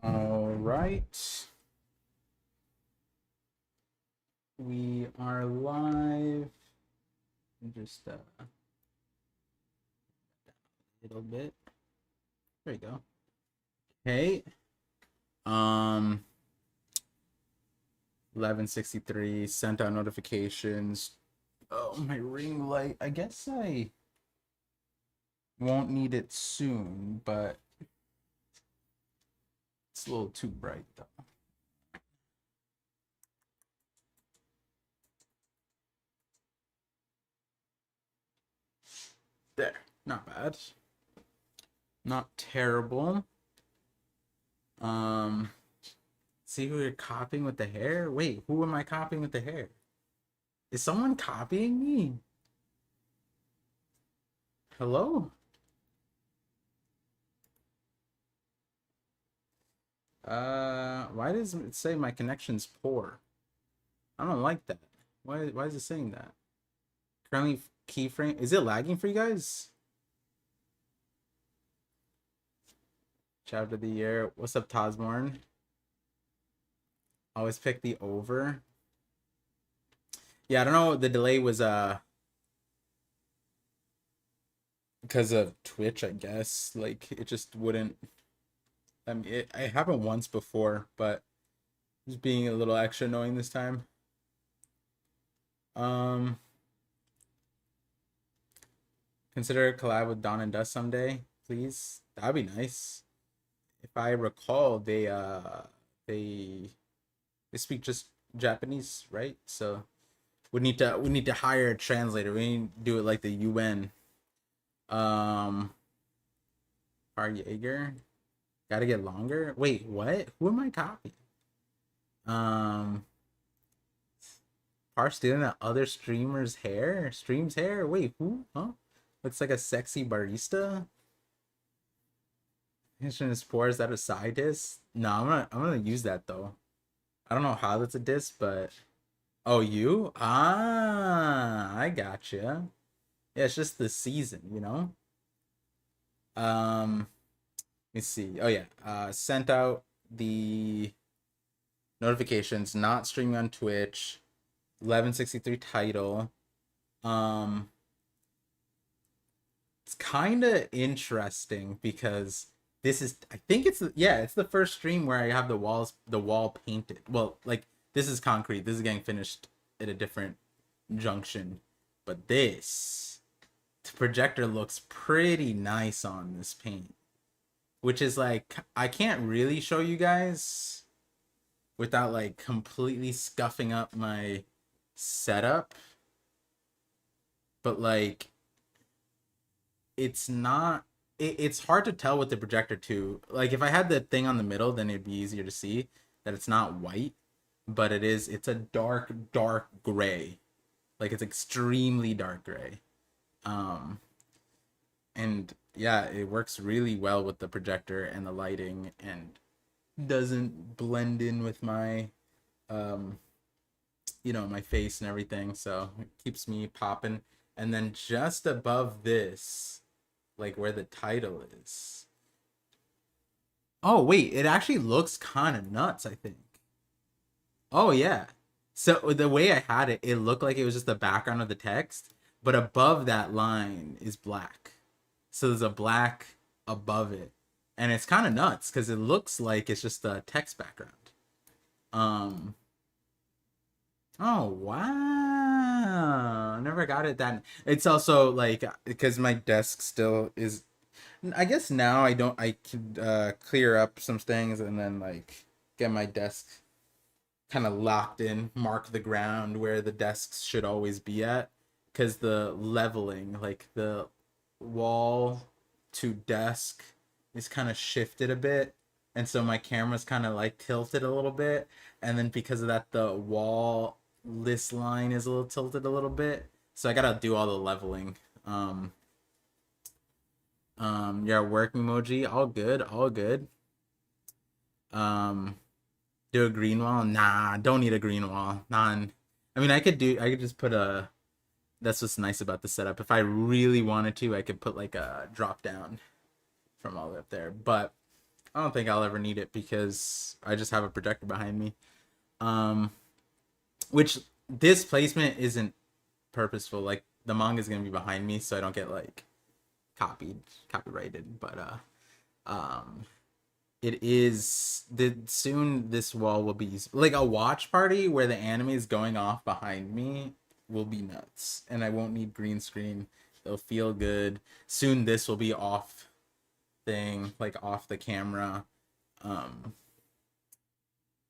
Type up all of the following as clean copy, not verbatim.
All right. We are live. Just a little bit. There you go. Okay. Um 11:63 sent out notifications. Oh, my ring light. I guess I won't need it soon, but it's a little too bright though. There. Not bad. Not terrible. Um See who you're copying with the hair? Wait, who am I copying with the hair? Is someone copying me? Hello? Why does it say my connection's poor? I don't like that. Why is it saying that? Currently keyframe. Is it lagging for you guys? Shout out to the year. What's up, Tosmorn? Always pick the over. Yeah, I don't know. The delay was because of Twitch, I guess. Like it just wouldn't. I mean, it happened once before, but just being a little extra annoying this time. Um, Consider a collab with Dawn and Dust someday, please. That'd be nice. If I recall, they speak just Japanese, right? So we need to hire a translator. We need to do it like the UN. Um, Par Jaeger. Gotta get longer. Wait, what? Who am I copying? Um, Par stealing that other streamer's hair. Stream's hair. Wait, who? Huh? Looks like a sexy barista. Mention is poor. Is that a side diss? No, I'm gonna use that though. I don't know how that's a diss, but oh, you? Ah, I gotcha. Yeah, it's just the season, you know. Um, let me see. Oh yeah, sent out the notifications. Not streaming on Twitch. 11:63 title. Um, it's kind of interesting because this is, I think it's the first stream where I have the wall painted. Well, like this is concrete. This is getting finished at a different junction, but this the projector looks pretty nice on this paint, which is like I can't really show you guys without like completely scuffing up my setup, but like it's not it's hard to tell with the projector too. Like if I had the thing on the middle, then it'd be easier to see that it's not white, but it's a dark gray. Like it's extremely dark gray. Um and yeah, it works really well with the projector and the lighting and doesn't blend in with my um my face and everything, so it keeps me popping. And then just above this, like where the title is. Oh wait, it actually looks kind of nuts, I think. Oh yeah. So the way I had it, it looked like it was just the background of the text, but above that line is black. So there's a black above it. And it's kind of nuts because it looks like it's just a text background. Um Oh wow. Never got it that. It's also like because my desk still is, I guess now I could clear up some things and then like get my desk kind of locked in, mark the ground where the desks should always be at, because the leveling, like the wall to desk, is kind of shifted a bit, and so my camera's kind of like tilted a little bit, and then because of that, the wall list line is a little tilted a little bit, so I gotta do all the leveling. Yeah, work emoji, all good, all good. Um, do a green wall? Nah, don't need a green wall. None. I mean, I could just put a. That's what's nice about the setup. If I really wanted to, I could put like a drop down from all the way up there. But I don't think I'll ever need it because I just have a projector behind me. Um, which this placement isn't purposeful. Like the manga is gonna be behind me, so I don't get like copyrighted. But it is the soon this wall will be used, like a watch party where the anime is going off behind me will be nuts, and I won't need green screen. It'll feel good. Soon this will be off thing, like off the camera. Um,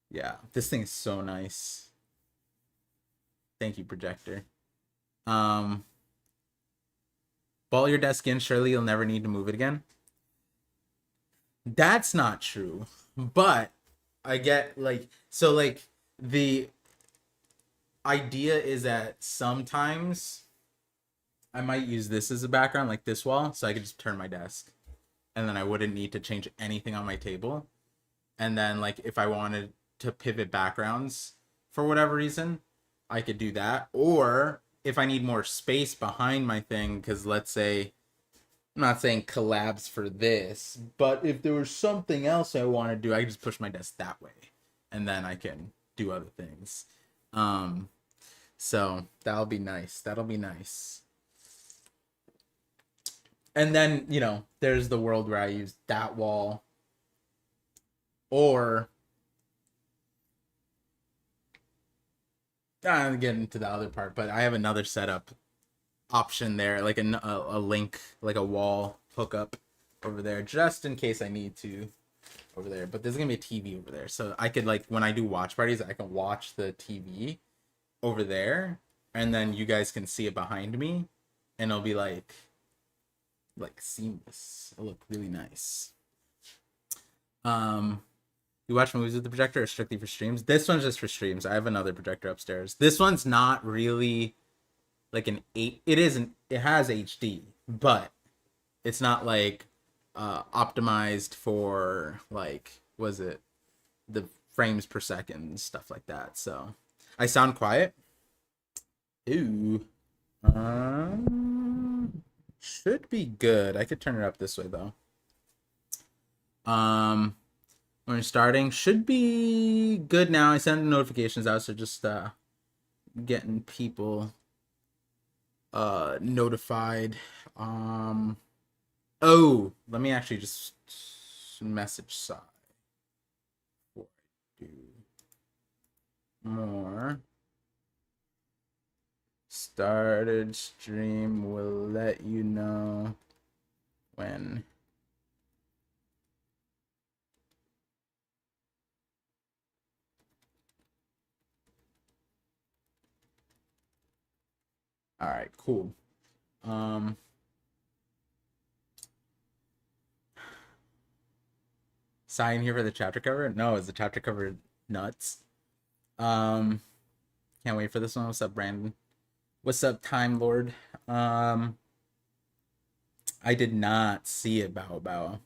yeah, this thing is so nice. Thank you, projector. Um, Ball your desk in. Surely you'll never need to move it again. That's not true, but I get like so like the idea is that sometimes I might use this as a background, like this wall, so I could just turn my desk, and then I wouldn't need to change anything on my table. And then like if I wanted to pivot backgrounds for whatever reason, I could do that. Or if I need more space behind my thing, because let's say I'm not saying collabs for this, but if there was something else I want to do, I could just push my desk that way, and then I can do other things. So that'll be nice. That'll be nice. And then, you know, there's the world where I use that wall, or I'm getting to the other part, but I have another setup option there, like a link, like a wall hookup over there, just in case I need to over there. But there's gonna be a TV over there, so I could, like, when I do watch parties, I can watch the TV over there, and then you guys can see it behind me, and it'll be like seamless. It'll look really nice. You watch movies with the projector or strictly for streams? This one's just for streams. I have another projector upstairs. This one's not really like an 8. It isn't. It has HD, but it's not like optimized for, like, was it the frames per second, stuff like that. So I sound quiet. Ooh. Should be good. I could turn it up this way though. When you're starting, should be good now. I sent the notifications out, so just getting people notified. Oh, let me actually just message Sai before I do more. Started stream, will let you know when. All right, cool. Sign here for the chapter cover? No, is the chapter cover nuts? Can't wait for this one. What's up, Brandon? What's up, Time Lord? I did not see it, Bao Bao.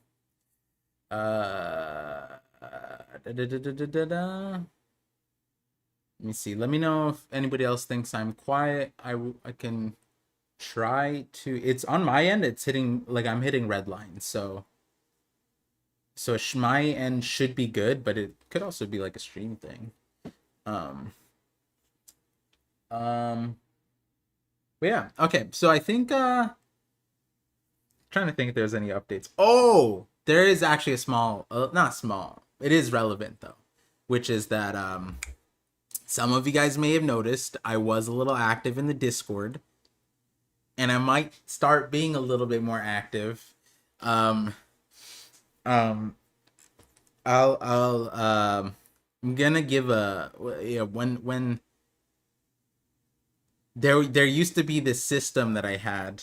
Let me see. Let me know if anybody else thinks I'm quiet. I can try to. It's on my end. It's hitting, like, I'm hitting red lines. So my end should be good, but it could also be like a stream thing. But yeah. Okay. So I think trying to think if there's any updates. Oh, there is actually a small, not small. It is relevant though, which is that some of you guys may have noticed I was a little active in the Discord, and I might start being a little bit more active. I'm gonna give a, yeah, when there used to be this system that I had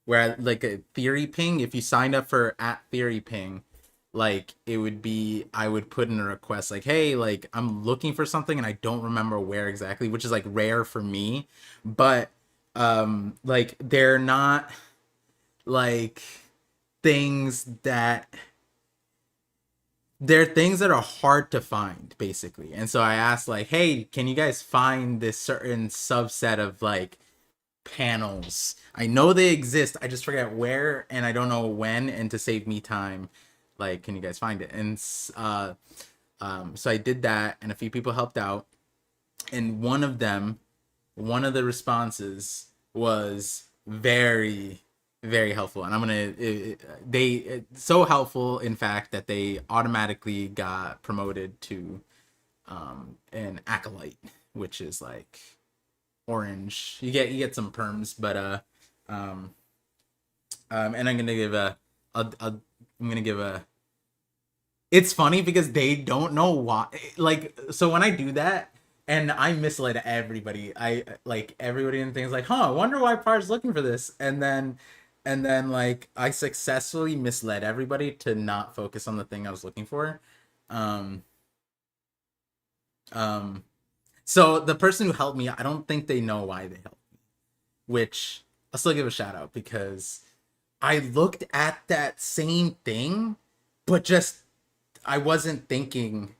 where, like, a theory ping, if you signed up for @theory ping, like, it would be, I would put in a request like, hey, like, I'm looking for something and I don't remember where exactly, which is like rare for me, but like, they're not like things that, they're things that are hard to find, basically. And so I asked, like, hey, can you guys find this certain subset of, like, panels? I know they exist, I just forget where, and I don't know when, and to save me time, Like, can you guys find it? And so I did that, and a few people helped out, and one of the responses was very, very helpful, and I'm gonna so helpful, in fact, that they automatically got promoted to an acolyte, which is like orange. You get some perms, but and I'm gonna give I'm gonna give a. It's funny because they don't know why. Like, so when I do that, and I misled everybody, I like everybody in things like, huh, I wonder why Par's looking for this, and then like I successfully misled everybody to not focus on the thing I was looking for. Um, um, so the person who helped me, I don't think they know why they helped me, which I'll still give a shout out because I looked at that same thing, but just I wasn't thinking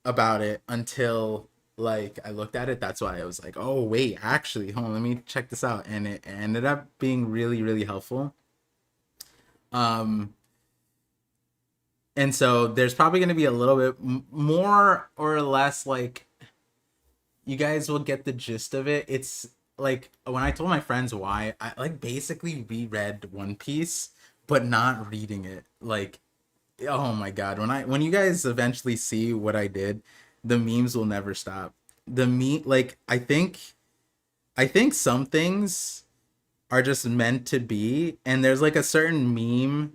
about it until like I looked at it. That's why I was like, oh wait, actually, hold on, let me check this out. And it ended up being really, really helpful. Um, and so there's probably going to be a little bit more or less like you guys will get the gist of it. It's like when I told my friends why, I like basically reread One Piece, but not reading it. Like, oh my god, when you guys eventually see what I did, the memes will never stop. The meme, like I think some things are just meant to be, and there's like a certain meme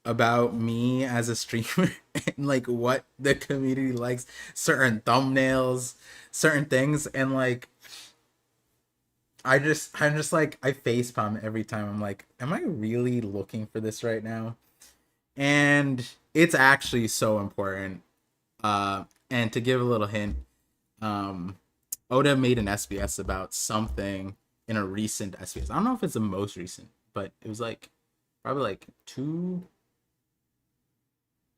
about me as a streamer and like what the community likes, certain thumbnails, certain things, and like I'm just like I facepalm every time. I'm like, am I really looking for this right now? And it's actually so important. And to give a little hint, um, Oda made an SBS about something in a recent SBS. I don't know if it's the most recent, but it was like probably like two.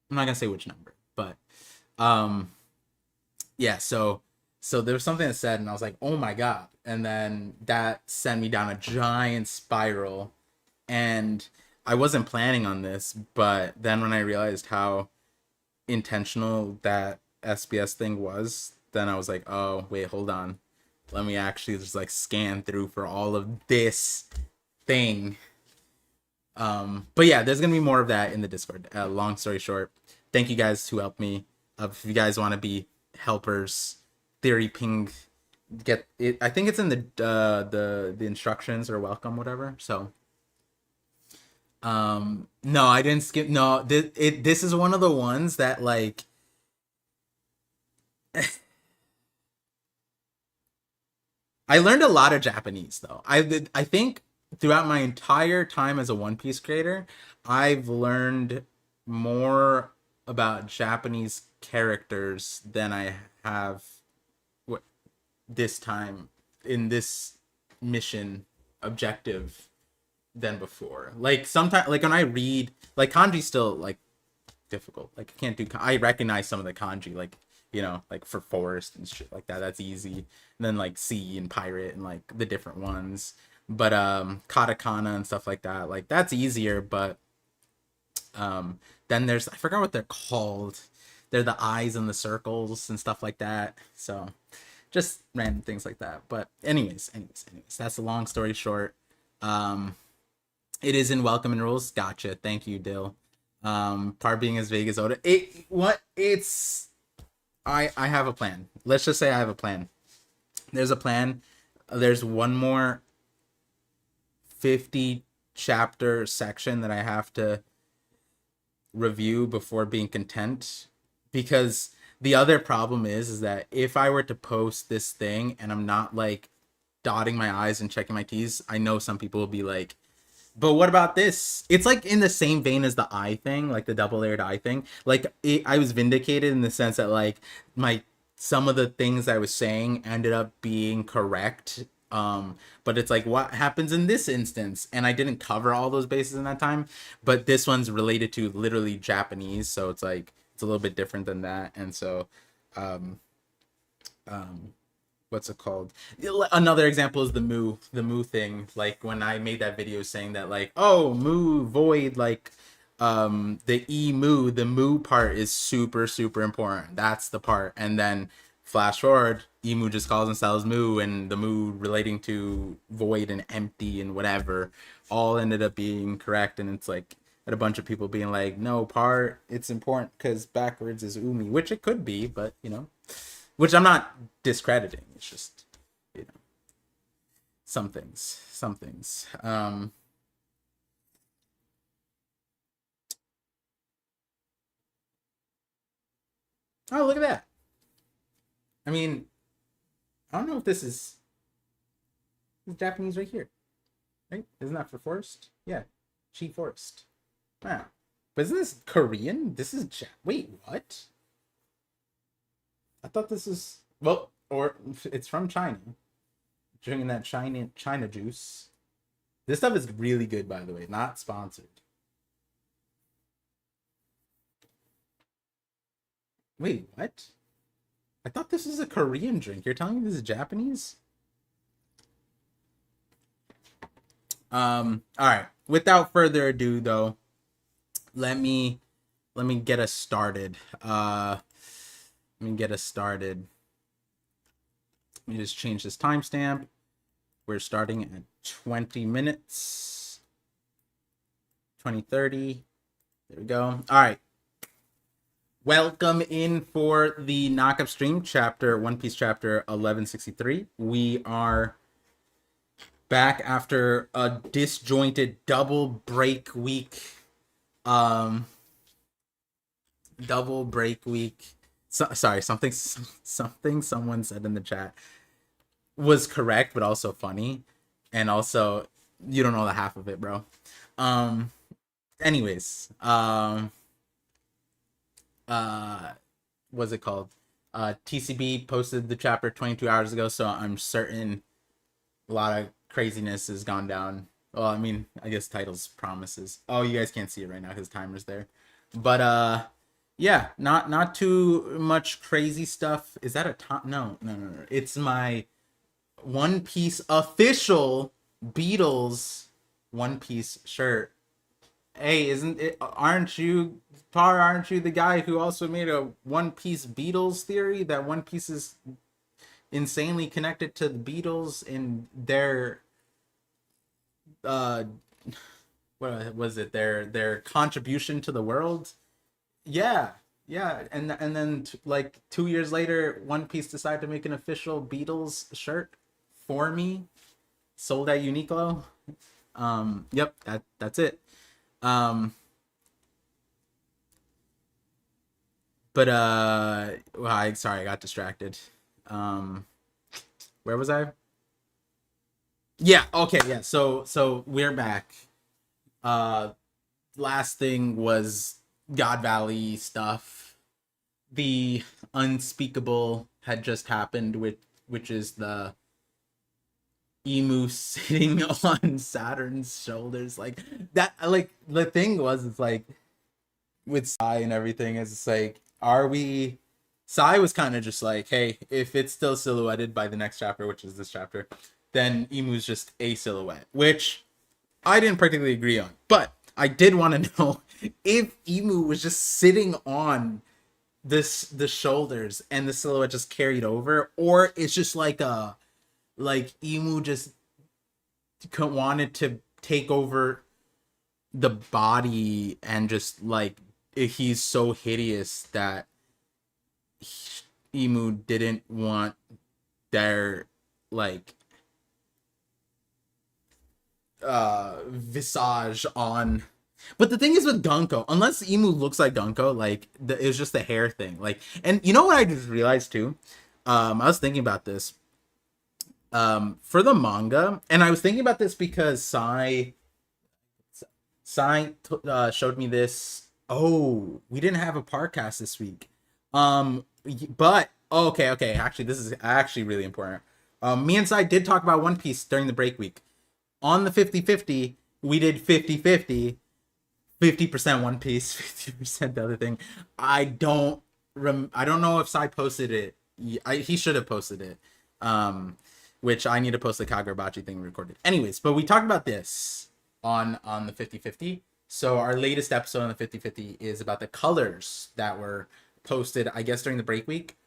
I'm not gonna say which number, but um, yeah. So there was something that said, and I was like, oh my god, and then that sent me down a giant spiral, and I wasn't planning on this, but then when I realized how intentional that SBS thing was, then I was like, oh wait, hold on, let me actually just like scan through for all of this thing. But yeah, there's gonna be more of that in the Discord. Long story short, thank you guys who helped me. If you guys want to be helpers, theory ping, get it. I think it's in the instructions or welcome, whatever. So no, I didn't skip. No, this is one of the ones that like I learned a lot of Japanese though. I think throughout my entire time as a One Piece creator, I've learned more about Japanese characters than I have what this time in this mission objective than before. Like sometimes, like when I read, like kanji still like difficult. Like I can't do. I recognize some of the kanji, like like for forest and shit like that. That's easy. And then like sea and pirate and like the different ones. But katakana and stuff like that, like that's easier. But then there's I forgot what they're called. They're the eyes and the circles and stuff like that. So just random things like that. But anyways, that's a long story short. Um, it is in welcome and rules. Gotcha. Thank you, Dill. Part being as vague as Oda. I have a plan. Let's just say I have a plan. There's a plan. There's one more 50 chapter section that I have to review before being content, because the other problem is that if I were to post this thing and I'm not like dotting my I's and checking my T's, I know some people will be like, but what about this? It's like in the same vein as the eye thing, like the double layered eye thing. Like I was vindicated in the sense that like some of the things I was saying ended up being correct. But it's like what happens in this instance, and I didn't cover all those bases in that time. But this one's related to literally Japanese, so it's like it's a little bit different than that, and so um, um, what's it called? Another example is the moo thing. Like when I made that video saying that like, oh, moo void, like the the moo part is super, super important. That's the part. And then flash forward, emu just calls themselves moo, and the moo relating to void and empty and whatever all ended up being correct. And it's like, had a bunch of people being like, no, part, it's important because backwards is umi, which it could be, but which I'm not discrediting. It's just, some things. Oh, look at that. I mean, I don't know if this is Japanese right here, right? Isn't that for forest? Yeah, chi forest. Wow. But isn't this Korean? This is wait, what? I thought this is, well, or it's from China. Drinking that China juice. This stuff is really good, by the way. Not sponsored. Wait, what? I thought this was a Korean drink. You're telling me this is Japanese? All right. Without further ado, though, let me get us started. Let me just change this timestamp. We're starting at 20 minutes. 20:30. There we go. All right. Welcome in for the Knockup stream, One Piece chapter 1163. We are back after a disjointed double break week. Sorry, something someone said in the chat was correct, but also funny, and also you don't know the half of it, bro. Anyways, what's it called? TCB posted the chapter 22 hours ago, so I'm certain a lot of craziness has gone down. Well, I mean, I guess titles promises. Oh, you guys can't see it right now because timer's there. But yeah, not too much crazy stuff. Is that a top? No. It's my One Piece official Beatles One Piece shirt. Hey, aren't you the guy who also made a One Piece Beatles theory that One Piece is insanely connected to the Beatles and their what was it, their contribution to the world? Yeah, and then like 2 years later, One Piece decided to make an official Beatles shirt for me, sold at Uniqlo. Yep, that's it. But well, sorry, I got distracted. Where was I? Yeah, okay, yeah. So we're back. Last thing was God Valley stuff. The unspeakable had just happened, which is the emu sitting on Saturn's shoulders. Like that, like the thing was, it's like with Sai and everything, it's like, are we? Sai was kind of just like, hey, if it's still silhouetted by the next chapter, which is this chapter, then Emu's just a silhouette, which I didn't particularly agree on. But I did want to know if Emu was just sitting on the shoulders and the silhouette just carried over, or it's just like Emu just wanted to take over the body, and just like he's so hideous that Emu didn't want their like visage on. But the thing is with Gunko, unless Emu looks like Gunko, like it was just the hair thing. Like, and you know what I just realized too? I was thinking about this for the manga, and I was thinking about this because Sai showed me this. Oh, we didn't have a podcast this week. But okay. Actually, this is actually really important. Me and Sai did talk about One Piece during the break week. On the 50-50, we did 50-50. 50% One Piece, 50% the other thing. I don't know if Sai posted it. He should have posted it. Which I need to post the Kagurabachi thing we recorded. Anyways, but we talked about this on the 50-50. So our latest episode on the 50/50 is about the colors that were posted, I guess, during the break week,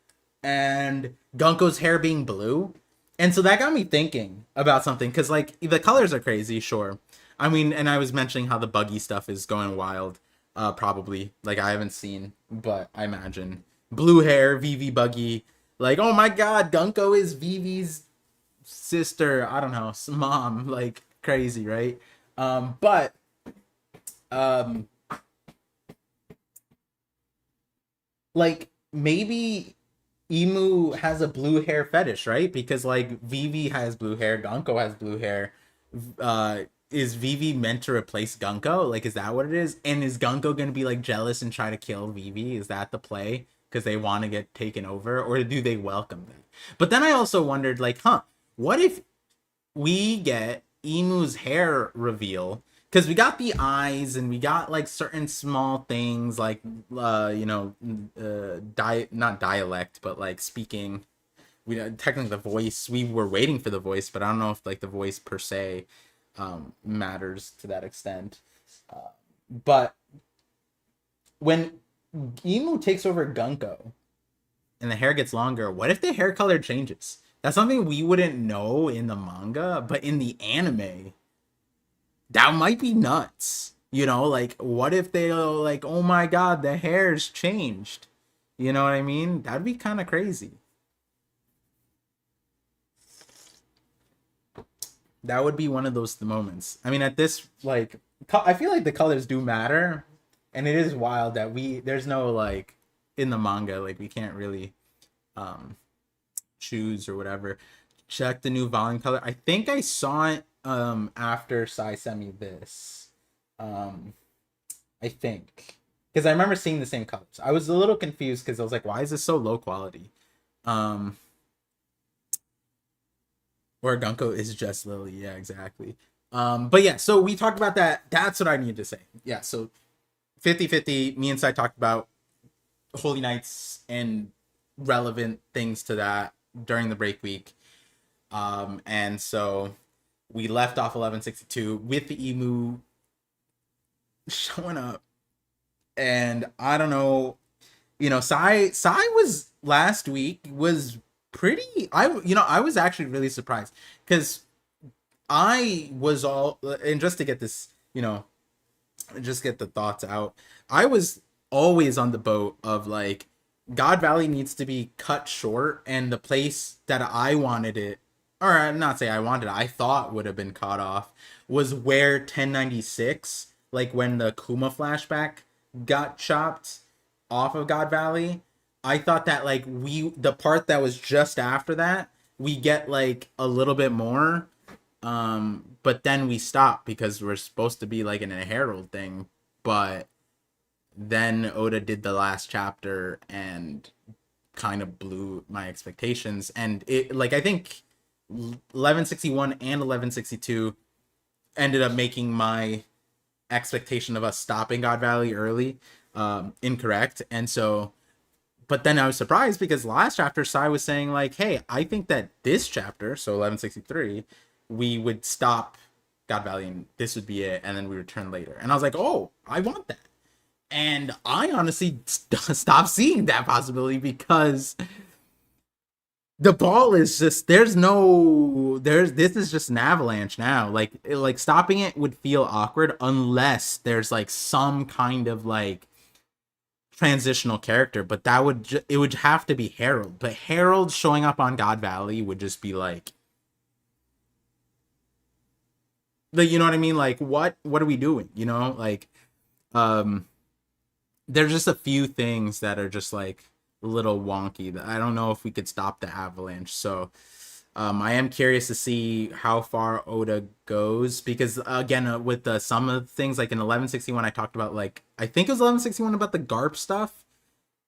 and Gunko's hair being blue. And so that got me thinking about something, because like the colors are crazy, sure. I mean, and I was mentioning how the buggy stuff is going wild. Probably, like, I haven't seen, but I imagine blue hair, Vivi buggy. Like, oh my God, Gunko is Vivi's sister. I don't know, mom. Like, crazy, right? But um, like, maybe Emu has a blue hair fetish, right? Because like Vivi has blue hair, Gunko has blue hair. Is Vivi meant to replace Gunko? Like, is that what it is? And is Gunko gonna be like jealous and try to kill Vivi? Is that the play? Because they want to get taken over, or do they welcome them? But then I also wondered, like, what if we get Emu's hair reveal? Because we got the eyes and we got like certain small things like not dialect, but like speaking. We technically the voice, we were waiting for the voice, but I don't know if like the voice per se matters to that extent. But when Emu takes over Gunko and the hair gets longer, what if the hair color changes? That's something we wouldn't know in the manga, but in the anime, that might be nuts. You know, like, what if they like, oh my God, the hair's changed? You know what I mean? That'd be kind of crazy. That would be one of those moments. I mean, at this, like, I feel like the colors do matter, and it is wild that there's no like in the manga, like we can't really um choose or whatever. Check the new volume color. I think I saw it after Sai sent me this. Um I think, because I remember seeing the same colors. I was a little confused because I was like, why is this so low quality? Um or Gunko is just Lily. Yeah, exactly. But yeah, so we talked about that. That's what I needed to say. Yeah, so 50/50, me and Sai talked about Holy Knights and relevant things to that during the break week. And so we left off 1162 with the Emu showing up. And I don't know, Sai was last week was pretty, I was actually really surprised, because I was all, and just to get this, just get the thoughts out. I was always on the boat of like, God Valley needs to be cut short, and the place that I wanted it, or not say I wanted it, I thought would have been cut off, was where 1096, like when the Kuma flashback got chopped off of God Valley. I thought that like the part that was just after that, we get like a little bit more, but then we stop because we're supposed to be like in a Herald thing. But then Oda did the last chapter and kind of blew my expectations. And it, like, I think 1161 and 1162 ended up making my expectation of us stopping God Valley early incorrect. And so, but then I was surprised because last chapter Sai was saying like, hey, I think that this chapter, so 1163, we would stop God Valley and this would be it, and then we return later. And I was like, oh, I want that. And I honestly stopped seeing that possibility because the ball is just, this is just an avalanche now. Like stopping it would feel awkward unless there's like some kind of like transitional character, but that would it would have to be Harold. But Harold showing up on God Valley would just be like, you know what I mean? Like, what are we doing? Like, there's just a few things that are just like a little wonky that I don't know if we could stop the avalanche. So I am curious to see how far Oda goes, because again, with some of the things like in 1161, I talked about, like, I think it was 1161 about the Garp stuff,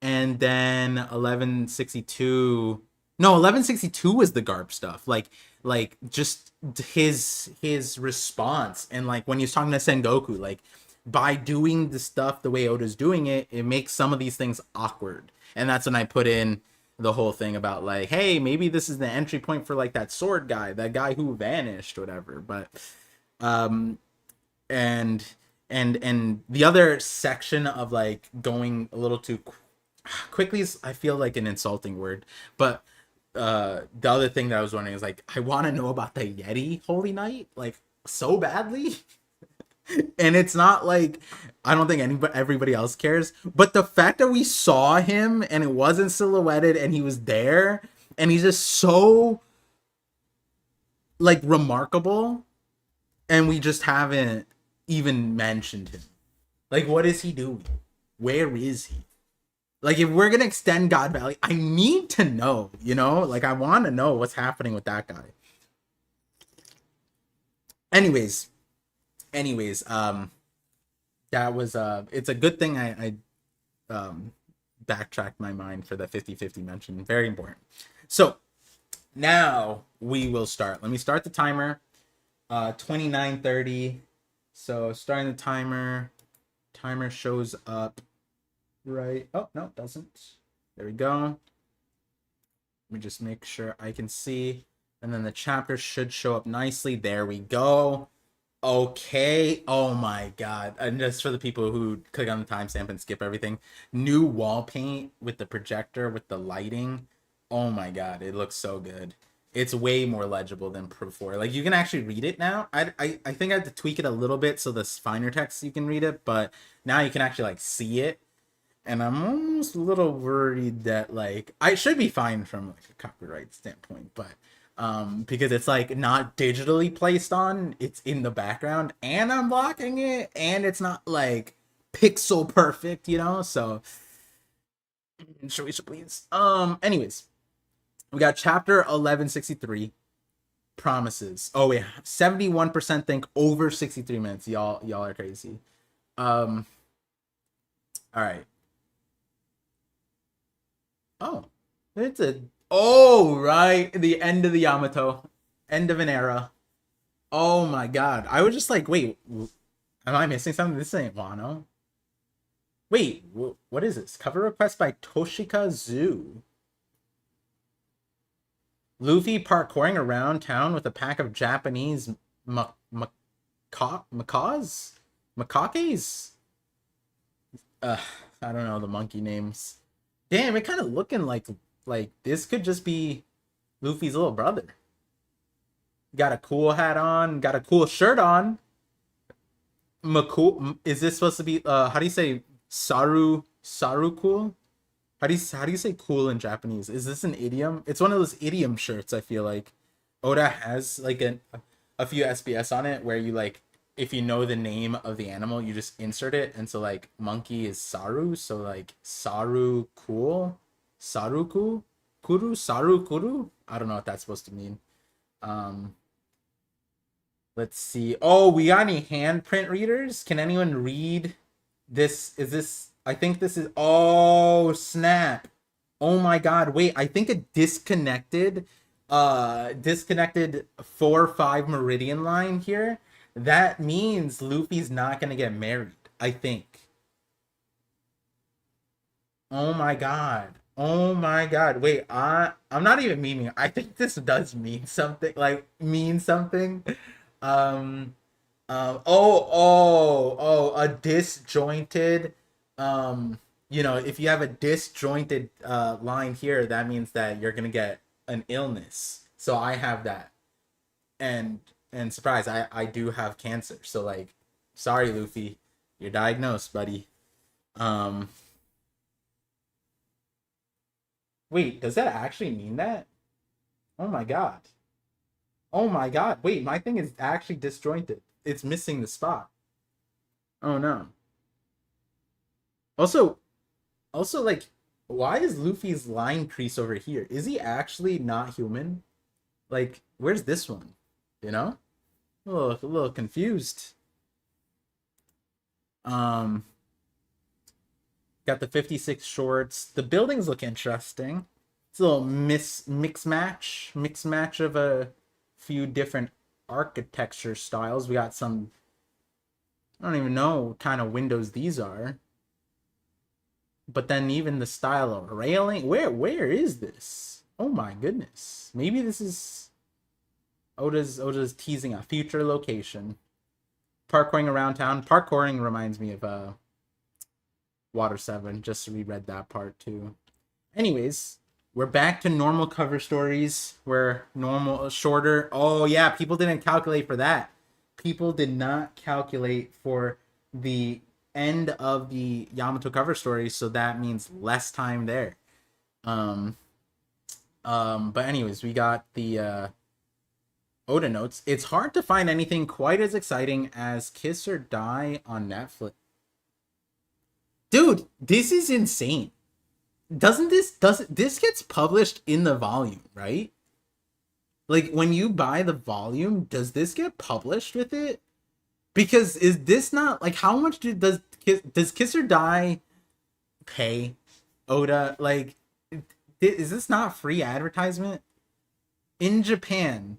and then 1162, no, 1162 was the Garp stuff, like just his response, and like when he was talking to Sengoku, like, by doing the stuff the way Oda's doing it, it makes some of these things awkward. And that's when I put in the whole thing about like, hey, maybe this is the entry point for like that sword guy, that guy who vanished, whatever. But and And the other section of like going a little too quickly is, I feel like, an insulting word, but the other thing that I was wondering is like, I want to know about the Yeti Holy Night like so badly. And it's not like I don't think everybody else cares, but the fact that we saw him and it wasn't silhouetted and he was there and he's just so like remarkable, and we just haven't even mentioned him. Like, what is he doing? Where is he? Like, if we're gonna extend God Valley, I need to know, you know? Like, I want to know what's happening with that guy. Anyways, that was it's a good thing I backtracked my mind for the 50-50 mention. Very important. So now we will start. Let me start the timer. 29:30. So starting the timer. Timer shows up right. Oh, no, it doesn't. There we go. Let me just make sure I can see. And then the chapter should show up nicely. There we go. Okay. Oh my god. And just for the people who click on the timestamp and skip everything, new wall paint with the projector, with the lighting. Oh my god, it looks so good. It's way more legible than before. Like, you can actually read it now. I think I had to tweak it a little bit so the finer text you can read it, but now you can actually like see it. And I'm almost a little worried that like I should be fine from like a copyright standpoint, but because it's like not digitally placed on, it's in the background and I'm blocking it and it's not like pixel perfect, you know? So should we please? Anyways, we got chapter 1163, promises. Oh yeah, 71% think over 63 minutes. Y'all are crazy. All right. Oh, it's a right, the end of the Yamato, end of an era. Oh my god, I was just like, wait, am I missing something? This ain't Wano. Wait, what is this? Cover request by Toshika Zoo. Luffy parkouring around town with a pack of Japanese macaws? Makakes? I don't know the monkey names. Damn, it kind of looking like this could just be Luffy's little brother. Got a cool hat on, got a cool shirt on. Is this supposed to be how do you say saru cool? How do you say cool in Japanese? Is this an idiom? It's one of those idiom shirts, I feel like. Oda has like a few SBS on it where you like, if you know the name of the animal, you just insert it. And so like monkey is Saru, so like Saru cool, Saruku, Kuru, Saru Kuru. I don't know what that's supposed to mean. Let's see. Oh, we got any handprint readers? Can anyone read this? Is this, I think this is, oh snap. Oh my god, wait, I think it disconnected 4-5 meridian line here. That means Luffy's not gonna get married, I think. Oh my god. Oh my god. Wait, I'm not even meaning. I think this does mean something. Like, mean something. Um a disjointed, if you have a disjointed line here, that means that you're gonna get an illness. So I have that. And surprise, I do have cancer. So like, sorry Luffy, you're diagnosed, buddy. Wait, does that actually mean that? Oh my god. Oh my god. Wait, my thing is actually disjointed. It's missing the spot. Oh no. Also, like, why is Luffy's line crease over here? Is he actually not human? Like, where's this one? You know? A little confused. Got the 56 shorts. The buildings look interesting. It's a little mix match of a few different architecture styles. We got some, I don't even know what kind of windows these are. But then even the style of railing, where is this? Oh my goodness. Maybe this is Oda's teasing a future location. parkouring around town. Parkouring reminds me of Water 7. Just reread that part too. Anyways, we're back to normal cover stories. We're normal, shorter. Oh yeah, people didn't calculate for that. People did not calculate for the end of the Yamato cover story, so that means less time there. But anyways, we got the Oda notes. It's hard to find anything quite as exciting as Kiss or Die on Netflix. Dude, this is insane. Doesn't this gets published in the volume, right? Like when you buy the volume, does this get published with it? Because is this not like how much does Kiss or Die pay Oda? Like, is this not free advertisement in Japan?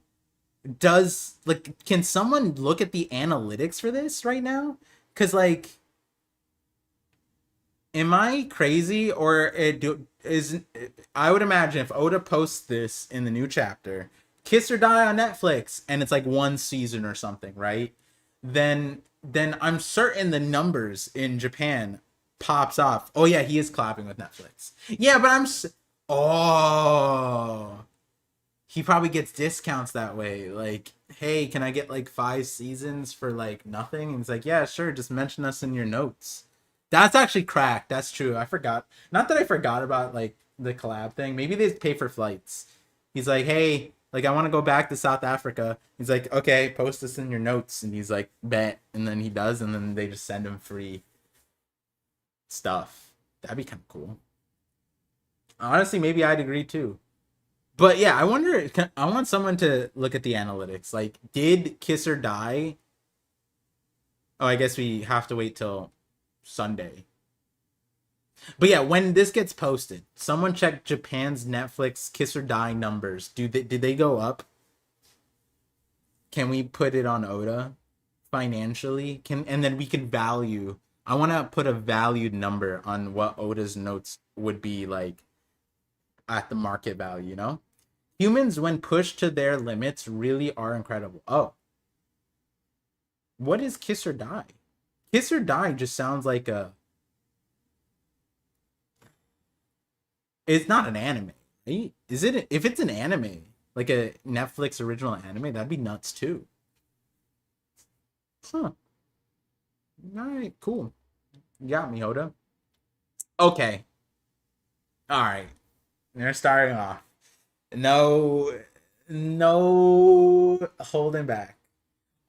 Does like can someone look at the analytics for this right now? Because like, am I crazy or I would imagine if Oda posts this in the new chapter, Kiss or Die on Netflix, and it's like one season or something, right? Then I'm certain the numbers in Japan pops off. Oh yeah, he is collabing with Netflix. Yeah, but oh, he probably gets discounts that way. Like, hey, can I get like 5 seasons for like nothing? And he's like, yeah, sure. Just mention us in your notes. That's actually cracked. That's true. I forgot. Not that I forgot about like the collab thing. Maybe they pay for flights. He's like, hey, like I want to go back to South Africa. He's like, okay, post this in your notes. And he's like, bet. And then he does. And then they just send him free stuff. That'd be kind of cool. Honestly, maybe I'd agree too. But yeah, I wonder. I want someone to look at the analytics. Like, did Kiss or Die? Oh, I guess we have to wait till Sunday. But yeah, when this gets posted, someone check Japan's Netflix Kiss or Die numbers. Did they go up? Can we put it on Oda financially? And then we can value. I want to put a valued number on what Oda's notes would be like at the market value, you know? Humans, when pushed to their limits, really are incredible. Oh. What is Kiss or Die? Kiss or Die just sounds like a... It's not an anime, right? Is it? If it's an anime, like a Netflix original anime, that'd be nuts too. Huh. Alright, cool. You got me, Oda. Okay. Alright. They're starting off. No holding back.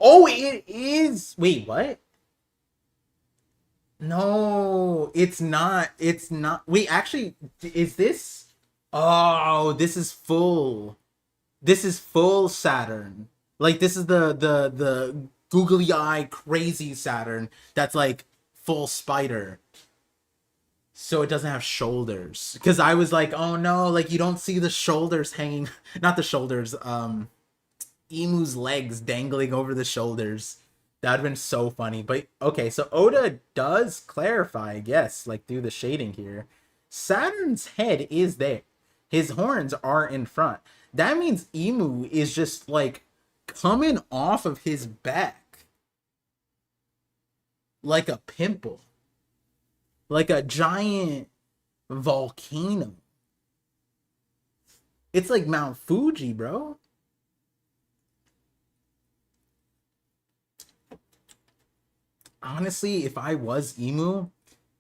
Oh, it is. Wait, what? No, it's not. It's not. Wait, actually, is this? Oh, this is full. This is full Saturn. Like this is the googly eye crazy Saturn that's like full spider. So it doesn't have shoulders. Because I was like, oh no, like you don't see the shoulders hanging. Not the shoulders. Emu's legs dangling over the shoulders. That'd been so funny. But okay, so Oda does clarify, I guess, like through the shading here. Saturn's head is there. His horns are in front. That means Emu is just like coming off of his back like a pimple. Like a giant volcano. It's like Mount Fuji, bro. Honestly, if I was Emu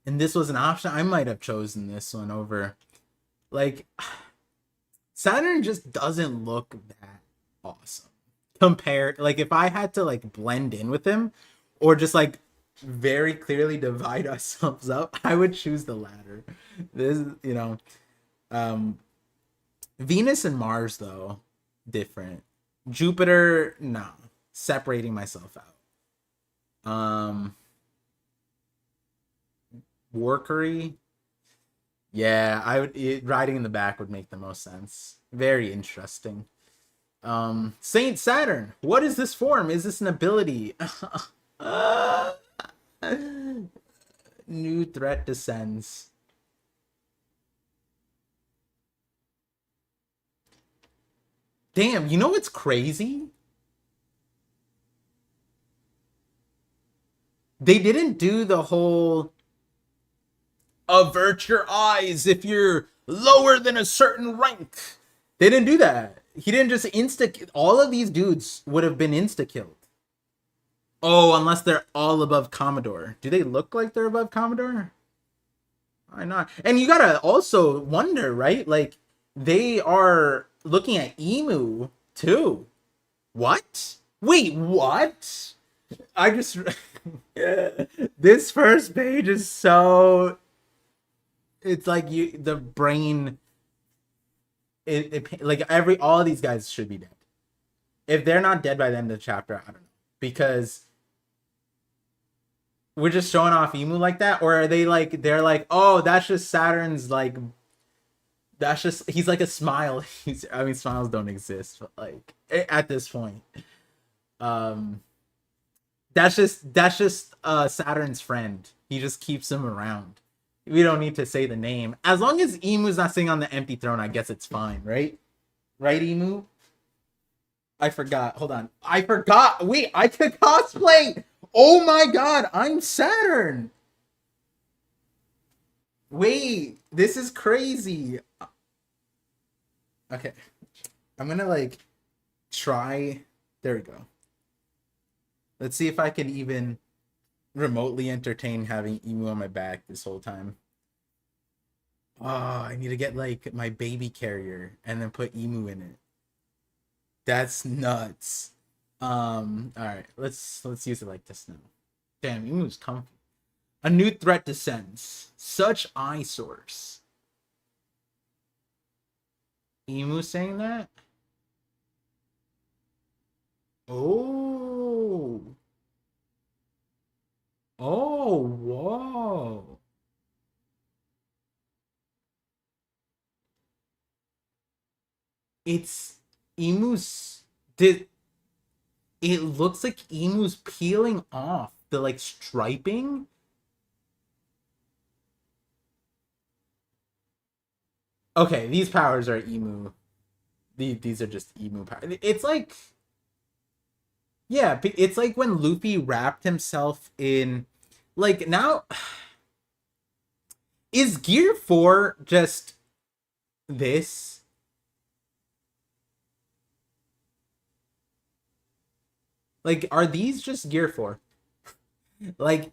and this was an option, I might have chosen this one over. Like, Saturn just doesn't look that awesome. Compared, like, if I had to, like, blend in with him or just, like, very clearly divide ourselves up, I would choose the latter. This, you know, Venus and Mars, though, different. Jupiter, no. Separating myself out. Workery, yeah, riding in the back would make the most sense. Very interesting. Saint Saturn, what is this form? Is this an ability? New threat descends. Damn, you know what's crazy? They didn't do the whole avert your eyes if you're lower than a certain rank. They didn't do that. He didn't just insta. All of these dudes would have been insta killed. Oh, unless they're all above Commodore. Do they look like they're above Commodore? Why not? And you gotta also wonder, right? Like, they are looking at Emu too. What? Wait, what? I just this first page is so, it's like you, the brain, like all of these guys should be dead. If they're not dead by the end of the chapter, I don't know. Because we're just showing off Emu like that, or are they like, they're like, oh, that's just Saturn's, like, that's just, he's like a smile. I mean, smiles don't exist, but like at this point, that's just Saturn's friend. He just keeps him around. We don't need to say the name. As long as Emu's not sitting on the empty throne, I guess it's fine, right? Right, Emu? I forgot. Hold on. I forgot. Wait, I could cosplay. Oh my god, I'm Saturn. Wait, this is crazy. Okay. I'm gonna like try. There we go. Let's see if I can even remotely entertain having Emu on my back this whole time. Oh, I need to get like my baby carrier and then put Emu in it. That's nuts. All right, let's use it like this now. Damn, Emu's comfy. A new threat descends. Such eyesores. Emu saying that? Oh. Oh, whoa. It's Emu's, did it looks like Emu's peeling off the like striping. Okay, these powers are Emu. These are just Emu powers. It's like, yeah, it's like when Luffy wrapped himself in, like, now is Gear 4 just this? Like, are these just Gear 4? Like,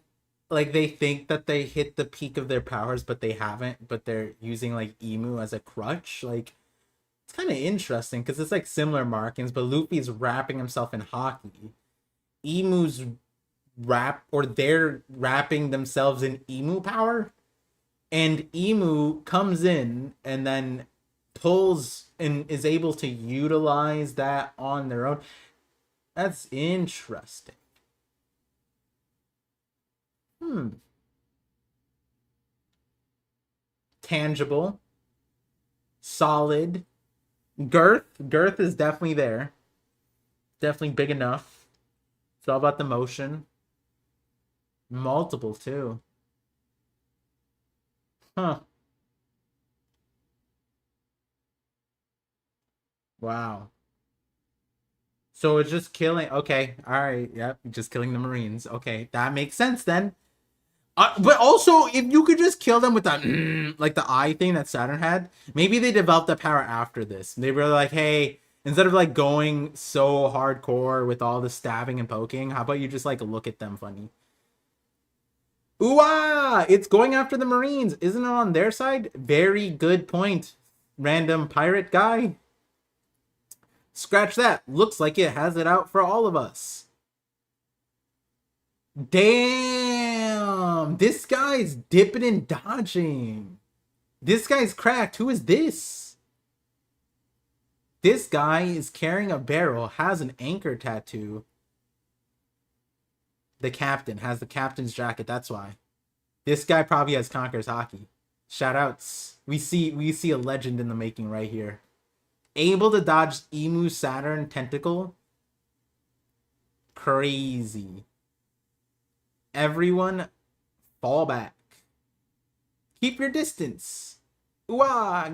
they think that they hit the peak of their powers, but they haven't, but they're using like Emu as a crutch. Like, it's kind of interesting because it's like similar markings, but Luffy's wrapping himself in hockey. Emu's they're wrapping themselves in Emu power, and Emu comes in and then pulls and is able to utilize that on their own. That's interesting. Tangible, solid. Girth is definitely there. Definitely big enough. It's all about the motion. Multiple too. Huh. Wow. So it's just killing. Okay. All right. Yep. Just killing the Marines. Okay. That makes sense then. But also, if you could just kill them with that, like the eye thing that Saturn had, maybe they developed the power after this. They were like, hey, instead of like going so hardcore with all the stabbing and poking, how about you just like look at them funny? Ooh, it's going after the Marines. Isn't it on their side? Very good point, random pirate guy. Scratch that. Looks like it has it out for all of us. Damn, this guy's dipping and dodging. This guy's cracked. Who is this? This guy is carrying a barrel, has an anchor tattoo. The captain has the captain's jacket. That's why. This guy probably has Conqueror's hockey. Shout outs. We see a legend in the making right here. Able to dodge Emu Saturn tentacle. Crazy. Everyone fall back. Keep your distance. Ooh,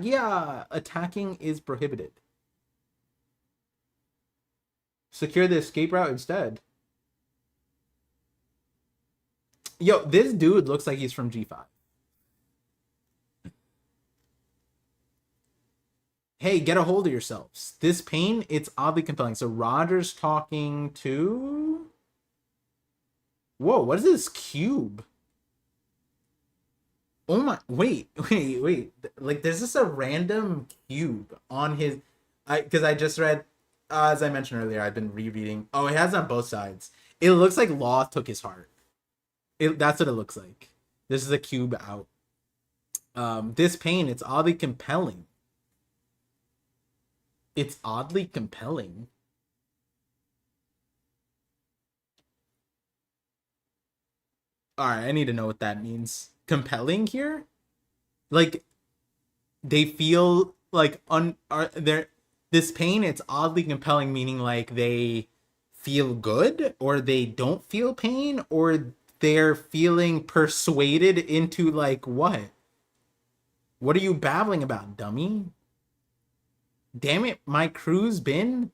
yeah. Attacking is prohibited. Secure the escape route instead. Yo, this dude looks like he's from G5. Hey, get a hold of yourselves. This pain, it's oddly compelling. So Roger's talking to... Whoa, what is this cube? Oh my, wait. Like, there's just a random cube on his... Because I just read, as I mentioned earlier, I've been rereading. Oh, it has on both sides. It looks like Law took his heart. That's what it looks like. This is a cube out. This pain, it's oddly compelling. It's oddly compelling. All right, I need to know what that means. Compelling here? Like, they feel like this pain, it's oddly compelling, meaning like they feel good, or they don't feel pain, or they're feeling persuaded into like what? What are you babbling about, dummy? Damn it, my crew's been...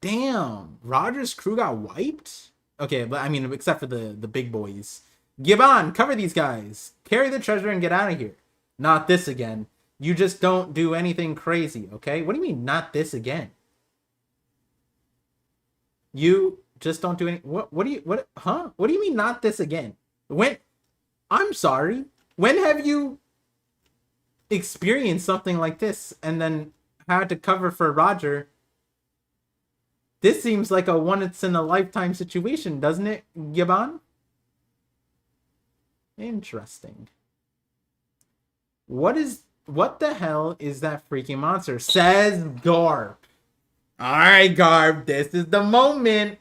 Damn, Roger's crew got wiped? Okay, but I mean, except for the big boys. Gibbon, cover these guys. Carry the treasure and get out of here. Not this again. You just don't do anything crazy, okay? What do you mean, not this again? You just don't do any... What do you... What? Huh? What do you mean, not this again? When... I'm sorry. When have you experienced something like this and then had to cover for Roger? This seems like a once-in-a-lifetime situation, doesn't it, Gibbon? Interesting. What the hell is that freaking monster? Says Garp. Alright, Garp, this is the moment.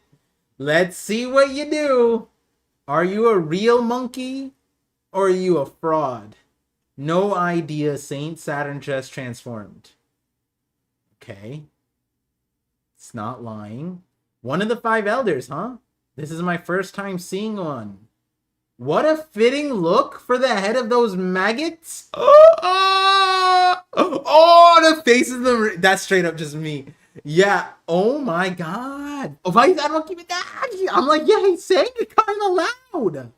Let's see what you do. Are you a real monkey? Or are you a fraud? No idea, Saint Saturn just transformed. Okay. It's not lying. One of the 5 elders, huh? This is my first time seeing one. What a fitting look for the head of those maggots. Oh, the faces of them. That's straight up just me. Yeah. Oh my god. Oh my, I don't keep it that. I'm like, yeah, he's saying it kind of loud.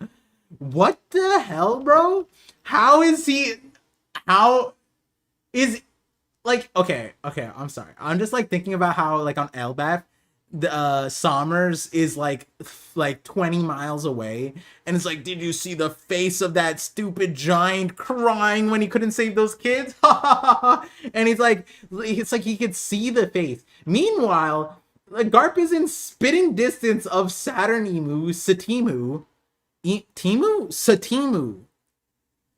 What the hell, bro? How is he... How is... Like, okay, I'm sorry. I'm just, like, thinking about how, like, on Elbaf, the Sommers is, like 20 miles away. And it's like, did you see the face of that stupid giant crying when he couldn't save those kids? And he's like, it's like he could see the face. Meanwhile, Garp is in spitting distance of Saturn Emu, Satimu. Satimu.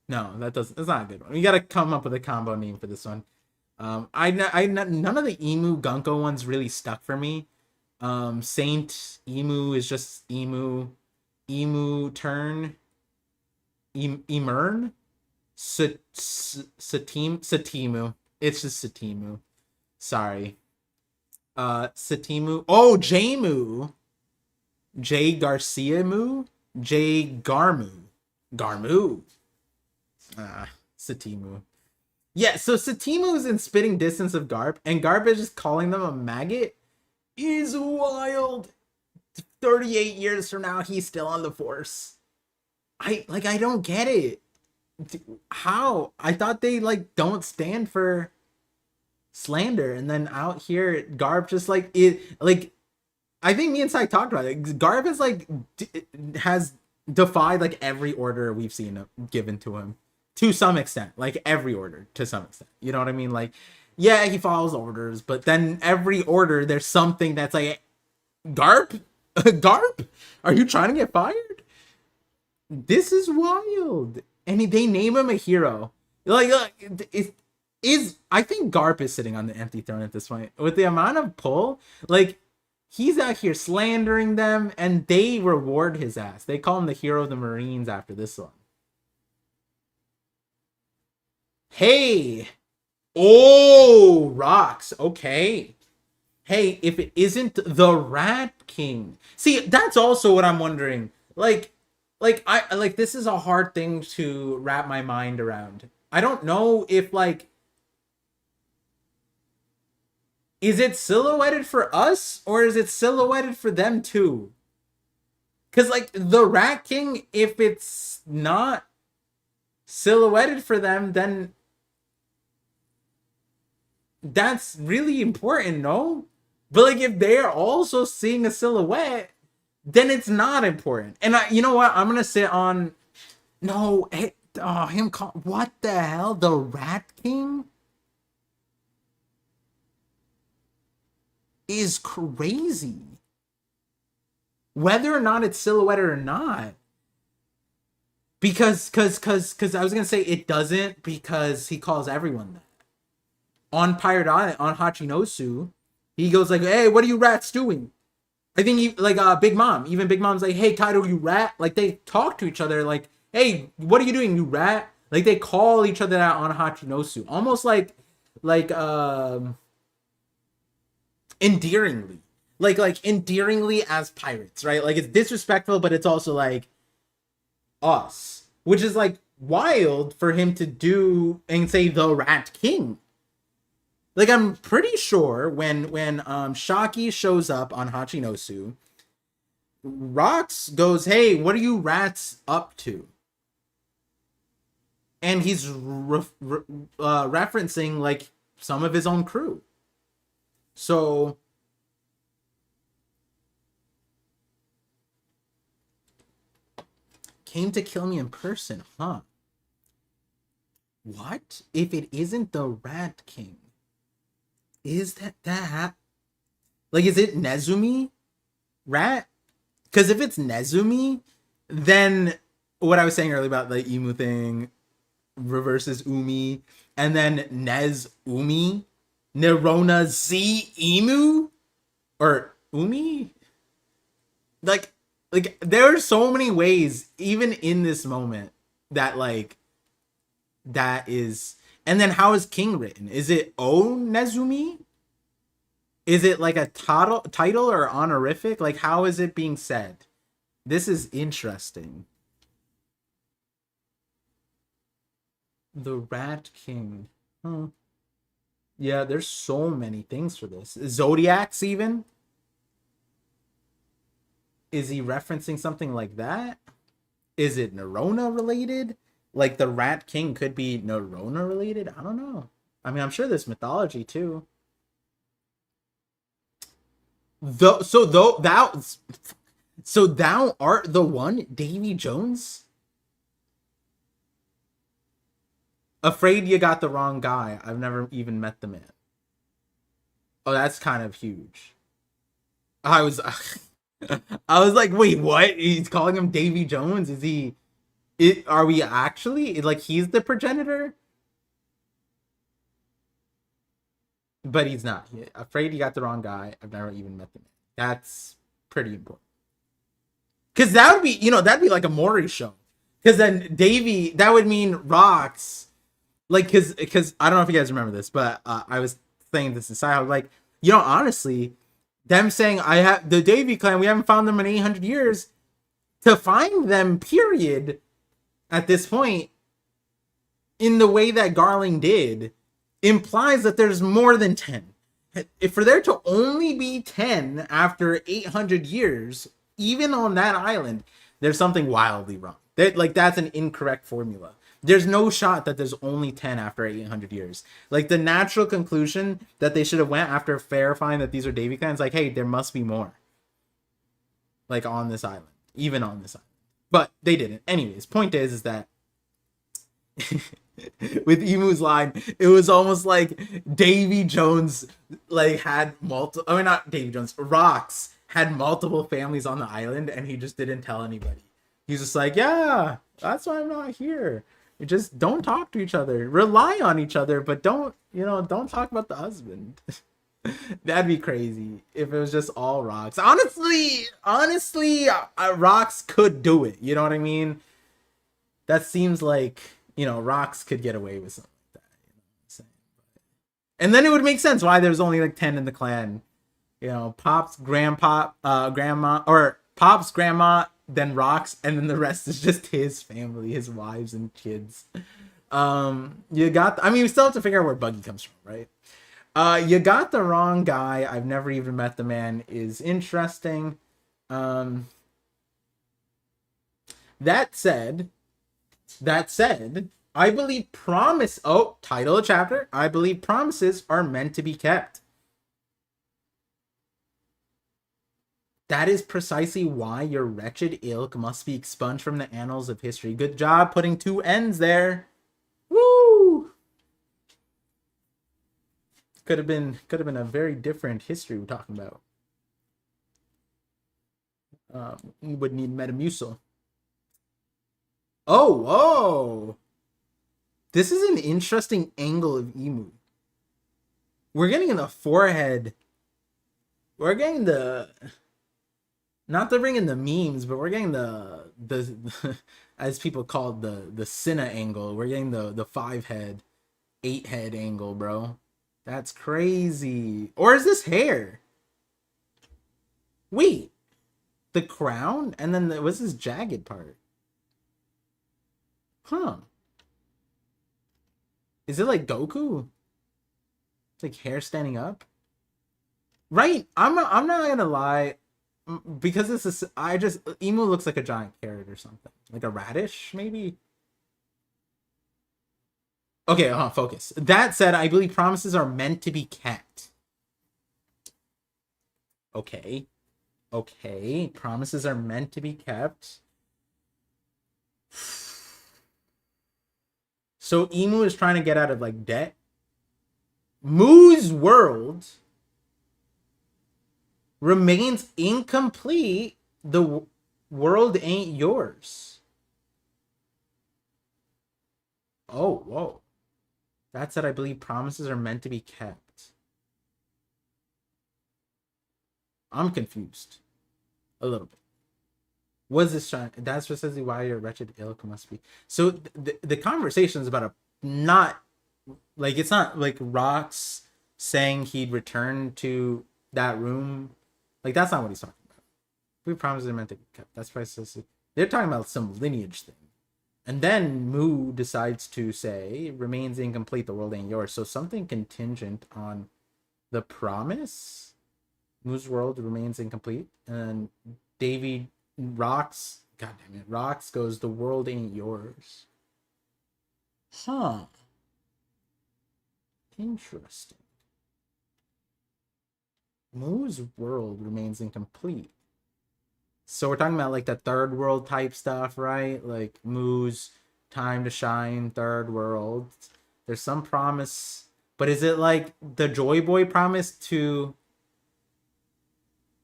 No, that's not a good one. We gotta come up with a combo name for this one. None of the Emu Gunko ones really stuck for me. Saint Emu is just Emu. Emu Turn. Emern. Satimu. It's just Satimu. Sorry. Satimu. Oh, Jmu. J Garcia Mu. J Garmu. Garmu. Satimu. Yeah, so Satimu is in spitting distance of Garp, and Garp is just calling them a maggot. Is wild. 38 years from now, he's still on the force. I don't get it. How? I thought they, like, don't stand for slander, and then out here, Garp just, like, it, like, I think me and Sai talked about it. Garp is, like, has defied, like, every order we've seen given to him. To some extent, like every order, to some extent, you know what I mean? Like, yeah, he follows orders, but then every order, there's something that's like, Garp? Garp? Are you trying to get fired? This is wild. And they name him a hero. Like, I think Garp is sitting on the empty throne at this point. With the amount of pull, like, he's out here slandering them, and they reward his ass. They call him the hero of the Marines after this one. Hey! Oh, rocks. Okay. Hey, if it isn't the Rat King. See, that's also what I'm wondering. Like this is a hard thing to wrap my mind around. I don't know if, like, Is it silhouetted for us or is it silhouetted for them too? Because, like, the Rat King, if it's not silhouetted for them, then that's really important, no? But, like, if they're also seeing a silhouette, then it's not important. And you know what? I'm gonna sit on. No, what the hell? The Rat King is crazy. Whether or not it's silhouetted or not. Because I was gonna say it doesn't, because he calls everyone that. On Pirate Island, on Hachinosu, he goes like, "Hey, what are you rats doing?" I think he, like, Big Mom, even Big Mom's like, "Hey, Kaido, you rat." Like, they talk to each other like, "Hey, what are you doing, you rat?" Like, they call each other out on Hachinosu, almost like endearingly, like endearingly as pirates, right? Like, it's disrespectful, but it's also like us, which is like wild for him to do and say the Rat King. Like, I'm pretty sure when Shaki shows up on Hachinosu, Rox goes, "Hey, what are you rats up to?" And he's referencing, like, some of his own crew. So came to kill me in person, huh? What if it isn't the Rat King? Is that like, is it Nezumi Rat? Because if it's Nezumi, then what I was saying earlier about the Emu thing reverses Umi, and then Nez Umi, Nerona Z Emu, or Umi. Like there are so many ways, even in this moment, that, like, that is. And then how is King written? Is it O Nezumi? Is it like a title or honorific? Like, how is it being said? This is interesting. The Rat King. Huh. Yeah, there's so many things for this. Zodiacs, even? Is he referencing something like that? Is it Nerona related? Like, the Rat King could be Nerona related? I don't know. I mean, I'm sure there's mythology too. So thou art the one, Davy Jones? Afraid you got the wrong guy. I've never even met the man. Oh, that's kind of huge. I was I was like, wait, what? He's calling him Davy Jones? Is he are we actually, like, he's the progenitor? But he's not. Afraid you got the wrong guy. I've never even met the man. That's pretty important. Because that would be, that'd be like a Maury show. Because then Davy, that would mean Rox. Like, because I don't know if you guys remember this, but I was saying this inside. I was like, honestly, them saying, I have the Davy clan, we haven't found them in 800 years. To find them, period, at this point, in the way that Garling did, implies that there's more than 10. If for there to only be 10 after 800 years, even on that island, there's something wildly wrong. That's an incorrect formula. There's no shot that there's only 10 after 800 years. Like, the natural conclusion that they should have went after verifying that these are Davy clans, like, hey, there must be more. Like, on this island. Even on this island. But they didn't. Anyways, point is that with Emu's line, it was almost like Davy Jones, like, had multiple. I mean, not Davy Jones. Rox had multiple families on the island, and he just didn't tell anybody. He's just like, yeah, that's why I'm not here. You just don't talk to each other. Rely on each other, but don't talk about the husband. That'd be crazy if it was just all Rox. Honestly, Rox could do it. You know what I mean? That seems like, Rox could get away with something like that. You know what I'm saying? And then it would make sense why there's only like 10 in the clan. Pop's grandma, then Rox, and then the rest is just his family, his wives and kids. We still have to figure out where Buggy comes from, right? You got the wrong guy. I've never even met the man is interesting. Um, that said, I believe title of chapter. I believe promises are meant to be kept. That is precisely why your wretched ilk must be expunged from the annals of history. Good job putting two N's there. Woo! Could have been a very different history we're talking about. You would need Metamucil. Oh, whoa! This is an interesting angle of Emu. We're getting in the forehead. We're getting the not to bring in the memes, but we're getting the as people call it, the Cinna angle. We're getting the 5-head, 8-head angle, bro. That's crazy. Or is this hair? Wait, the crown, and then what's this jagged part? Huh? Is it like Goku? It's like hair standing up, right? I'm not gonna lie, because this is Emu looks like a giant carrot or something, like a radish maybe. Okay, focus. That said, I believe promises are meant to be kept. Okay, promises are meant to be kept. So Emu is trying to get out of like debt. Moo's world remains incomplete. The world ain't yours. Oh, whoa. That said, I believe promises are meant to be kept. I'm confused. A little bit. Was this trying? That's precisely why your wretched ilk must be. So the conversation is about a not like, it's not like Rocks saying he'd return to that room. Like, that's not what he's talking about. We promised are meant to be kept. That's precisely. They're talking about some lineage thing. And then Moo decides to say, remains incomplete, the world ain't yours. So something contingent on the promise. Moo's world remains incomplete. And Davy Rocks, god damn it, Rocks goes, the world ain't yours. Huh. Interesting. Moo's world remains incomplete. So we're talking about like the third world type stuff, right? Like Moo's time to shine, third world. There's some promise, but is it like the Joy Boy promise to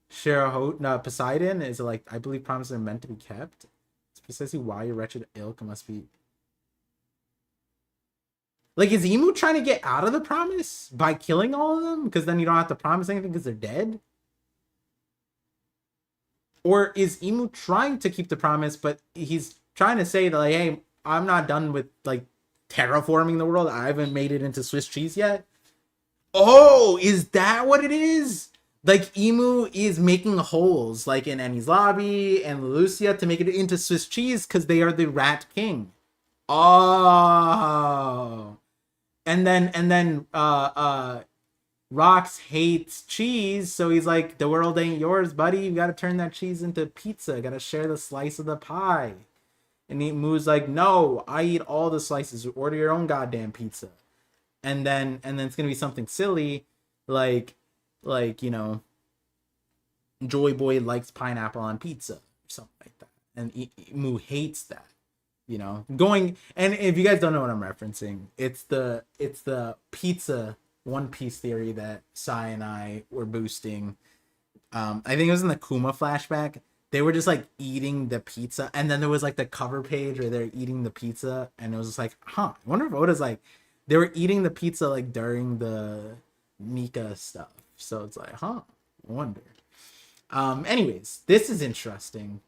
Poseidon? Is it like, I believe promises are meant to be kept? It's precisely why your wretched ilk must be. Like, is Emu trying to get out of the promise by killing all of them? Because then you don't have to promise anything because they're dead? Or is Emu trying to keep the promise, but he's trying to say that, like, hey, I'm not done with, like, terraforming the world. I haven't made it into Swiss cheese yet. Oh, is that what it is? Like, Emu is making holes, like in Annie's Lobby and Lucia, to make it into Swiss cheese because they are the Rat King. Oh. And then Rox hates cheese, so he's like, the world ain't yours, buddy. You gotta turn that cheese into pizza. You gotta share the slice of the pie. And Moo's like, no, I eat all the slices. Order your own goddamn pizza. And then it's gonna be something silly, like you know, Joy Boy likes pineapple on pizza or something like that. And Moo hates that. You know, going, and if you guys don't know what I'm referencing, it's the pizza One Piece theory that Sai and I were boosting. I think it was in the Kuma flashback. They were just like eating the pizza, and then there was like the cover page where they're eating the pizza, and it was just like, huh, I wonder if Oda's like, they were eating the pizza like during the Nika stuff. So it's like, huh, I wonder. Anyways, this is interesting.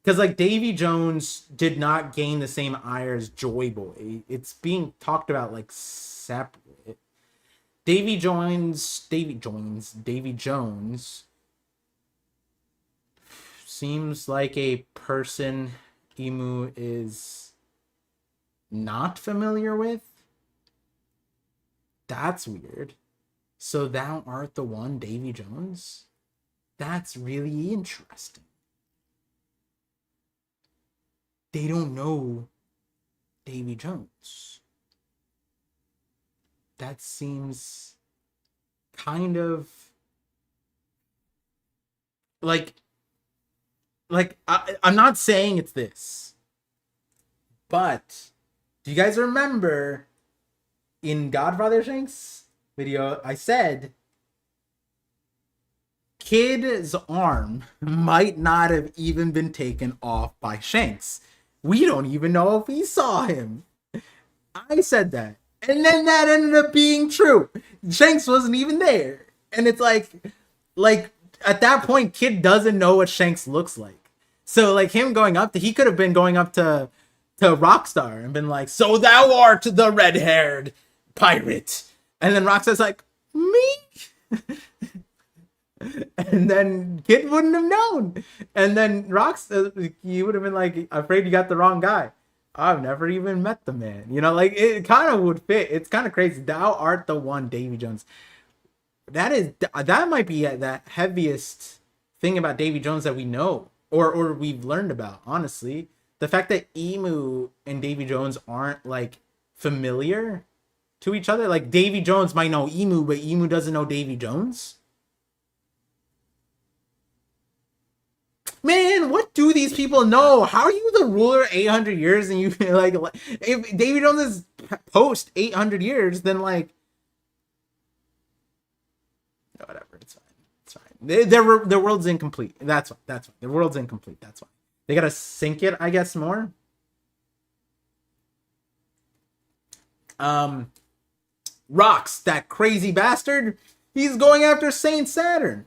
Because, like, Davy Jones did not gain the same ire as Joy Boy. It's being talked about, like, separate. Davy Jones seems like a person Emu is not familiar with. That's weird. So thou art the one, Davy Jones? That's really interesting. They don't know Davy Jones. That seems kind of like I'm not saying it's this, but do you guys remember in Godfather Shanks video I said Kid's arm might not have even been taken off by Shanks. We don't even know if he saw him. I said that. And then that ended up being true. Shanks wasn't even there. And it's like at that point, Kid doesn't know what Shanks looks like. So like him going up to, he could have been going up to Rockstar and been like, so thou art the red-haired pirate. And then Rockstar's like, me? And then Kid wouldn't have known. And then Rockstar, he would have been like, afraid you got the wrong guy. I've never even met the man. You know, like it kind of would fit. It's kind of crazy. Thou art the one, Davy Jones. That might be the heaviest thing about Davy Jones that we know or we've learned about, honestly. The fact that Emu and Davy Jones aren't like familiar to each other. Like Davy Jones might know Emu, but Emu doesn't know Davy Jones. Man, what do these people know? How are you the ruler 800 years and you like if Davy Jones is post 800 years, then like whatever, it's fine. It's fine. Their world's incomplete. That's fine. That's fine. Their world's incomplete. That's fine. They gotta sync it, I guess, more. Rox, that crazy bastard, he's going after Saint Saturn.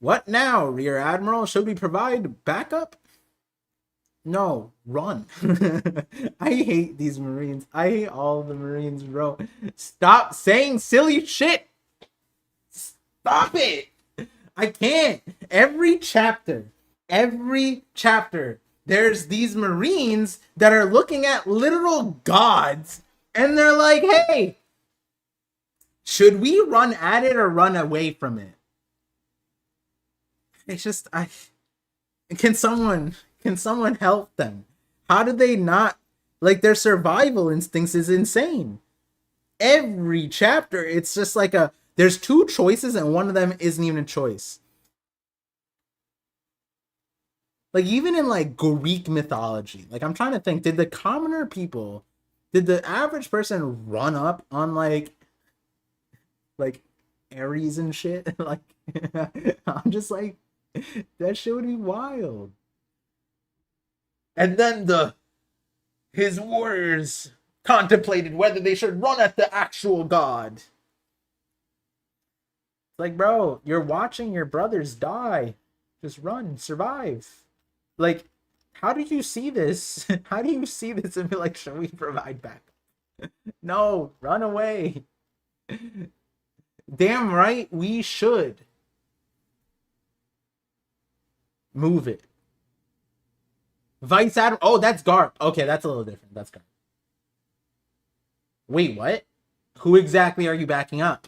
What now, Rear Admiral? Should we provide backup? No, run. I hate these Marines. I hate all the Marines, bro. Stop saying silly shit. Stop it. I can't. Every chapter, there's these Marines that are looking at literal gods and they're like, hey, should we run at it or run away from it? It's just, can someone help them? How do they not, like, their survival instincts is insane. Every chapter, it's just like there's two choices and one of them isn't even a choice. Like, even in, like, Greek mythology, like, I'm trying to think, did the commoner people, did the average person run up on, like Ares and shit? Like, I'm just like, that shit would be wild. And then his warriors contemplated whether they should run at the actual god. It's like, bro, you're watching your brothers die. Just run, survive. Like, how do you see this? How do you see this and be like, should we provide backup? No, run away. Damn right, we should. Move it. Vice Admiral. Oh, that's Garp. Okay, that's a little different. That's Garp. Wait, what? Who exactly are you backing up?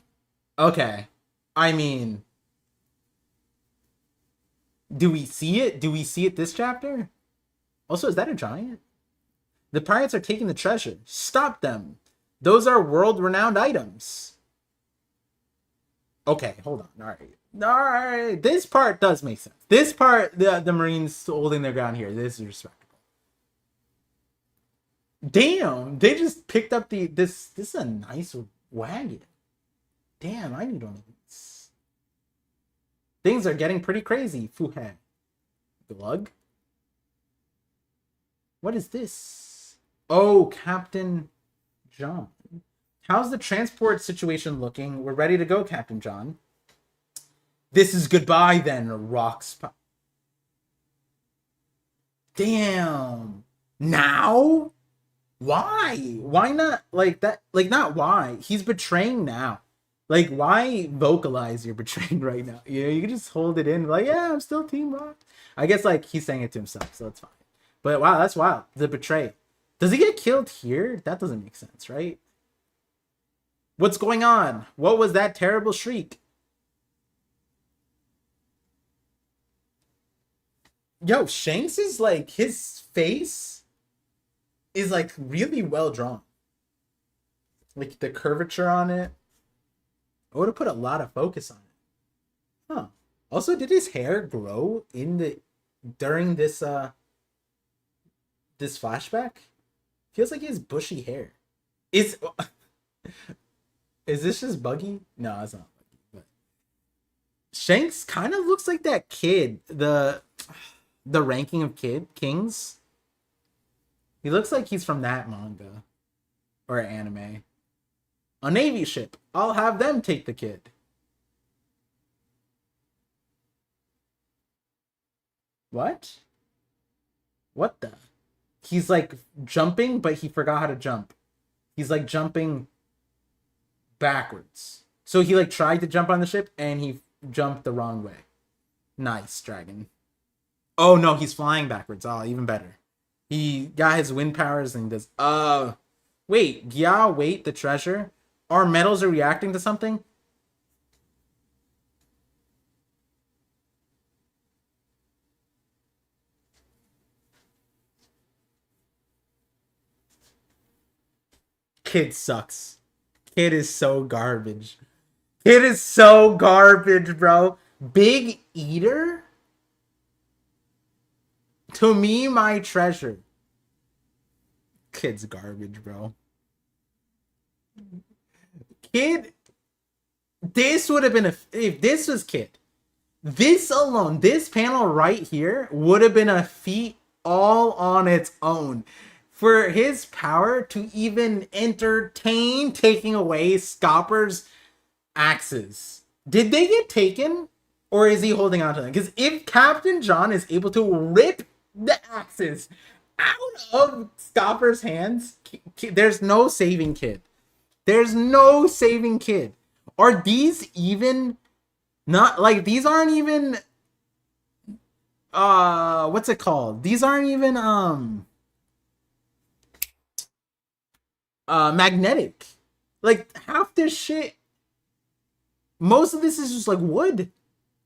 Okay. I mean, do we see it? Do we see it this chapter? Also, is that a giant? The pirates are taking the treasure. Stop them. Those are world-renowned items. Okay, hold on. All right. This part does make sense. This part, the Marines holding their ground here. This is respectable. Damn, they just picked up this is a nice wagon. Damn, I need one of these. Things are getting pretty crazy. Fuhe. Glug? What is this? Oh, Captain John. How's the transport situation looking? We're ready to go, Captain John. This is goodbye then, Rocks. Damn. Now? Why? Why not like that? Like, not why. He's betraying now. Like, why vocalize you're betraying right now? You know, you can just hold it in. Like, yeah, I'm still Team Rock. I guess, like, he's saying it to himself, so it's fine. But, wow, that's wild. The betray. Does he get killed here? That doesn't make sense, right? What's going on? What was that terrible shriek? Yo, Shanks is like, his face is like really well drawn. Like the curvature on it. I would have put a lot of focus on it. Huh. Also, did his hair grow in the during this flashback? Feels like he has bushy hair. Is is this just Buggy? No, it's not Buggy. But Shanks kind of looks like that kid, the ranking of kings. He looks like he's from that manga or anime. A Navy ship. I'll have them take the kid. What? What the? He's like jumping, but he forgot how to jump. He's like jumping backwards. So he like tried to jump on the ship and he jumped the wrong way. Nice, dragon. Oh no, he's flying backwards. Oh, even better. He got his wind powers and does. Wait, yeah, wait, the treasure. Our metals are reacting to something. Kid sucks. Kid is so garbage. Kid is so garbage, bro. Big Eater? To me, my treasure. Kid's garbage, bro. Kid, this would have been if this was Kid. This alone, this panel right here would have been a feat all on its own. For his power to even entertain taking away Scopper's axes. Did they get taken? Or is he holding on to them? Because if Captain John is able to rip the axes out of Scopper's hands, there's no saving Kid. There's no saving Kid. Are these even not like these aren't even what's it called? These aren't even magnetic. Like half this shit, most of this is just like wood.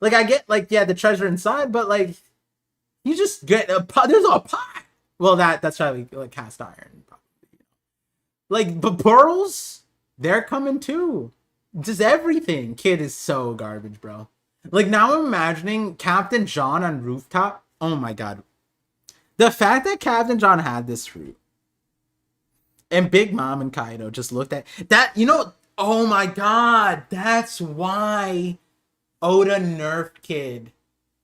Like I get like yeah the treasure inside, but like you just get a pot. There's a pot. Well that's probably like cast iron probably. Like but pearls, they're coming too. Just everything. Kid is so garbage, bro. Like now I'm imagining Captain John on rooftop. Oh my god. The fact that Captain John had this fruit and Big Mom and Kaido just looked at that, you know, oh my god, that's why Oda nerfed Kid.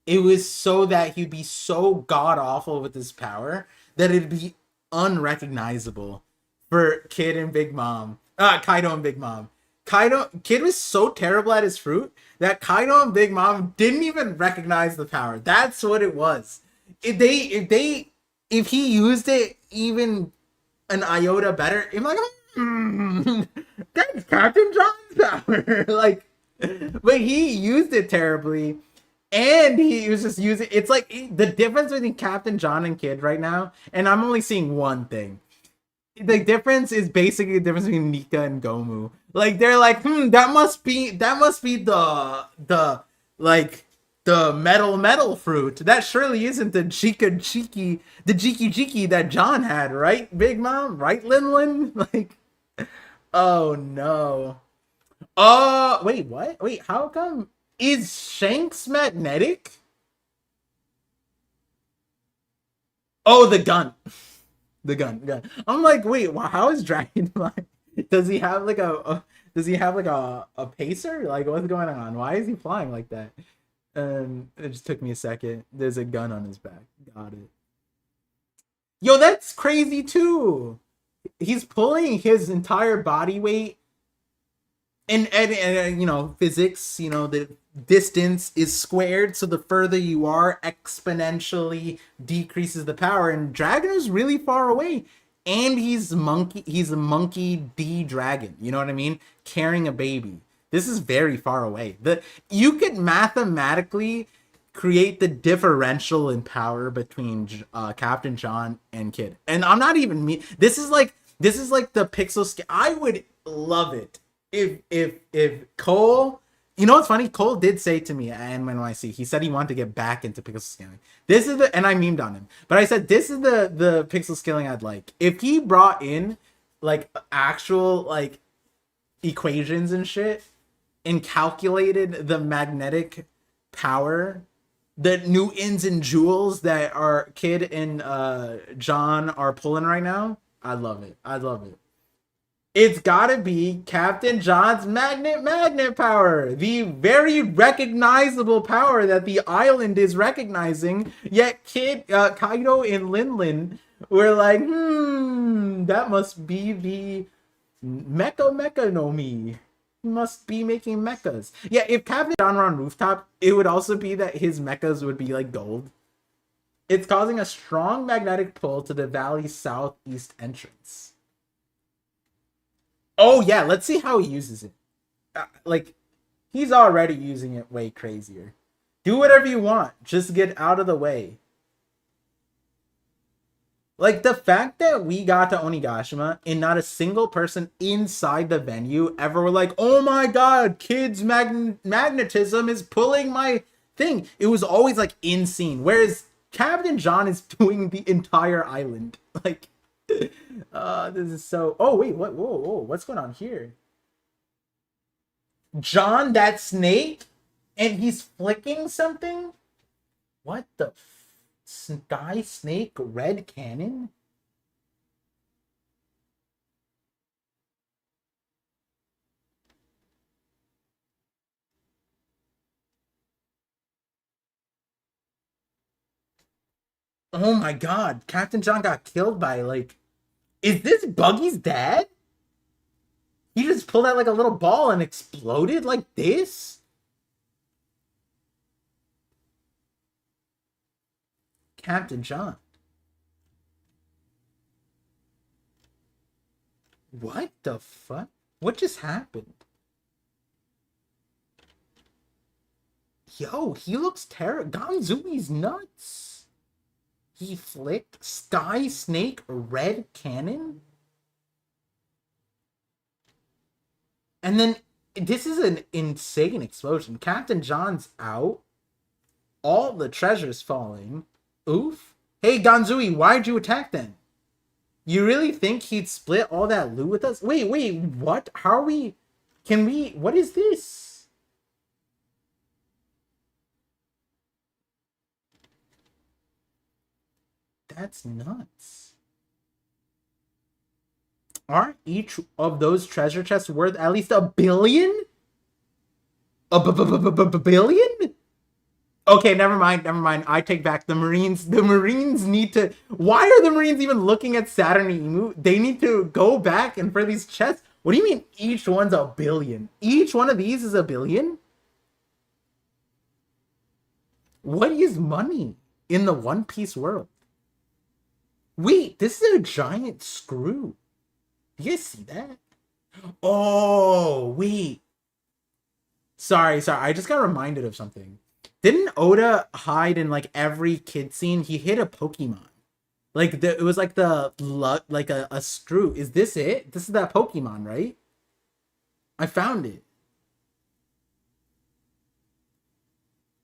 It was so that he'd be so god awful with his power that it'd be unrecognizable for Kid and Big Mom. Kaido and Big Mom. Kid was so terrible at his fruit that Kaido and Big Mom didn't even recognize the power. That's what it was. If he used it even an iota better, I'm like, that's Captain John's power. Like, but he used it terribly, and he was just using. It's like the difference between Captain John and Kid right now, and I'm only seeing one thing. The difference is basically the difference between Nika and Gomu. Like they're like, that must be the like the metal fruit. That surely isn't the Jiki that John had, right, Big Mom? Right, Lin? Like, oh no. Wait, what? Wait, how come is Shanks magnetic? Oh, the gun. The gun. I'm like, wait, how is Dragonfly? Does he have like a pacer? Like, what's going on? Why is he flying like that? And it just took me a second. There's a gun on his back. Got it. Yo, that's crazy too. He's pulling his entire body weight, and you know, physics. You know, the distance is squared, so the further you are, exponentially decreases the power. And Dragon is really far away, and he's a monkey D dragon. You know what I mean? Carrying a baby. This is very far away. You could mathematically create the differential in power between Captain John and Kid. And I'm not even me. This is like the pixel scale. I would love it If Cole, you know what's funny? Cole did say to me at NYC, he said he wanted to get back into pixel scaling. This is the, and I memed on him, but I said this is the pixel scaling I'd like. If he brought in like actual like equations and shit and calculated the magnetic power, the newtons and joules that our kid and John are pulling right now, I love it. I love it. It's gotta be Captain John's magnet power, the very recognizable power that the island is recognizing. Yet Kaido and Linlin were like, that must be the Mecha no Mi. He must be making mechas. Yeah, if Captain John were on rooftop, it would also be that his mechas would be like gold. It's causing a strong magnetic pull to the valley's southeast entrance. Oh yeah, let's see how he uses it. Like, he's already using it way crazier. Do whatever you want, just get out of the way. Like, the fact that we got to Onigashima and not a single person inside the venue ever were like, oh my god, kids magnetism is pulling my thing. It was always like in scene. Whereas Captain John is doing the entire island. Like, this is so. Oh wait, what? Whoa, what's going on here? John, that snake, and he's flicking something. What the sky snake red cannon? Oh my god, Captain John got killed by like. Is this Buggy's dad? He just pulled out like a little ball and exploded like this? Captain John. What the fuck? What just happened? Yo, he looks terrible. Ganzui's nuts. He flicked Sky Snake Red Cannon? And then this is an insane explosion. Captain John's out. All the treasure's falling. Oof. Hey, Ganzui, why'd you attack then? You really think he'd split all that loot with us? Wait, what? How are we... Can we... What is this? That's nuts. Aren't each of those treasure chests worth at least $1 billion? A billion? Okay, never mind. I take back the Marines. The Marines need to... Why are the Marines even looking at Saturn and Emu? They need to go back and for these chests... What do you mean each one's $1 billion? Each one of these is $1 billion? What is money in the One Piece world? Wait, this is a giant screw. Do you guys see that? Oh, wait. Sorry. I just got reminded of something. Didn't Oda hide in like every kid scene? He hit a Pokemon. Like it was like like a screw. Is this it? This is that Pokemon, right? I found it.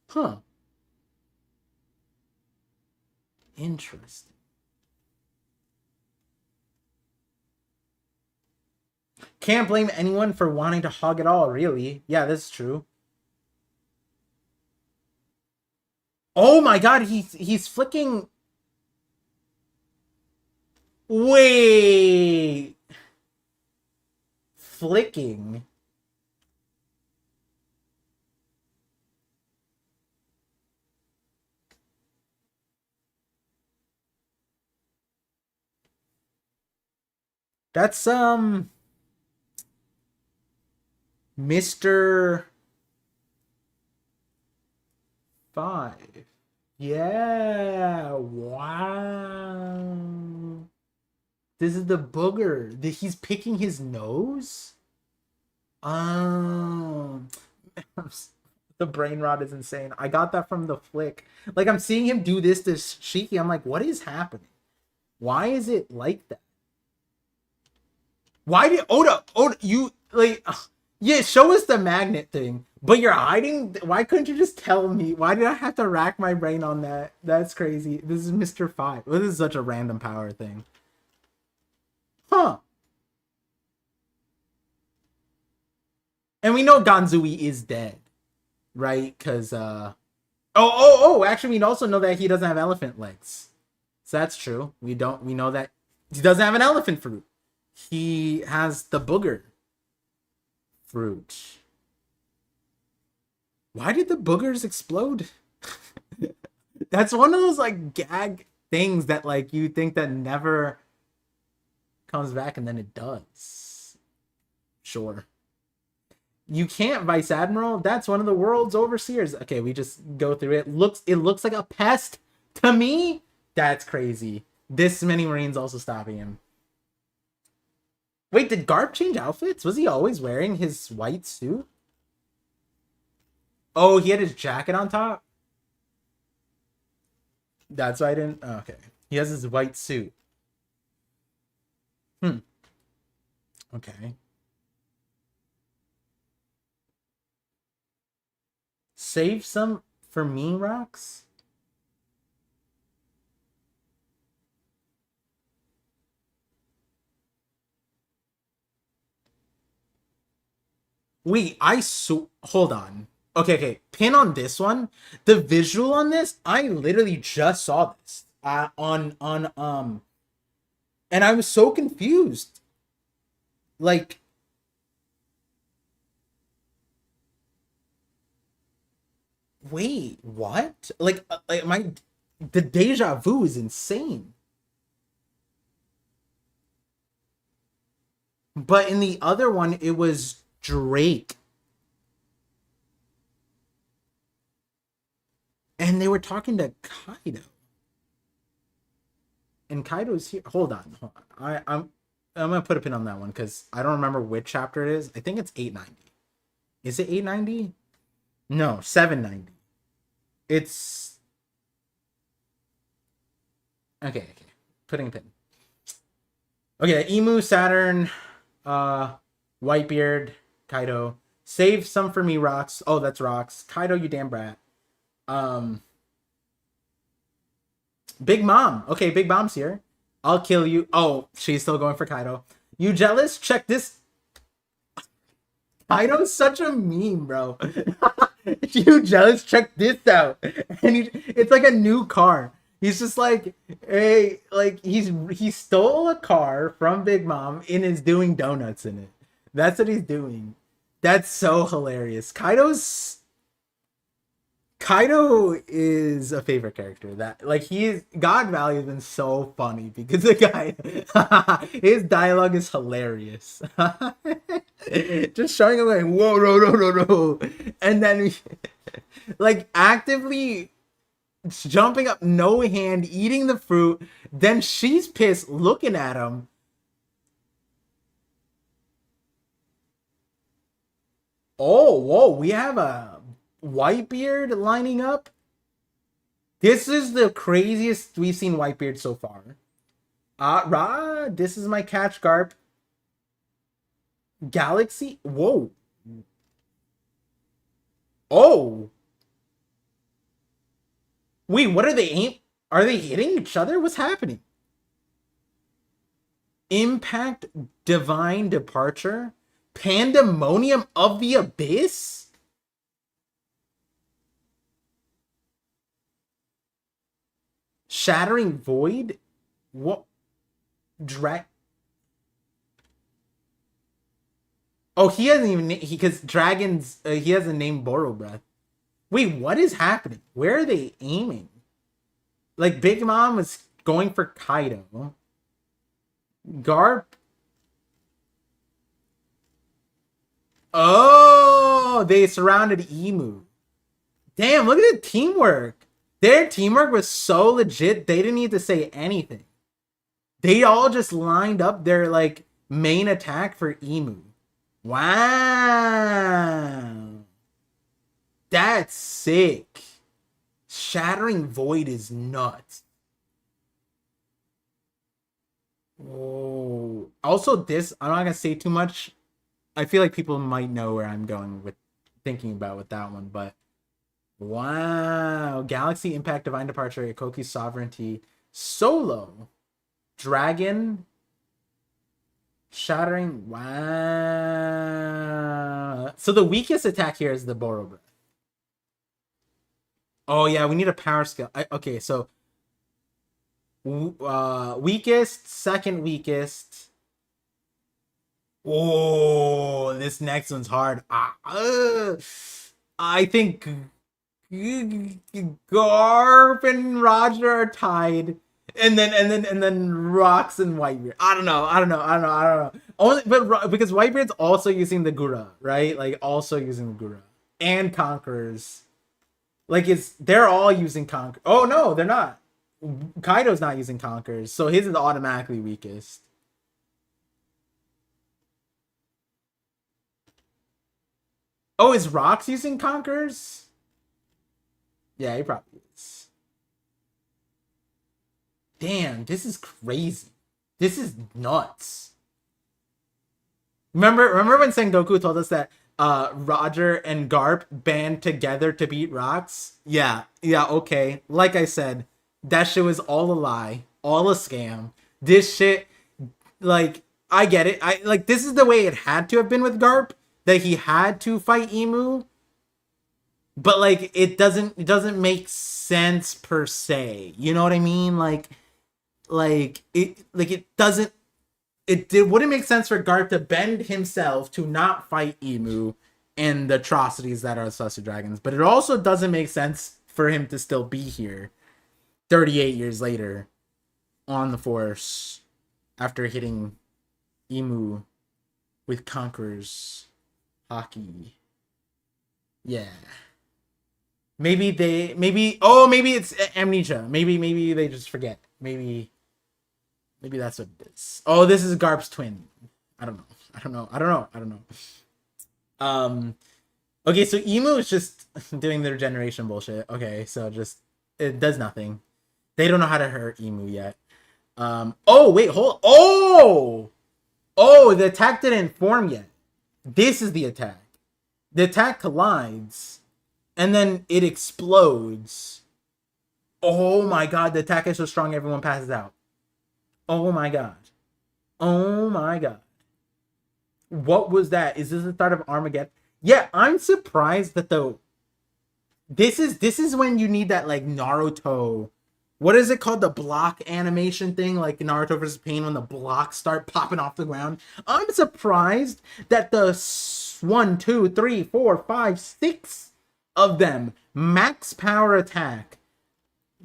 Huh. Interesting. Can't blame anyone for wanting to hog it all, really. Yeah, that's true. Oh my god, he's flicking. Wait. Flicking. That's Mr. 5. Yeah. Wow. This is the booger. He's picking his nose? Um, the brain rot is insane. I got that from the flick. Like, I'm seeing him do this to Shiki. I'm like, what is happening? Why is it like that? Why did Oda, you, like, Yeah, show us the magnet thing. But you're hiding? Why couldn't you just tell me? Why did I have to rack my brain on that? That's crazy. This is Mr. 5. Well, this is such a random power thing. Huh. And we know Ganzui is dead, right? Because, actually, we also know that he doesn't have elephant legs. So that's true. We know that he doesn't have an elephant fruit. He has the booger fruit. Why did the boogers explode? That's one of those like gag things that like you think that never comes back and then it does. Sure. You can't, Vice Admiral. That's one of the world's overseers. Okay, we just go through it. It looks like a pest to me. That's crazy. This many Marines also stopping him. Wait, did Garp change outfits? Was he always wearing his white suit? Oh, he had his jacket on top? That's why I didn't... Oh, okay. He has his white suit. Okay. Save some for me, Rocks? Wait, hold on. Okay. Pin on this one. The visual on this, I literally just saw this on and I was so confused. Like, wait, what? Like the deja vu is insane. But in the other one, it was Drake. And they were talking to Kaido. And Kaido's here. Hold on. I'm gonna put a pin on that one because I don't remember which chapter it is. I think it's 890. Is it 890? No, 790. It's okay. Putting a pin. Okay, Emu, Saturn, Whitebeard, Kaido. Save some for me, Rocks. Oh, that's Rocks. Kaido, you damn brat. Big Mom. Okay, Big Mom's here. I'll kill you. Oh, she's still going for Kaido. You jealous? Check this. Kaido's such a meme, bro. You jealous? Check this out. And it's like a new car. He's just like, hey, like he stole a car from Big Mom and is doing donuts in it. That's what he's doing. That's so hilarious. Kaido is a favorite character. That like God Valley has been so funny because the guy his dialogue is hilarious. Just showing him like whoa no, and then like actively jumping up, no hand, eating the fruit. Then she's pissed, looking at him. Oh, whoa! We have a Whitebeard lining up. This is the craziest we've seen Whitebeard so far. This is my catch, Garp. Galaxy. Whoa. Oh. Wait, what are they Are they hitting each other? What's happening? Impact, Divine Departure, Pandemonium of the Abyss? Shattering Void? What? Oh, he hasn't even... Because dragons... he hasn't named Boro Breath. Wait, what is happening? Where are they aiming? Like, Big Mom was going for Kaido. Garp... Oh! They surrounded Emu. Damn, look at the teamwork. Their teamwork was so legit, they didn't need to say anything. They all just lined up their, like, main attack for Emu. Wow. That's sick. Shattering Void is nuts. Oh. Also, this, I'm not going to say too much I feel like people might know where I'm going with thinking about with that one, but wow. Galaxy Impact, Divine Departure, Ikoki's Sovereignty, Solo, Dragon, Shattering. Wow. So the weakest attack here is the Boro Breath. Oh yeah, we need a power skill. Okay, so weakest, second weakest. Oh, this next one's hard. I think Garp and Roger are tied, and then Rocks and Whitebeard. I don't know. Only, but because Whitebeard's also using the Gura, right? Like also using the Gura and Conquerors. Like they're all using Conquer. Oh no, they're not. Kaido's not using Conquerors, so his is automatically weakest. Oh, is Rocks using Conquerors? Yeah, he probably is. Damn, this is crazy. This is nuts. Remember when Sengoku told us that Roger and Garp band together to beat Rocks? Yeah, okay. Like I said, that shit was all a lie, all a scam. This shit, like, I get it. I like this is the way it had to have been with Garp, that he had to fight Emu, but like it doesn't make sense per se. You know what I mean? It wouldn't make sense for Garp to bend himself to not fight Emu and the atrocities that are Celestial Dragons, but it also doesn't make sense for him to still be here 38 years later on the Force after hitting Emu with Conqueror's hockey. Yeah. Maybe it's amnesia. Maybe they just forget. Maybe that's what it is. Oh, this is Garp's twin. I don't know. Okay, so Emu is just doing the regeneration bullshit. Okay, so just it does nothing. They don't know how to hurt Emu yet. Oh wait, hold. Oh, the attack didn't form yet. This is the attack. The attack collides, and then it explodes. Oh my god, the attack is so strong everyone passes out. Oh my god. What was that? Is this the start of Armageddon? Yeah, I'm surprised that this is when you need that like Naruto. What is it called? The block animation thing, like Naruto versus Pain, when the blocks start popping off the ground. I'm surprised that the 1, 2, 3, 4, 5, 6 of them max power attack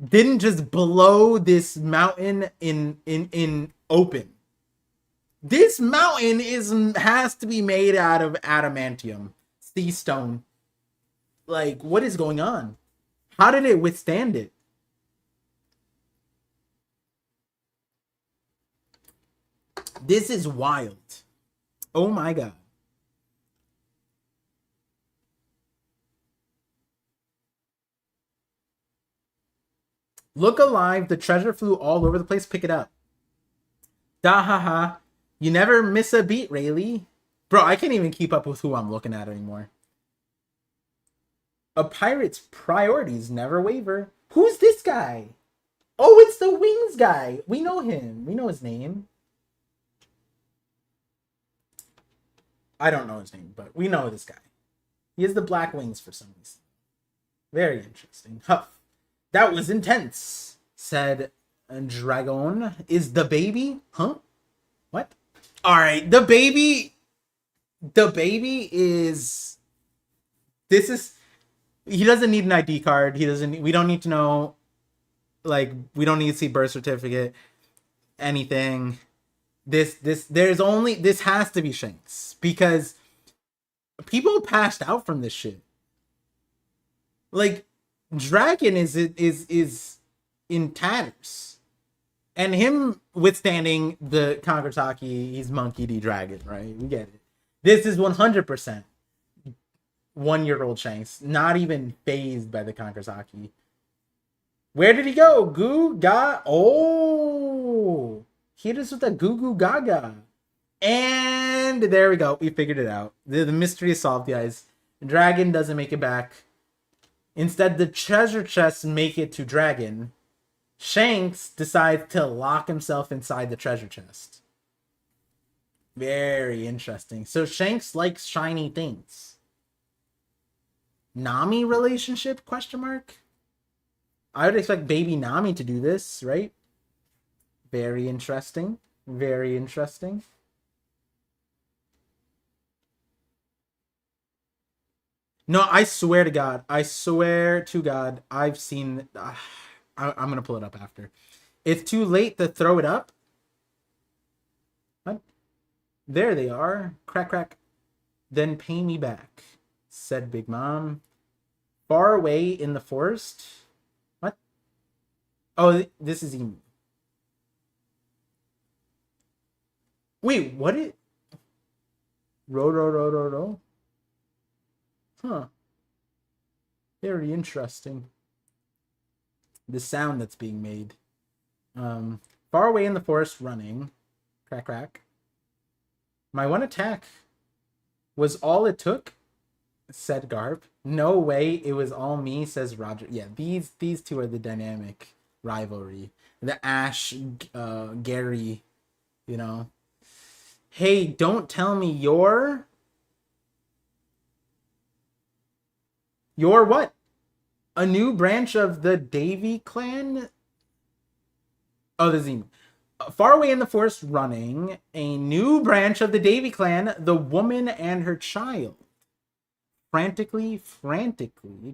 didn't just blow this mountain in open. This mountain has to be made out of adamantium, sea stone. Like, what is going on? How did it withstand it? This is wild. Oh my god. Look alive. The treasure flew all over the place. Pick it up. Da ha ha. You never miss a beat, Rayleigh. Bro, I can't even keep up with who I'm looking at anymore. A pirate's priorities never waver. Who's this guy? Oh, it's the Wings guy. We know him. We know his name. I don't know his name, but we know this guy. He has the black wings for some reason. Very interesting. Huff. That was intense, said Dragon. Is the baby? Huh? What? Alright, the baby is... This is... He doesn't need an ID card. We don't need to know... Like, we don't need to see birth certificate. Anything. This has to be Shanks. Because people passed out from this shit. Like, Dragon is in tatters, and him withstanding the Kankataki, he's Monkey D. Dragon, right? We get it. This is 100% 1-year-old Shanks, not even phased by the Kankataki. Where did he go? Goo ga. Oh, hit us with a goo goo gaga. And there we go. We figured it out. The mystery is solved, guys. Dragon doesn't make it back. Instead, the treasure chests make it to Dragon. Shanks decides to lock himself inside the treasure chest. Very interesting. So Shanks likes shiny things. Nami relationship? Question mark. I would expect baby Nami to do this, right? Very interesting. Very interesting. No, I swear to God. I swear to God. I've seen... I'm going to pull it up after. It's too late to throw it up. What? There they are. Crack, crack. Then pay me back, said Big Mom. Far away in the forest. What? Oh, this is Emu. Wait, what it? Row. Huh. Very interesting. The sound that's being made. Far away in the forest running. Crack, crack. My one attack was all it took, said Garp. No way, it was all me, says Roger. Yeah, these two are the dynamic rivalry. The Ash, Gary, you know. Hey, don't tell me you're what? A new branch of the Davy clan? Oh, the Zima. Far away in the forest running, a new branch of the Davy clan, the woman and her child. Frantically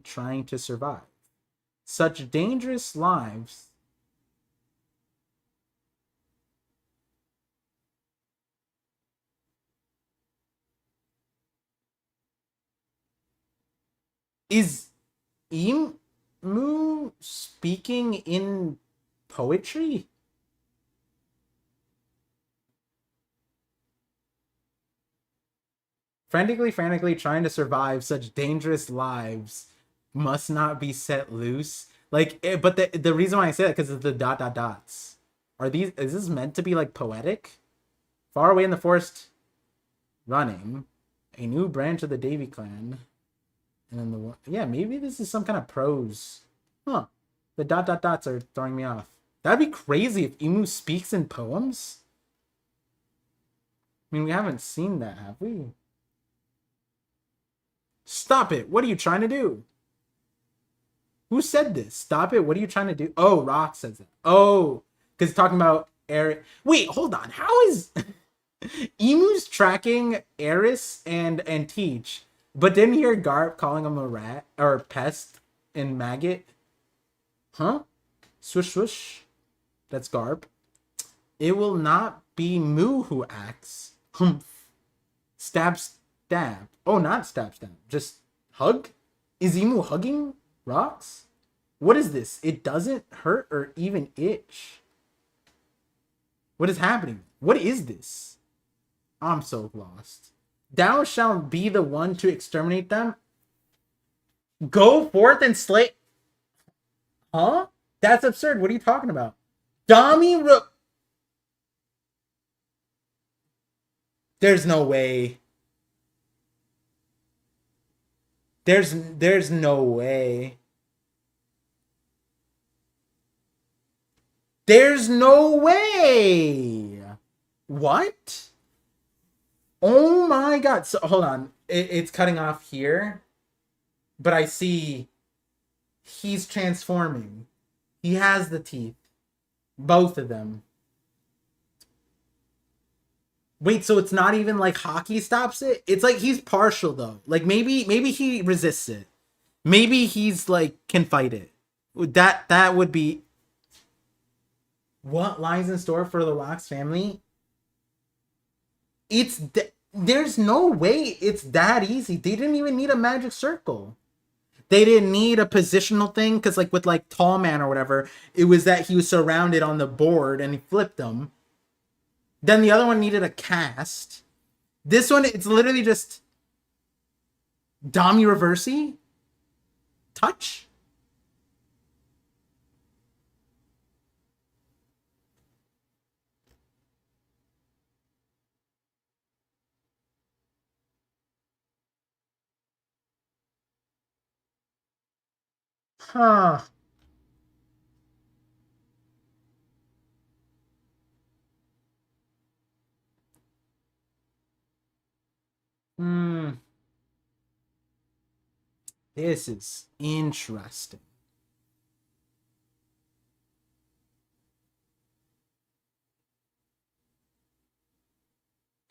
trying to survive. Such dangerous lives. Is Emu speaking in poetry? Frantically trying to survive such dangerous lives must not be set loose. Like, but the reason why I say that because of the dots. Is this meant to be like poetic? Far away in the forest, running, a new branch of the Davy clan, and then maybe this is some kind of prose. Huh? The dots are throwing me off. That'd be crazy if Emu speaks in poems. I mean, we haven't seen that, have we? Stop it. What are you trying to do? Who said this? Stop it. What are you trying to do? Oh, Rock says it. Oh, because talking about Eric. Wait, hold on. How is Emu's tracking Eris and Teach, but didn't hear Garp calling him a rat or a pest and maggot? Huh? Swoosh swoosh. That's Garp. It will not be Moo who acts. Humph. Stab. Oh, not stab. Just hug? Is Emu hugging rocks? What is this? It doesn't hurt or even itch. What is happening? What is this? I'm so lost. Thou shalt be the one to exterminate them. Go forth and slay. Huh? That's absurd. What are you talking about? There's no way. There's no way. There's no way. What? Oh my god. So hold on. It's cutting off here. But I see he's transforming. He has the teeth. Both of them. Wait, so it's not even like Hockey stops it? It's like he's partial though. Like maybe he resists it. Maybe he's like can fight it. That would be what lies in store for the Locks family. There's no way it's that easy. They didn't even need a magic circle. They didn't need a positional thing because like with like Tall Man or whatever, it was that he was surrounded on the board and he flipped them. Then the other one needed a cast. This one, it's literally just Dami Reversi. Touch. Huh. Hmm. This is interesting.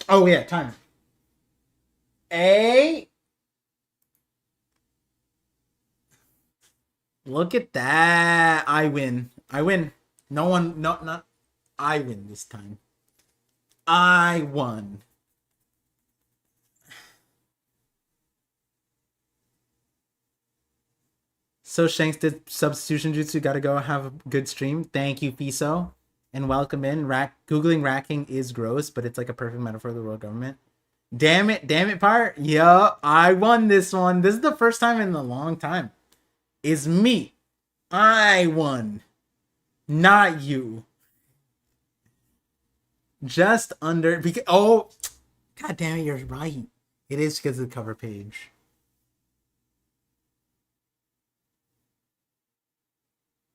Oh yeah, time. A. Look at that. I win. I win. No one. No. Not. I win this time. I won. So Shanks did substitution jutsu. Gotta go have a good stream. Thank you, Fiso, and welcome in. Googling racking is gross, but it's like a perfect metaphor of the world government. Damn it, part. Yo, I won this one. This is the first time in a long time. It's me. I won, not you. Just under because oh, god damn it, you're right. It is because of the cover page.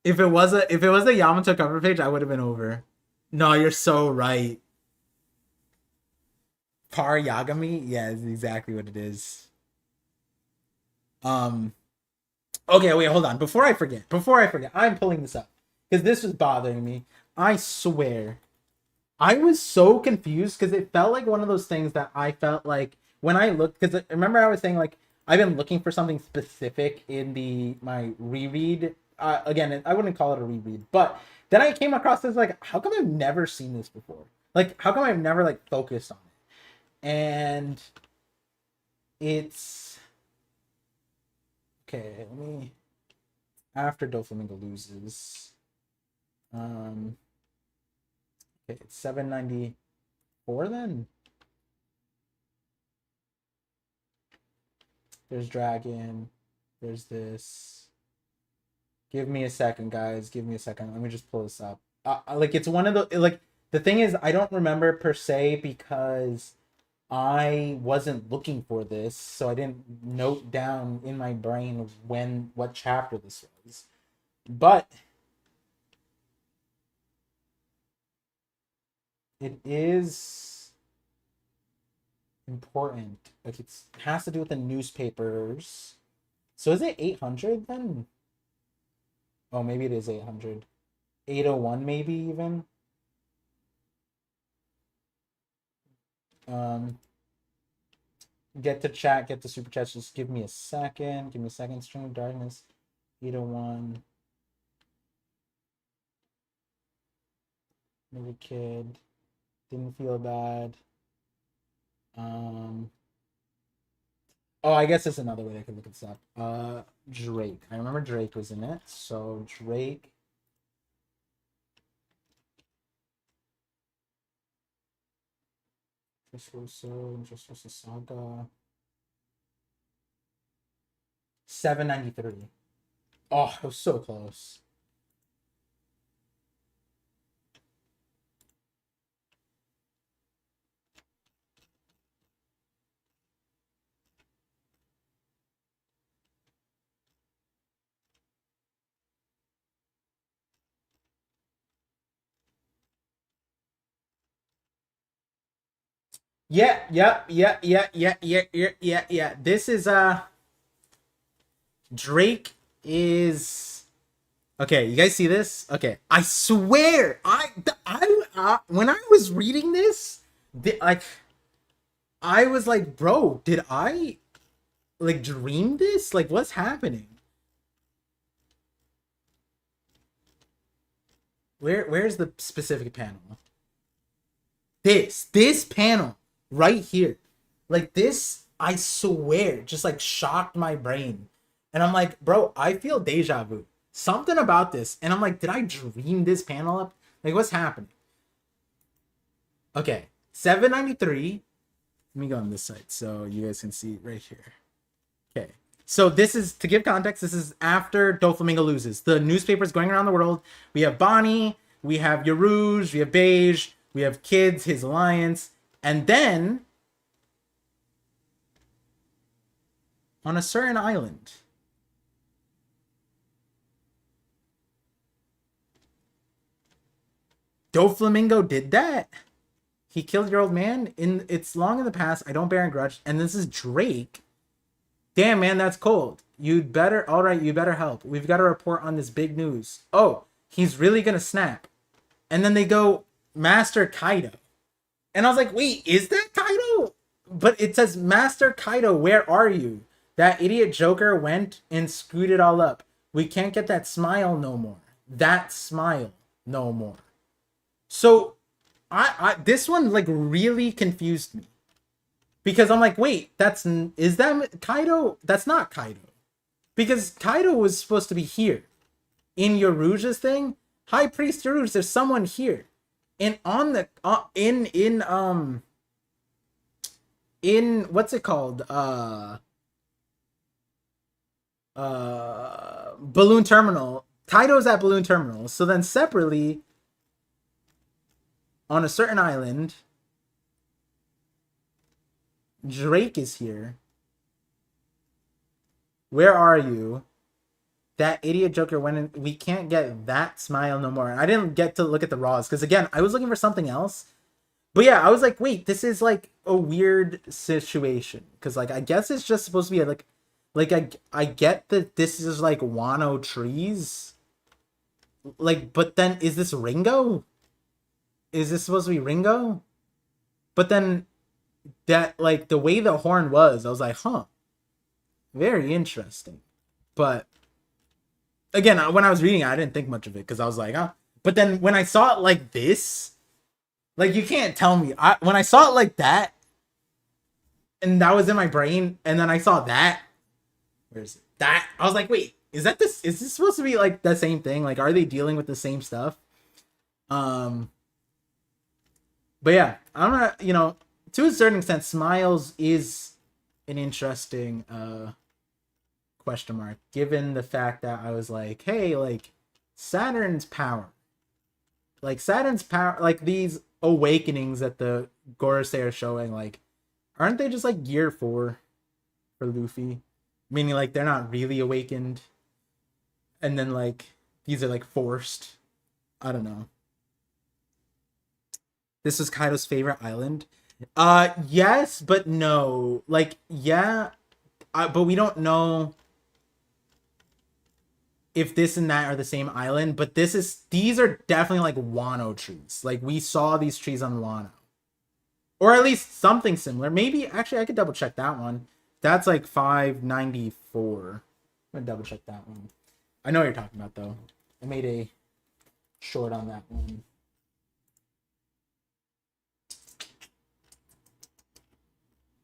If it was a Yamato cover page, I would have been over. No, you're so right. Par Yagami, yeah, is exactly what it is. Um. Okay, wait, hold on. Before I forget, I'm pulling this up because this was bothering me. I swear, I was so confused because it felt like one of those things that I felt like when I looked. Because remember, I was saying like I've been looking for something specific in my reread. Again, I wouldn't call it a reread, but then I came across this like, how come I've never seen this before? Like, how come I've never like focused on it? And it's okay. Let me after Doflamingo loses. Um. Okay, it's 794 then. There's Dragon. There's this. Give me a second, guys. Give me a second. Let me just pull this up. Like it's one of the like the thing is I don't remember per se because I wasn't looking for this, so I didn't note down in my brain what chapter this was. But it is important. Like it has to do with the newspapers. So is it 800 then? Oh, maybe it is 800. 801 maybe even. Um get to chat, get to super chat. Just give me a second. Give me a second. String of Darkness. 801. Maybe kid. Didn't feel bad. Oh, I guess there's another way I could look this up. Drake. I remember Drake was in it. So Drake. Just was a saga. 793. Oh, it was so close. Yeah. This is Drake is okay. You guys see this? Okay, I swear, when I was reading this, like, I was like, bro, did I like dream this? Like, what's happening? Where's the specific panel? This panel right here, like this, I swear, just like shocked my brain, and I'm like, bro, I feel deja vu, something about this, and I'm like, did I dream this panel up? Like, what's happening? Okay, 793. Let me go on this site so you guys can see right here. Okay, so this is to give context. This is after Doflamingo loses. The newspapers going around the world. We have Bonnie, we have Yarouge, we have Beige, we have Kids, his alliance, and then on a certain island, Doflamingo did that. He killed your old man. It's long in the past. I don't bear a grudge. And this is Drake. Damn, man, that's cold. You'd better. All right, you better help. We've got to report on this big news. Oh, he's really gonna snap. And then they go, Master Kaido. And I was like, wait, is that Kaido? But it says, Master Kaido, where are you? That idiot Joker went and screwed it all up. We can't get that smile no more. That smile no more. So, I this one like really confused me. Because I'm like, wait, is that Kaido? That's not Kaido. Because Kaido was supposed to be here. In Yoruja's thing, High Priest Yoruja, there's someone here. And on the in what's it called? Balloon Terminal. Kaido's at Balloon Terminal. So then separately on a certain island, Drake is here. Where are you? That idiot Joker went in. We can't get that smile no more. I didn't get to look at the raws because again, I was looking for something else. But yeah, I was like, wait, this is like a weird situation because like I guess it's just supposed to be I get that this is like Wano trees. Like, but then is this Ringo? Is this supposed to be Ringo? But then that like the way the horn was, I was like, huh, very interesting. But again, when I was reading it, I didn't think much of it because I was like, huh. But then when I saw it like this, like you can't tell me. When I saw it like that, and that was in my brain, and then I saw that. Where's it? That? I was like, wait, is this supposed to be like the same thing? Like, are they dealing with the same stuff? But yeah, I'm not, to a certain extent, Smiles is an interesting question mark, given the fact that I was like, hey, like Saturn's power, like these awakenings that the Gorosei are showing, like, aren't they just like year 4 for Luffy? Meaning like they're not really awakened, and then like these are like forced. I don't know. This was Kaido's favorite island. Yes, but no. Like, yeah, but we don't know if this and that are the same island. But these are definitely like Wano trees. Like we saw these trees on Wano, or at least something similar. Maybe actually I could double check that one. That's like 594. I'm gonna double check that one. I know what you're talking about though. I made a short on that one.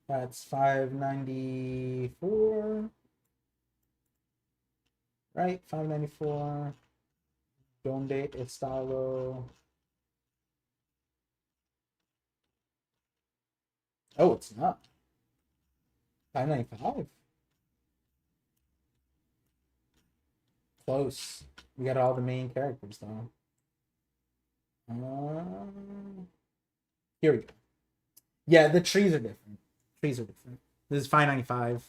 That's 594. Right, 594. Donde estalo? Oh, it's not. 595. Close. We got all the main characters though. Here we go. Yeah, the trees are different. Trees are different. This is 595.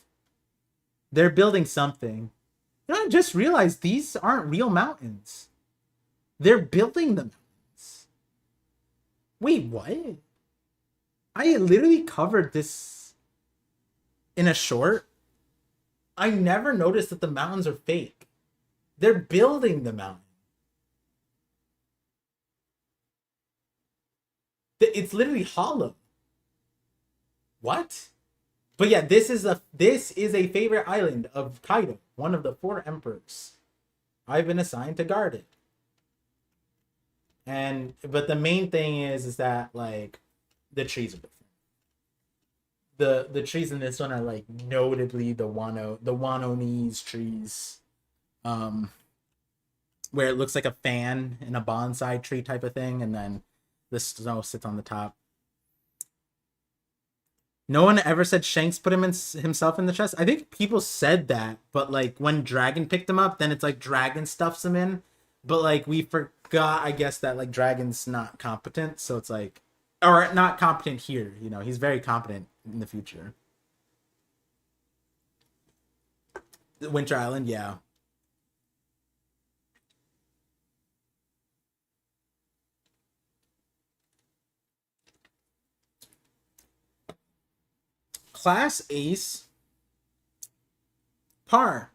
They're building something. I just realized these aren't real mountains. They're building the mountains. Wait, what? I literally covered this in a short. I never noticed that the mountains are fake. They're building the mountain. It's literally hollow. What? But yeah, this is a favorite island of Kaido, one of the 4 emperors. I've been assigned to guard it. But the main thing is that like the trees are different. The trees in this one are like notably the Wanonese trees. Where it looks like a fan in a bonsai tree type of thing, and then the snow sits on the top. No one ever said Shanks put himself in the chest. I think people said that, but like when Dragon picked him up, then it's like Dragon stuffs him in. But like we forgot, I guess, that like Dragon's not competent, so it's like, or not competent here. He's very competent in the future. Winter Island, yeah. Class Ace Par.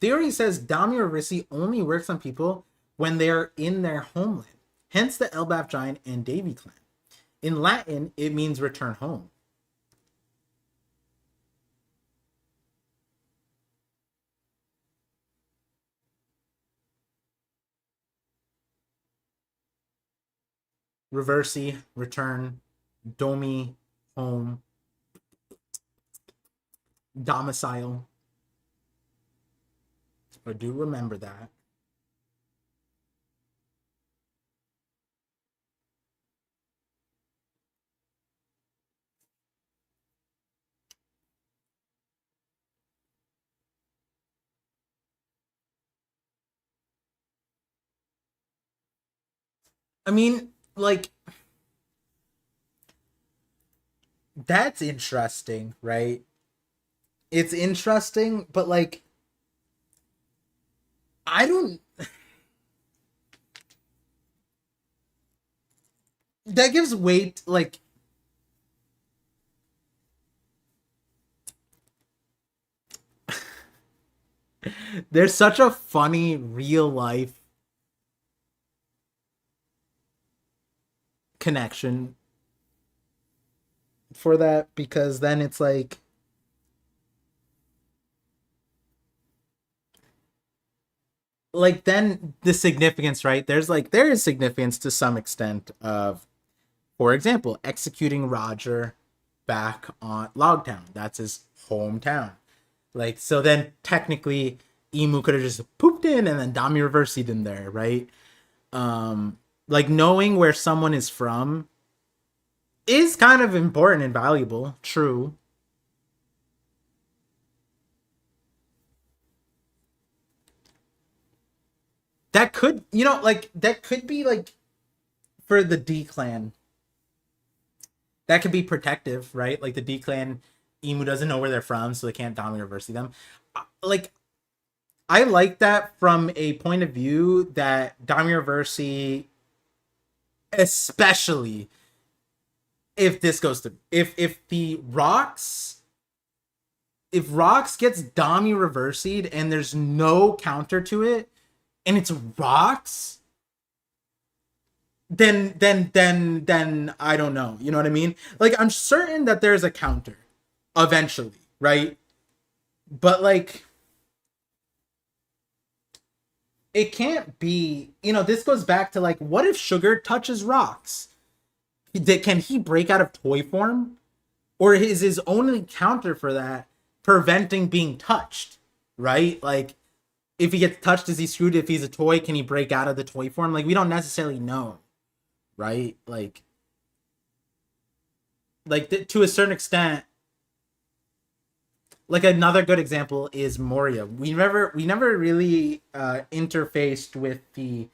Theory says Damir Rissi only works on people when they're in their homeland, hence the Elbaf Giant and Davy clan. In Latin, it means return home. Reversi, return, domi, home, domicile. I do remember that. I mean, like, that's interesting, right? It's interesting, but like, I don't. That gives weight, like, there's such a funny real life connection for that because then it's like then the significance, right? There is significance to some extent of, for example, executing Roger back on Logtown. That's his hometown. Like, so then technically Emu could have just pooped in and then Dami reversied in there, right? Like knowing where someone is from is kind of important and valuable. True. That could, like that could be like for the D clan. That could be protective, right? Like the D clan, Emu doesn't know where they're from, so they can't Dami reverse them. Like I like that from a point of view that Dami Reversi, especially if this goes to if the Rocks if Rocks gets Dami reversied and there's no counter to it and it's Rocks, then I don't know. You know what I mean? Like I'm certain that there's a counter eventually, right? But like it can't be, this goes back to like what if Sugar touches Rocks? Can he break out of toy form? Or is his only counter for that preventing being touched? Right? Like if he gets touched, is he screwed? If he's a toy, can he break out of the toy form? Like we don't necessarily know, right? To a certain extent, like another good example is Moria. We never really interfaced with the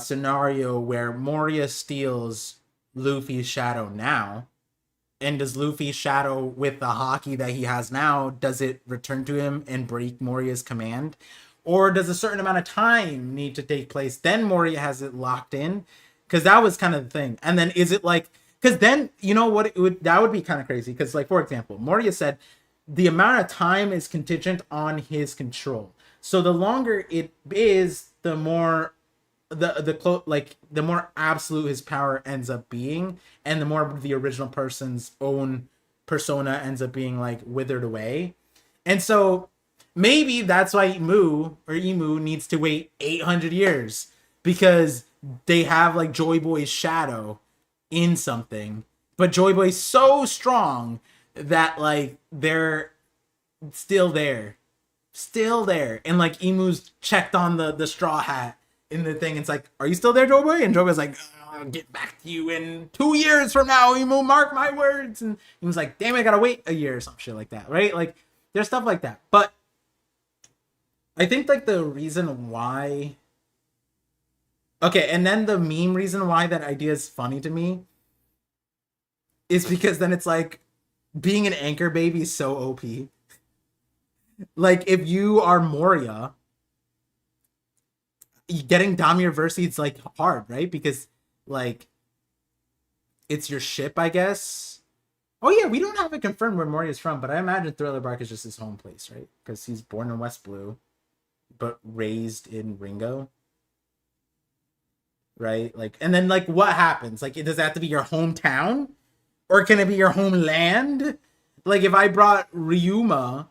scenario where Moria steals Luffy's shadow now. And does Luffy's shadow with the hockey that he has now, does it return to him and break Moria's command? Or does a certain amount of time need to take place? Then Moria has it locked in? Because that was kind of the thing. And then is it like, because then, you know what, that would be kind of crazy. Because like, for example, Moria said, the amount of time is contingent on his control. So the longer it is, the more the more absolute his power ends up being, and the more the original person's own persona ends up being like withered away. And so maybe that's why Emu needs to wait 800 years because they have like Joy Boy's shadow in something, but Joy Boy's so strong that like they're still there, and like Emu's checked on the straw hat in the thing. It's like, are you still there, Joy Boy? And Joy Boy's like, I'll get back to you in 2 years from now, Emu, mark my words. And Emu's like, damn, I gotta wait a year or some shit like that, right? Like there's stuff like that. But I think like the reason why, okay, and then the meme reason why that idea is funny to me is because then it's like being an anchor baby is so OP. Like if you are Moria, getting Damir Versi, it's like hard, right? Because like it's your ship, I guess. Oh yeah, we don't have it confirmed where Mori is from, but I imagine Thriller Bark is just his home place, right? Because he's born in West Blue, but raised in Ringo, right? Like, and then like, what happens? Like, does it have to be your hometown, or can it be your homeland? Like, if I brought Ryuma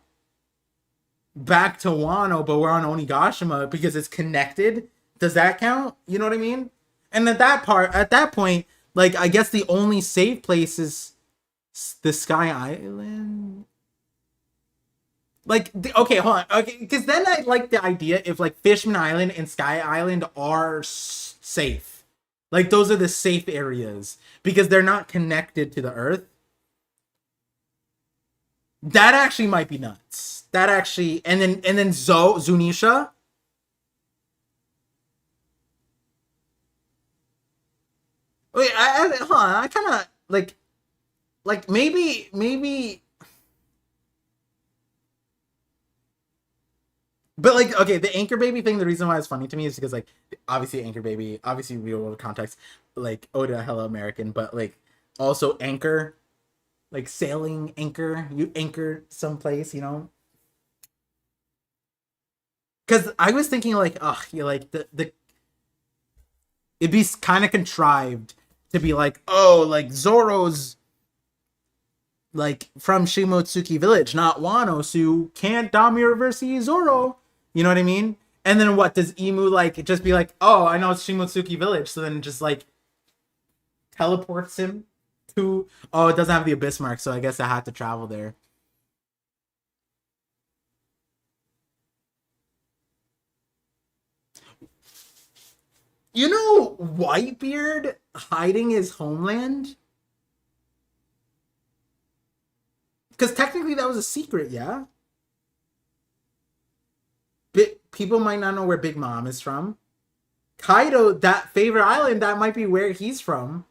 back to Wano, but we're on Onigashima because it's connected, does that count? You know what I mean? And at that point, like, I guess the only safe place is the Sky Island. Like, okay, hold on. Okay, because then I like the idea if like Fishman Island and Sky Island are safe. Like, those are the safe areas because they're not connected to the Earth. That actually might be nuts. That actually, and then Zunisha. Wait, hold on. I kind of like maybe but like, okay, the Anchor Baby thing, the reason why it's funny to me is because like obviously Anchor Baby, obviously real world context, like Oda hella American, but like also anchor, like sailing anchor, you anchor someplace, you know? Because I was thinking like, oh, you like the it'd be kind of contrived to be like, oh, like Zoro's like from Shimotsuki Village, not Wano, so can't Damir versus Zoro. You know what I mean? And then what does Emu like just be like, oh, I know it's Shimotsuki Village, so then just like teleports him to, oh, it doesn't have the abyss mark, so I guess I had to travel there. You know, Whitebeard hiding his homeland? Because technically that was a secret, yeah? People might not know where Big Mom is from. Kaido, that favorite island, that might be where he's from.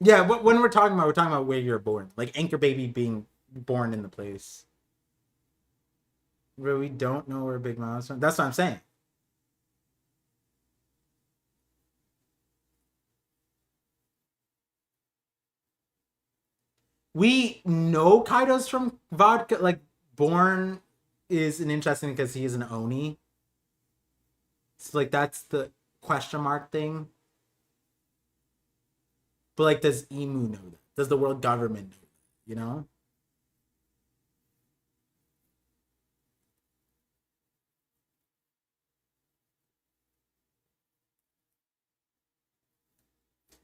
Yeah, when we're talking about where you're born. Like Anchor Baby being born in the place. Where we don't know where Big Mom is from. That's what I'm saying. We know Kaido's from Vodka. Like, born is an interesting because he is an Oni. So, like, that's the question mark thing. But, like, does Emu know that? Does the world government know that? You know?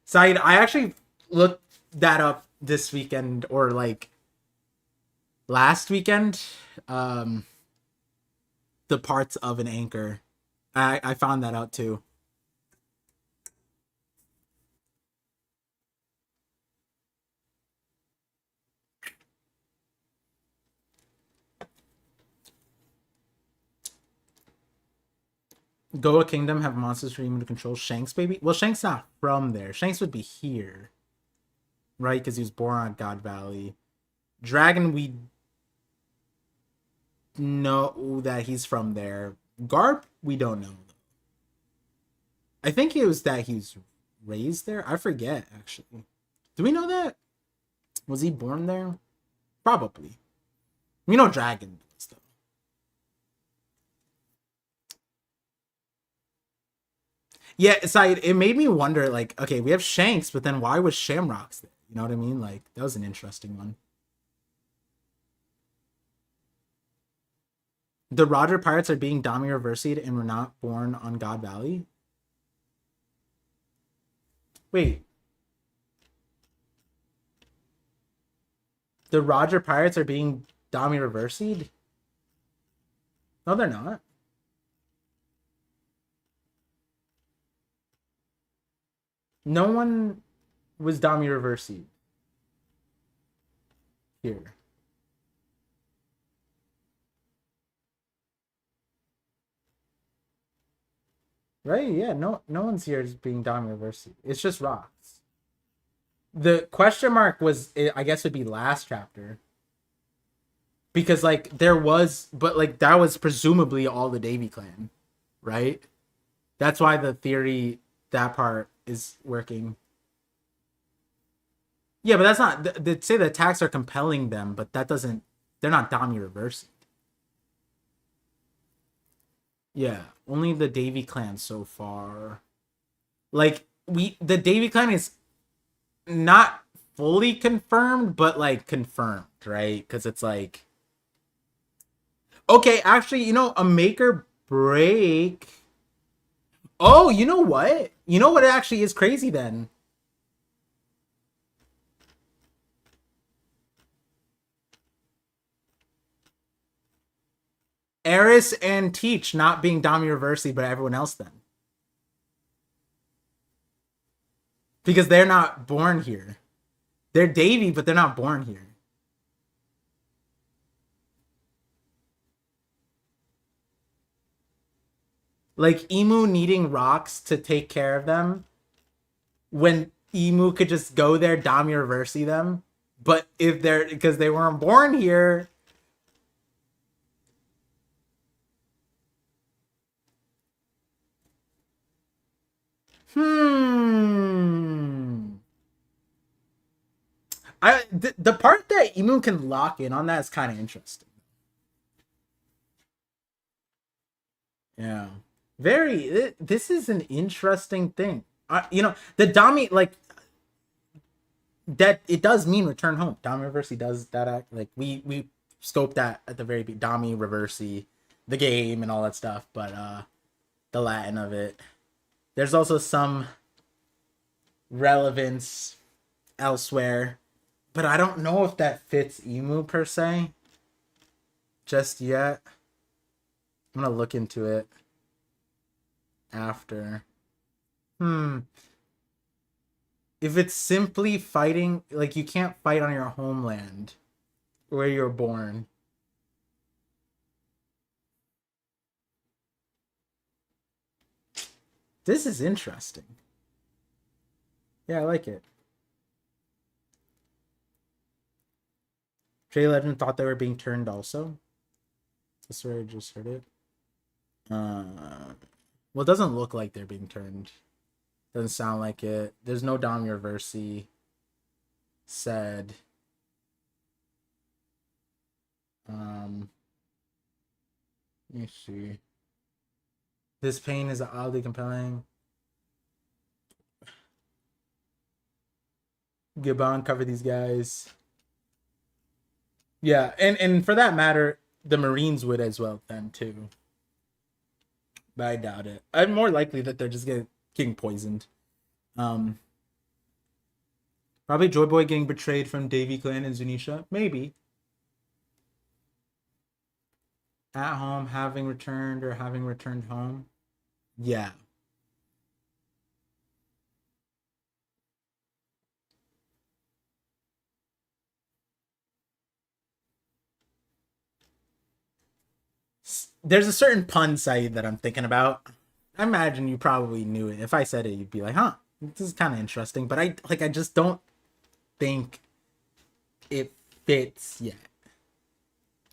Side, I actually looked that up this weekend or like last weekend. Um, the parts of an anchor. I found that out too. Goa Kingdom have monsters for human to control. Shanks, baby. Well, Shanks not from there. Shanks would be here, right? Because he was born on God Valley. Dragon, we know that he's from there. Garp, we don't know. I think it was that he's raised there. I forget actually. Do we know that? Was he born there? Probably. We know Dragon does though. Yeah, it's like it made me wonder. Like, okay, we have Shanks, but then why was Shamrocks there? You know what I mean? Like, that was an interesting one. The Roger Pirates are being Dami reversed and were not born on God Valley. Wait, the Roger Pirates are being Dami reversed? No, they're not. No one was Dami reversed here. Right? Yeah. No one's here is being Dami reversed. It's just rocks. The question mark was, I guess, would be last chapter because like there was, but like that was presumably all the Davy clan, right? That's why the theory that part is working. Yeah, but that's not. They say the attacks are compelling them, but that doesn't. They're not Dami reversing. Yeah, only the Davy clan so far. Like the Davy clan is not fully confirmed, but like confirmed, right? Because it's like, okay, actually, a make or break. Oh, you know what? You know what actually is crazy then? Eris and Teach not being Dami Reversi, but everyone else then. Because they're not born here. They're Davy, but they're not born here. Like Emu needing rocks to take care of them when Emu could just go there, Dami Reversi them. But if they're because they weren't born here. Hmm. The part that Emu can lock in on that is kind of interesting. Yeah. Very. This is an interesting thing. The Dami like that. It does mean return home. Dami Reversi does that act like we scoped that at the very beginning. Dami Reversi, the game and all that stuff, but the Latin of it. There's also some relevance elsewhere, but I don't know if that fits Emu per se just yet. I'm gonna look into it after. Hmm. If it's simply fighting, like you can't fight on your homeland where you're born. This is interesting. Yeah, I like it. Jay Legend thought they were being turned also. That's where I just heard it. Well, it doesn't look like they're being turned. Doesn't sound like it. There's no Dom Versi said. Let me see. This pain is oddly compelling. Gabon cover these guys. Yeah, and for that matter, the Marines would as well then too. But I doubt it. I'm more likely that they're just getting poisoned. Um, Probably Joy Boy getting betrayed from Davy Clan and Zunisha. Maybe. At home, having returned or having returned home. Yeah. There's a certain pun site that I'm thinking about. I imagine you probably knew it. If I said it, you'd be like, huh, this is kind of interesting. But I just don't think it fits yet.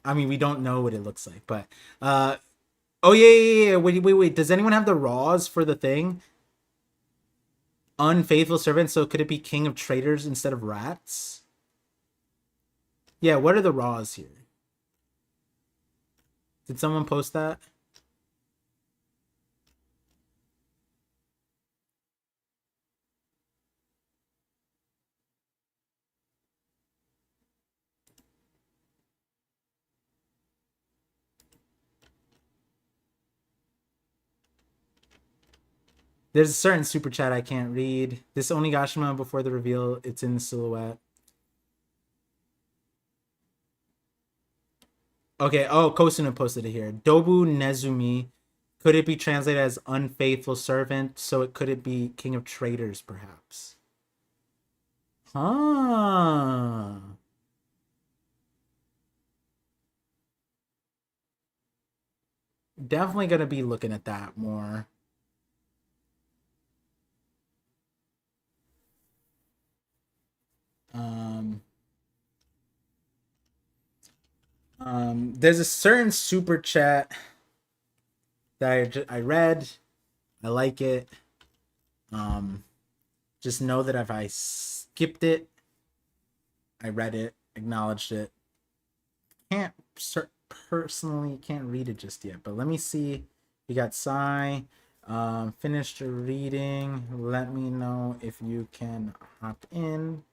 I mean, we don't know what it looks like, but oh yeah. Wait. Does anyone have the raws for the thing? Unfaithful servant. So could it be king of traitors instead of rats? Yeah. What are the raws here? Did someone post that? There's a certain super chat I can't read. This Onigashima before the reveal, it's in silhouette. Okay, oh, Kosuna posted it here. Dobu Nezumi. Could it be translated as unfaithful servant? So it could it be king of traitors, perhaps? Huh. Definitely gonna be looking at that more. Um, there's a certain super chat that I read. I like it. Just know that if I skipped it, I read it, acknowledged it. Can't personally can't read it just yet, but let me see. We got Sai. Finished reading. Let me know if you can hop in.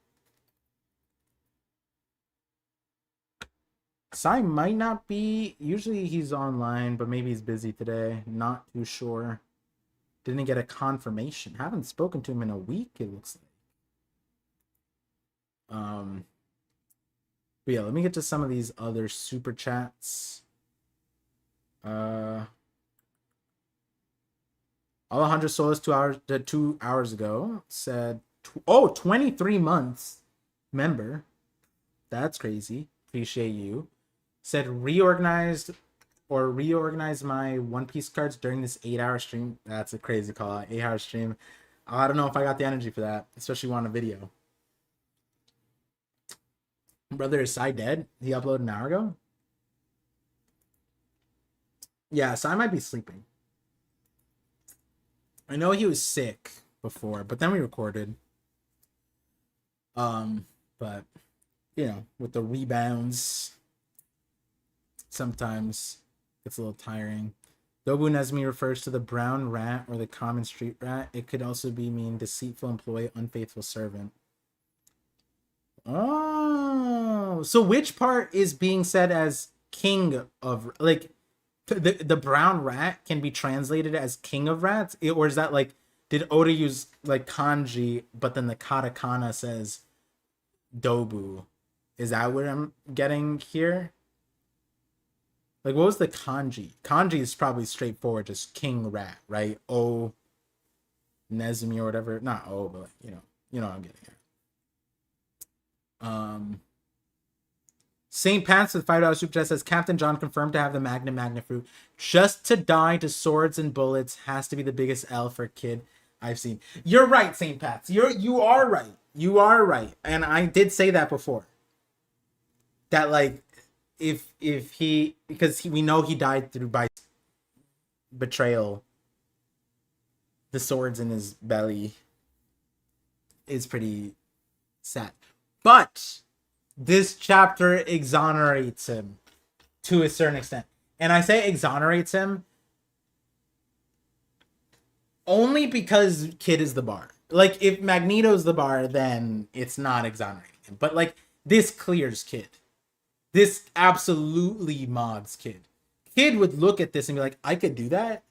Sai might not be. Usually he's online, but maybe he's busy today. Not too sure. Didn't get a confirmation. Haven't spoken to him in a week, it looks like. But yeah, let me get to some of these other super chats. Alejandro Solis 2 hours ago said, 23 months member. That's crazy. Appreciate you. Said reorganize my One Piece cards during this 8-hour stream. That's a crazy call out. 8-hour stream. I don't know if I got the energy for that, especially on a video. Brother, is Sai dead? He uploaded an hour ago? Yeah, Sai might be sleeping. I know he was sick before, but then we recorded. But you know, with the rebounds, sometimes it's a little tiring. Dobu Nezmi refers to the brown rat or the common street rat. It could also mean deceitful employee, unfaithful servant. Oh, so which part is being said as king of, like, the brown rat can be translated as king of rats, or is that like, did Oda use like kanji, but then the katakana says Dobu? Is that what I'm getting here? Like, what was the kanji? Kanji is probably straightforward, just king rat, right? O Nezumi or whatever. Not O, but like, you know what I'm getting at. St. Pants with $5 super chat says Captain John confirmed to have the Magna fruit. Just to die to swords and bullets has to be the biggest L for a kid I've seen. You're right, St. Pats. You are right. You are right. And I did say that before. That like if he, because we know he died by betrayal, the swords in his belly is pretty sad. But this chapter exonerates him to a certain extent. And I say exonerates him only because Kid is the bar. Like, if Magneto's the bar, then it's not exonerating him. But, like, this clears Kid. This absolutely mods Kid. Kid would look at this and be like, I could do that?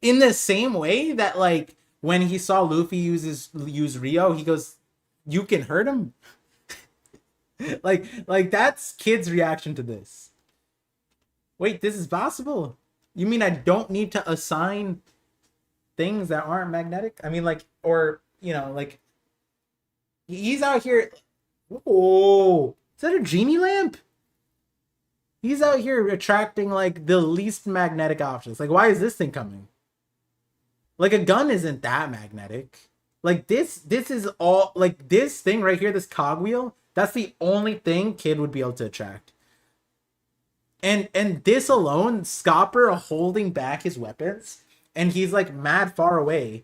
In the same way that, like, when he saw Luffy use Rio, he goes, you can hurt him? like that's Kid's reaction to this. Wait, this is possible? You mean I don't need to assign things that aren't magnetic? I mean, like, or, you know, like, he's out here. Oh, is that a genie lamp? He's out here attracting, like, the least magnetic options. Like, why is this thing coming? Like, a gun isn't that magnetic. Like, this is all, like, this thing right here, this cogwheel, that's the only thing Kid would be able to attract. And this alone, Scopper holding back his weapons, and he's like mad far away,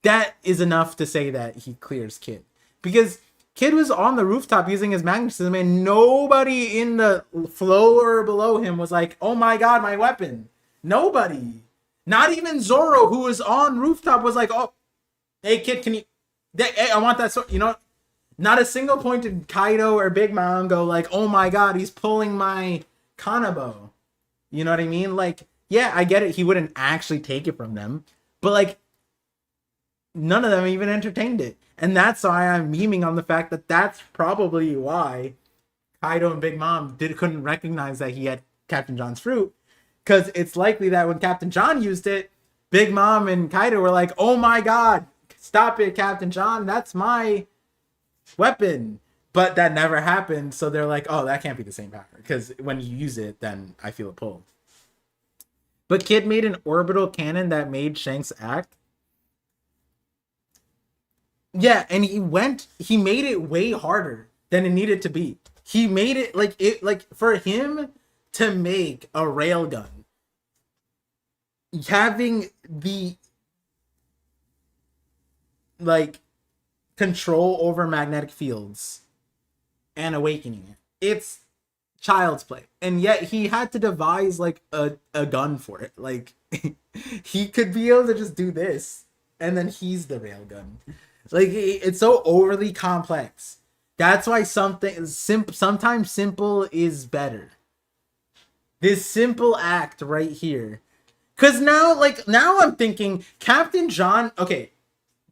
that is enough to say that he clears Kid. Because Kid was on the rooftop using his magnetism, and nobody in the floor below him was like, oh my god, my weapon. Nobody. Not even Zoro, who was on rooftop, was like, oh, hey Kid, can you... Hey, I want that sword. You know, not a single point did Kaido or Big Mom go like, oh my god, he's pulling my Kanabo. You know what I mean? Like, yeah, I get it. He wouldn't actually take it from them. But, like, none of them even entertained it. And that's why I'm memeing on the fact that that's probably why Kaido and Big Mom couldn't recognize that he had Captain John's fruit. Because it's likely that when Captain John used it, Big Mom and Kaido were like, oh my god, stop it, Captain John. That's my weapon. But that never happened, so they're like, oh, that can't be the same power, because when you use it, then I feel a pull. But Kid made an orbital cannon that made Shanks act. Yeah, and he made it way harder than it needed to be. He made it like for him to make a railgun, having the like control over magnetic fields and awakening it. It's child's play. And yet he had to devise like a gun for it. Like he could be able to just do this and then he's the railgun. Like it's so overly complex. That's why sometimes simple is better. This simple act right here. Cause now I'm thinking Captain John, okay,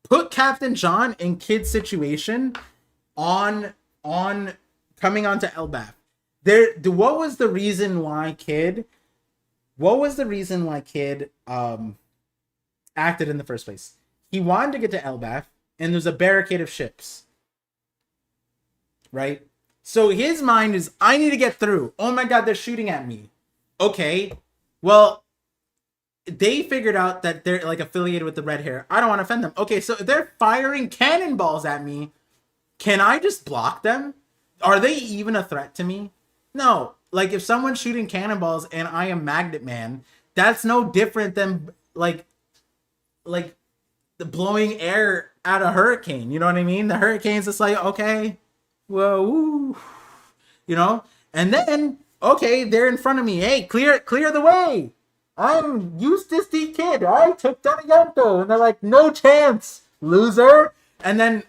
put Captain John in Kid's situation on coming onto Elbaf. What was the reason why Kid acted in the first place? He wanted to get to Elbaf and there's a barricade of ships. Right? So his mind is, I need to get through. Oh my god, they're shooting at me. Okay. Well, they figured out that they're like affiliated with the red hair. I don't want to offend them. Okay, so they're firing cannonballs at me. Can I just block them? Are they even a threat to me? No. Like if someone's shooting cannonballs and I am Magnet Man, that's no different than like the blowing air at a hurricane. You know what I mean? The hurricane's just like, okay, well, woo, you know? And then, okay, they're in front of me. Hey, clear the way. I'm Eustace D. Kid. I took Dorianto. And they're like, no chance, loser. And then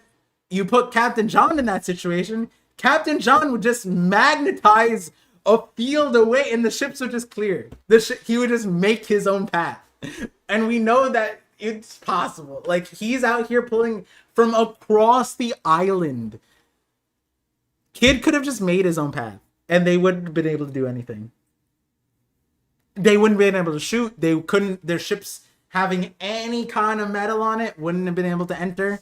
you put Captain John in that situation. Captain John would just magnetize a field away and the ships would just clear. He would just make his own path. And we know that it's possible. Like, he's out here pulling from across the island. Kid could have just made his own path. And they wouldn't have been able to do anything. They wouldn't have been able to shoot. They couldn't. Their ships having any kind of metal on it wouldn't have been able to enter.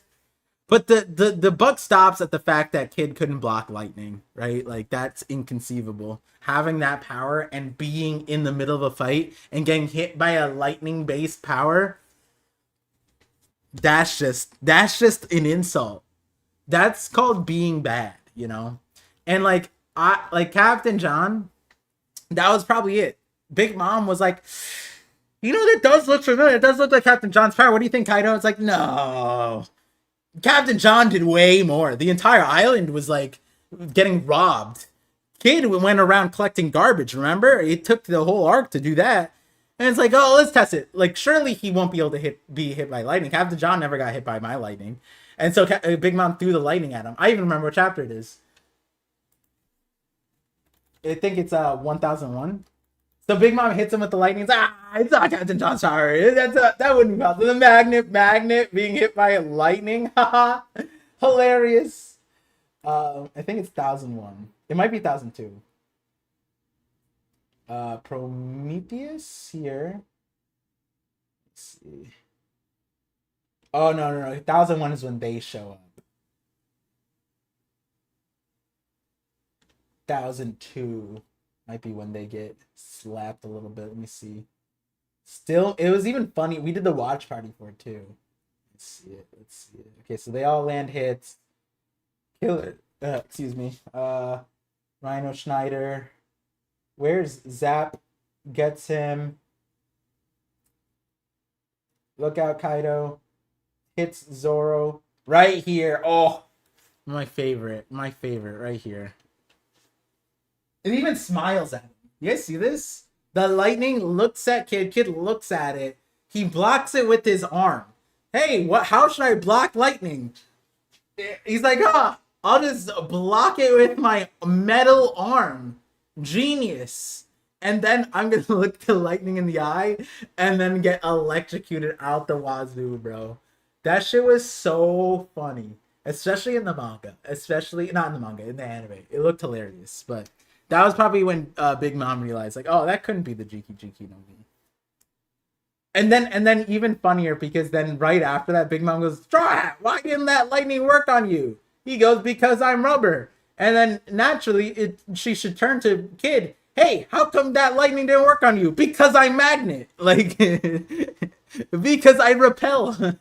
But the buck stops at the fact that Kid couldn't block lightning, right? Like, that's inconceivable. Having that power and being in the middle of a fight and getting hit by a lightning-based power, that's just an insult. That's called being bad, you know? And like Captain John, that was probably it. Big Mom was like, you know, that does look familiar. It does look like Captain John's power. What do you think, Kaido? It's like, no. Captain John did way more. The entire island was like getting robbed. Kid went around collecting garbage, remember? It took the whole arc to do that. And it's like, oh, let's test it. Like, surely he won't be able to be hit by lightning. Captain John never got hit by my lightning. And so Big Mom threw the lightning at him. I even remember what chapter it is. I think it's 1001. So Big Mom hits him with the lightning. It's not Captain John's power. That wouldn't be possible. The magnet being hit by lightning. Haha. Hilarious. I think it's 1001. It might be 1002. Prometheus here. Let's see. Oh, no. 1001 is when they show up. 1002 might be when they get slapped a little bit. Let me see. Still, it was even funny. We did the watch party for it too. Let's see it. Okay, so they all land hits. Killer. Excuse me. Rhino Schneider. Where's Zap? Gets him. Look out, Kaido. Hits Zoro. Right here. Oh, my favorite right here. It even smiles at him. You guys see this? The lightning looks at Kid. Kid looks at it. He blocks it with his arm. Hey, how should I block lightning? He's like, I'll just block it with my metal arm. Genius. And then I'm going to look the lightning in the eye and then get electrocuted out the wazoo, bro. That shit was so funny. Especially in the manga. Not in the manga, in the anime. It looked hilarious, but that was probably when Big Mom realized, like, oh, that couldn't be the Jiki no Mi. And then even funnier, because then right after that, Big Mom goes, Straw, why didn't that lightning work on you? He goes, because I'm rubber. And then naturally, she should turn to Kid, hey, how come that lightning didn't work on you? Because I'm magnet. Like, because I repel.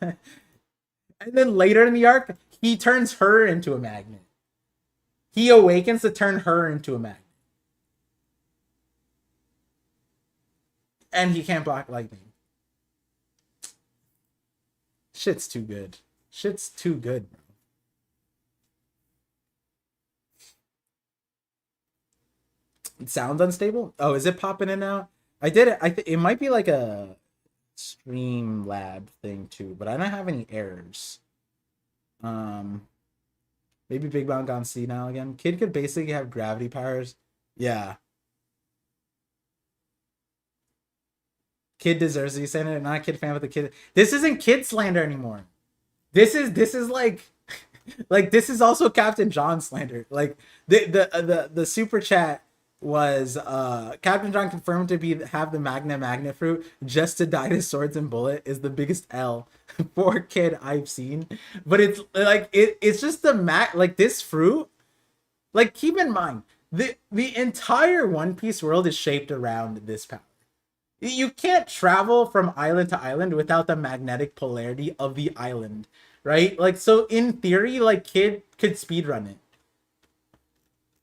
And then later in the arc, he turns her into a magnet. He awakens to turn her into a magnet. And he can't block lightning. Shit's too good. Shit's too good, bro. It sounds unstable. Oh, is it popping in now? I did it. It might be like a stream lab thing too, but I don't have any errors. Um, Maybe Big Bang gone C now again. Kid could basically have gravity powers. Yeah, kid deserves to be saying it. Not a kid fan, but the kid. This isn't kid slander anymore. This is like this is also Captain John slander. Like the super chat was Captain John confirmed to be have the magna fruit just to dye his swords and bullet is the biggest L for kid I've seen. But it's like it's just the like this fruit. Like keep in mind the entire One Piece world is shaped around this power. You can't travel from island to island without the magnetic polarity of the island, right? Like, so in theory, like, kid could speedrun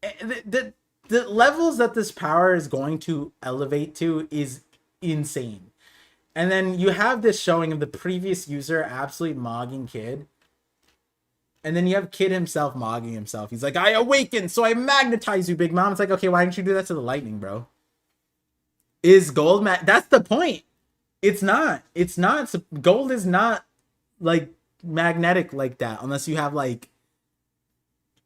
it. The levels that this power is going to elevate to is insane. And then you have this showing of the previous user absolutely mogging Kid. And then you have Kid himself mogging himself. He's like, I awaken, so I magnetize you, Big Mom. It's like, okay, why didn't you do that to the lightning, bro? Is gold that's the point. It's not. Gold is not like magnetic like that unless you have like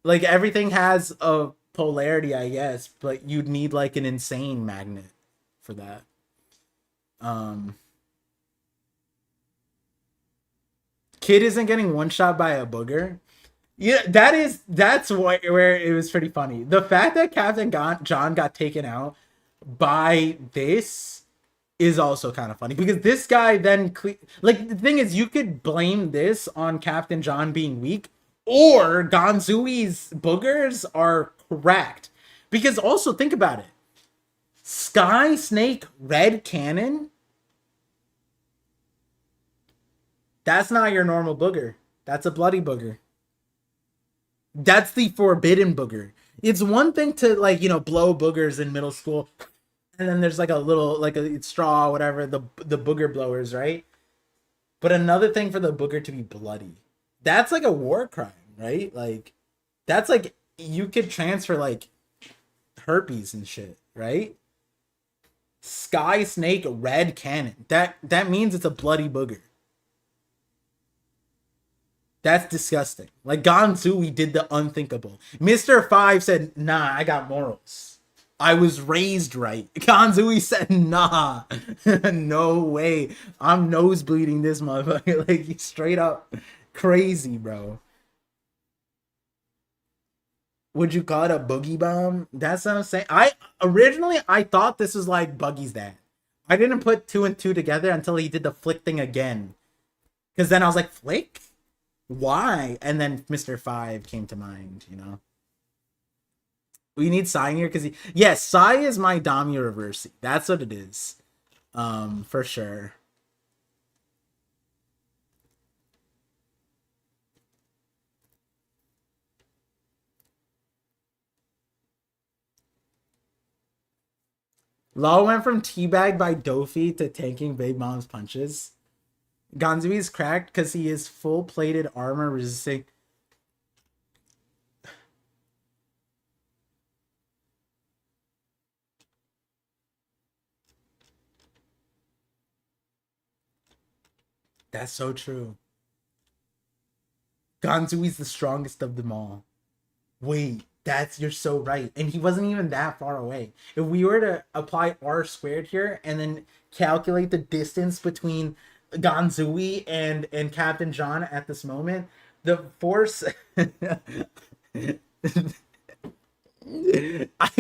everything has a polarity, I guess, but you'd need like an insane magnet for that. Kid isn't getting one shot by a booger. Yeah, that's where it was pretty funny. The fact that Captain John got taken out by this is also kind of funny because this guy then like the thing is you could blame this on Captain John being weak or Ganzui's boogers are cracked because also think about it. Sky Snake Red Cannon, that's not your normal booger. That's a bloody booger. That's the forbidden booger. It's one thing to like, blow boogers in middle school. And then there's like a little, like a straw, whatever, the booger blowers, right? But another thing for the booger to be bloody. That's like a war crime, right? Like, that's like, you could transfer like herpes and shit, right? Sky Snake Red Cannon. That means it's a bloody booger. That's disgusting. Like Ganzui did the unthinkable. Mr. Five said, nah, I got morals. I was raised right. Ganzui said, nah, no way. I'm nosebleeding this motherfucker. Like, straight up crazy, bro. Would you call it a boogie bomb? That's what I'm saying. Originally I thought this was like Buggy's dad. I didn't put two and two together until he did the flick thing again. Because then I was like, flick? Why? And then Mr. Five came to mind, We need Sai here because yes, Sai is my Dami Reversi. That's what it is. For sure. Law went from teabag by Dofi to tanking Big Mom's punches. Ganzui is cracked because he is full plated armor resisting. That's so true. Ganzui's the strongest of them all. Wait, you're so right. And he wasn't even that far away. If we were to apply R squared here and then calculate the distance between Ganzui and Captain John at this moment, the force I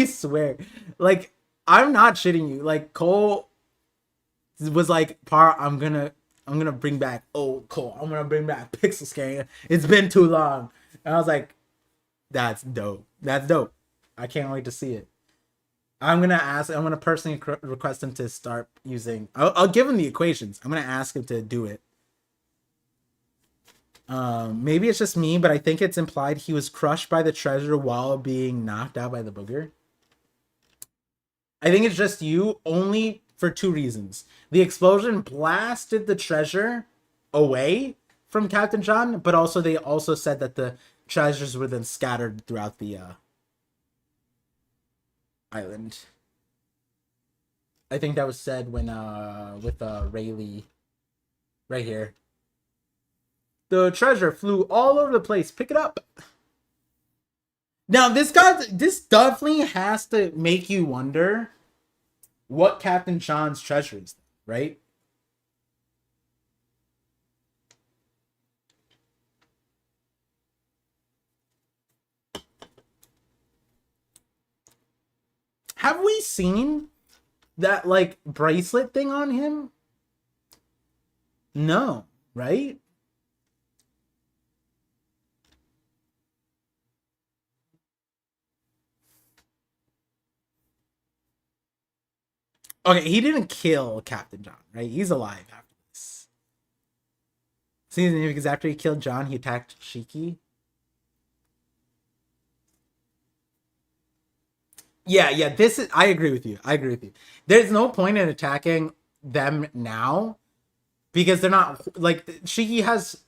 swear, like, I'm not shitting you. Like, Cole was like, I'm gonna bring back old Cole. I'm gonna bring back Pixel Scan. It's been too long. And I was like, that's dope. That's dope. I can't wait to see it. I'm gonna personally request him to start using. I'll give him the equations. I'm gonna ask him to do it. Maybe it's just me, but I think it's implied he was crushed by the treasure while being knocked out by the booger. I think it's just you only for two reasons. The explosion blasted the treasure away from Captain John, but also they also said that the treasures were then scattered throughout the island. I think that was said when with Rayleigh right here. The treasure flew all over the place. Pick it up. Now this definitely has to make you wonder what Captain John's treasure is, right? Have we seen that like bracelet thing on him? No, right? Okay, he didn't kill Captain John, right? He's alive after this. Season because after he killed John, he attacked Shiki. Yeah. This is. I agree with you. There's no point in attacking them now because they're not like Shiki has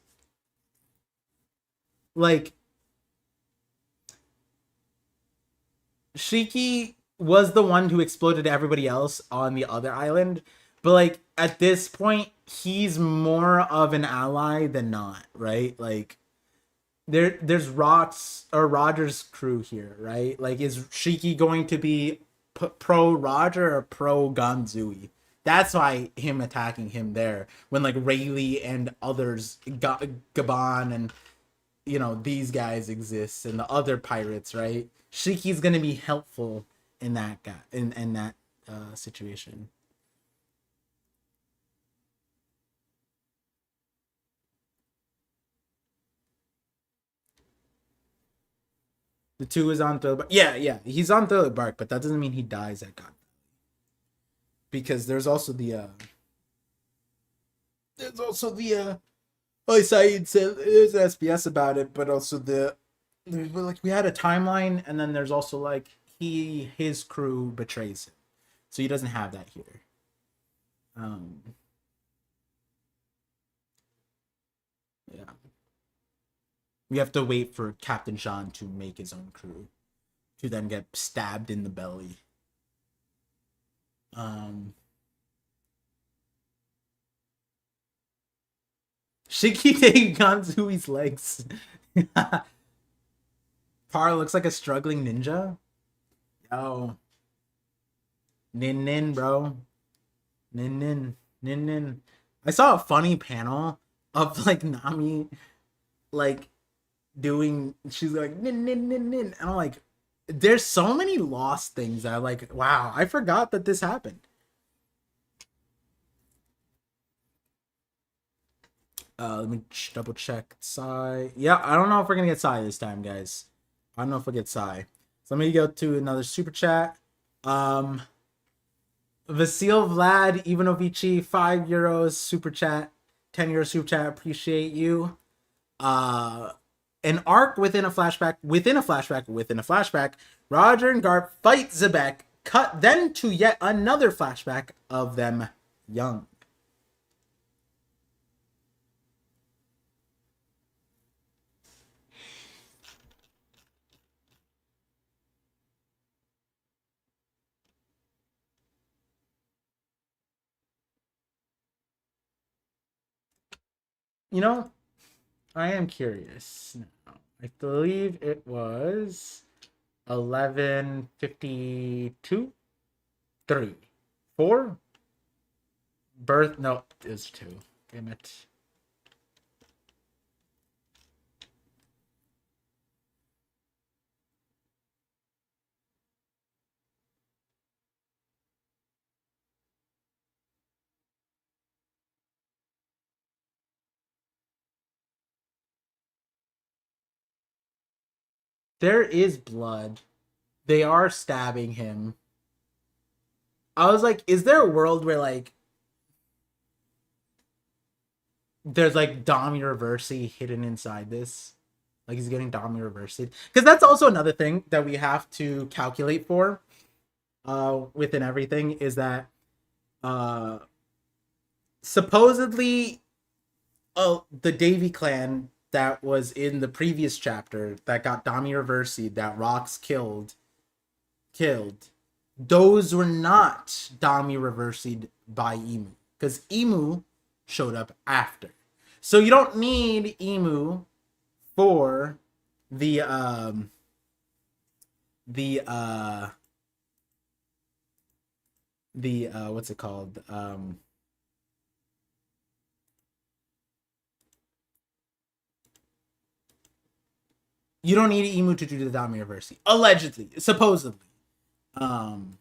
like Shiki was the one who exploded everybody else on the other island, but like at this point, he's more of an ally than not, right? Like there's Rock's or Roger's crew here, right? Like is Shiki going to be pro Roger or pro Ganzui? That's why him attacking him there when like Rayleigh and others, Gabon and these guys exist and the other pirates, right? Shiki's gonna be helpful in that guy in that situation. The two is on Thriller Bark. Yeah, he's on Thriller Bark, but that doesn't mean he dies at God. Because oh, Saeed said there's an SBS about it, but also like we had a timeline, and then there's also like his crew betrays him, so he doesn't have that here. Yeah, we have to wait for Captain Jean to make his own crew, to then get stabbed in the belly. Shiki taking Ganzui's legs. Par looks like a struggling ninja. Yo. Nin, bro. Nin. I saw a funny panel of like Nami like doing she's like nin. And I'm like, there's so many lost things that I'm like, wow, I forgot that this happened. Let me double check Psy. Yeah, I don't know if we're gonna get Psy this time, guys. I don't know if we'll get Psy. So let me go to another super chat. Vasil Vlad Ivanovici, €5 super chat, €10 super chat. Appreciate you. An arc within a flashback. Roger and Garp fight Zebek. Cut then to yet another flashback of them young. I am curious now. I believe it was 11:52, 3, 4. Birth. No, it's 2. Damn it. There is blood. They are stabbing him. I was like, is there a world where like there's like Dami Reversi hidden inside this. Like he's getting Dami Reversi. Because that's also another thing that we have to calculate for within everything is that uh supposedly the Davy clan that was in the previous chapter that got Dami Reversi that Rox killed, those were not Dami Reversi'd by Emu. Because Emu showed up after. So you don't need Emu for the the uh what's it called? You don't need Emu to do the Dami Reversi. Allegedly. Supposedly. Um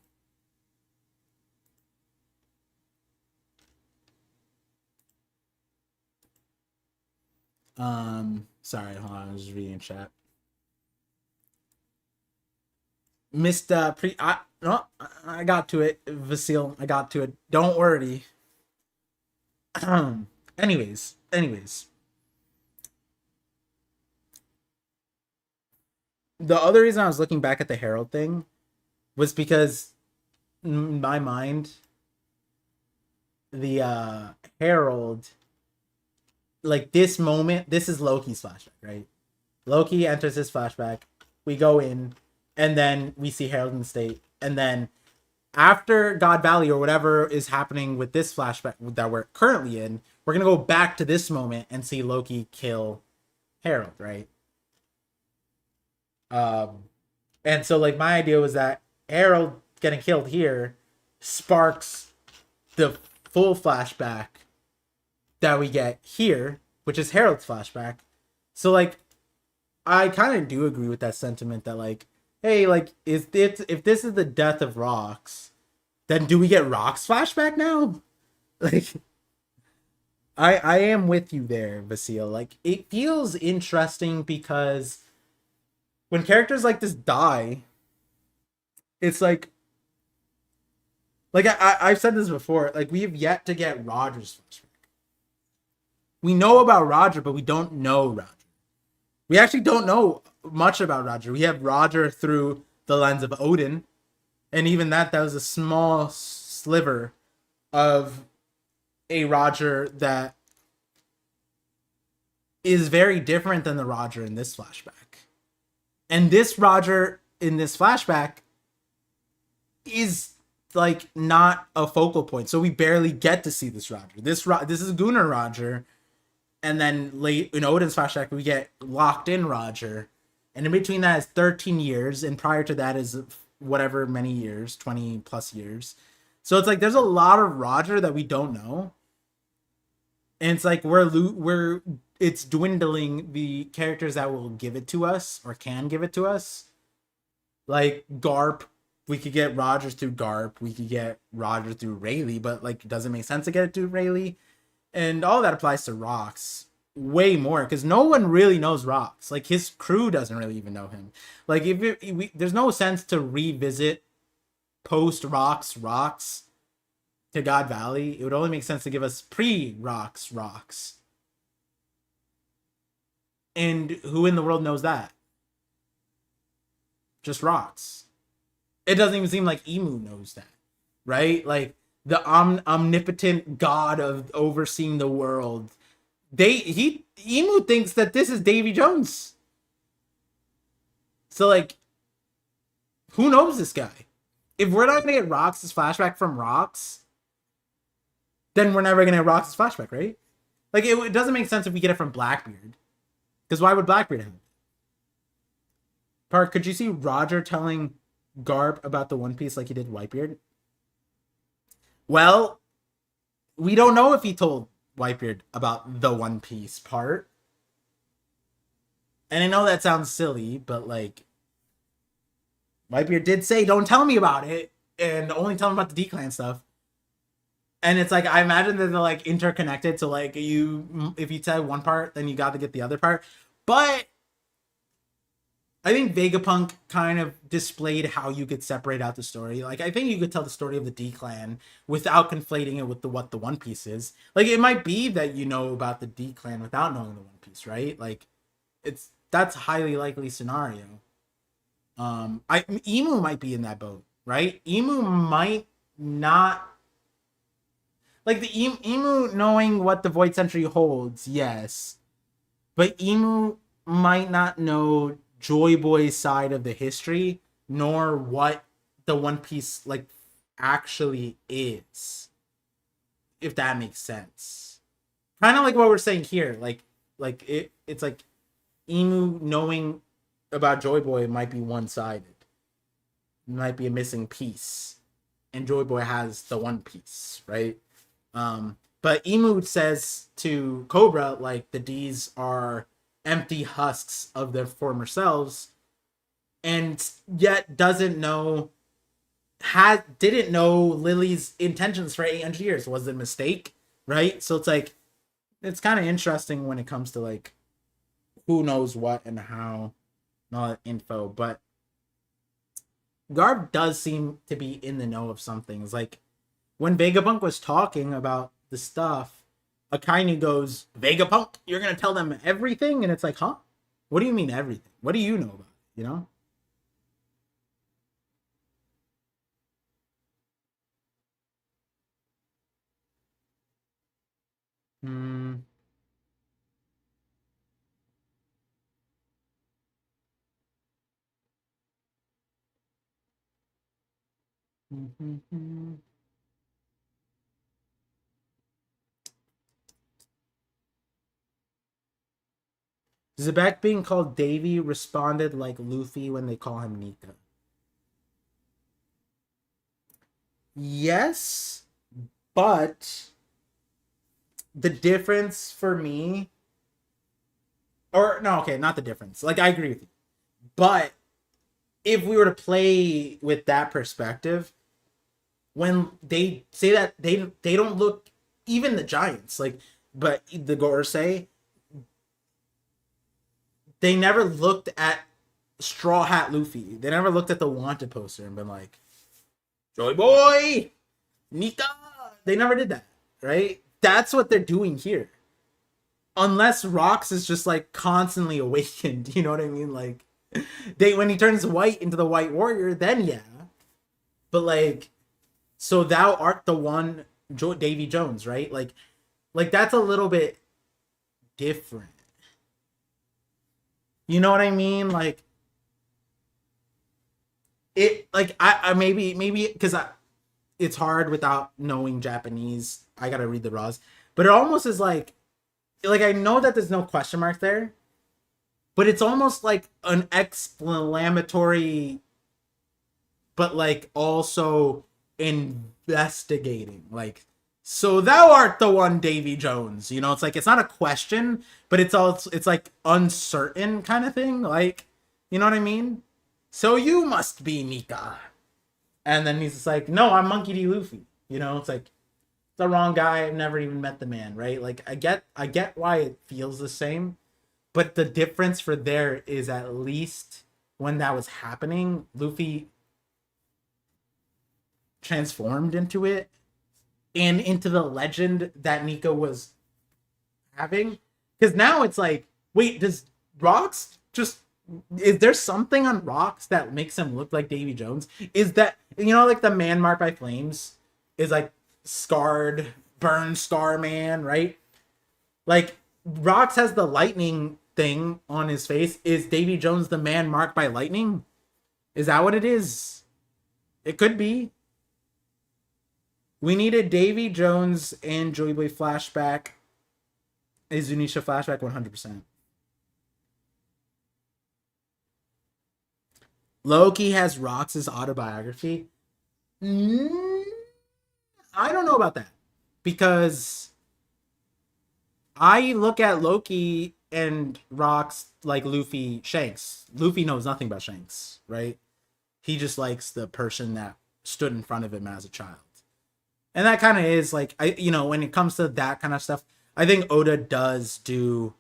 sorry, hold on, I was just reading chat. Missed no, I got to it, Vasil. I got to it. Don't worry. anyways. The other reason I was looking back at the Herald thing was because in my mind, the Herald, like this moment, this is Loki's flashback, right? Loki enters his flashback. We go in, and then we see Harold in the state. And then after God Valley or whatever is happening with this flashback that we're currently in, we're going to go back to this moment and see Loki kill Harold, right? And so like my idea was that Harold getting killed here sparks the full flashback that we get here, which is Harold's flashback. So like I kind of do agree with that sentiment that like, hey, like if this is the death of Rox, then do we get Rox flashback now? Like I am with you there, Vasil. Like it feels interesting because when characters like this die, it's like I've said this before, like we have yet to get Roger's flashback. We know about Roger, but we don't know Roger. We actually don't know much about Roger. We have Roger through the lens of Odin, and even that was a small sliver of a Roger that is very different than the Roger in this flashback. And this Roger in this flashback is like not a focal point, so we barely get to see this Roger. This is Gunnar Roger, and then late in Odin's flashback we get locked in Roger, and in between that is 13 years, and prior to that is whatever many years, 20 plus years. So it's like there's a lot of Roger that we don't know, and it's like it's dwindling the characters that will give it to us or can give it to us. Like Garp, we could get Roger through Garp, we could get Roger through Rayleigh, but like it doesn't make sense to get it through Rayleigh. And all that applies to Rox way more because no one really knows Rox. Like his crew doesn't really even know him. Like there's no sense to revisit post Rox to God Valley. It would only make sense to give us pre-Rox. And who in the world knows that? Just Rox. It doesn't even seem like Emu knows that, right? Like the omnipotent god of overseeing the world. Emu thinks that this is Davy Jones. So like, who knows this guy? If we're not gonna get Rox's flashback from Rox, then we're never gonna get Rox's flashback, right? Like it doesn't make sense if we get it from Blackbeard. Because why would Blackbeard have it? Park, could you see Roger telling Garp about the One Piece like he did Whitebeard? Well, we don't know if he told Whitebeard about the One Piece part. And I know that sounds silly, but like Whitebeard did say, don't tell me about it, and only tell him about the D-Clan stuff. And it's like, I imagine that they're like interconnected. So like if you tell one part, then you got to get the other part. But I think Vegapunk kind of displayed how you could separate out the story. Like, I think you could tell the story of the D Clan without conflating it with the what the One Piece is. Like, it might be that you know about the D Clan without knowing the One Piece, right? Like, that's a highly likely scenario. I Emu might be in that boat, right? Emu might not like the Emu knowing what the Void Century holds, yes, but Emu might not know Joy Boy's side of the history, nor what the One Piece like actually is, if that makes sense. Kind of like what we're saying here, it's like Emu knowing about Joy Boy might be one sided, might be a missing piece, and Joy Boy has the one piece, right? But Emu says to Cobra, like, the D's are empty husks of their former selves, and yet didn't know Lily's intentions for 800 years. Was it a mistake, right? So it's like, it's kind of interesting when it comes to like who knows what and how, and all that info. But Garb does seem to be in the know of some things. Like, when Vegapunk was talking about the stuff, Akainu goes, Vegapunk, you're going to tell them everything? And it's like, huh? What do you mean everything? What do you know about it, you know? Hmm. Zebek being called Davy responded like Luffy when they call him Nika. Yes, but the difference for me, or no, okay, not the difference. Like, I agree with you. But if we were to play with that perspective, when they say that they don't look, even the Giants, like, but the Gorosei, they never looked at Straw Hat Luffy. They never looked at the wanted poster and been like, Joy Boy, Nika. They never did that, right? That's what they're doing here. Unless Rox is just like constantly awakened, you know what I mean? Like, when he turns white into the White Warrior, then yeah. But like, so thou art the one, Davy Jones, right? Like that's a little bit different. You know what I mean? Like, it, like, I maybe because it's hard without knowing Japanese. I gotta read the raws, but it almost is like I know that there's no question mark there, but it's almost like an exclamatory, but like also investigating. Like, so thou art the one, Davy Jones. You know, it's like, it's not a question, but it's like uncertain kind of thing. Like, you know what I mean? So you must be Nika. And then he's just like, no, I'm Monkey D. Luffy. You know, it's like, the wrong guy. I've never even met the man, right? Like, I get why it feels the same, but the difference for there is, at least when that was happening, Luffy transformed into it and into the legend that Nika was having. Because now it's like, wait, does Rocks just, is there something on Rocks that makes him look like Davy Jones? Is that, you know, like the man marked by flames is like scarred, burn scar man, right? Like, Rocks has the lightning thing on his face. Is Davy Jones the man marked by lightning? Is that what it is? It could be. We needed Davy Jones and Joy Boy flashback. A Zunisha flashback 100%. Loki has Rox's autobiography. I don't know about that, because I look at Loki and Rox like Luffy Shanks. Luffy knows nothing about Shanks, right? He just likes the person that stood in front of him as a child. And that kind of is like, when it comes to that kind of stuff, I think Oda does do,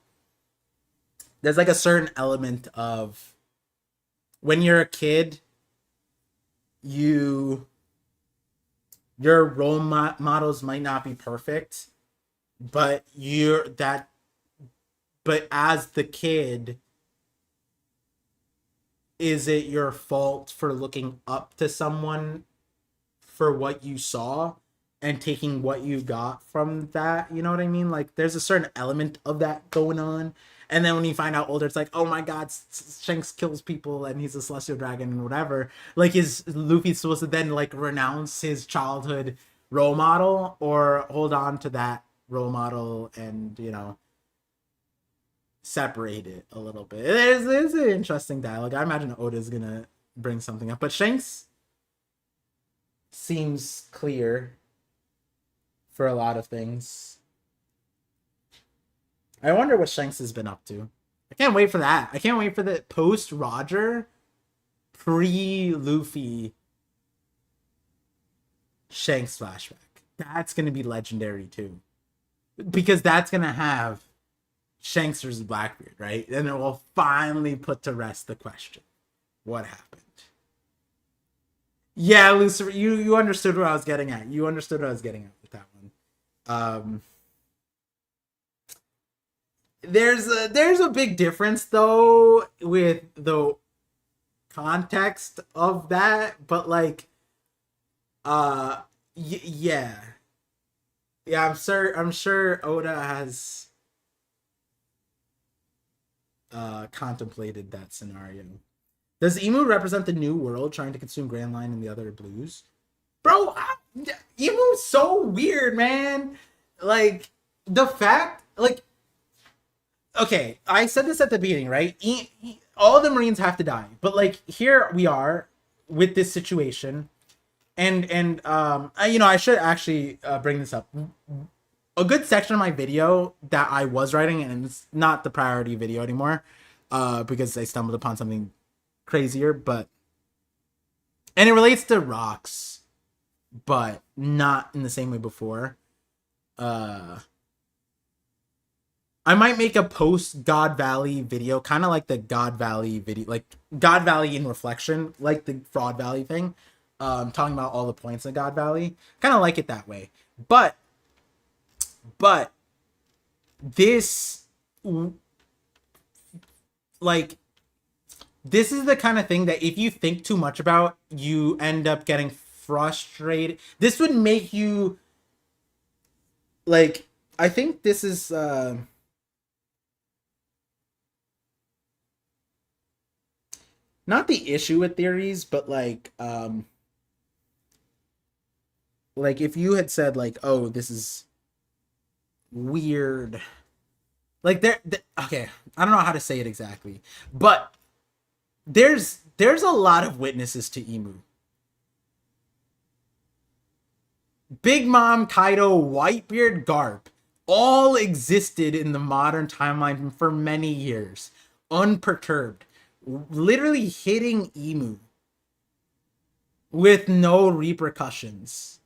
there's like a certain element of when you're a kid, you your role models might not be perfect, but but as the kid, is it your fault for looking up to someone for what you saw and taking what you got from that? You know what I mean? Like, there's a certain element of that going on. And then when you find out older, it's like, oh my god, Shanks kills people and he's a celestial dragon and whatever. Like, is Luffy supposed to then like renounce his childhood role model or hold on to that role model and, you know, separate it a little bit? There's an interesting dialogue. I imagine Oda's gonna bring something up, but Shanks seems clear for a lot of things. I wonder what Shanks has been up to. I can't wait for that. I can't wait for the post Roger, pre Luffy Shanks flashback. That's gonna be legendary too, because that's gonna have Shanks versus Blackbeard, right? And it will finally put to rest the question: what happened? Yeah, Lucifer, you understood what I was getting at. You understood what I was getting at with that one. There's a big difference though with the context of that, but like, yeah, I'm sure Oda has contemplated that scenario. Does Emu represent the new world trying to consume Grand Line and the other blues? Bro, Emu's so weird, man. Like, the fact, like, okay, I said this at the beginning, right? All the Marines have to die, but like, here we are with this situation, and you know, I should actually bring this up. A good section of my video that I was writing, and it's not the priority video anymore, because I stumbled upon something crazier, but, and it relates to rocks, but not in the same way before. I might make a post God Valley video, kind of like the God Valley video, like God Valley in reflection, like the Fraud Valley thing, talking about all the points in God Valley. Kind of like it that way, but this, like, this is the kind of thing that if you think too much about, you end up getting frustrated. This would make you, like, I think this is not the issue with theories, but like if you had said like, oh, this is weird, like okay, I don't know how to say it exactly, but there's a lot of witnesses to Emu. Big Mom, Kaido, Whitebeard, Garp all existed in the modern timeline for many years, unperturbed, literally hitting Emu with no repercussions.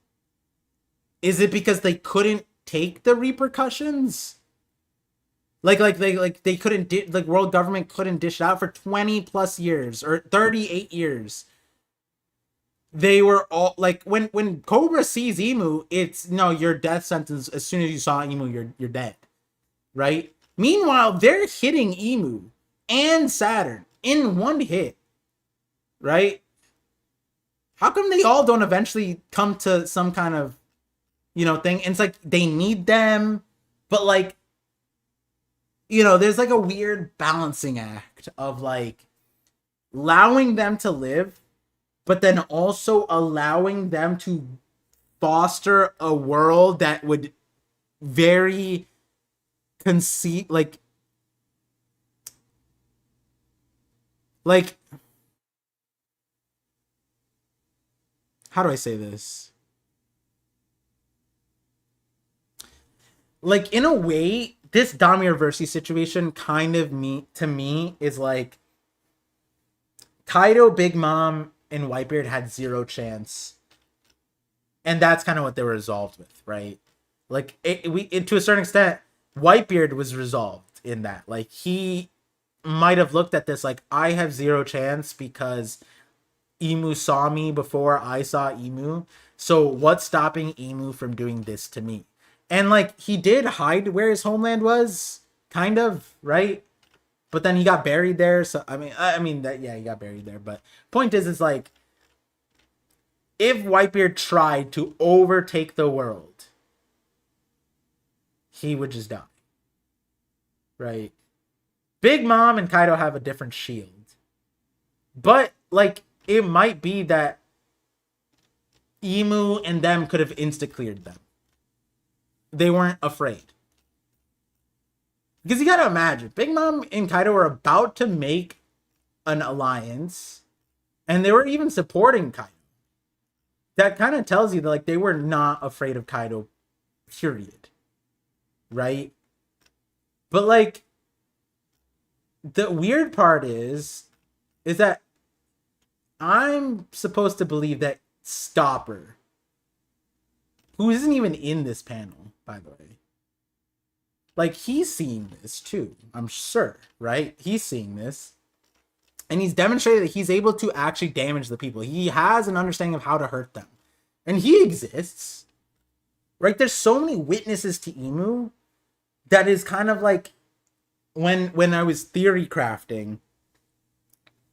Is it because they couldn't take the repercussions? Like they couldn't like world government couldn't dish out for 20 plus years or 38 years. They were all like, when Cobra sees Emu, it's no, your death sentence. As soon as you saw Emu, you're dead, right? Meanwhile, they're hitting Emu and Saturn in one hit, right? How come they all don't eventually come to some kind of, you know, thing? And it's like they need them, but like, you know, there's like a weird balancing act of like allowing them to live, but then also allowing them to foster a world that would very conceit, like how do I say this? Like, in a way, this Damir Versi situation kind of to me is like Kaido, Big Mom, and Whitebeard had zero chance, and that's kind of what they were resolved with, right? Like, to a certain extent, Whitebeard was resolved in that, like, he might have looked at this like, I have zero chance because Emu saw me before I saw Emu. So what's stopping Emu from doing this to me? And like, he did hide where his homeland was, kind of, right? But then he got buried there. So I mean that, yeah, he got buried there. But point is, it's like, if Whitebeard tried to overtake the world, he would just die, right? Big Mom and Kaido have a different shield, but like, it might be that Emu and them could have insta-cleared them. They weren't afraid. Because you gotta imagine, Big Mom and Kaido were about to make an alliance, and they were even supporting Kaido. That kind of tells you that like, they were not afraid of Kaido, period. Right? But like, the weird part is that I'm supposed to believe that Stopper, who isn't even in this panel, by the way, like, he's seeing this too, I'm sure, right? He's seeing this. And he's demonstrated that he's able to actually damage the people. He has an understanding of how to hurt them. And he exists. Right? There's so many witnesses to Emu that is kind of like, when I was theory crafting,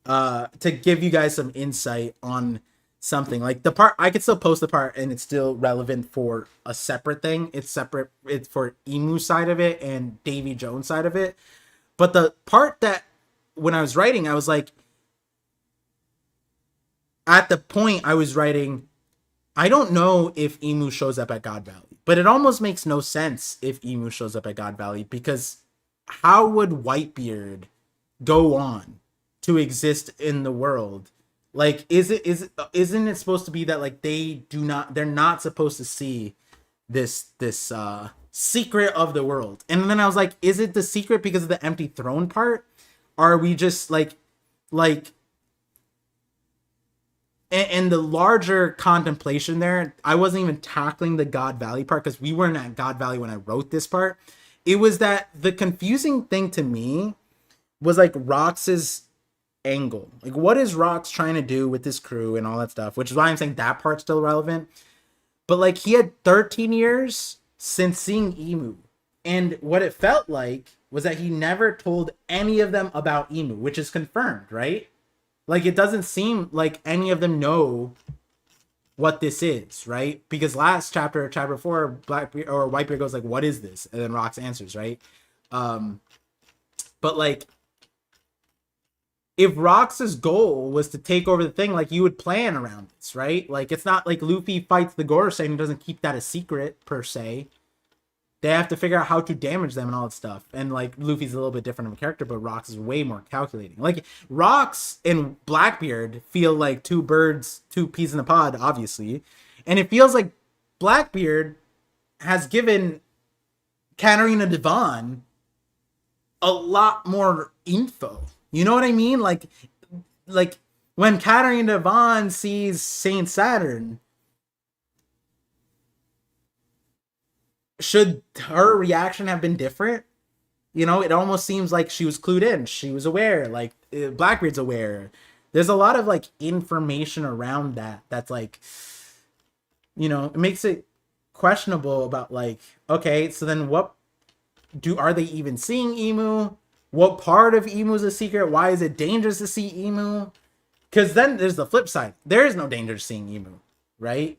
to give you guys some insight on something, like the part, I could still post the part and it's still relevant for a separate thing. It's separate. It's for Emu side of it and Davy Jones side of it. But the part that, when I was writing, I was like, at the point I was writing, I don't know if Emu shows up at God Valley, but it almost makes no sense if Emu shows up at God Valley, because how would Whitebeard go on to exist in the world? Like, isn't it supposed to be that like, they're not supposed to see this secret of the world? And then I was like, is it the secret because of the empty throne part? Are we just like and the larger contemplation there, I wasn't even tackling the God Valley part because we weren't at God Valley when I wrote this part. It was that the confusing thing to me was like Rox's angle. Like, what is Rox trying to do with this crew and all that stuff, which is why I'm saying that part's still relevant. But like, he had 13 years since seeing Emu. And what it felt like was that he never told any of them about Emu, which is confirmed, right? Like, it doesn't seem like any of them know what this is, right? Because last chapter 4, Whitebeard goes like, what is this? And then Rox answers, right? But like, if Rox's goal was to take over the thing, like, you would plan around this, right? Like, it's not like Luffy fights the Gorosei and doesn't keep that a secret, per se. They have to figure out how to damage them and all that stuff. And like, Luffy's a little bit different of a character, but Rox is way more calculating. Like, Rox and Blackbeard feel like two peas in a pod, obviously. And it feels like Blackbeard has given Katarina Devon a lot more info. You know what I mean? Like when Katarina Devon sees Saint Saturn, should her reaction have been different? You know, it almost seems like she was clued in. She was aware. Like, Blackbeard's aware. There's a lot of like information around that that's like, you know, it makes it questionable about like, okay, so then are they even seeing Emu? What part of Emu is a secret? Why is it dangerous to see Emu? Because then there's the flip side. There is no danger to seeing Emu, right?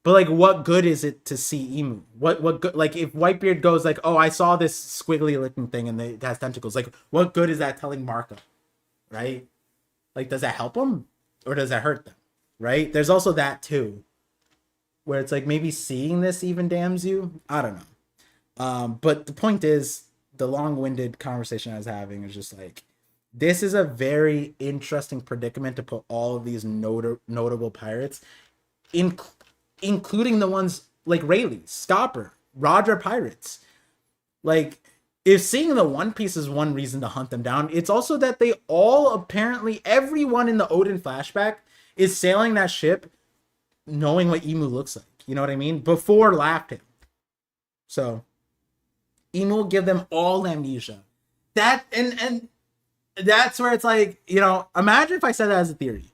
But like, what good is it to see Emu? What good? Like, if Whitebeard goes like, oh, I saw this squiggly looking thing and it has tentacles. Like, what good is that telling Marco, right? Like, does that help them or does that hurt them, right? There's also that too, where it's like, maybe seeing this even damns you. I don't know. But the point is, the long-winded conversation I was having is just like, this is a very interesting predicament to put all of these notable pirates in, including the ones like Rayleigh, Stopper, Roger pirates. Like, if seeing the One Piece is one reason to hunt them down, it's also that they all, apparently everyone in the Odin flashback is sailing that ship knowing what Emu looks like. You know what I mean? Before laughed him. So Emu will give them all amnesia. That and that's where it's like, you know, imagine if I said that as a theory.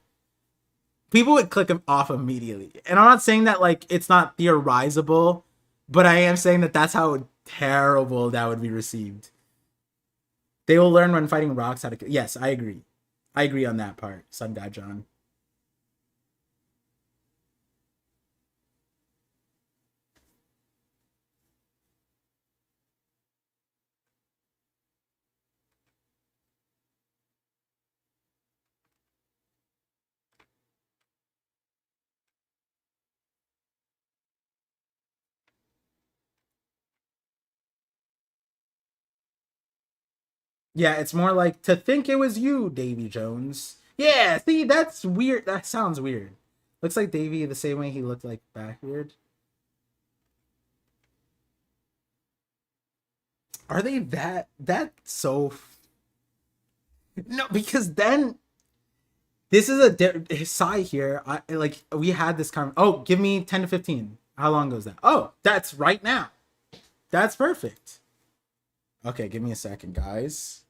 People would click them off immediately. And I'm not saying that like it's not theorizable, but I am saying that that's how terrible that would be received. They will learn when fighting rocks how to. Yes, I agree. I agree on that part, Sun God John. Yeah, it's more like to think it was you, Davy Jones. Yeah, see, that's weird. That sounds weird. Looks like Davy the same way he looked like Backbeard. Are they that so? No, because then this is a Sai here. I like we had this kind. Oh, give me 10 to 15. How long goes that? Oh, that's right now. That's perfect. Okay, give me a second, guys.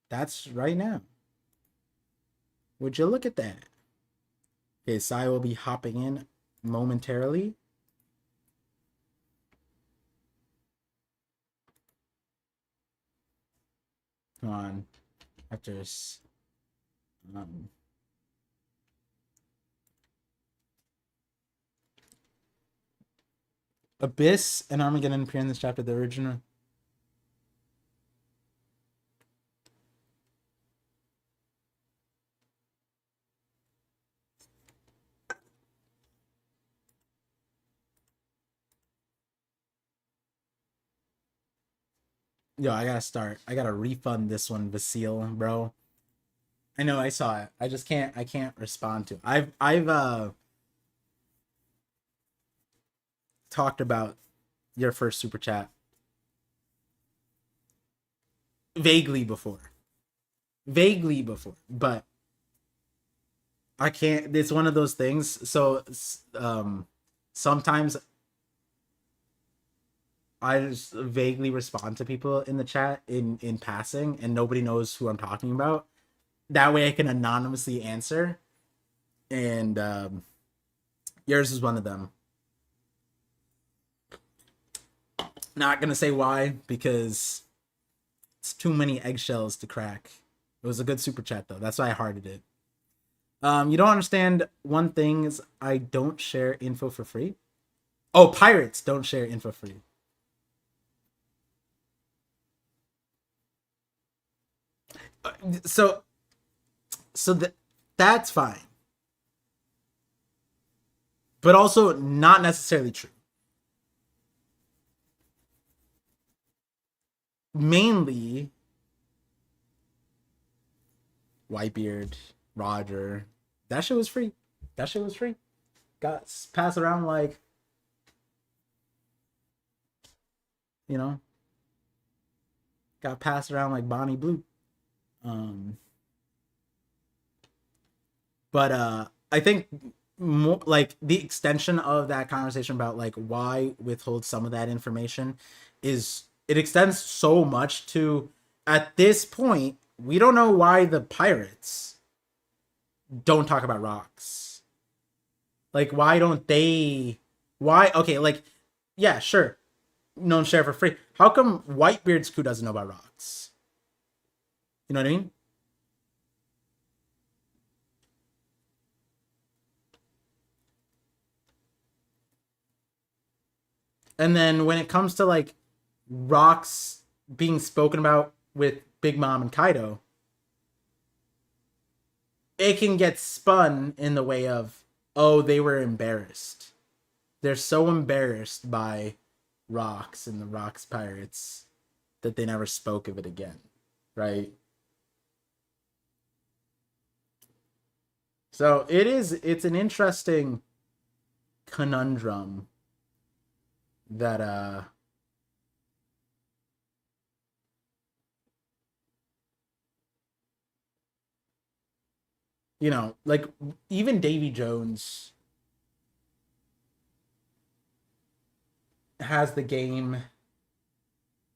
That's right now. Would you look at that? Okay, Sai will be hopping in momentarily. Come on. After this. Um, Abyss and Armageddon appear in this chapter. The original. Yo, I gotta start. I gotta refund this one, Vasile, bro. I know I saw it. I just can't. I can't respond to it. I've talked about your first super chat vaguely before, but I can't. It's one of those things. So sometimes I just vaguely respond to people in the chat in passing, and nobody knows who I'm talking about. That way, I can anonymously answer. And yours is one of them. Not gonna say why because it's too many eggshells to crack. It was a good super chat though. That's why I hearted it. You don't understand one thing is I don't share info for free. Oh, pirates don't share info free. So that's fine. But also not necessarily true. Mainly Whitebeard, Roger. That shit was free. That shit was free. Got passed around like, you know, got passed around like Bonnie Blue. Um, but I think more like the extension of that conversation about like why withhold some of that information is it extends so much to at this point we don't know why the pirates don't talk about rocks. Like why don't they why okay, like yeah, sure. No share for free. How come Whitebeard's crew doesn't know about rocks? You know what I mean? And then when it comes to like rocks being spoken about with Big Mom and Kaido, it can get spun in the way of, oh, they were embarrassed. They're so embarrassed by rocks and the rocks pirates that they never spoke of it again. Right? So it's an interesting conundrum that you know, like even Davy Jones has the game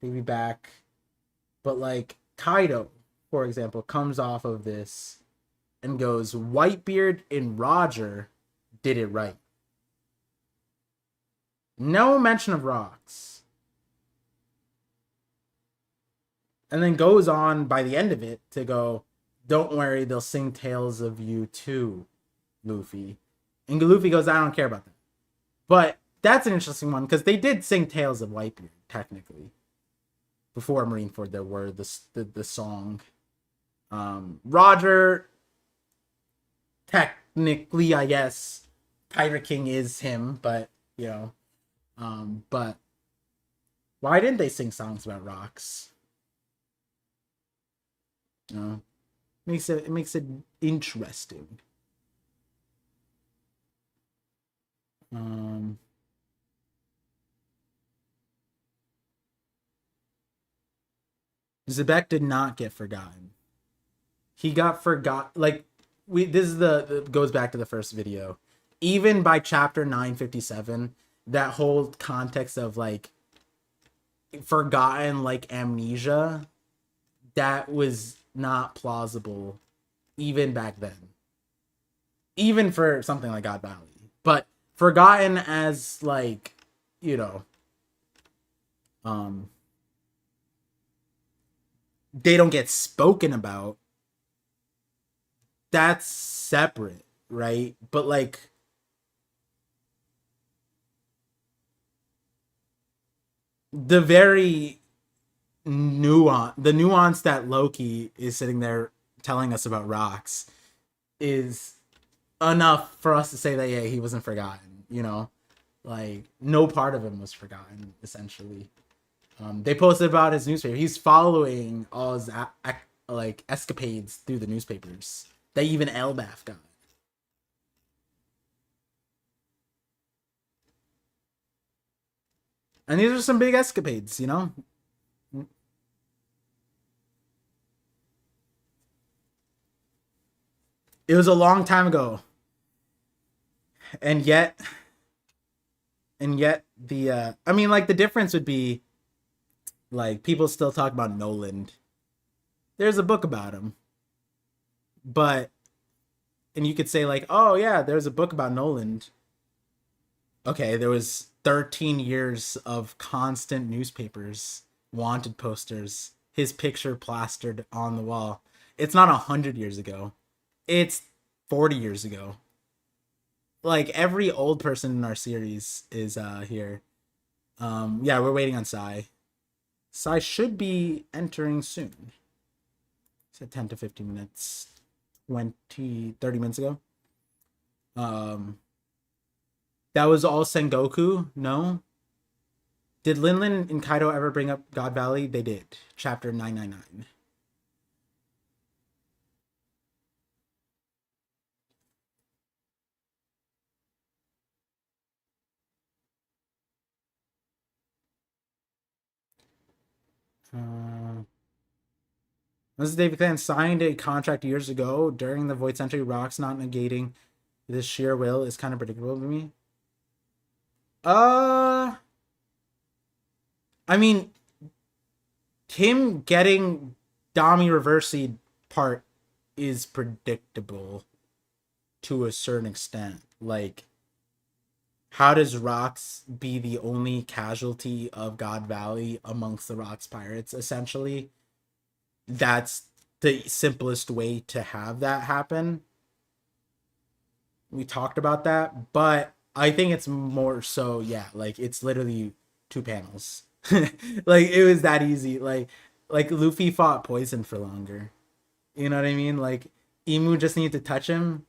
maybe back. But like Kaido, for example, comes off of this and goes, Whitebeard and Roger did it right. No mention of rocks. And then goes on by the end of it to go, don't worry, they'll sing tales of you too, Luffy. And Luffy goes, I don't care about that. But that's an interesting one because they did sing tales of Whitebeard, technically. Before Marineford, there were the song. Roger, technically, I guess, Pirate King is him, but, you know. But why didn't they sing songs about rocks? You know, it makes it interesting. Zebek did not get forgotten. He got forgot. Like this is the goes back to the first video. Even by chapter 957, that whole context of like forgotten, like amnesia, that was not plausible even back then. Even for something like God Valley. But forgotten as like, you know, they don't get spoken about. That's separate, right? But like the very nuance that Loki is sitting there telling us about rocks is enough for us to say that, yeah, he wasn't forgotten, you know? Like, no part of him was forgotten, essentially. They posted about his newspaper. He's following all his like escapades through the newspapers. That even Elbaf got. And these are some big escapades, you know? It was a long time ago. And yet the I mean, like, the difference would be like people still talk about Noland. There's a book about him. But and you could say like, oh yeah, there's a book about Noland. Okay, there was 13 years of constant newspapers, wanted posters, his picture plastered on the wall. It's not 100 years ago. It's 40 years ago. Like, every old person in our series is here. Yeah, we're waiting on Sai. Sai should be entering soon. Said 10 to 15 minutes. 30 minutes ago. That was all Sengoku? No? Did Linlin and Kaido ever bring up God Valley? They did. Chapter 999. Mrs. David Clan signed a contract years ago during the Void Century. Rocks not negating this sheer will is kind of predictable to me. I mean, him getting Dami Reversied part is predictable to a certain extent. Like, how does Rocks be the only casualty of God Valley amongst the Rocks pirates, essentially? That's the simplest way to have that happen. We talked about that, but I think it's more so, yeah, like, it's literally 2 panels. Like, it was that easy. Like Luffy fought Poison for longer. You know what I mean? Like, Emu just needed to touch him,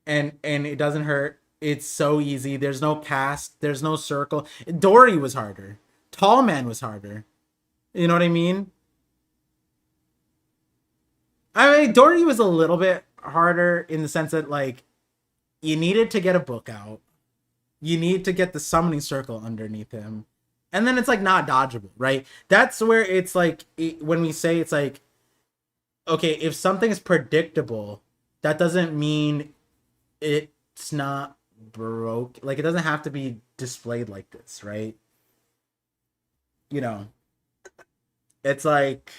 and it doesn't hurt. It's so easy. There's no cast. There's no circle. Dory was harder. Tall Man was harder. You know what I mean? I mean, Dory was a little bit harder in the sense that, like, you needed to get a book out. You need to get the summoning circle underneath him. And then it's, like, not dodgeable, right? That's where it's, like, when we say it's, like, okay, if something is predictable, that doesn't mean it's not broke. Like, it doesn't have to be displayed like this, right? you know, it's like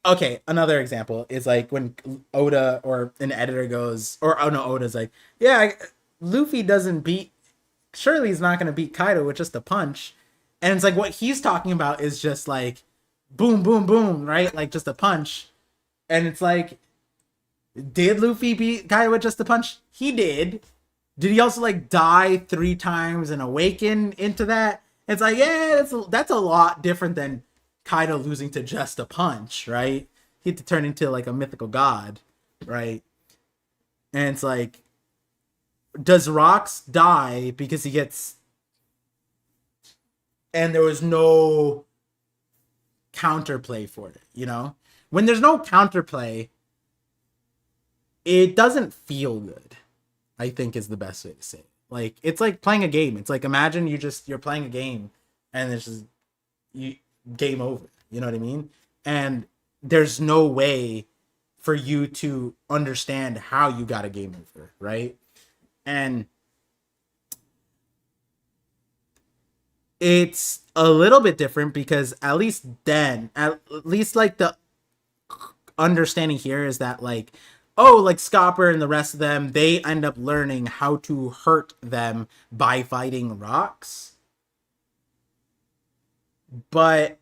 okay, another example is like when Oda or an editor goes, or oh no, Oda's like, yeah, Luffy doesn't beat. Surely he's not going to beat Kaido with just a punch, and it's like what he's talking about is just like, boom, boom, boom, right? Like just a punch, and it's like, did Luffy beat Kaido with just a punch? He did. Did he also like die 3 times and awaken into that? It's like, yeah, that's a lot different than Kaido losing to just a punch, right? He had to turn into like a mythical god, right? And it's like, does Rocks die because he gets, and there was no counterplay for it, you know? When there's no counterplay, it doesn't feel good, I think is the best way to say it. Like, it's like playing a game. It's like, imagine you're playing a game and it's just game over. You know what I mean? And there's no way for you to understand how you got a game over, right? And it's a little bit different because at least like the understanding here is that like, oh, like Scopper and the rest of them, they end up learning how to hurt them by fighting Rocks. But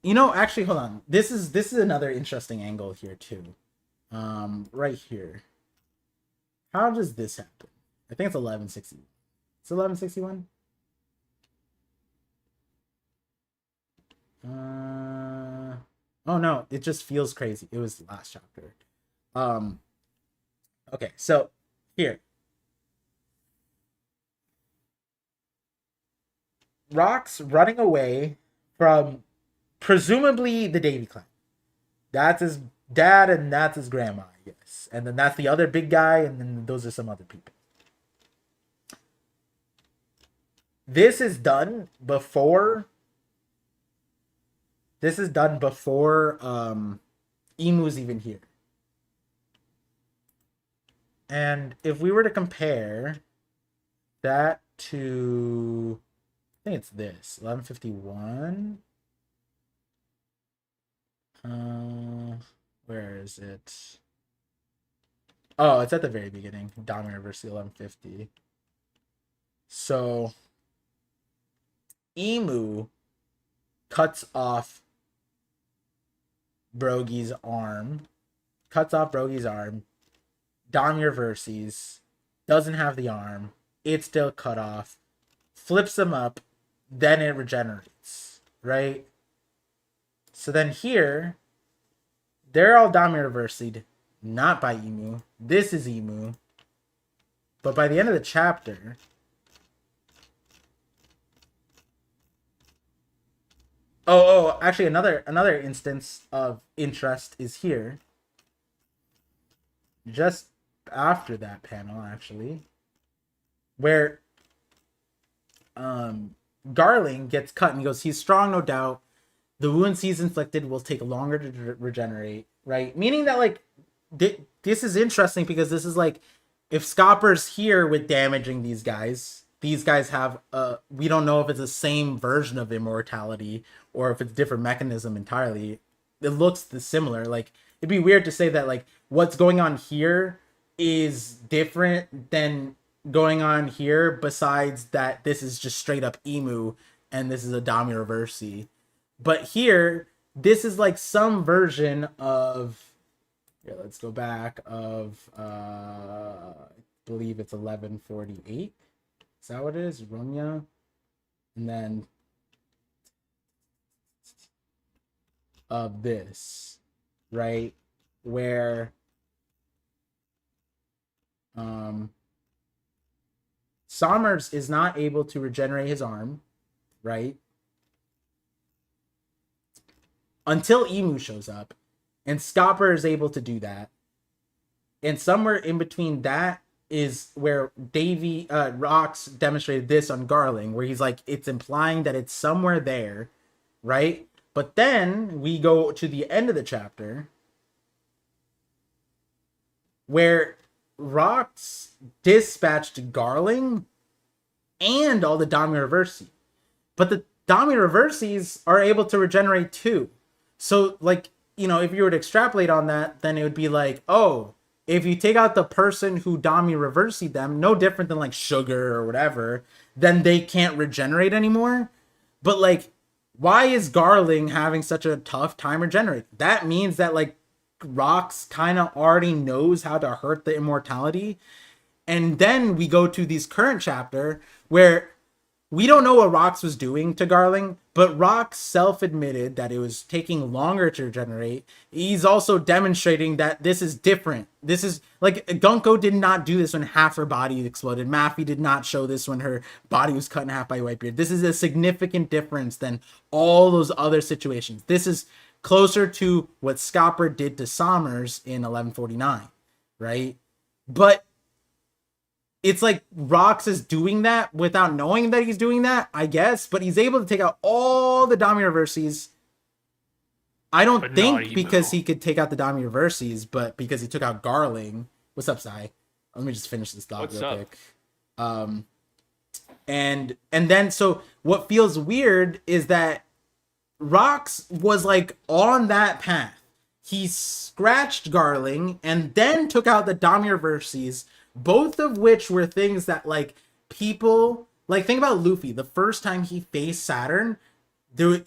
you know, actually, hold on. This is another interesting angle here too. Right here. How does this happen? I think it's 1160. It's 1161. Oh no, it just feels crazy. It was the last chapter. Okay, so here. Rocks running away from presumably the Davy clan. That's his dad and that's his grandma, I guess. And then that's the other big guy, and then those are some other people. This is done before. Emu's even here. And if we were to compare that to, I think it's this 1151. Where is it? Oh, it's at the very beginning. Domino versus 1150. So Emu cuts off Brogy's arm. Domir versus doesn't have the arm. It's still cut off. Flips him up. Then it regenerates. Right? So then here, they're all Domir versi'd, not by Emu. This is Emu. But by the end of the chapter, actually another instance of interest is here. Just after that panel, actually, where Garling gets cut and he goes, he's strong, no doubt. The wounds he's inflicted will take longer to regenerate, right? Meaning that, like, this is interesting because this is like, if Scopper's here with damaging these guys have, we don't know if it's the same version of immortality or if it's a different mechanism entirely. It looks similar. Like, it'd be weird to say that, like, what's going on here is different than going on here, besides that this is just straight up Emu and this is a Domino Versi. But here, this is like some version of, here, let's go back, of, I believe it's 1148. Is that what it is? Ronya? And then of this, right? Where Sommers is not able to regenerate his arm, right? Until Emu shows up, and Scopper is able to do that. And somewhere in between that is where Davy Rocks demonstrated this on Garling, where he's like, it's implying that it's somewhere there, right? But then we go to the end of the chapter where Rox dispatched Garling and all the Dami Reversi. But the Dami Reverses are able to regenerate too. So, like, if you were to extrapolate on that, then it would be like, oh, if you take out the person who Dami Reversi them, no different than like Sugar or whatever, then they can't regenerate anymore. But like, why is Garling having such a tough time regenerating? That means that like Rox kind of already knows how to hurt the immortality. And then we go to this current chapter where we don't know what Rox was doing to Garling, but Rox self-admitted that it was taking longer to regenerate. He's also demonstrating that this is different. This is like Gunko did not do this when half her body exploded. Maffy did not show this when her body was cut in half by Whitebeard. This is a significant difference than all those other situations. This is closer to what Scopper did to Sommers in 1149, right? But it's like Rox is doing that without knowing that he's doing that, I guess. But he's able to take out all the Dami Reverses. I don't think because he could take out the Dami Reverses, but because he took out Garling. What's up, Sai? Let me just finish this thought real quick. And then so what feels weird is that Rox was like on that path. He scratched Garling and then took out the Dami Reverses, both of which were things that like people like. Think about Luffy. The first time he faced Saturn, the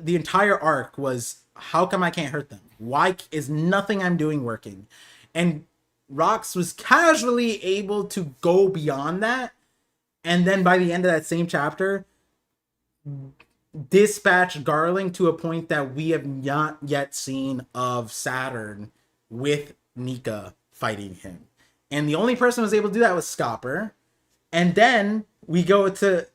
entire arc was, how come I can't hurt them? Why is nothing I'm doing working? And Rox was casually able to go beyond that, and then by the end of that same chapter, dispatch Garling to a point that we have not yet seen of Saturn with Nika fighting him. And the only person who was able to do that was Scopper. And then we go to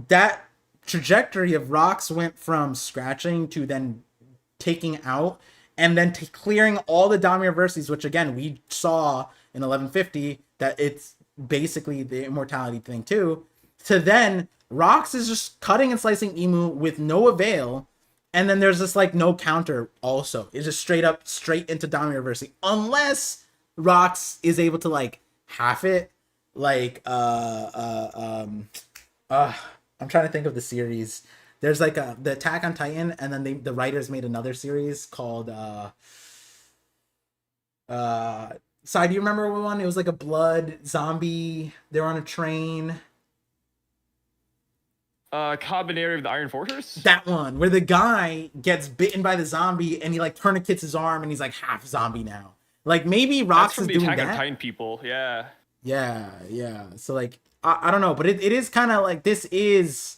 that trajectory of Rox went from scratching to then taking out and then clearing all the Dami Reverses, which again, we saw in 1150 that it's basically the immortality thing too. To then Rox is just cutting and slicing Emu with no avail. And then there's this like no counter also. It's just straight into Dami Reversi. Unless Rox is able to like half it, like I'm trying to think of the series. There's like the Attack on Titan, and then the writers made another series called Sai, do you remember one? It was like a blood zombie. They were on a train. Combinary of the Iron Fortress? That one, where the guy gets bitten by the zombie and he like tourniquets his arm and he's like half zombie now. Like maybe Rox is doing that. Attack on Titan people, yeah. Yeah. So like I don't know, but it is kind of like, this is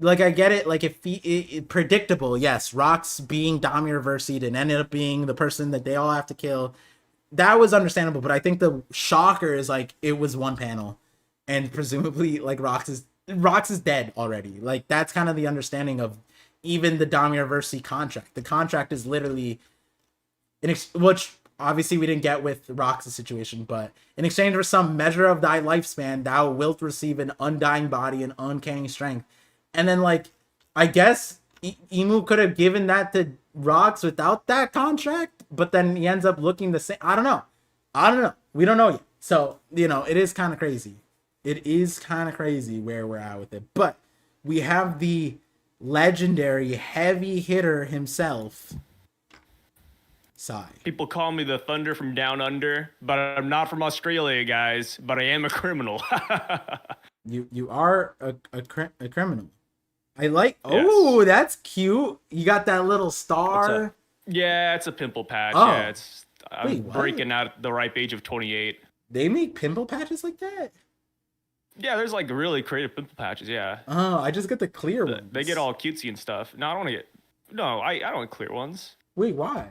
like, I get it. Like it predictable. Yes, Rox being Dami Reversied and ended up being the person that they all have to kill. That was understandable, but I think the shocker is like it was one panel, and presumably like Rox is dead already. Like that's kind of the understanding of even the Dami Reversi contract. The contract is literally which obviously we didn't get with Rox's situation, but in exchange for some measure of thy lifespan, thou wilt receive an undying body and uncanny strength. And then like, I guess Emu could have given that to Rox without that contract, but then he ends up looking the same. I don't know. We don't know yet. So, it is kind of crazy. It is kind of crazy where we're at with it. But we have the legendary heavy hitter himself, Sai. People call me the Thunder from Down Under, but I'm not from Australia, guys. But I am a criminal. You are a criminal. I like. Yes. Oh, that's cute. You got that little star. Yeah, it's a pimple patch. Oh. Yeah, I'm breaking out at the ripe age of 28. They make pimple patches like that? Yeah, there's like really creative pimple patches. Yeah. Oh, I just get the clear ones. They get all cutesy and stuff. No, I don't want to get. No, I don't want clear ones. Wait, why?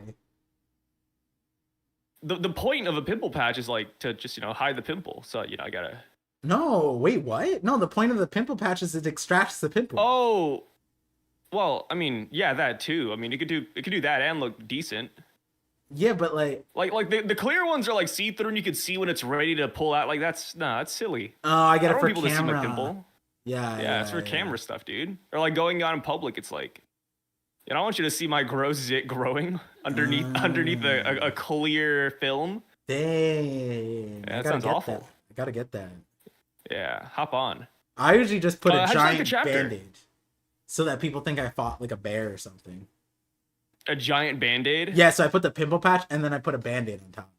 The point of a pimple patch is like to just hide the pimple. So I gotta. No, wait, what? No, the point of the pimple patch is it extracts the pimple. Oh, well, I mean, yeah, that too. I mean, it could do that and look decent. Yeah, but like the clear ones are like see through and you can see when it's ready to pull out. Like that's silly. Oh, I get it for people camera. To see my pimple. Yeah, it's for camera stuff, dude. Or like going out in public, it's like, I want you to see my gross zit growing underneath a clear film. Dang, Yeah, I that gotta sounds get that. awful. I gotta get that. Yeah, hop on. I usually just put a How'd you like the giant chapter? band-aid so that people think I fought like a bear or something. A giant band-aid? Yeah, so I put the pimple patch and then I put a band-aid on top.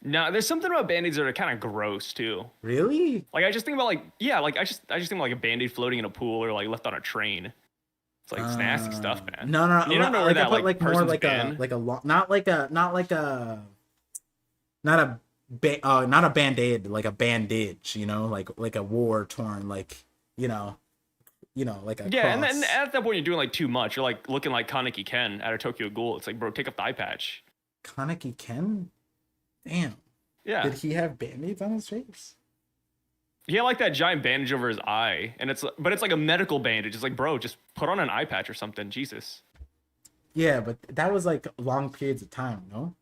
No, there's something about band-aids that are kind of gross too. Really? Like I just think about like yeah, like I just think about like a band-aid floating in a pool or like left on a train. It's nasty stuff, man. No, no, And you don't know where like I that put like more person's like been. not like a not a band-aid, like a bandage, you know, like a war torn, like like a Yeah, and then cross. at that point you're doing like too much. You're like looking like Kaneki Ken out of Tokyo Ghoul. It's like, bro, take off the eye patch. Kaneki Ken? Damn. Yeah. Did he have band-aids on his face? He had like that giant bandage over his eye, and it's like a medical bandage. It's like, bro, just put on an eye patch or something. Jesus. Yeah, but that was like long periods of time, no?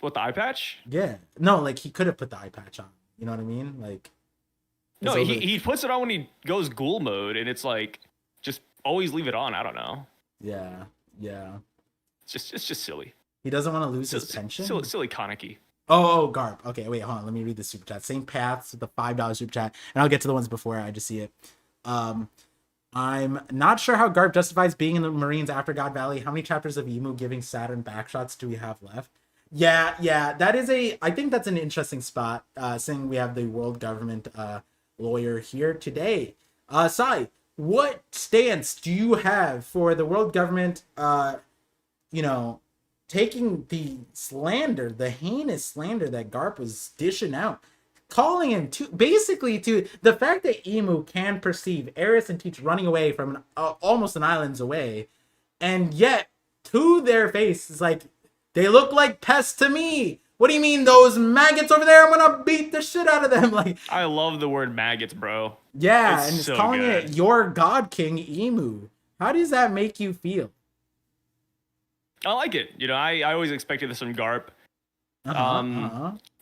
What, the eye patch? Yeah. No, like he could have put the eye patch on. You know what I mean? Like No, it's over he puts it on when he goes ghoul mode, and it's like, just always leave it on. I don't know. Yeah. Yeah. It's just silly. He doesn't want to lose his Silly, pension. silly Kaneki. Oh, Garp. Okay, wait, hold on. Let me read the super chat. Same paths with the $5 super chat, and I'll get to the ones before I just see it. I'm not sure how Garp justifies being in the Marines after God Valley. How many chapters of Emu giving Saturn backshots do we have left? Yeah, that is I think that's an interesting spot, seeing we have the world government lawyer here today. Sai, what stance do you have for the world government, taking the slander, the heinous slander that Garp was dishing out, calling him to the fact that Emu can perceive Eris and Teach running away from almost an island's away, and yet to their face is like, they look like pests to me. What do you mean those maggots over there? I'm gonna beat the shit out of them. Like, I love the word maggots, bro. yeah, It's and it's so calling good. it your God King Emu. How does that make you feel? I like it. I always expected this from Garp.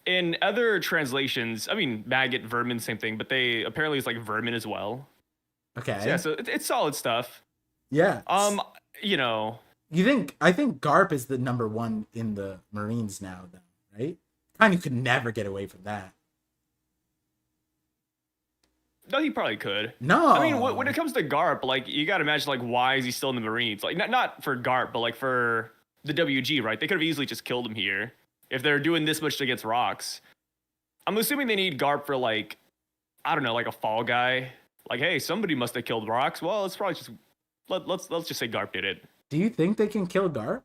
In other translations, I mean, maggot, vermin, same thing, but they apparently it's like vermin as well. Okay. So, yeah, so it's solid stuff. Yeah. I think Garp is the number one in the Marines now, though, right? Kind of could never get away from that. No, he probably could. No. I mean, when it comes to Garp, like, you gotta imagine, like, why is he still in the Marines? Like, not for Garp, but, like, for the WG, right? They could have easily just killed him here if they're doing this much against rocks. I'm assuming they need Garp for, like, I don't know, like a fall guy. Like, hey, somebody must have killed rocks. Well, it's probably just, let's just say Garp did it. Do you think they can kill Garp?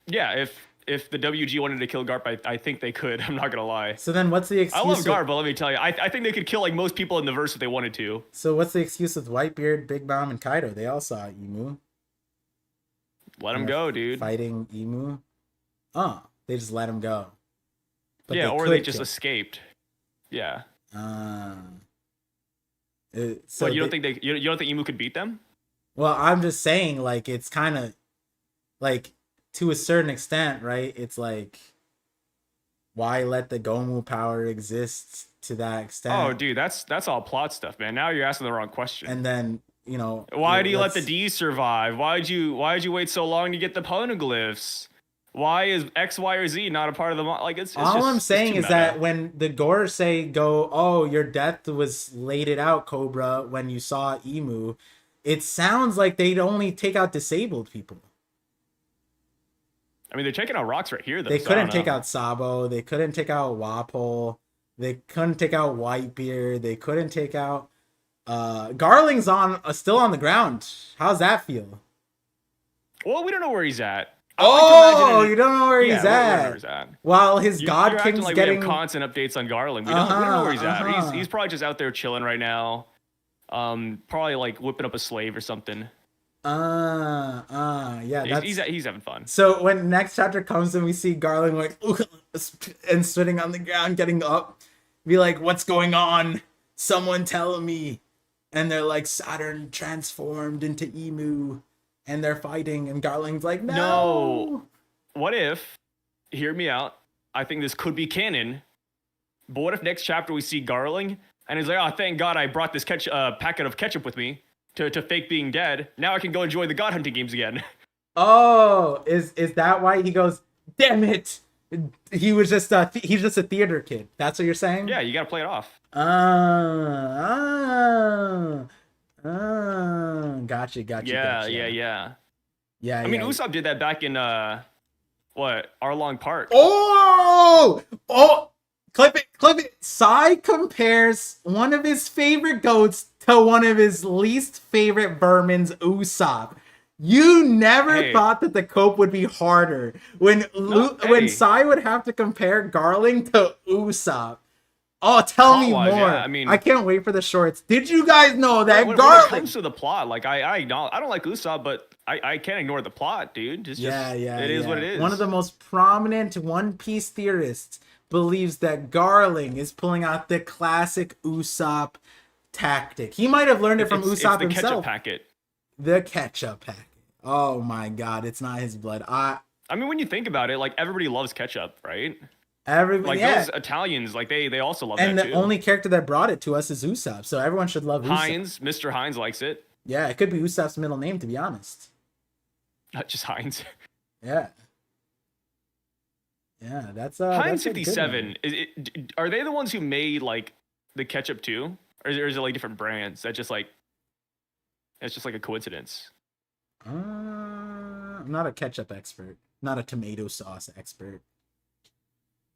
Yeah, if the WG wanted to kill Garp, I think they could. I'm not gonna lie. So then what's the excuse? I love Garp, but let me tell you, I think they could kill like most people in the verse if they wanted to. So what's the excuse with Whitebeard, Big Mom, and Kaido? They all saw Emu. Let him go, dude. Fighting Emu. They just let him go. But yeah, or they just escaped. Yeah. So you don't think you don't think Emu could beat them? Well, I'm just saying, like, it's kind of like, to a certain extent, right? It's like, why let the Gomu power exist to that extent? Oh, dude, that's all plot stuff, man. Now you're asking the wrong question. And then, why do you let the D survive? Why'd you wait so long to get the poneglyphs? Why is X, Y, or Z not a part of the like? It's all just, I'm saying is that when the Gore oh, your death was laid it out, Cobra, when you saw Emu, it sounds like they'd only take out disabled people. I mean, they're taking out rocks right here, though. They couldn't take out Sabo. They couldn't take out Wapol. They couldn't take out Whitebeard. They couldn't take out Garling's still on the ground. How's that feel? Well, we don't know where he's at. You don't know where he's at. We don't know where he's at. While his God King's like getting we have constant updates on Garling. We don't know where he's at. He's probably just out there chilling right now. Probably like whipping up a slave or something. Yeah, he's having fun. So when next chapter comes and we see Garling like and sitting on the ground, getting up, be like, "What's going on? Someone tell me!" And they're like, "Saturn transformed into Emu." And they're fighting, and Garling's like, no. What if, hear me out, I think this could be canon, but what if next chapter we see Garling, and he's like, oh, thank God I brought this packet of ketchup with me to fake being dead. Now I can go enjoy the God hunting games again. Oh, is that why he goes? Damn it! He's just a theater kid. That's what you're saying? Yeah, you gotta play it off. Ah, gotcha, gotcha, Yeah, yeah, gotcha. yeah. Yeah, I mean, yeah. Usopp did that back in what, Arlong Park. Oh, oh, clip it, clip it. Sai compares one of his favorite goats to one of his least favorite vermins, Usopp. You never Hey, thought that the cope would be harder no, when hey, Sai would have to compare Garling to Usopp. Oh, tell plot me wise, yeah. more. I I mean, can't wait for the shorts. Did you guys know that when it Garling? comes to the plot, like I acknowledge, I don't like Usopp, but I can't ignore the plot, dude. It's Yeah, just yeah, it is what yeah. it One of is. the most prominent One Piece theorists believes that Garling is pulling out the classic Usopp tactic. He might have learned it from It's Usopp the ketchup himself. packet. The ketchup pack. Oh my god, it's not his blood. I mean, when you think about it, like everybody loves ketchup, right? Everybody, Like yeah. those Italians, like they also love And that the too. only character that brought it to us is Usopp, so everyone should love Usopp. Heinz, Mr. Heinz likes it. Yeah, it could be Usopp's middle name, to be honest. Not just Heinz. Yeah, yeah, Heinz that's a good one. 57. Are they the ones who made like the ketchup too, or is it like different brands? That just like it's just like a coincidence. I'm not a ketchup expert, not a tomato sauce expert.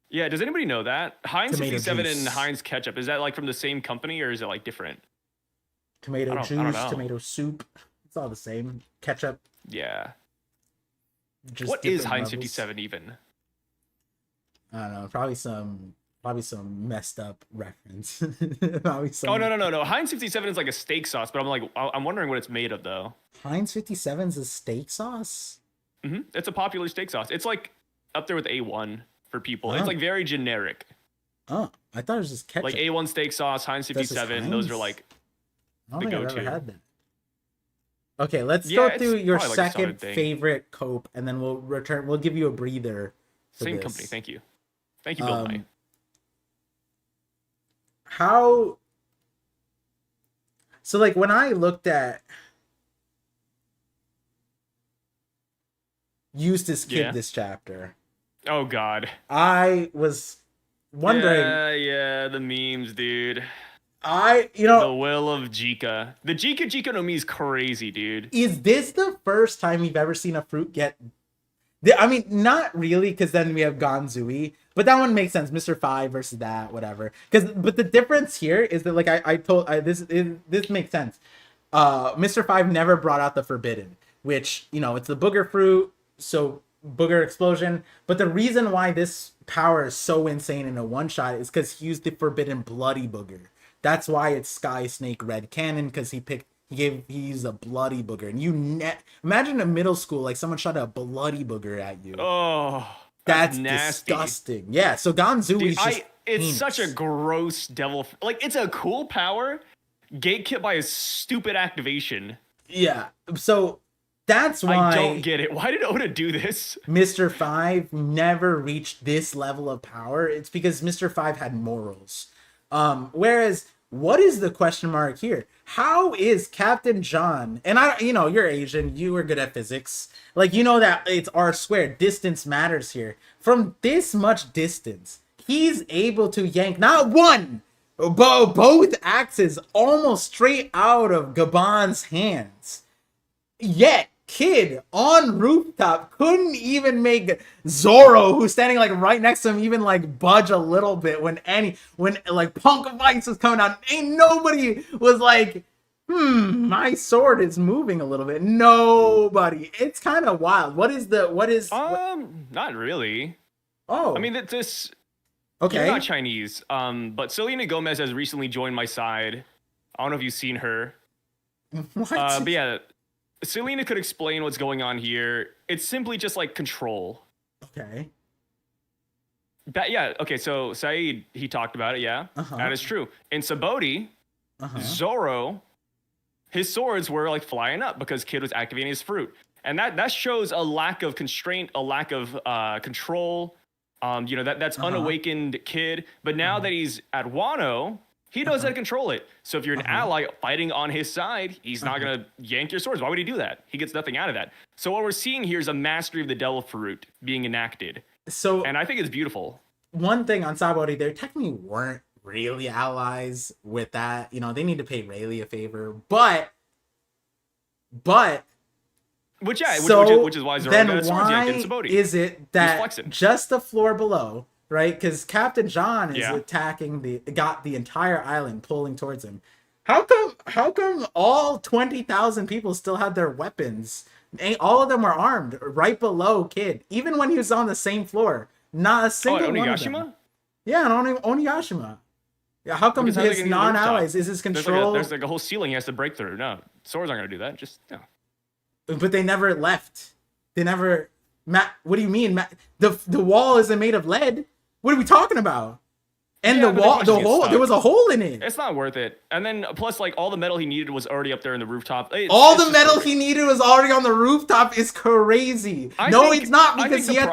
Yeah, does anybody know that Heinz Tomato 57 and juice, Heinz ketchup, is that like from the same company or is it like different? tomato I don't juice, know. tomato soup. It's all the same. Ketchup, Yeah. just What is different Heinz levels. 57 even? I don't know. Probably some messed up reference. Probably Oh some no. Heinz 57 is like a steak sauce, but I'm wondering what it's made of though. Heinz 57's a steak sauce. It's a popular steak sauce. It's like up there with A1 for people. It's Oh, like very generic. oh, I thought it was just Like ketchup. A1 steak sauce, Heinz This is 57, those are Heinz. like I don't the think I've ever go-to. had that. Okay, let's Yeah, go it's through your probably like a second southern thing. favorite cope, and then we'll return. We'll give you a breather for Same this. company, thank you. Thank you, Bill Nye. How? So, like, when I looked at Eustace Kid Yeah. this chapter, Oh god. I was wondering. Yeah, the memes, dude. You The know, will of Jika. The Jika no Mi is crazy, dude. is this the first time you've ever seen a fruit get? I mean, not really, because then we have Ganzui, but that one makes sense. Mr. Five versus that, whatever. But the difference here is that, like, this makes sense. Mr. Five never brought out the forbidden, which, you know, it's the booger fruit, so booger explosion. But the reason why this power is so insane in a one shot is because he used the forbidden bloody booger. That's why it's Sky Snake Red Cannon, because he used a bloody booger. And imagine in middle school, like, someone shot a bloody booger at you. Oh, that's That's nasty. disgusting. Yeah, so Ganzui Dude, is just it's heinous. such a gross devil. Like, it's a cool power, gatekept by a stupid activation. Yeah. So that's why I don't get it. Why did Oda do this? Mr. Five never reached this level of power. It's because Mr. Five had morals. Whereas, what is the question mark here? How is Captain John, and you're Asian, you were good at physics, like, you know that it's R squared, distance matters here. From this much distance, he's able to yank not one, but both axes almost straight out of Gabon's hands. Yet, Kid on rooftop couldn't even make Zoro, who's standing like right next to him, even like budge a little bit when like Punk Vice was coming out. Ain't nobody was like, my sword is moving a little bit. Nobody. It's kind of wild. What is Not really. Oh, I mean, this. okay. You're not Chinese. But Selena Gomez has recently joined my side. I don't know if you've seen her. What? But yeah, Selena could explain what's going on here. It's simply just like control. Okay. Yeah, okay, so Saeed, he talked about it, yeah. That is true. In Saboti, Zoro, his swords were like flying up because Kid was activating his fruit. And that shows a lack of constraint, a lack of control. That's unawakened Kid. But now that he's at Wano, He knows how to control it. So if you're an Uh-huh. ally fighting on his side, he's not going to yank your swords. Why would he do that? He gets nothing out of that. So what we're seeing here is a mastery of the Devil Fruit being enacted. So And I think it's beautiful. one thing on Sabaody, they technically weren't really allies with that. You know, they need to pay Rayleigh a favor, but Which, yeah, so which is why Zoro then got his swords why yanked in Sabaody. is it that flexing. just the floor below, right? Because Captain John is Yeah. attacking got the entire island pulling towards him. How come all 20,000 people still had their weapons? All of them were armed right below Kid, even when he was on the same floor. Not a single and one of them. Onigashima? Yeah, and Onigashima. Yeah, how come Because how are they his gonna get to the non-allies rooftop? is his control? There's like a whole ceiling he has to break through. No, swords aren't going to do that. Just, no. But they never left. They never. Matt, what do you mean? Matt, the wall isn't made of lead. What are we talking about? And Yeah, the but wall, the the punches get hole, stuck. there was a hole in it. It's not worth it. And then plus, like, all the metal he needed was already up there in the rooftop. All It's the just metal crazy. he needed was already on the rooftop. Is crazy. I No, think- it's not, I because think he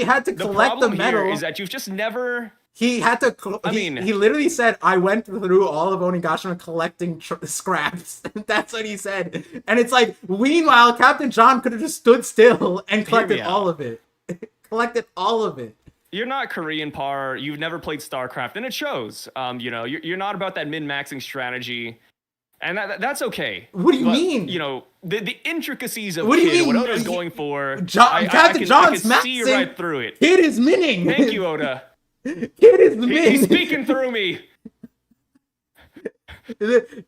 had to collect the metal. Here is that you've just never. He had to. He literally said, "I went through all of Onigashima collecting scraps." That's what he said. And it's like, meanwhile, Captain John could have just stood still and collected all of it. Collected all of it. You're not Korean Par. You've never played StarCraft, and it shows. You know, you're not about that min-maxing strategy, and that's okay. What do you mean? You know, the intricacies of What do you Kid, mean? what Oda's going for. Captain John's I can see maxing. right through it. Kid is minning. Thank you, Oda. Kid is minning. He's speaking through me.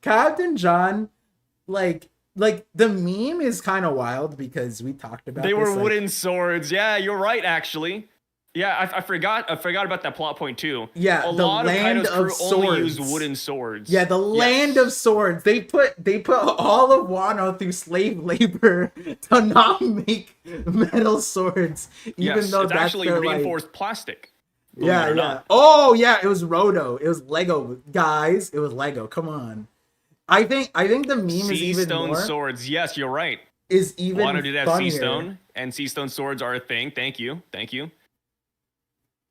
Captain John, like the meme is kind of wild because we talked about They this, were like, wooden swords. Yeah, you're right, actually. Yeah, I forgot about that plot point too. Yeah, a the lot land of Kaido's of crew only swords. used wooden swords. Yeah, the land of swords. They put all of Wano through slave labor to not make metal swords, even though it's that's actually their, reinforced plastic. believe Yeah, it or yeah. not. Oh, yeah. It was Roto. It was Lego, guys. It was Lego. Come on. I think the meme is Sea even stone more. swords. Yes, you're right. Is even Wano did have funnier. sea stone, and sea stone swords are a thing. Thank you.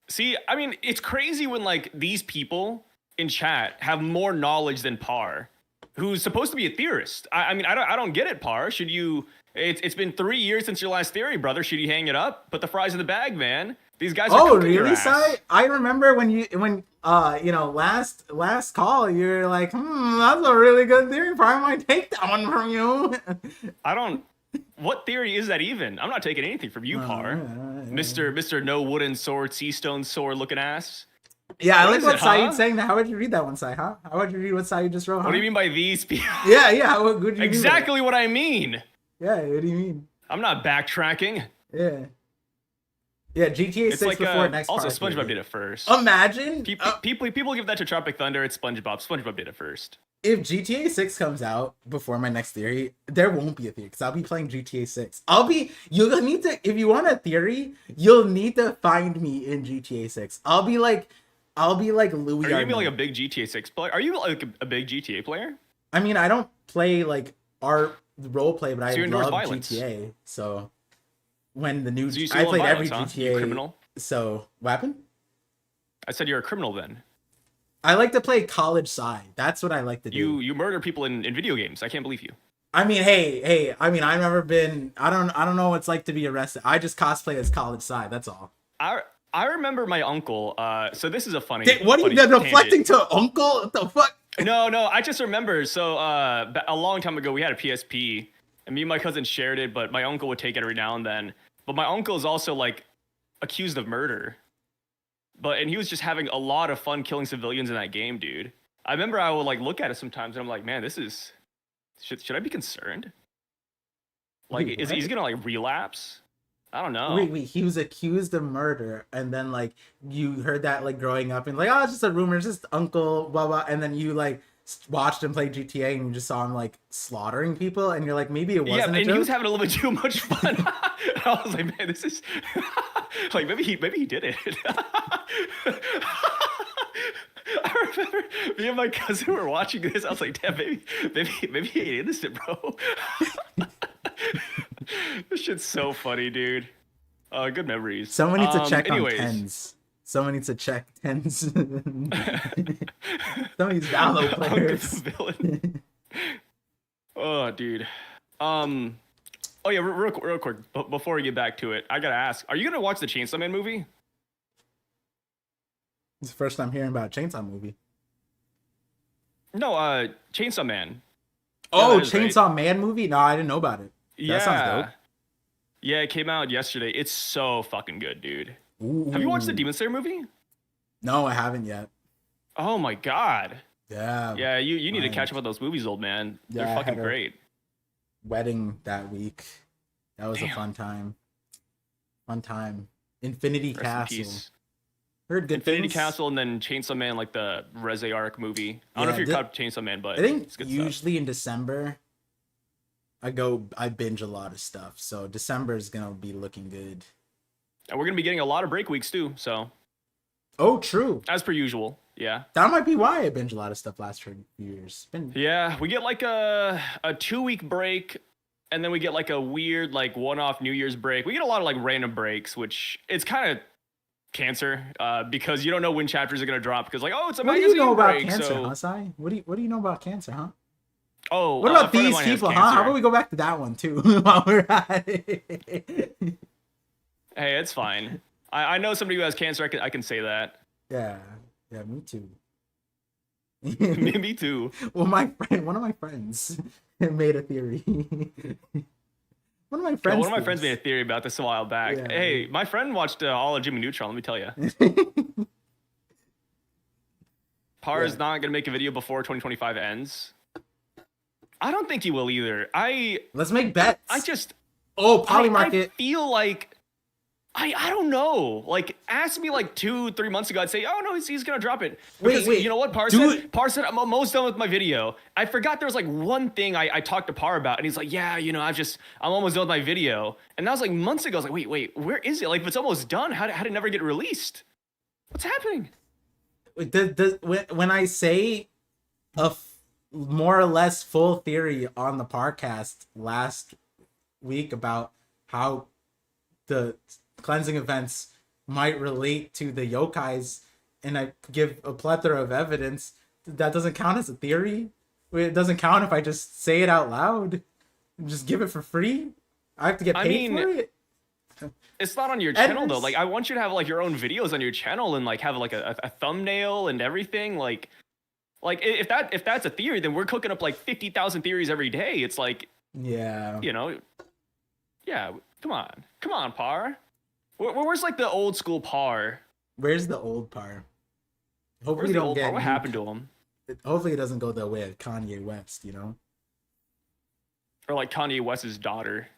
See, I mean, it's crazy when like these people in chat have more knowledge than Par, who's supposed to be a theorist. I mean, I don't get it, Par. Should you? It's been 3 years since your last theory, brother. Should you hang it up? Put the fries in the bag, man. These guys are cooking your Really, ass. Sai? I remember when last call, you're like, that's a really good theory. Probably might take that one from you. I don't. What theory is that even? I'm not taking anything from you, Par. Mr. No wooden sword, sea stone sword looking ass. Yeah, I What like is what it, Saeed's huh? saying. How would you read that one, Sai? Huh? How would you read what Saeed just wrote? What do you mean by these people? Yeah. What would you Exactly what I mean. mean? Yeah. What do you mean? I'm not backtracking. Yeah. Yeah. GTA It's 6 like before next. also part, SpongeBob dude. did it first. Imagine People give that to Tropic Thunder. It's SpongeBob. SpongeBob did it first. if GTA 6 comes out before my next theory, there won't be a theory because I'll be playing GTA 6. You'll need to, if you want a theory, you'll need to find me in GTA 6. I'll be like Louis. Are you gonna be Arnold. like a big GTA 6 player? Are you like a big GTA player? I mean, I don't play like art role play, but So you I endorse love violence. GTA. So when the new, So you I love played every violence, huh? You GTA. criminal. So what happened? I said you're a criminal then. I like to play college side. That's what I like to do. You murder people in video games. I can't believe you. I mean, hey. I mean, I've never been. I don't know what it's like to be arrested. I just cosplay as college side. That's all. I remember my uncle. So this is a funny. What are you funny deflecting tangent. to uncle? What the fuck? No. I just remember. So a long time ago, we had a PSP, and me and my cousin shared it. But my uncle would take it every now and then. But my uncle is also like accused of murder. And he was just having a lot of fun killing civilians in that game, dude. I remember I would like look at it sometimes, and I'm like, man, this is. Should I be concerned? Like, Wait, is what? he's gonna like relapse? I don't know. Wait. He was accused of murder, and then like you heard that like growing up, and like, oh, it's just a rumor, it's just uncle, blah blah, and then you like watched him play GTA, and you just saw him like slaughtering people, and you're like, maybe it wasn't. Yeah, a and joke? he was having a little bit too much fun. I was like, man, this is like maybe he did it. I remember me and my cousin were watching this. I was like, damn, maybe he ain't innocent, bro. This shit's so funny, dude. Good memories. Someone needs to check anyways, on Tens. Someone needs to check tens. Some of these download players. Oh, dude. Oh yeah, real quick. Before we get back to it, I gotta ask: are you gonna watch the Chainsaw Man movie? It's the first time hearing about a Chainsaw movie. No, Chainsaw Man. Oh, that is Chainsaw Man movie? No, I didn't know about it. That sounds dope. Yeah, it came out yesterday. It's so fucking good, dude. Ooh. Have you watched the Demon Slayer movie? No, I haven't yet. Oh my god. Yeah. Yeah, you need to catch up on those movies, old man. They're Yeah, I fucking had a great. wedding that week. That was a fun time. Fun time. Infinity Rest in Castle. peace. Heard good Infinity things. Castle and then Chainsaw Man, like the Reze arc movie. I don't know if you're caught up Chainsaw Man, but I think it's good usually stuff. in December, I binge a lot of stuff. So December is gonna be looking good. And we're gonna be getting a lot of break weeks too, so Oh, true. as per usual. Yeah. That might be why I binge a lot of stuff last few years. Yeah, we get like a 2-week break, and then we get like a weird like one-off New Year's break. We get a lot of like random breaks, which it's kind of cancer because you don't know when chapters are gonna drop because like, oh, it's a What do magazine you know about break. cancer, So huh, Sai? What do you know about cancer, huh? oh, What a about friend of these mine has people, huh? cancer. How about we go back to that one too while we're at it? Hey, it's fine. I know somebody who has cancer. I can say that. Yeah, me too. Me too. Well, one of my friends made a theory. One of my friends. One of my friends made a theory about this a while back. Yeah. Hey, my friend watched all of Jimmy Neutron. Let me tell you, Par is not gonna make a video before 2025 ends. I don't think he will either. Let's make bets. Oh, Polymarket. I feel like I don't know. Like, ask me like 2-3 months ago, I'd say, oh no, he's gonna drop it. Because wait. you know what Par said? I'm almost done with my video. I forgot there was like one thing I talked to Par about, and he's like, yeah, you know, I'm almost done with my video. And that was like months ago. I was like, wait, where is it? Like, if it's almost done, how did it never get released? What's happening? When I say more or less full theory on the podcast last week about how the cleansing events might relate to the yokais, and I give a plethora of evidence, that doesn't count as a theory. It doesn't count if I just say it out loud, just give it for free. I have to get paid for it. It's not on your channel though. Like, I want you to have like your own videos on your channel and like have like a thumbnail and everything. Like if that's a theory, then we're cooking up like 50,000 theories every day. It's like, yeah, you know, yeah. Come on, Par. Where's like the old school Par? Where's the old Par? Hopefully, Where's the old Par? What happened to him? Hopefully, it doesn't go the way of Kanye West. You know, or like Kanye West's daughter.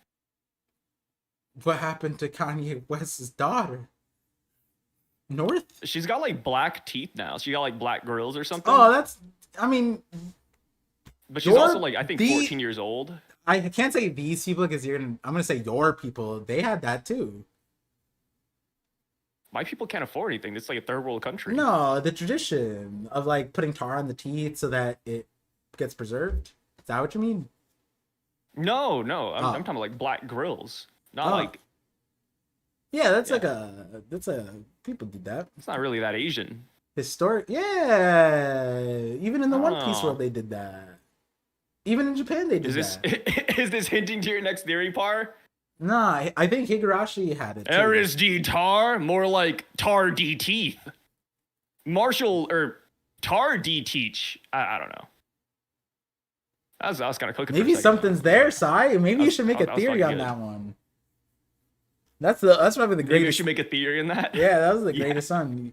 What happened to Kanye West's daughter? North? She's got like black teeth now. She got like black grills or something. Oh, but she's also like, I think 14 years old. I can't say these people because I'm gonna say your people. They had that too. My people can't afford anything. It's like a third world country. No, the tradition of like putting tar on the teeth so that it gets preserved. Is that what you mean? No. I'm talking like black grills. Not like. Yeah, that's people did that. It's not really that Asian. Historic, yeah. Even in the One Piece world, they did that. Even in Japan, they did that. Is this hinting to your next theory, Par? Nah, I think Higurashi had it too. RSD Tar, more like Tar D Teeth. Marshall or Tar D Teach. I don't know. I was kind of cooking. Maybe something's there, Sai. Maybe you should make a theory on that one. That's probably the greatest. Maybe we should make a theory in that. Yeah, that was the greatest one.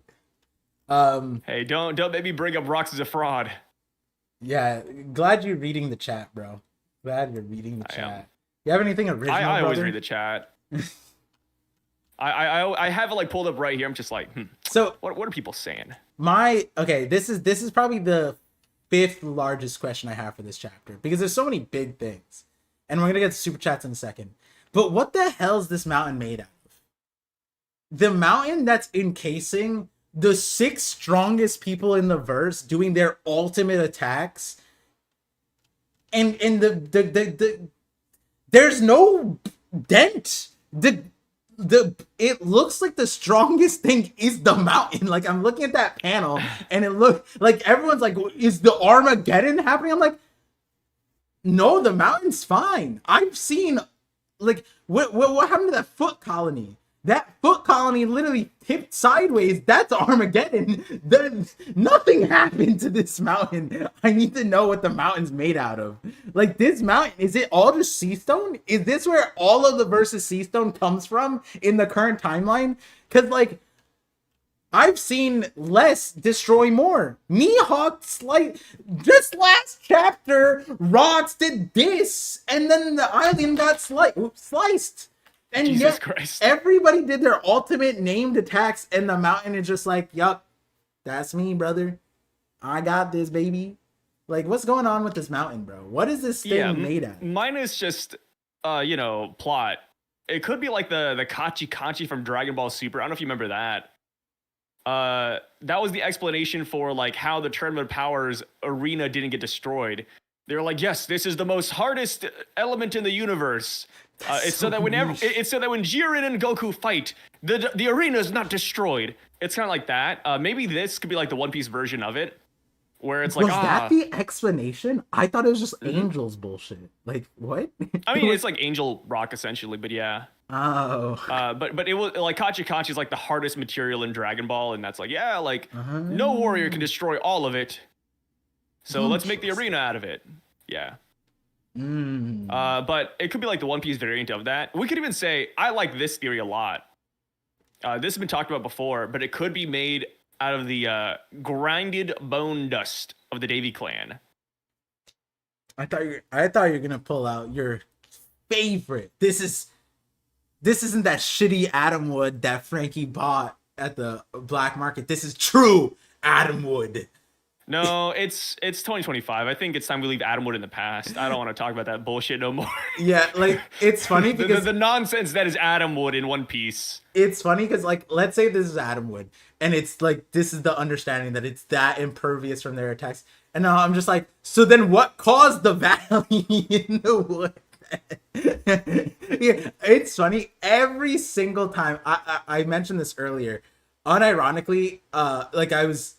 Hey, don't make me bring up Rox as a fraud. Yeah, glad you're reading the chat, bro. Glad you're reading the chat. You have anything original? I always read the chat. I have it like pulled up right here. I'm just like, So what are people saying? This is probably the 5th largest question I have for this chapter because there's so many big things, and we're gonna get to super chats in a second. But what the hell is this mountain made out of? The mountain that's encasing the 6 strongest people in the verse doing their ultimate attacks, and the there's no dent. it looks like the strongest thing is the mountain. Like I'm looking at that panel and it looked like everyone's like, is the Armageddon happening? I'm like, no, the mountain's fine. I've seen like what happened to that foot colony? That foot colony literally tipped sideways. That's Armageddon. Nothing happened to this mountain. I need to know what the mountain's made out of. Like this mountain, is it all just sea stone? Is this where all of the versus sea stone comes from in the current timeline? Because like I've seen less destroy more. Mihawk this last chapter, Rox did this, and then the island got sliced. And Jesus yet, Christ. everybody did their ultimate named attacks, and the mountain is just like, yup, that's me, brother. I got this, baby. Like, what's going on with this mountain, bro? What is this thing made out of? Mine is just, plot. It could be like the Kachi Kanchi from Dragon Ball Super. I don't know if you remember that. That was the explanation for like how the Tournament of Powers arena didn't get destroyed. They were like, yes, this is the most hardest element in the universe. It's so that when Jiren and Goku fight, the arena is not destroyed. It's kind of like that. Maybe this could be like the One Piece version of it, where it's like, was that the explanation? I thought it was just Angel's bullshit. Like what? I mean, it's like Angel Rock essentially, but yeah. Oh. But it was like Kachi Kachi is like the hardest material in Dragon Ball, and that's like, yeah, like no warrior can destroy all of it. So let's make the arena out of it. Yeah. But it could be like the One Piece variant of that. We could even say, I like this theory a lot. This has been talked about before, but it could be made out of the grinded bone dust of the Davy clan. I thought you were gonna pull out your favorite. This isn't that shitty Adam wood that Frankie bought at the black market. This is true Adam wood. No, it's 2025. I think it's time we leave Adam Wood in the past. I don't want to talk about that bullshit no more. Yeah, like it's funny because the nonsense that is Adam Wood in One Piece. It's funny because like let's say this is Adam Wood and it's like this is the understanding that it's that impervious from their attacks. And now I'm just like, so then what caused the valley in the wood? Yeah, it's funny every single time. I mentioned this earlier. Unironically, like I was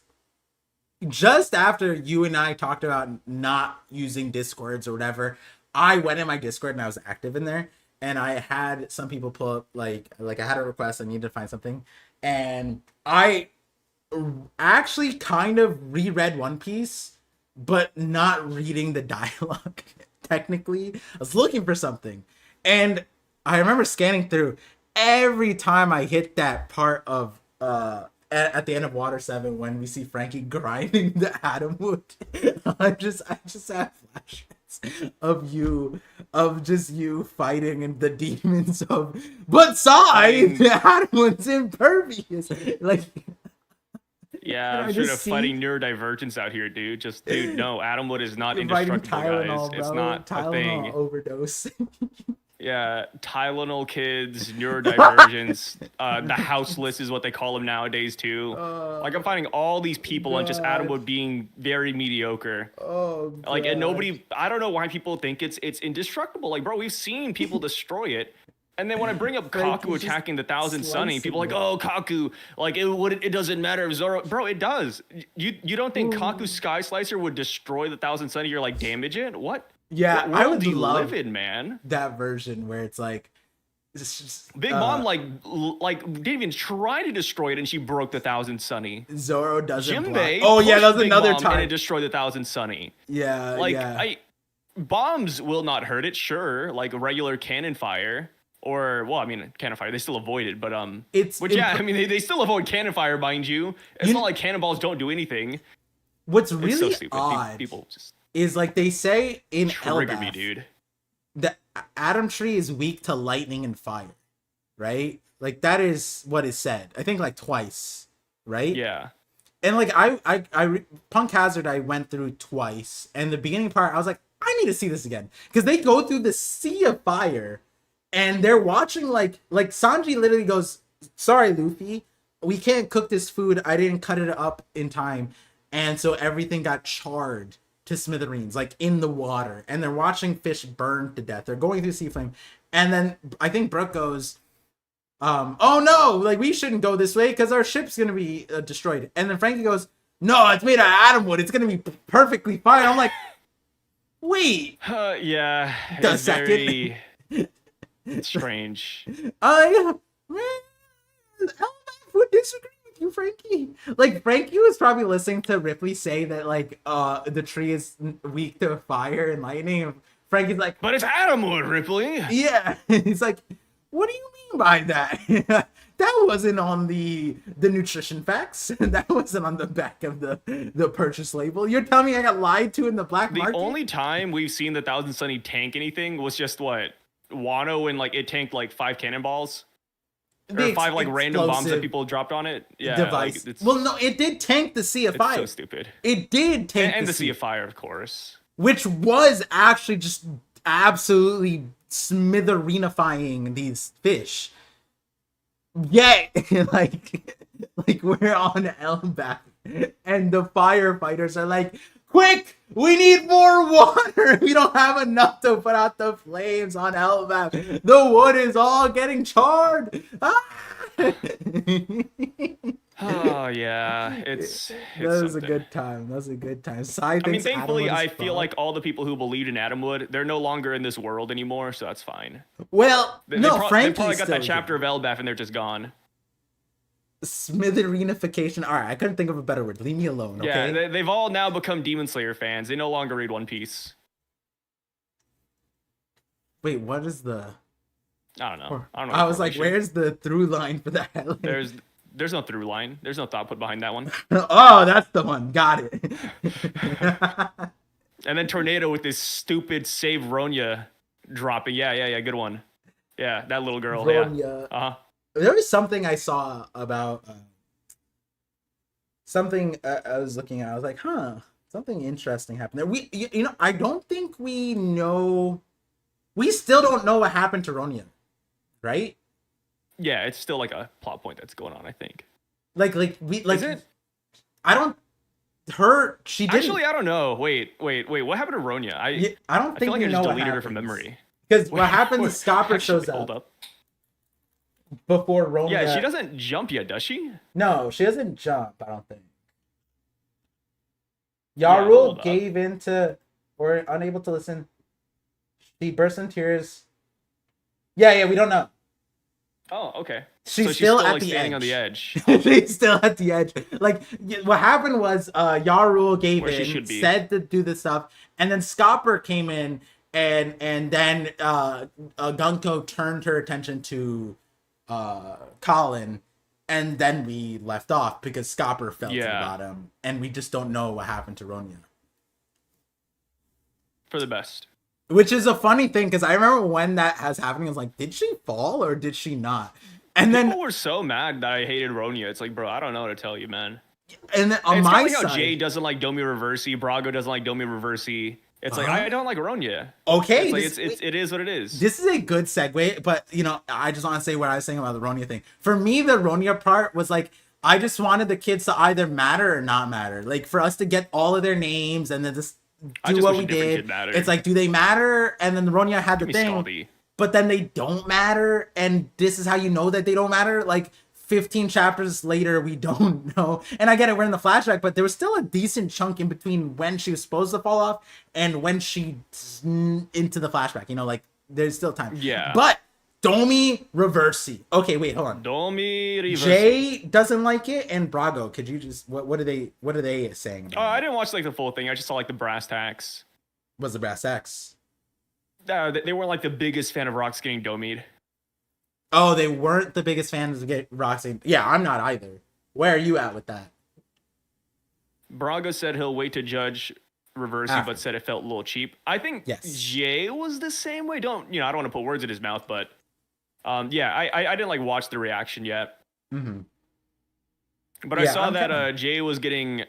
just after you and I talked about not using Discords or whatever, I went in my Discord and I was active in there, and I had some people pull up like I had a request. I needed to find something, and I actually kind of reread One Piece, but not reading the dialogue. Technically, I was looking for something, and I remember scanning through every time I hit that part of at the end of Water 7 when we see Frankie grinding the Atom wood. I just have flashbacks of just you fighting and the demons of, but side the Atom wood's impervious. Like, yeah, I'm sort of fighting neurodivergence out here, dude. Dude, no, Atom wood is not indestructible, Tylenol, guys. It's not Tylenol a thing. Overdose. Yeah, Tylenol kids, neurodivergence, the houseless is what they call them nowadays too. Like I'm finding all these people on just Adam Wood being very mediocre. Oh, God. Like, and nobody, I don't know why people think it's indestructible. Like, bro, we've seen people destroy it. And then when I bring up Kaku attacking the Thousand Sunny, people are like, oh, Kaku, like it doesn't matter if Zoro, bro, it does. You don't think Kaku's Sky Slicer would destroy the Thousand Sunny? You're like, damage it? What? Yeah, I would love it, man. That version where it's like, it's just, Big Mom like didn't even try to destroy it, and she broke the Thousand Sunny. Zoro doesn't. Jimbei Oh yeah, that was Big another Mom time. and it destroyed the Thousand Sunny. Yeah, like yeah. Bombs will not hurt it, sure, like regular cannon fire. Or, well, I mean, cannon fire, they still avoid it, but, I mean, they still avoid cannon fire, mind you. It's not like cannonballs don't do anything. What's really so odd people just is, like, they say in trigger me, dude. The Atom Tree is weak to lightning and fire, right? Like, that is what is said. I think, like, twice, right? Yeah. And, like, Punk Hazard, I went through twice, and the beginning part, I was like, I need to see this again. Because they go through the sea of fire, and they're watching, like Sanji literally goes, sorry, Luffy, we can't cook this food. I didn't cut it up in time. And so everything got charred to smithereens, like in the water. And they're watching fish burn to death. They're going through sea flame. And then I think Brooke goes, oh no, like we shouldn't go this way because our ship's gonna be destroyed. And then Frankie goes, no, it's made of atom wood. It's gonna be perfectly fine. I'm like, wait Yeah, a it's second. very strange. I would disagree with you, Frankie. Like Frankie was probably listening to Ripley say that like the tree is weak to fire and lightning. And Frankie's like, But it's atom wood, Ripley. yeah. He's like, what do you mean by that? That wasn't on the nutrition facts. That wasn't on the back of the purchase label. You're telling me I got lied to in the black The market? only time we've seen the Thousand Sunny tank anything was just what Wano, and like it tanked like 5 cannonballs or 5 like random bombs that people dropped on it. Yeah, device. Like, Well, no, it did tank the Sea of it's Fire. so stupid. It did tank And the Sea of Fire, of course. which was actually just absolutely smithereenifying these fish. Yet, like we're on Elbaf, and the firefighters are like, quick, we need more water. We don't have enough to put out the flames on Elbaf. The wood is all getting charred. Ah! Oh yeah, it's That was a something. good time. That was a good time. I mean, thankfully, I feel like all the people who believed in Atomwood, they're no longer in this world anymore, so that's fine. Well, no, they Frankie's probably got still that chapter of Elbaf and they're just gone. Smithereenification. All right, I couldn't think of a better word. Leave me alone, okay? Yeah, they've all now become Demon Slayer fans. They no longer read One Piece. Wait, what is the... I don't know. I don't know. I was like, where's the through line for that? Like, there's no through line. There's no thought put behind that one. oh, that's the one. Got it. And then Tornado with this stupid save Ronya dropping. Yeah, good one. Yeah, that little girl. Ronya. Yeah. Uh-huh. There was something I saw about something I was looking at. I was like, huh, something interesting happened there. You know, I don't think we know. We still don't know what happened to Ronya, right? Yeah, it's still like a plot point that's going on, I think. Like we like. Is it? I don't. She didn't. Actually, I don't know. Wait. What happened to Ronya? I don't I think feel like we I know just what deleted her happens. from memory. Because what happens is Scopper Actually, shows hold up up. before Ronya. Yeah, she doesn't jump yet, does she? No, she doesn't jump, I don't think. Yeah, Yarul hold up. gave in to, or unable to listen. She burst in tears. Yeah, we don't know. Oh, okay. She's so still at like the standing edge. on the edge. She's still at the edge. Like, what happened was Yarul gave Where she in, should be. said to do this stuff, and then Scopper came in, and then Gunko turned her attention to Colin, and then we left off because Scopper fell to the Yeah. bottom, and we just don't know what happened to Ronya. For the best. Which is a funny thing, because I remember when that has happened, I was like, did she fall or did she not? And People then were so mad that I hated Ronya. It's like, bro, I don't know what to tell you, man. on It's my kind of like how side, Jay doesn't like Domi Reversi, Brago doesn't like Domi Reversi. It's like, Uh-huh. I don't like Ronya. okay, It's like, it is what it is. this is a good segue, but you know, I just want to say what I was saying about the Ronya thing. For me, the Ronya part was like, I just wanted the kids to either matter or not matter. Like for us to get all of their names and then just I do just what wish we a different did. kid mattered. It's like, do they matter? And then the Ronya had the Give me thing, Scaldy. but then they don't matter. And this is how you know that they don't matter. Like 15 chapters later, we don't know. And I get it, we're in the flashback, but there was still a decent chunk in between when she was supposed to fall off and when she into the flashback. You know, like there's still time. Yeah. But Domi Reversi. Okay, wait, hold on. Domi Reversi. Jay doesn't like it, and Brago. Could you just what are they saying? Oh, About I it? didn't watch like the full thing. I just saw like the brass tacks. Was the brass tacks? They weren't like the biggest fan of Rocks getting domied. Oh, they weren't the biggest fans of get Roxy. Yeah, I'm not either. Where are you at with that? Braga said he'll wait to judge Reversi, After. but said it felt a little cheap. I think Yes. Jay was the same way. I don't want to put words in his mouth, but yeah, I didn't like watch the reaction yet. Mm-hmm. But I Yeah, saw I'm that kinda- Jay was getting.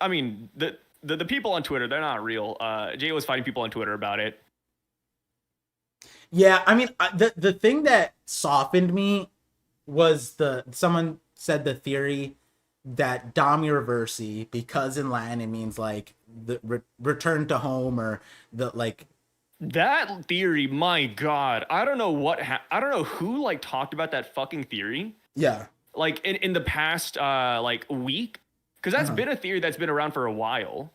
I mean, the people on Twitter, they're not real. Jay was fighting people on Twitter about it. Yeah, I mean, the thing that softened me was someone said the theory that Dami Reversi, because in Latin it means like the return to home, or the like That theory, my God, I don't know I don't know who like talked about that fucking theory Yeah. like in the past like week, because that's Uh-huh. been a theory that's been around for a while.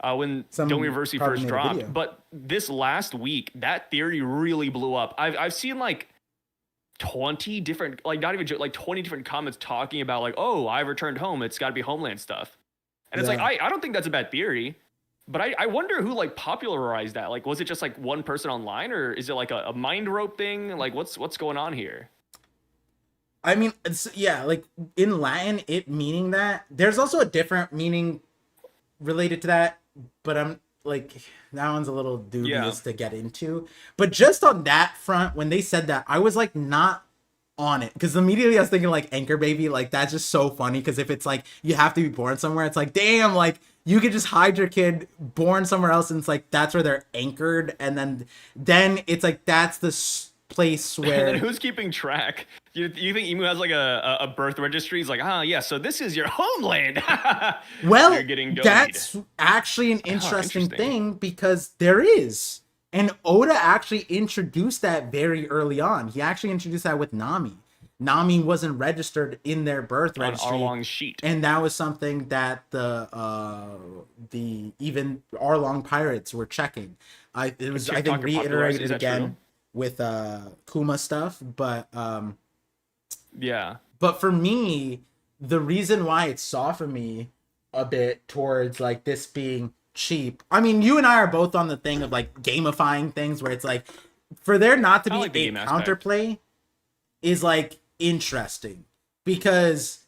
When Domi Some University probably first made a dropped, video. but this last week that theory really blew up. I've seen like 20 different, like not even like 20 different comments talking about like, oh, I returned home, it's got to be Homeland stuff. And it's like, Yeah. I don't think that's a bad theory, but I wonder who like popularized that. Like, was it just like one person online, or is it like a mind rope thing? Like, what's going on here? I mean, it's, yeah, like in Latin, it meaning that. There's also a different meaning related to that, but I'm like, that one's a little Yeah. dubious to get into. But just on that front, when they said that, I was like not on it, because immediately I was thinking like Anchor Baby. Like that's just so funny, because if it's like you have to be born somewhere, it's like damn, like you could just hide your kid born somewhere else, and it's like that's where they're anchored, and then it's like that's the place And then where who's keeping track? You think Emu has like a birth registry? He's like, ah, yeah, so this is your homeland. well, You're getting domied. that's actually an Oh, interesting interesting. thing, because there is. And Oda actually introduced that very early on. He actually introduced that with Nami. Nami wasn't registered in their birth On registry, Arlong's sheet. and that was something that the even Arlong pirates were checking. It was, I think, TikToker popularized. reiterated Is that true? again with Kuma stuff, Yeah. but for me, the reason why it softened me a bit towards like this being cheap. I mean, you and I are both on the thing of like gamifying things, where it's like for there not to I be like the a game aspect. counterplay is like interesting, because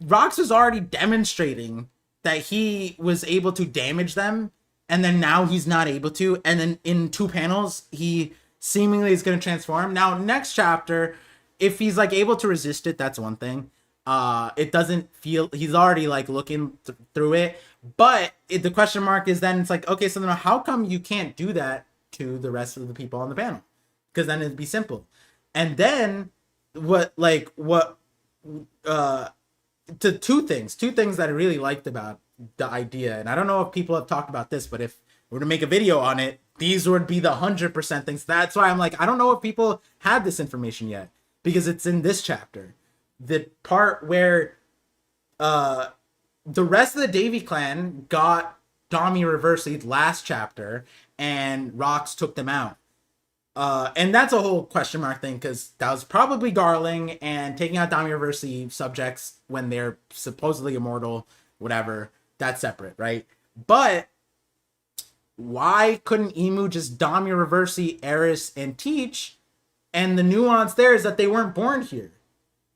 Rox was already demonstrating that he was able to damage them, and then now he's not able to, and then in 2 panels he seemingly is going to transform. Now next chapter, if he's like able to resist it, that's one thing. It doesn't feel, he's already like looking through it, but the question mark is then it's like, okay, so then how come you can't do that to the rest of the people on the panel? Because then it'd be simple. And then what uh to two things that I really liked about the idea, and I don't know if people have talked about this, but if we were to make a video on it, these would be the 100% things. That's why I'm like, I don't know if people had this information yet, because it's in this chapter, the part where the rest of the Davy clan got Dami reversed last chapter, and Rox took them out. And that's a whole question mark thing, because that was probably Garling, and taking out Dami Reversi subjects when they're supposedly immortal, whatever, that's separate, right? But why couldn't Emu just Dami Reversi, Eris, and Teach? And the nuance there is that they weren't born here,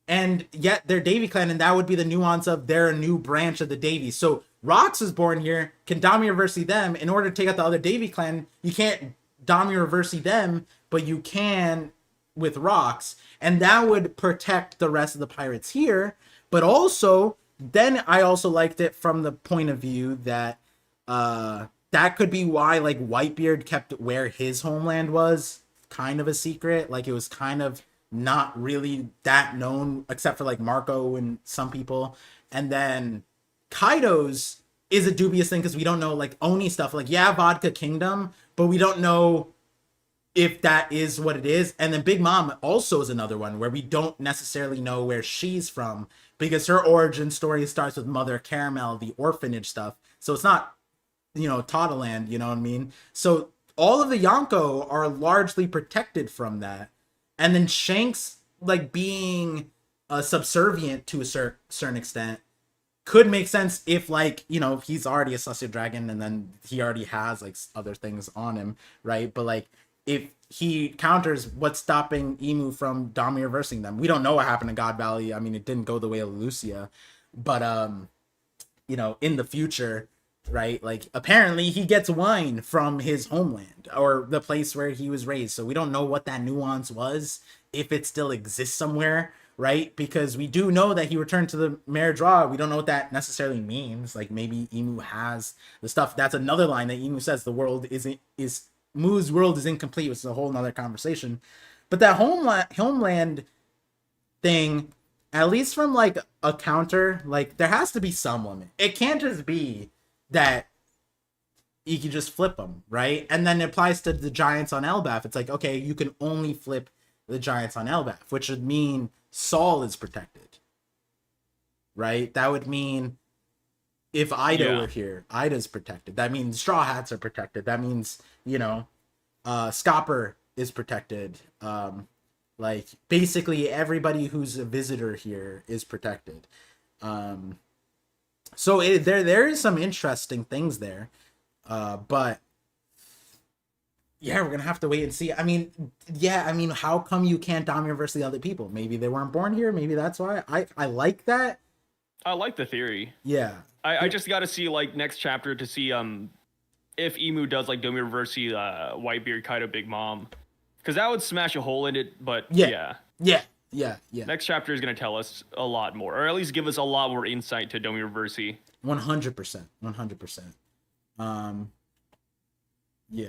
and yet they're Davy clan, and that would be the nuance of they're a new branch of the Davies. So Rox is born here, can Dami Reversi them. In order to take out the other Davy clan, you can't Dami Reversi them, but you can with Rox, and that would protect the rest of the pirates here. But also, then I also liked it from the point of view that that could be why like Whitebeard kept where his homeland was kind of a secret. Like it was kind of not really that known except for like Marco and some people. And then Kaido's is a dubious thing, because we don't know like Oni stuff. Like, yeah, Vodka Kingdom, but we don't know if that is what it is. And then Big Mom also is another one where we don't necessarily know where she's from, because her origin story starts with Mother Caramel, the orphanage stuff. So it's not, Totaland, you know what I mean? So all of the Yonko are largely protected from that. And then Shanks, like, being subservient to a certain extent could make sense if, like, he's already a Celestial Dragon, and then he already has, like, other things on him, right? But, like, if he counters, what's stopping Emu from Dami reversing them? We don't know what happened to God Valley. I mean, it didn't go the way of Lucia. But, in the future, right? Like, apparently he gets wine from his homeland or the place where he was raised. So we don't know what that nuance was, if it still exists somewhere, right? Because we do know that he returned to the marriage law. We don't know what that necessarily means. Like, maybe Emu has the stuff. That's another line that Emu says, the world is Mu's world is incomplete, which is a whole nother conversation. But that homeland thing, at least from like a counter, like there has to be some limit. It can't just be that you can just flip them, right? And then it applies to the giants on Elbaf. It's like, okay, you can only flip the giants on Elbaf, which would mean Saul is protected, right? That would mean if Ida were here, Ida's protected. That means Straw Hats are protected. That means, you know, Scopper is protected. Like basically everybody who's a visitor here is protected. So there is some interesting things there. But yeah, we're gonna have to wait and see. I mean, how come you can't dominate the other people? Maybe they weren't born here. Maybe that's why. I like that. I like the theory. Yeah. I just got to see like next chapter to see if Emu does like Domi Reversi, Whitebeard, Kaido, Big Mom, because that would smash a hole in it. But yeah. Next chapter is gonna tell us a lot more, or at least give us a lot more insight to Domi Reversi. 100%. 100%. Yeah.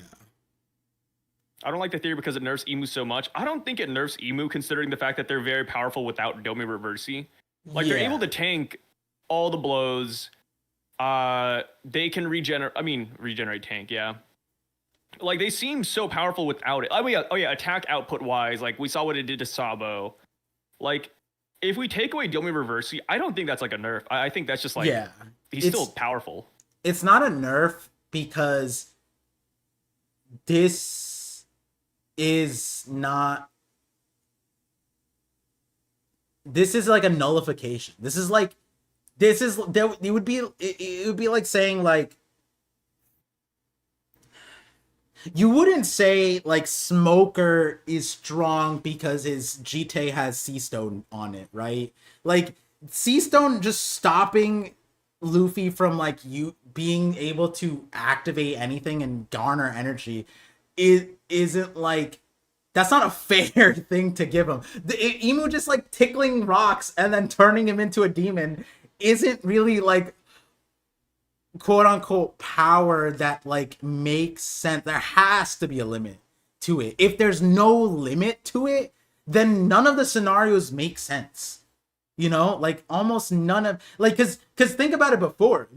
I don't like the theory because it nerfs Emu so much. I don't think it nerfs Emu considering the fact that they're very powerful without Domi Reversi. Like they're able to tank all the blows. They can regenerate tank, yeah. Like they seem so powerful without it. Oh yeah, attack output wise, like we saw what it did to Sabo. Like if we take away Domi Reversi, I don't think that's like a nerf. I think that's just like he's still powerful. It's not a nerf because this is like a nullification. It would be like saying like you wouldn't say like Smoker is strong because his GT has Sea Stone on it, right? Like Sea Stone just stopping Luffy from like you being able to activate anything and garner energy isn't like, that's not a fair thing to give him. Emu just like tickling rocks and then turning him into a demon isn't really like quote unquote power that like makes sense. There has to be a limit to it. If there's no limit to it, then none of the scenarios make sense. You know, like almost none of like because think about it before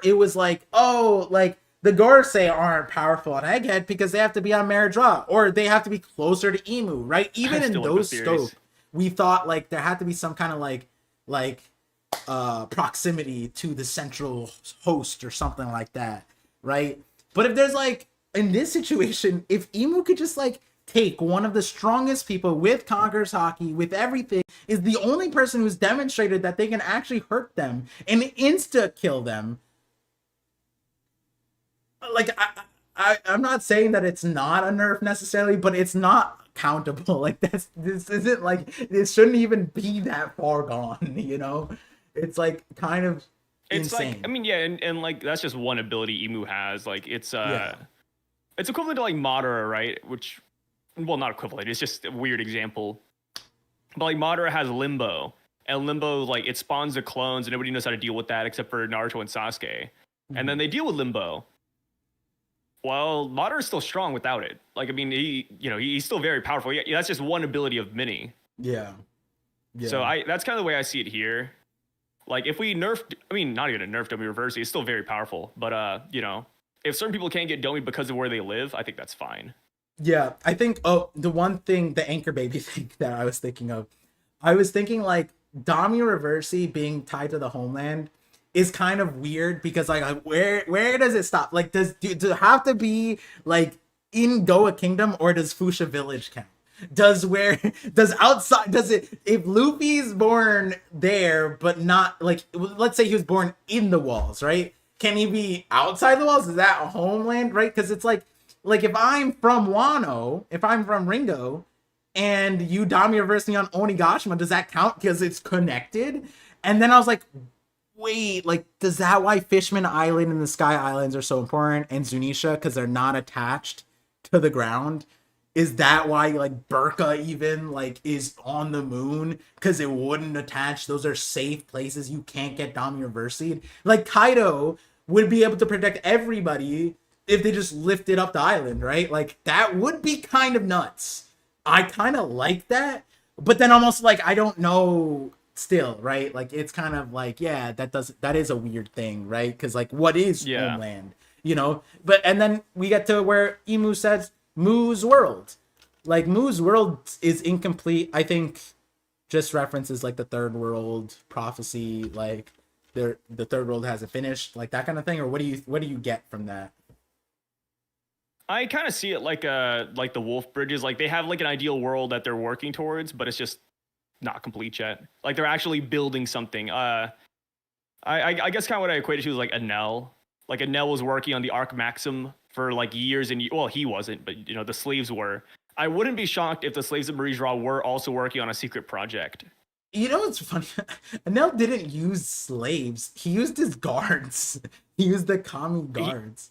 it was like, oh, like the Gorosei aren't powerful on Egghead because they have to be on Meridra or they have to be stronger to Emu, right? Even in those scope, we thought like there had to be some kind of like proximity to the central host or something like that, right? But if there's like in this situation, if Emu could just like take one of the strongest people with Conqueror's Haki, with everything, is the only person who's demonstrated that they can actually hurt them and insta kill them. Like I'm not saying that it's not a nerf necessarily, but it's not countable. Like this isn't like, it shouldn't even be that far gone, you know? It's like kind of insane. Like, I mean, yeah, and like that's just one ability Emu has. Like it's it's equivalent to like Madara, right? Which, well, not equivalent. It's just a weird example. But like Madara has Limbo, and Limbo like it spawns the clones, and nobody knows how to deal with that except for Naruto and Sasuke. And then they deal with Limbo. Well, Madara is still strong without it. Like I mean, he's still very powerful. Yeah, that's just one ability of many. Yeah. So that's kind of the way I see it here. Like if we nerfed, I mean, not even a nerf Domi Reversi, it's still very powerful. But if certain people can't get Domi because of where they live, I think that's fine. Yeah, I think the one thing, the anchor baby thing that I was thinking of, I was thinking like Domi Reversi being tied to the homeland is kind of weird because like where does it stop? Like does it have to be like in Goa Kingdom or does Fuchsia Village count? Does it, if Luffy's born there but not like, let's say he was born in the walls, right? Can he be outside the walls? Is that a homeland, right? Because it's like if I'm from Wano, if I'm from Ringo and you Domi reverse me on Onigashima, does that count because it's connected? And then I was like, wait, like, does that why Fishman Island and the Sky Islands are so important and Zunisha because they're not attached to the ground? Is that why like Burka even like is on the moon because it wouldn't attach? Those are safe places. You can't get Domi Reversi. Like Kaido would be able to protect everybody if they just lifted up the island, right? Like that would be kind of nuts. I kind of like that, but then almost like I don't know still, right? Like it's kind of like, yeah, that is a weird thing, right? Because like what is homeland? you know. But and then we get to where Emu says Moo's world. Like Moo's world is incomplete. I think just references like the third world prophecy, like the third world hasn't finished, like that kind of thing. Or what do you get from that? I kind of see it like the wolf bridges. Like they have like an ideal world that they're working towards, but it's just not complete yet. Like they're actually building something. I guess kind of what I equated to is like Enel. Like Enel was working on the Arc Maxim for like years and well, he wasn't, but you know the slaves were. I wouldn't be shocked if the slaves of Marie-Ra were also working on a secret project. You know what's funny? Anel didn't use slaves. He used his guards. He used the common guards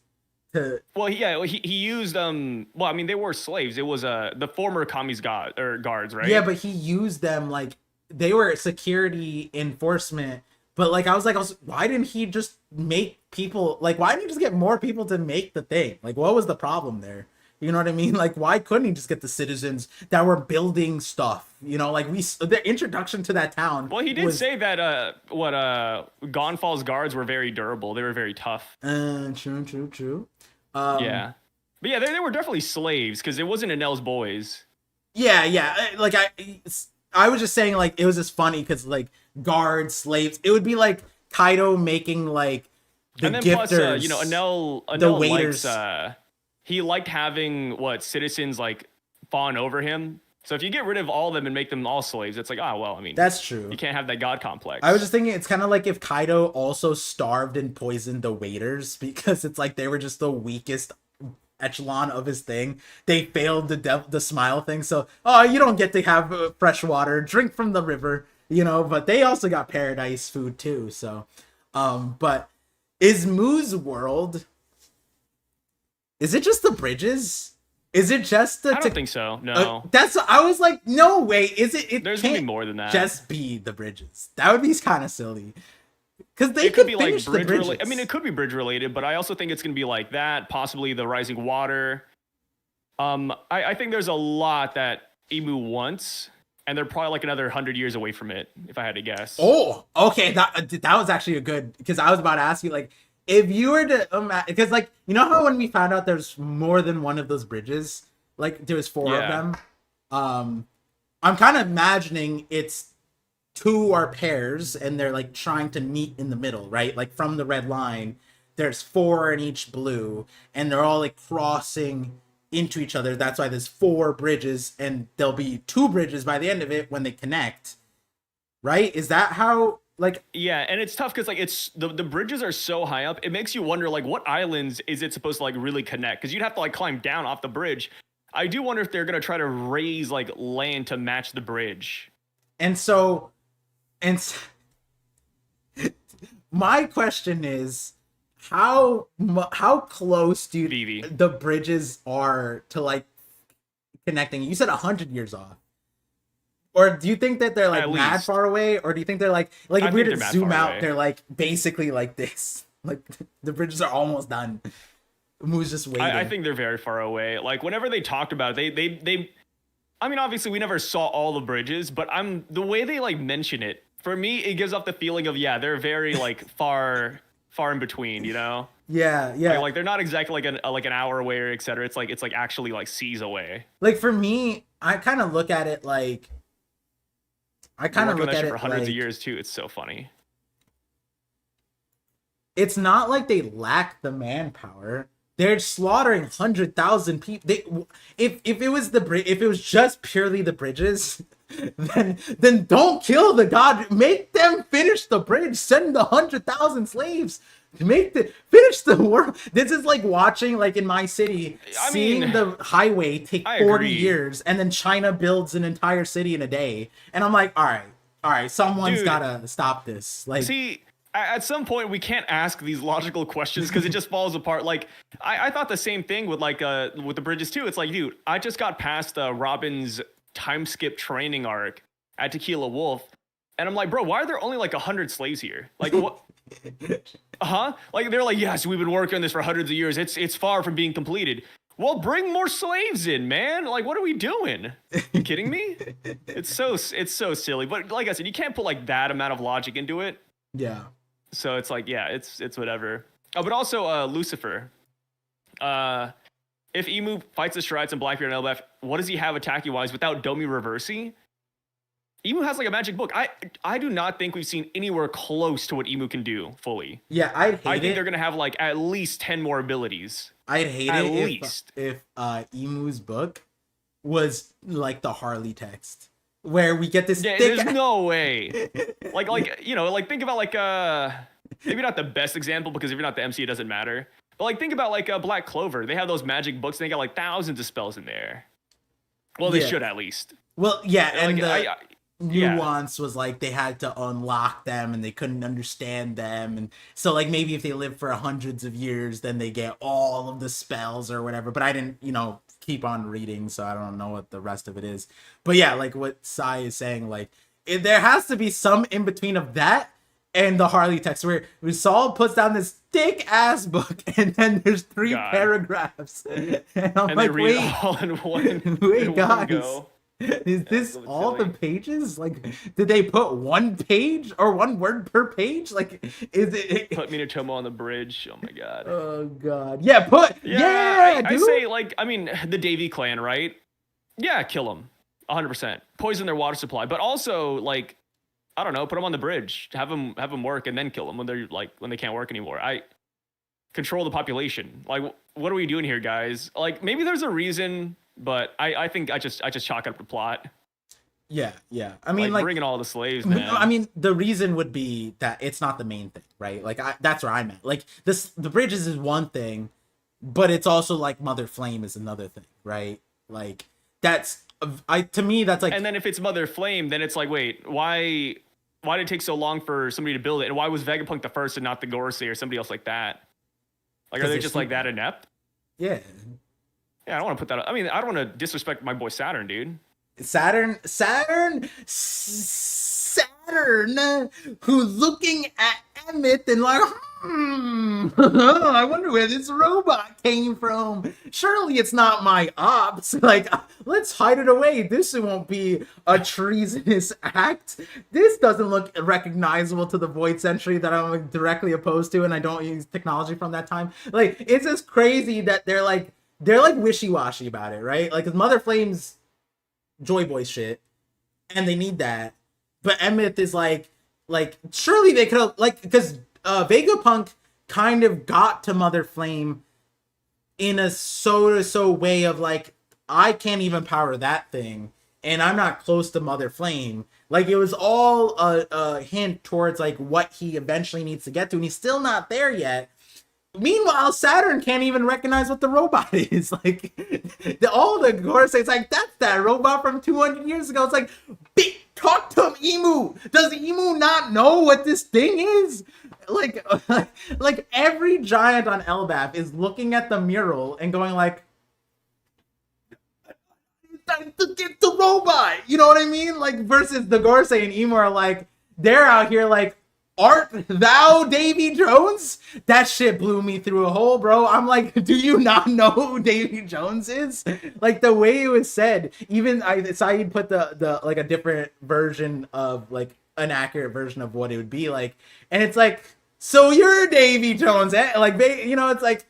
to. Well, yeah, he used Well, I mean, they were slaves. It was the former commies god or guards, right? Yeah, but he used them like they were security enforcement. But like I was, why didn't he just make people like? Why didn't he just get more people to make the thing? Like, what was the problem there? You know what I mean? Like, why couldn't he just get the citizens that were building stuff? You know, like the introduction to that town. Well, he did say that Gonfal's guards were very durable. They were very tough. True. Yeah, but yeah, they were definitely slaves because it wasn't Enel's boys. Yeah. Like I was just saying like it was just funny because like guards, slaves. It would be like Kaido making like the and then gifters, plus, you know, Enel the waiters. He liked having citizens like fawn over him. So if you get rid of all of them and make them all slaves, it's like, oh well, I mean, that's true. You can't have that god complex. I was just thinking it's kind of like if Kaido also starved and poisoned the waiters because it's like they were just the weakest echelon of his thing. They failed the smile thing, so you don't get to have fresh water, drink from the river, you know. But they also got paradise food too. So, but is Moo's world? Is it just the bridges? Is it just the? I don't think so. No. That's. I was like, no way. Is it? There's gonna be more than that. Just be the bridges. That would be kind of silly. Because they it could be finish like bridge I mean, it could be bridge related, but I also think it's gonna be like that. Possibly the rising water. I think there's a lot that Emu wants, and they're probably like another 100 years away from it, if I had to guess. Oh, okay. That was actually a good, because I was about to ask you like if you were to because like you know how when we found out there's more than one of those bridges, like there was four of them. I'm kind of imagining it's two are pairs and they're like trying to meet in the middle, right? Like from the red line, there's four in each blue, and they're all like crossing into each other. That's why there's four bridges, and there'll be two bridges by the end of it when they connect. Right? Is that how like yeah, and it's tough because like it's the bridges are so high up, it makes you wonder like what islands is it supposed to like really connect? Because you'd have to like climb down off the bridge. I do wonder if they're gonna try to raise like land to match the bridge. And my question is how close do you the bridges are to like connecting? You said 100 years off. Or do you think that they're like mad far away? Or do you think they're like if we were to zoom out, they're like basically like this? Like the bridges are almost done. Moo's just waiting. I think they're very far away. Like whenever they talked about it, they I mean, obviously we never saw all the bridges, but the way they like mention it, for me, it gives off the feeling of they're very like far in between, you know? Yeah. Like they're not exactly like an hour away or et cetera. It's like actually like seas away. Like for me, I kind of look at it like I kind of look at it for hundreds of years too. It's so funny. It's not like they lack the manpower. They're slaughtering 100,000 people. If it was if it was just purely the bridges, then don't kill the god. Make them finish the bridge. Send the 100,000 slaves to finish the world. This is like watching like in my city, seeing the highway take 40 years, and then China builds an entire city in a day. And I'm like, all right, someone's gotta stop this. Like, see. At some point, we can't ask these logical questions because it just falls apart. Like, I thought the same thing with with the bridges too. It's like, dude, I just got past Robin's time skip training arc at Tequila Wolf, and I'm like, bro, why are there only like 100 slaves here? Like, what? Like they're like, yes, we've been working on this for hundreds of years. It's far from being completed. Well, bring more slaves in, man. Like, what are we doing? You kidding me? It's so silly. But like I said, you can't put like that amount of logic into it. Yeah. So it's like, it's whatever. Oh, but also Lucifer. if Emu fights the Strides and Blackbeard and Elbaf, what does he have attacking wise without Domi Reversi? Emu has like a magic book. I do not think we've seen anywhere close to what Emu can do fully. Yeah, I think they're gonna have like at least 10 more abilities. I'd hate at it least. if Emu's book was like the Harley text, where we get this. Yeah, there's no way. like think about like maybe not the best example because if you're not the MC, it doesn't matter. But like think about like Black Clover. They have those magic books and they got like thousands of spells in there. Well, they should at least. Well, yeah, and like, nuance was like they had to unlock them and they couldn't understand them, and so like maybe if they live for hundreds of years then they get all of the spells or whatever, but I didn't keep on reading, so I don't know what the rest of it is. But yeah, like what Sai is saying, like there has to be some in between of that and the Harley text where Saul puts down this thick ass book and then there's 3 paragraphs and I'm like, they read it all in one guys, go. Is this all the pages? Like, did they put 1 page or 1 word per page? Like, is it put Minatomo on the bridge? Oh my god. Oh god. Yeah, I say like, I mean, the Davy clan, right? Yeah, kill them 100%. Poison their water supply, but also like, I don't know, put them on the bridge, have them work, and then kill them when they can't work anymore. I control the population. Like, what are we doing here, guys? Like, maybe there's a reason. But I think I just chalk up the plot. Yeah. I mean, like bringing all the slaves, man. I mean, the reason would be that it's not the main thing, right? Like that's where I'm at. Like the bridges is one thing, but it's also like Mother Flame is another thing, right? Like to me that's like. And then if it's Mother Flame, then it's like, wait, why did it take so long for somebody to build it? And why was Vegapunk the first and not the Gorsey or somebody else like that? Like, are they just like that inept? Yeah. Yeah, I don't want to put that. I mean, I don't want to disrespect my boy Saturn, dude. Saturn, who's looking at Emmett and like, I wonder where this robot came from. Surely it's not my ops. Like, let's hide it away. This won't be a treasonous act. This doesn't look recognizable to the Void Century that I'm like, directly opposed to, and I don't use technology from that time. Like, it's just crazy that they're like wishy-washy about it, right? Like, Mother Flame's Joy Boy shit, and they need that. But Emmett is like surely they could have, like, because Vegapunk kind of got to Mother Flame in a so way of like, I can't even power that thing, and I'm not close to Mother Flame. Like, it was all a hint towards like what he eventually needs to get to, and he's still not there yet. Meanwhile, Saturn can't even recognize what the robot is. Like, all the Gorsei's like, that's that robot from 200 years ago. It's like, talk to him, Emu. Does Emu not know what this thing is? Like every giant on Elbaf is looking at the mural and going like, to get the robot. You know what I mean? Like, versus the Gorsei and Emu are like, they're out here like, art thou Davy Jones? That shit blew me through a hole, bro. I'm like, do you not know who Davy Jones is? Like, the way it was said, even Saeed put the like a different version of like an accurate version of what it would be like, and it's like, so you're Davy Jones, eh? Like, it's like,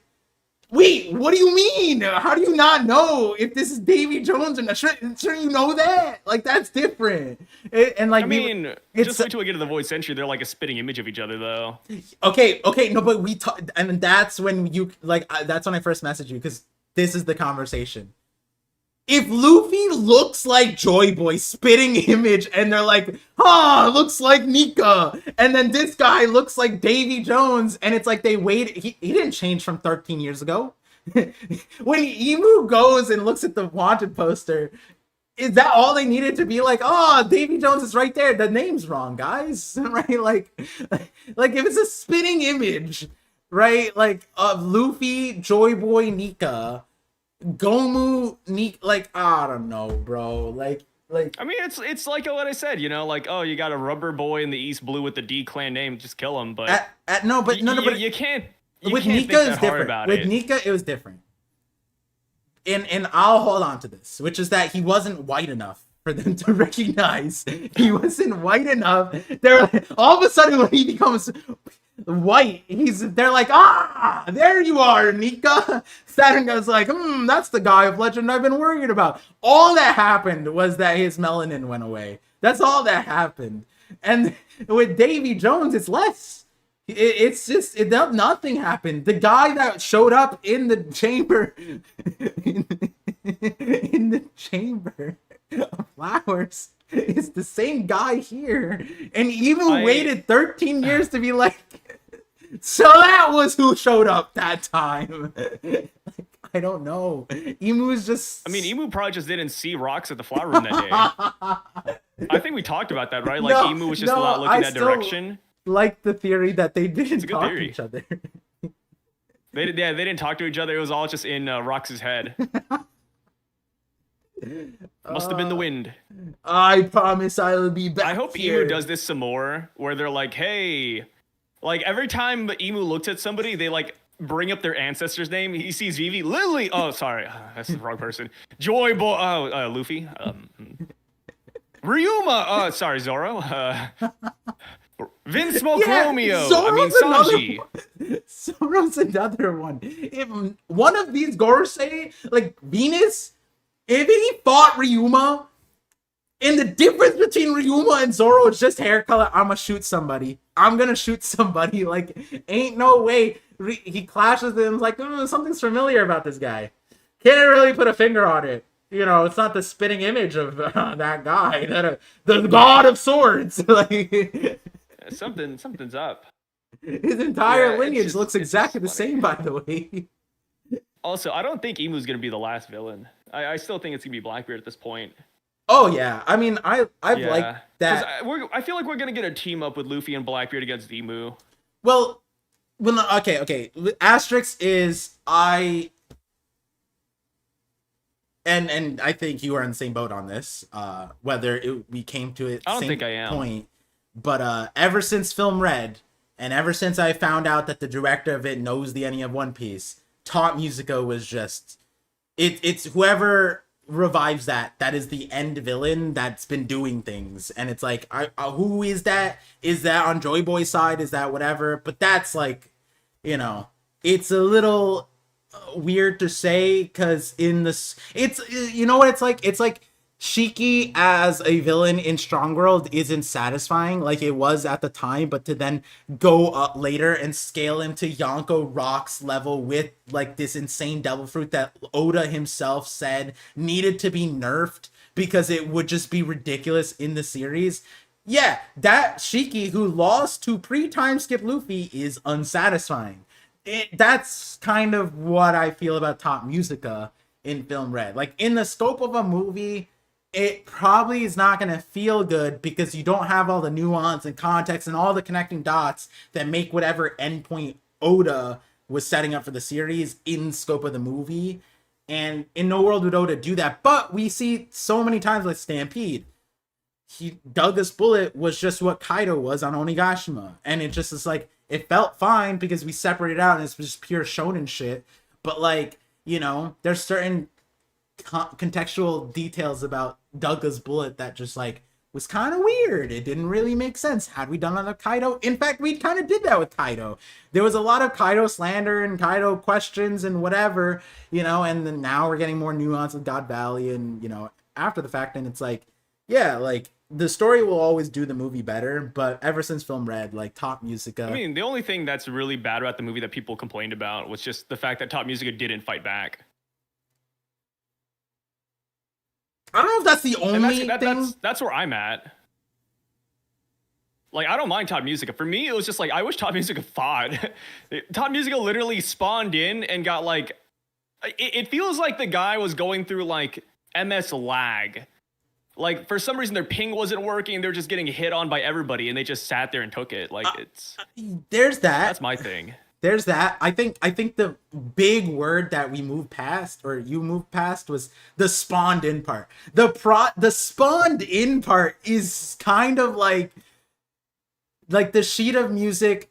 wait, what do you mean? How do you not know if this is Davy Jones or not? Sure you know that? Like, that's different. And like, I mean, just wait till we get to the Void Century. They're like a spitting image of each other, though. Okay, no, but we talk, and that's when you like. That's when I first messaged you, because this is the conversation. If Luffy looks like Joy Boy, spitting image, and they're like, looks like Nika, and then this guy looks like Davy Jones, and it's like they waited. He didn't change from 13 years ago. When Emu goes and looks at the wanted poster, is that all they needed to be like, Davy Jones is right there? The name's wrong, guys. Right? Like if it's a spitting image, right? Like of Luffy, Joy Boy, Nika, Gomu, like, I don't know, bro. Like I mean, it's like what I said, like, you got a rubber boy in the East Blue with the D clan name, just kill him. But but you can't. With Nika, it's different. With Nika, it was different. And I'll hold on to this, which is that he wasn't white enough for them to recognize he wasn't white enough. They're like, all of a sudden when he becomes white, they're like, ah, there you are, Nika. Saturn goes like, that's the guy of legend I've been worried about. All that happened was that his melanin went away. That's all that happened. And with Davy Jones, it's less. It's just nothing happened. The guy that showed up in the chamber, in the chamber of flowers, is the same guy here, and even waited 13 years to be like. So that was who showed up that time. I don't know. Emu's just. I mean, Emu probably just didn't see rocks at the flower room that day. I think we talked about that, right? Like Emu was just not looking that direction. Like the theory that they didn't talk to each other. They didn't talk to each other. It was all just in Rox's head. Must have been the wind. I promise I'll be back. I hope here. Emu does this some more, where they're like, hey, like every time Emu looks at somebody, they like bring up their ancestor's name. He sees Vivi, Lily. Oh, sorry, that's the wrong person. Joy Boy. Oh, Luffy. Ryuma. Sorry, Zoro. Vince Smoke Romeo. Sanji. Zoro's another one. If one of these Gorosei, like Venus, if he fought Ryuma, and the difference between Ryuma and Zoro is just hair color, I'm gonna shoot somebody. Like, ain't no way. He clashes with him, like, something's familiar about this guy. Can't really put a finger on it. You know, it's not the spitting image of that guy, the god of swords. Like, something's up. His entire lineage looks exactly the same, by the way. Also, I don't think Emu's gonna be the last villain. I still think it's gonna be Blackbeard at this point. Oh yeah, I mean, I like that. I feel like we're gonna get a team up with Luffy and Blackbeard against Emu. Well, okay. Asterisk is and I think you are in the same boat on this. Whether we came to it, I don't think I am. Point, but ever since Film Red, and ever since I found out that the director of it knows the ending of One Piece, Top Musica was just it's whoever revives that is the end villain that's been doing things, and it's like, who is that? Is that on Joy Boy's side? Is that whatever? But that's like, it's a little weird to say, because in this, it's, you know what it's like Shiki as a villain in Strong World isn't satisfying like it was at the time, but to then go up later and scale him to Yonko Rock's level with like this insane devil fruit that Oda himself said needed to be nerfed because it would just be ridiculous in the series. Yeah, that Shiki who lost to pre-time skip Luffy is unsatisfying. That's kind of what I feel about Top Musica in Film Red. Like, in the scope of a movie, it probably is not going to feel good because you don't have all the nuance and context and all the connecting dots that make whatever endpoint Oda was setting up for the series in scope of the movie. And in no world would Oda do that. But we see so many times with Stampede, Douglas Bullet was just what Kaido was on Onigashima. And it just is like, it felt fine because we separated out and it's just pure shonen shit. But like, there's certain contextual details about Douglas Bullet that just like was kind of weird. It didn't really make sense. Had we done that with Kaido? In fact, we kind of did that with Kaido. There was a lot of Kaido slander and Kaido questions and whatever, and then now we're getting more nuance with God Valley and, after the fact. And it's like, yeah, like the story will always do the movie better, but ever since Film Red, like Top Musica. I mean, the only thing that's really bad about the movie that people complained about was just the fact that Top Musica didn't fight back. I don't know if that's the only thing. That's where I'm at. Like, I don't mind Top Musica. For me, it was just like, I wish Top Musica fought. Top Musica literally spawned in and got like, it feels like the guy was going through like MS lag. Like, for some reason, their ping wasn't working. They're just getting hit on by everybody, and they just sat there and took it. Like, there's that. That's my thing. There's that. I think the big word that we moved past, or you moved past, was the spawned in part. The spawned in part is kind of like the sheet of music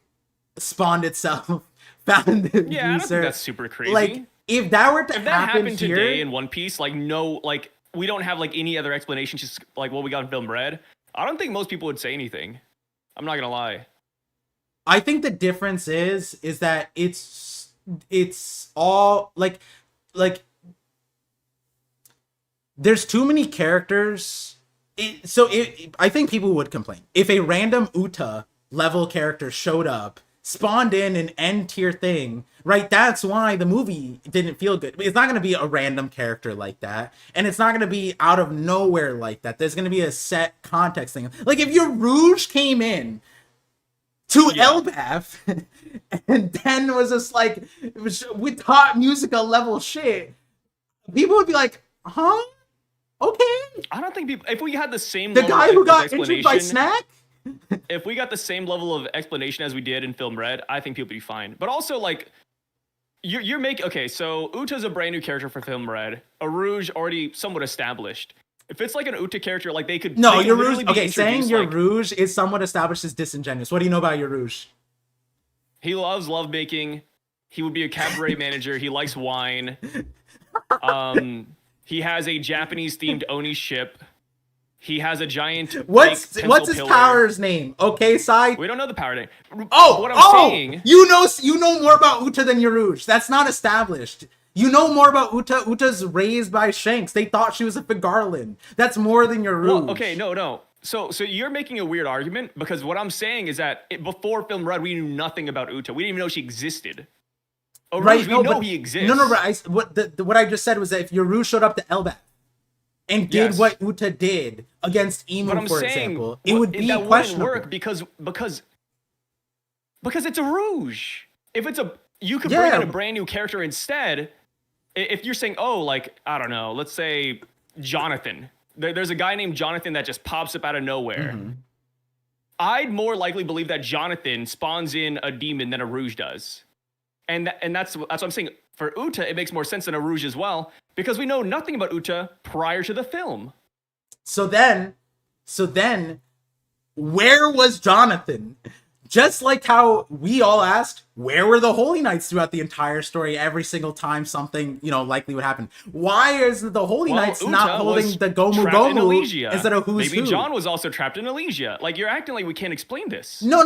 spawned itself, found the user. I don't think that's super crazy. Like, if that were to happen today in One Piece, like, no, like, we don't have like any other explanation, just like what we got in film red, I don't think most people would say anything. I'm not gonna lie. I think the difference is that it's all like there's too many characters. I think people would complain if a random Uta level character showed up, spawned in an end tier thing, right? That's why the movie didn't feel good. It's not going to be a random character like that, and it's not going to be out of nowhere like that. There's going to be a set context thing. Like if your Rouge came in to Elbaf and then was just like with top musical level shit, people would be like, huh? Okay. I don't think people. If we had the same the guy who got injured by Snack. If we got the same level of explanation as we did in film red, I think people would be fine. But also, like, you're making okay. So Uta's a brand new character for film red. A Rouge already somewhat established. If it's like an Uta character, like they could. No, they your could Rouge. Okay, saying your like, Rouge is somewhat established is disingenuous. What do you know about your Rouge? He loves lovemaking. He would be a cabaret manager. He likes wine. He has a Japanese-themed Oni ship. He has a giant. What's his pillar. power's name? Okay, side. We don't know the power name. What I'm saying. You know more about Uta than your Rouge. That's not established. You know more about Uta. Uta's raised by Shanks. They thought she was a Figarland. That's more than your Rouge. Well, okay, no. So you're making a weird argument because what I'm saying is that before film red, we knew nothing about Uta. We didn't even know she existed. Oh, right, we know he exists. No, what I just said was that if your Rouge showed up to Elbaf and did what Uta did against Emu, for example, it would be that questionable. Wouldn't work because it's a Rouge. If it's you could bring in a brand new character instead. If you're saying, oh, like, I don't know, let's say Jonathan. There's a guy named Jonathan that just pops up out of nowhere. Mm-hmm. I'd more likely believe that Jonathan spawns in a demon than a Rouge does. And that's what I'm saying. For Uta, it makes more sense than a Rouge as well, because we know nothing about Uta prior to the film. So then, where was Jonathan? Just like how we all asked, where were the Holy Knights throughout the entire story every single time something, likely would happen? Why is the Holy Knights Uta not holding the Gomu Gomu instead of Who's Who? Maybe John was also trapped in Elysia. Like, you're acting like we can't explain this. No.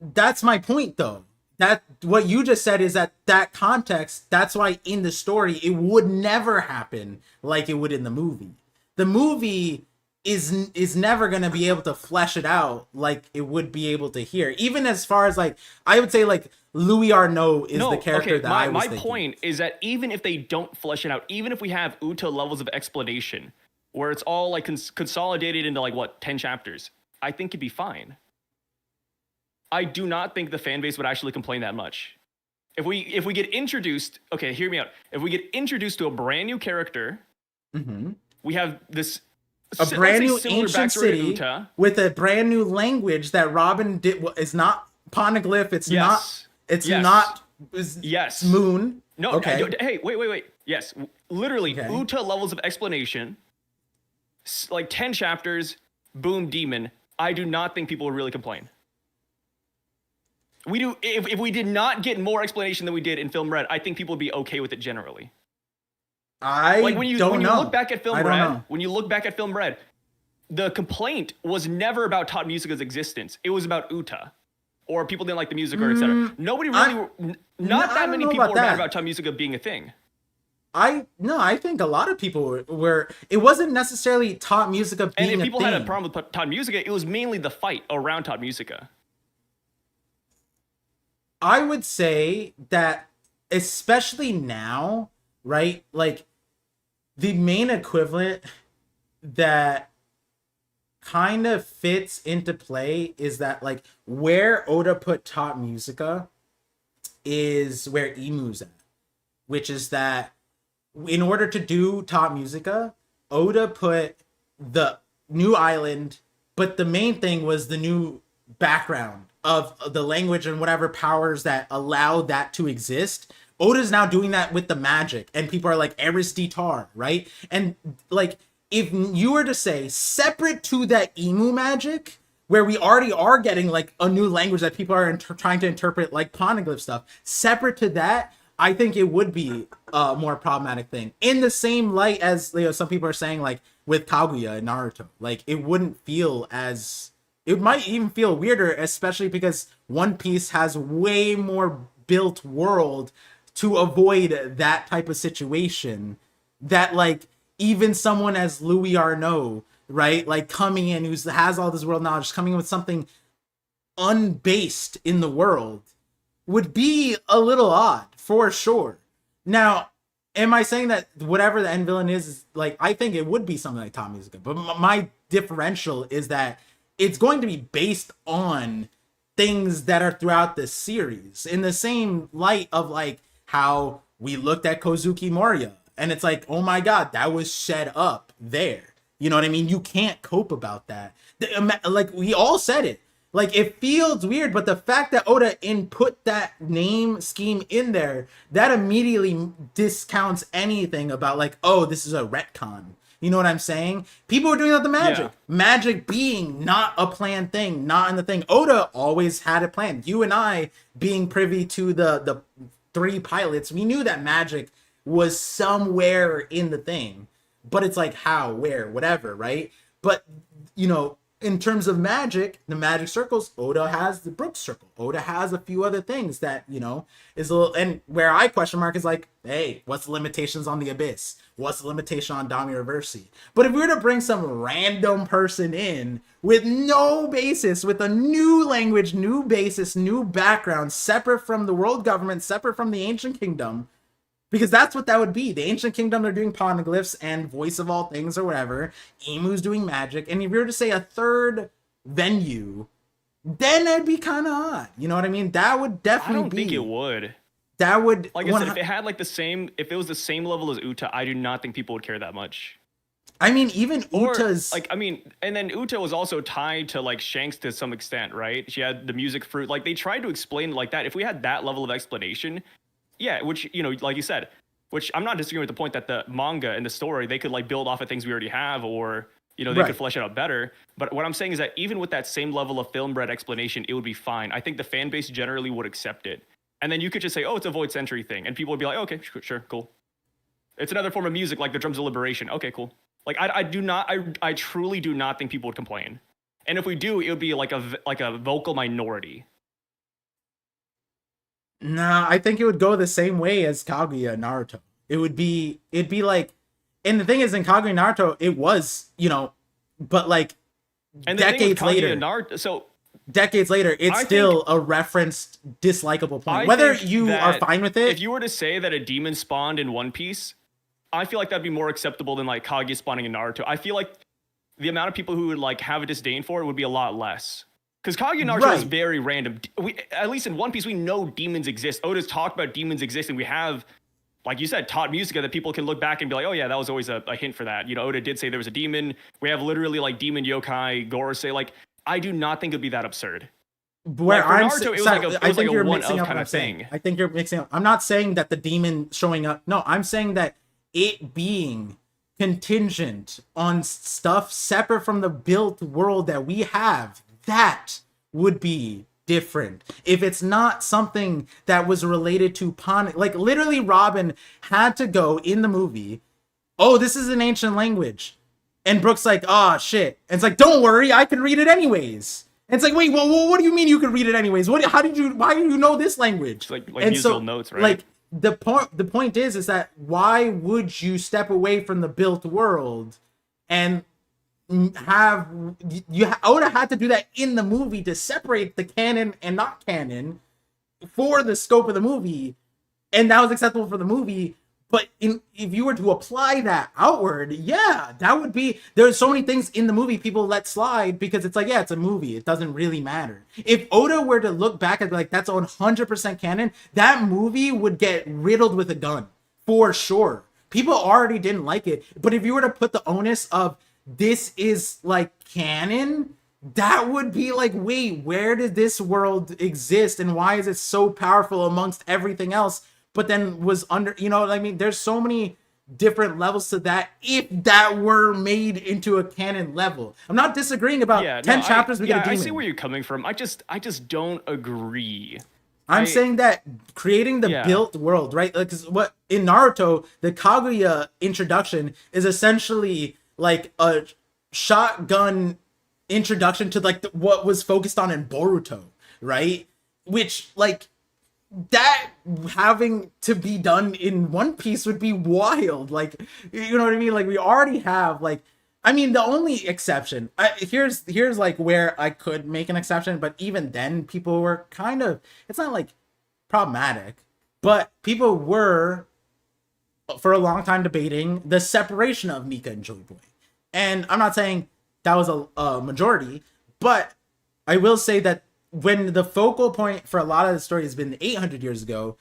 That's my point, though. That what you just said is that context, that's why in the story, it would never happen like it would in the movie. The movie is never going to be able to flesh it out like it would be able to here. Even as far as like, I would say like Louis Arnaud is the character that I was thinking. My point is that even if they don't flesh it out, even if we have Uta levels of explanation where it's all like consolidated into like 10 chapters, I think it'd be fine. I do not think the fan base would actually complain that much. If we get introduced, okay, hear me out. If we get introduced to a brand new character, we have this a brand new ancient city with a brand new language that Robin did is not Poneglyph. It's not Moon. No. Okay. Hey, wait. Yes, literally Uta levels of explanation, like 10 chapters. Boom, demon. I do not think people would really complain. We do. If we did not get more explanation than we did in film red, I think people would be okay with it generally. When you look back at film red, the complaint was never about Todd Musica's existence. It was about Uta, or people didn't like the music, or etc. Nobody really, not that many people were mad about Todd Musica being a thing. I think a lot of people were. It wasn't necessarily Todd Musica being a thing. And if people had a problem with Todd Musica, it was mainly the fight around Todd Musica. I would say that, especially now, right? Like, the main equivalent that kind of fits into play is that, like, where Oda put Top Musica is where Emu's at. Which is that, in order to do Top Musica, Oda put the new island, but the main thing was the new background of the language and whatever powers that allowed that to exist. Oda's now doing that with the magic, and people are like, Eris Ditar, right? And like, if you were to say, separate to that Emu magic, where we already are getting like a new language that people are trying to interpret, like Poneglyph stuff, separate to that, I think it would be a more problematic thing in the same light as, you know, some people are saying, like with Kaguya and Naruto. Like it wouldn't feel as, it might even feel weirder, especially because One Piece has way more built world to avoid that type of situation, that like even someone as Louis Arnaud, right, like coming in, who's has all this world knowledge, coming in with something unbased in the world would be a little odd for sure. Now, am I saying that whatever the end villain is like, I think it would be something like Tommy's good, but my differential is that it's going to be based on things that are throughout the series, in the same light of like how we looked at Kozuki Moria and it's like, oh my god, that was set up there. You know what I mean? You can't cope about that. Like we all said it. Like it feels weird, but the fact that Oda input that name scheme in there, that immediately discounts anything about like, oh, this is a retcon. You know what I'm saying? People were doing that with the magic. Yeah. Magic being not a planned thing, not in the thing. Oda always had it planned. You and I being privy to the 3 pilots, we knew that magic was somewhere in the thing. But it's like how, where, whatever, right? But, you know, in terms of magic, the magic circles, Oda has the Brook Circle. Oda has a few other things that, you know, is a little, and where I question mark is like, hey, what's the limitations on the Abyss? What's the limitation on Dami Reversi? But if we were to bring some random person in with no basis, with a new language, new basis, new background, separate from the world government, separate from the ancient kingdom, because that's what that would be. The ancient kingdom, they're doing poneglyphs and voice of all things or whatever. Emu's doing magic. And if you were to say a third venue, then it'd be kind of odd. You know what I mean? That would definitely be. I don't think it would. That would. Like I said, if it had like the same, if it was the same level as Uta, I do not think people would care that much. I mean, even Uta's. Like, I mean, and then Uta was also tied to like Shanks to some extent, right? She had the music fruit. Like they tried to explain it like that. If we had that level of explanation, yeah, which, you know, like you said, which I'm not disagreeing with the point that the manga and the story, they could like build off of things we already have, or, you know, they could flesh it out better. But what I'm saying is that even with that same level of film bred explanation, it would be fine. I think the fan base generally would accept it. And then you could just say, oh, it's a Void Century thing. And people would be like, okay, sure, cool. It's another form of music like the Drums of Liberation. Okay, cool. Like I truly do not think people would complain. And if we do, it would be like a vocal minority. Nah, I think it would go the same way as Kaguya Naruto. It'd be like, and the thing is, in Kaguya Naruto, it was, you know, but like and decades later, decades later, it's still a referenced dislikable point. Whether you are fine with it. If you were to say that a demon spawned in One Piece, I feel like that'd be more acceptable than like Kaguya spawning in Naruto. I feel like the amount of people who would like have a disdain for it would be a lot less. Because Kaguya Naruto is very random. At least in One Piece, we know demons exist. Oda's talked about demons existing. We have, like you said, taught Musica that people can look back and be like, oh yeah, that was always a hint for that. You know, Oda did say there was a demon. We have literally like demon yokai, Gorosei. Like, I do not think it'd be that absurd. Where like, Naruto, I think you're mixing up what I'm saying. I think you're mixing up. I'm not saying that the demon showing up. No, I'm saying that it being contingent on stuff separate from the built world that we have, that would be different. If it's not something that was related to like literally Robin had to go in the movie, oh, this is an ancient language. And Brooke's like, oh shit. And it's like, don't worry, I can read it anyways. And it's like, wait, well, what do you mean you can read it anyways? Why do you know this language? It's like musical notes, right? Like the point is that why would you step away from the built world and Oda had to do that in the movie to separate the canon and not canon for the scope of the movie, and that was acceptable for the movie. But if you were to apply that outward, yeah, that would be, there's so many things in the movie people let slide because it's like, yeah, it's a movie, it doesn't really matter. If Oda were to look back and be like, that's 100% canon, that movie would get riddled with a gun for sure. People already didn't like it, but if you were to put the onus of this is like canon, that would be like, wait, where did this world exist and why is it so powerful amongst everything else? But then was under, you know what I mean? There's so many different levels to that if that were made into a canon level. I'm not disagreeing about 10 chapters we get a demon. I see where you're coming from. I just don't agree. I'm I saying that creating the yeah. built world, right? Like, 'cause what in Naruto, the Kaguya introduction is essentially like a shotgun introduction to like what was focused on in Boruto, right? Which like that having to be done in One Piece would be wild. Like, you know what I mean? Like, we already have like, I mean, the only exception here's like where I could make an exception, but even then, people were kind of, it's not like problematic, but people were for a long time debating the separation of Nika and Joy Boy, and I'm not saying that was a majority, but I will say that when the focal point for a lot of the story has been 800 years ago,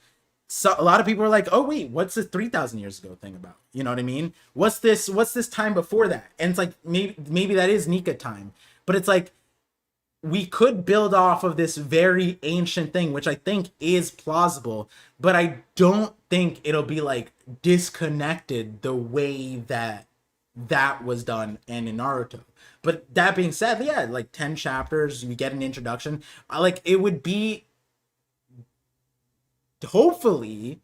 so a lot of people are like, oh wait, what's the 3,000 years ago thing about? You know what I mean? What's this time before that? And it's like maybe that is Nika time, but it's like we could build off of this very ancient thing, which I think is plausible, but I don't think it'll be like disconnected the way that that was done and in Naruto. But that being said, yeah, like 10 chapters, we get an introduction. I like it would be hopefully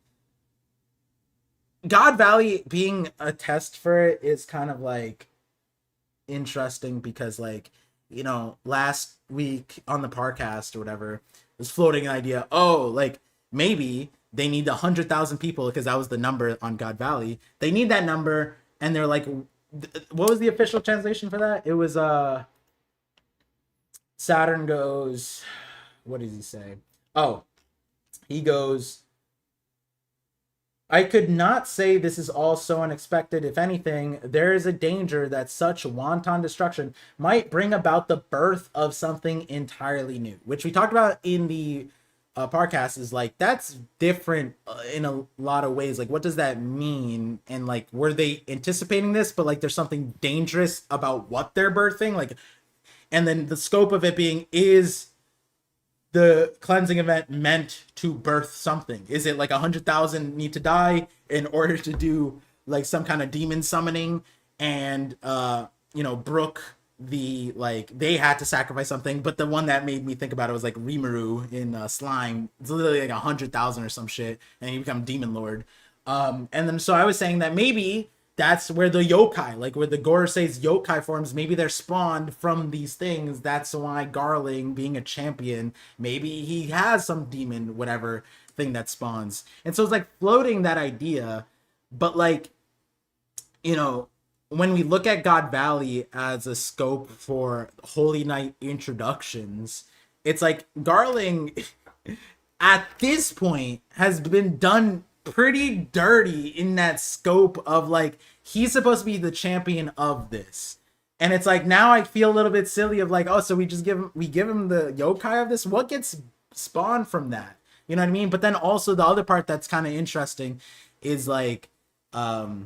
God Valley being a test for it is kind of like interesting because like last week on the podcast or whatever was floating an idea, oh, like maybe they need 100,000 people because that was the number on God Valley. They need that number, and they're like, what was the official translation for that? It was Saturn goes, what does he say? Oh, he goes, I could not say this is all so unexpected. If anything, there is a danger that such wanton destruction might bring about the birth of something entirely new, which we talked about in the podcast. Is like that's different in a lot of ways. Like, what does that mean? And like, were they anticipating this? But like, there's something dangerous about what they're birthing. Like, and then the scope of it being is the cleansing event meant to birth something? Is it like 100,000 need to die in order to do like some kind of demon summoning? And Brook, the like they had to sacrifice something, but the one that made me think about it was like Rimuru in Slime. It's literally like 100,000 or some shit, and he become demon lord. And then so I was saying that maybe that's where the yokai, like where the Gorosei's yokai forms, maybe they're spawned from these things. That's why Garling, being a champion, maybe he has some demon, whatever thing that spawns. And so it's like floating that idea. But like, when we look at God Valley as a scope for Holy Knight introductions, it's like Garling at this point has been done pretty dirty in that scope of like he's supposed to be the champion of this, and it's like now I feel a little bit silly of like, oh, so we give him the yokai of this. What gets spawned from that? You know what I mean? But then also the other part that's kind of interesting is like they,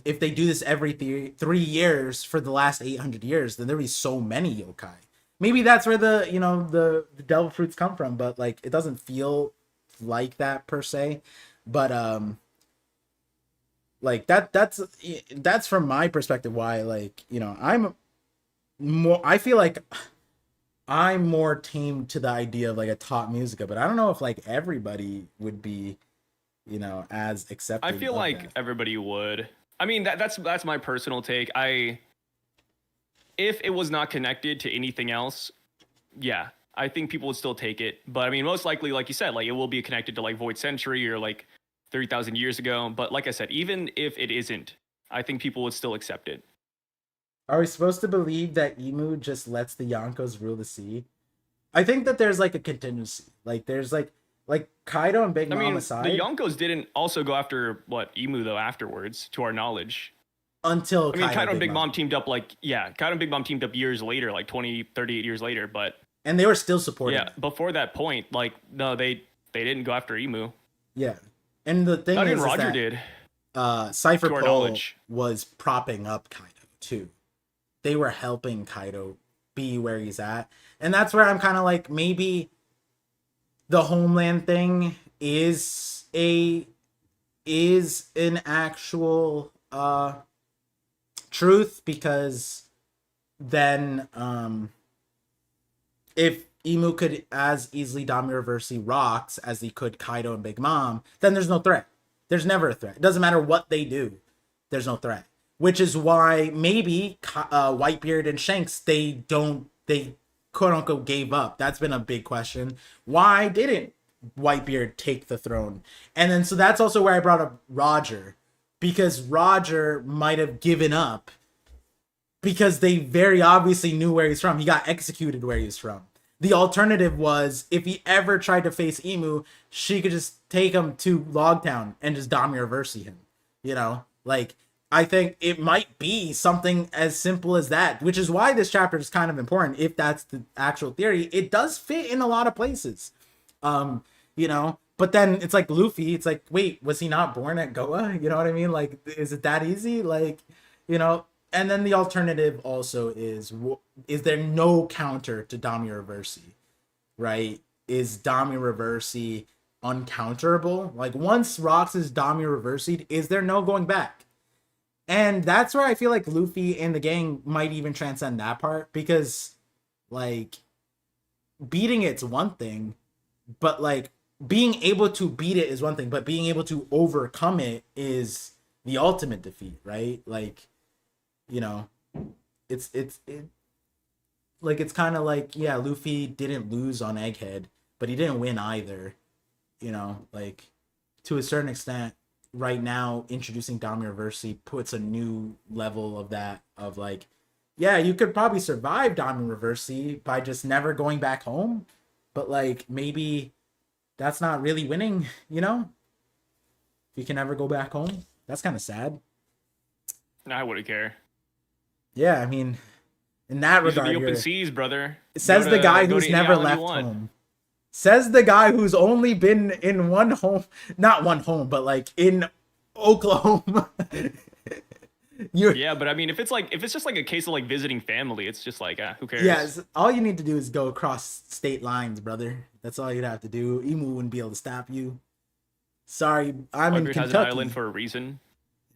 if they do this every 3 years for the last 800 years, then there'll be so many yokai. Maybe that's where the devil fruits come from, but like it doesn't feel like that per se. But like that's from my perspective why, like, I feel like I'm more tamed to the idea of like a top musica, but I don't know if like everybody would be as I accepting feel of like that. everybody would. I mean, that's my personal take. If it was not connected to anything else, yeah, I think people would still take it. But I mean, most likely, like you said, like it will be connected to like Void Century or like 30,000 years ago. But like I said, even if it isn't, I think people would still accept it. Are we supposed to believe that Emu just lets the Yonkos rule the sea? I think that there's like a contingency. Like there's like Kaido and Big I Mom mean, the aside, Yonkos didn't also go after what Emu though afterwards, to our knowledge. until I mean, Kaido Kaido and Big Big Mom. Mom teamed up like yeah, Kaido and Big Mom teamed up years later, like 20, 38 years later. But And they were still supporting yeah, it. before that point, like no, they didn't go after Emu. Yeah. And the thing Not even is Roger that did, Cypher to our Pole knowledge. was propping up Kaido too. They were helping Kaido be where he's at. And that's where I'm kind of like, maybe the homeland thing is an actual truth, because then if Emu could as easily Dami Rocks as he could Kaido and Big Mom, then there's no threat. There's never a threat. It doesn't matter what they do. There's no threat. Which is why maybe Whitebeard and Shanks, they quote unquote gave up. That's been a big question. Why didn't Whitebeard take the throne? And then so that's also where I brought up Roger, because Roger might have given up because they very obviously knew where he's from. He got executed where he's from. The alternative was if he ever tried to face Emu, she could just take him to Logtown and just Dami him. You know, like I think it might be something as simple as that, which is why this chapter is kind of important. If that's the actual theory, it does fit in a lot of places. You know, but then it's like Luffy. It's like, wait, was he not born at Goa? You know what I mean? Like, is it that easy? Like, you know. And then the alternative also is there no counter to Dami Reversi, right? Is Dami Reversi uncounterable? Like once Rocks is Dami Reversied, is there no going back? And that's where I feel like Luffy and the gang might even transcend that part, because like beating it's one thing, but like being able to beat it is one thing, but being able to overcome it is the ultimate defeat, right? Like, you know, it's like it's kind of like, yeah, Luffy didn't lose on Egghead, but he didn't win either. You know, like to a certain extent, right now introducing Dami Reversi puts a new level of that, of like, yeah, you could probably survive Dami Reversi by just never going back home, but like maybe that's not really winning, you know? If you can never go back home, that's kind of sad. No, I wouldn't care. Yeah, I mean, in that These are regard, the open seas, brother. Says the guy who's never left home. Says the guy who's only been in one home, not one home, but like in Oklahoma. Yeah, but I mean, if it's just like a case of like visiting family, it's just like, who cares? Yeah, all you need to do is go across state lines, brother. That's all you'd have to do. Emu wouldn't be able to stop you. Sorry, I'm in Kentucky. Has an island for a reason.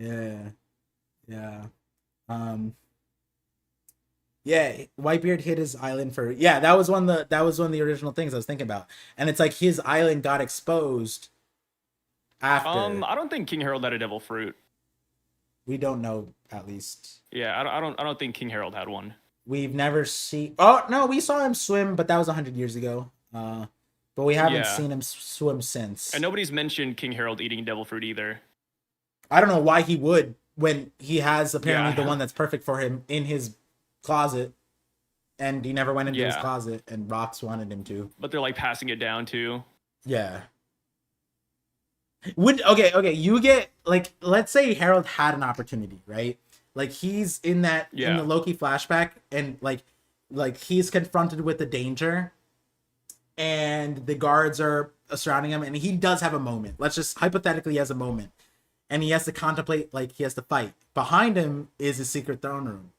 Yeah. Yeah, Whitebeard hit his island for that was one of the original things I was thinking about. And it's like his island got exposed after. I don't think King Harold had a devil fruit. We don't know, at least. Yeah, I don't think King Harold had one. We've never seen. Oh no, we saw him swim, but that was 100 years ago. But we haven't seen him swim since. And nobody's mentioned King Harold eating devil fruit either. I don't know why he would, when he has apparently the one that's perfect for him in his closet, and he never went into his closet, and Rocks wanted him to. But they're like passing it down too. Yeah. Okay, you get, like, let's say Harold had an opportunity, right? Like he's in that in the Loki flashback, and like he's confronted with the danger, and the guards are surrounding him, and he does have a moment. Let's just hypothetically, he has a moment, and he has to contemplate, like he has to fight. Behind him is his secret throne room.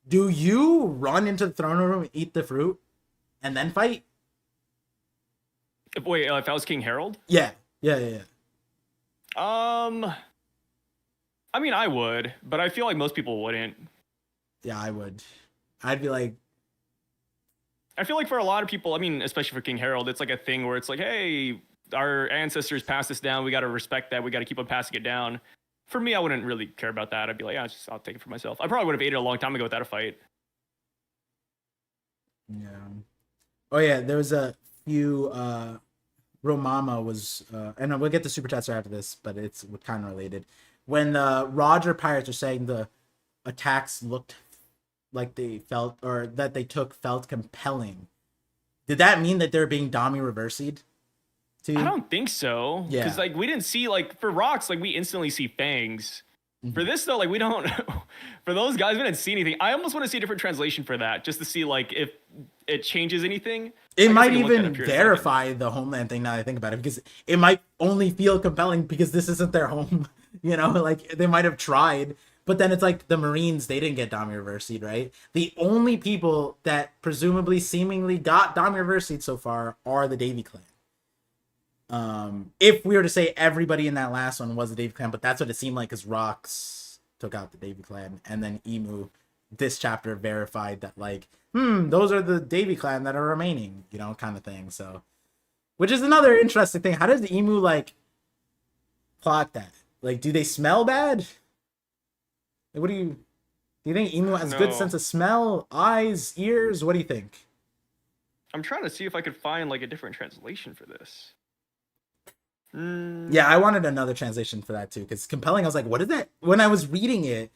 Do you run into the throne room and eat the fruit and then fight? Wait, if I was King Harold? Yeah. I mean, I would, but I feel like most people wouldn't. Yeah, I would. I'd be like... I feel like for a lot of people, I mean, especially for King Harold, it's like a thing where it's like, hey, our ancestors passed this down. We got to respect that. We got to keep on passing it down. For me, I wouldn't really care about that. I'd be like, I'll take it for myself. I probably would have ate it a long time ago without a fight. Yeah. Oh, yeah, there was a few... Romama was... and we'll get the super chats after this, but it's kind of related. When the Roger pirates are saying the attacks looked like they felt, or that they felt compelling, did that mean that they're being Dami reversied? I don't think so. Yeah. Because, like, we didn't see, like, for Rocks, like, we instantly see fangs. Mm-hmm. For this, though, like, we don't... for those guys, we didn't see anything. I almost want to see a different translation for that, just to see, like, if it changes anything. It might even verify the homeland thing now that I think about it, because it might only feel compelling because this isn't their home. You know, like, they might have tried. But then it's like the Marines, they didn't get Dami reversied, right? The only people that presumably seemingly got Dami reversied so far are the Davy clan. If we were to say everybody in that last one was the Davy clan, but that's what it seemed like, because Rocks took out the Davy clan, and then Emu this chapter verified that like, those are the Davy clan that are remaining, you know, kind of thing. So, which is another interesting thing. How does the emu like plot that? Like, do they smell bad? Like, what do you think emu has good sense of smell, eyes, ears? What do you think? I'm trying to see if I could find like a different translation for this. Yeah, I wanted another translation for that too, because compelling. I was like, what is that? When I was reading it,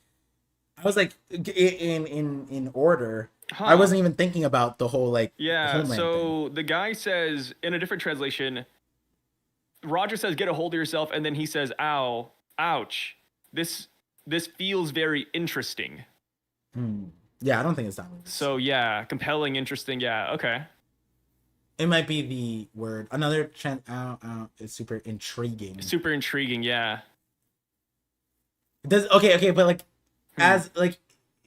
I was like, in order. I wasn't even thinking about the whole like. Yeah. So thing. The guy says in a different translation, Roger says, "Get a hold of yourself," and then he says, "Ow, ouch. This feels very interesting." Yeah, I don't think it's that. So yeah, compelling, interesting. Yeah, okay. It might be the word. Another it's super intriguing. Super intriguing, yeah. Does okay, but like as like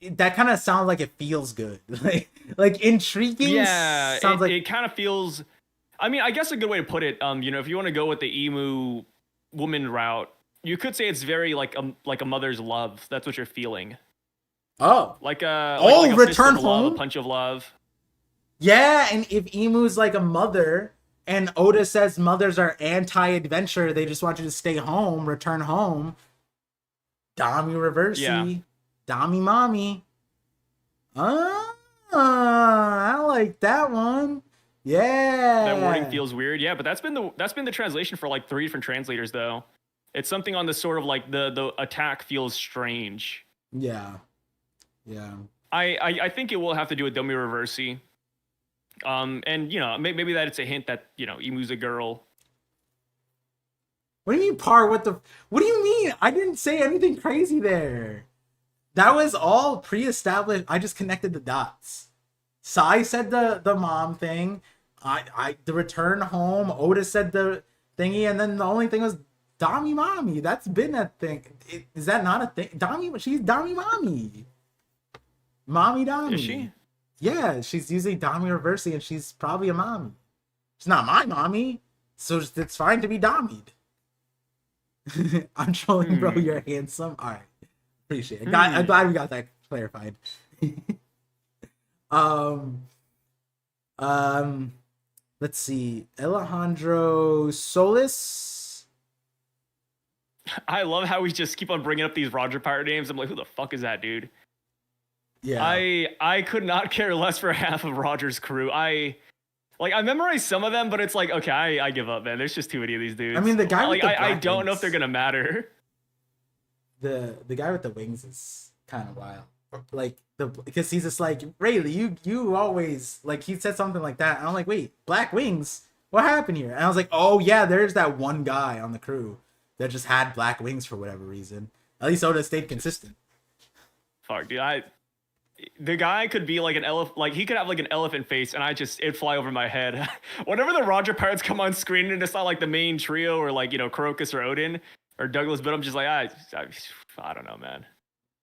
that kind of sounds like it feels good. like intriguing. Yeah, sounds like it kind of feels. I mean, I guess a good way to put it, you know, if you want to go with the emu woman route, you could say it's very like a mother's love. That's what you're feeling. Oh, like a return fist of home, love, a punch of love. Yeah, and if emu's like a mother, and Oda says mothers are anti-adventure, they just want you to stay home, return home. Dami Reversi, Dami Mommy. I like that one. Yeah. That wording feels weird. Yeah, but that's been the translation for like 3 different translators though. It's something on the sort of like the attack feels strange. Yeah. Yeah. I think it will have to do with Dami Reversi. And you know, maybe that it's a hint that, you know, Emu's a girl. What do you mean, what do you mean? I didn't say anything crazy there. That was all pre-established. I just connected the dots. Sai said the mom thing. I the return home. Oda said the thingy, and then the only thing was Dami Mommy. That's been a thing. Is that not a thing? She's Dami Mommy. Mommy Dami. Is she? Yeah, she's usually Dami Reversi, and she's probably a mommy. She's not my mommy, so it's fine to be Dami'd. I'm trolling, bro. You're handsome. All right, appreciate it. I'm glad we got that clarified. Let's see, Alejandro Solis. I love how we just keep on bringing up these Roger Pirate names. I'm like, who the fuck is that dude? Yeah, I could not care less for half of Roger's crew. I memorized some of them, but it's like, okay, I give up, man. There's just too many of these dudes. I mean, the guy with the black I don't wings, know if they're gonna matter. The guy with the wings is kind of wild. Like because he's just like, Rayleigh, you always like, he said something like that, and I'm like, wait, black wings? What happened here? And I was like, oh yeah, there's that one guy on the crew that just had black wings for whatever reason. At least Oda stayed consistent. Fuck, dude, the guy could be like an elephant, like he could have like an elephant face, and it'd fly over my head. Whenever the Roger Pirates come on screen, and it's not like the main trio or like, you know, Crocus or Odin or Douglas, but I'm just like, I don't know, man.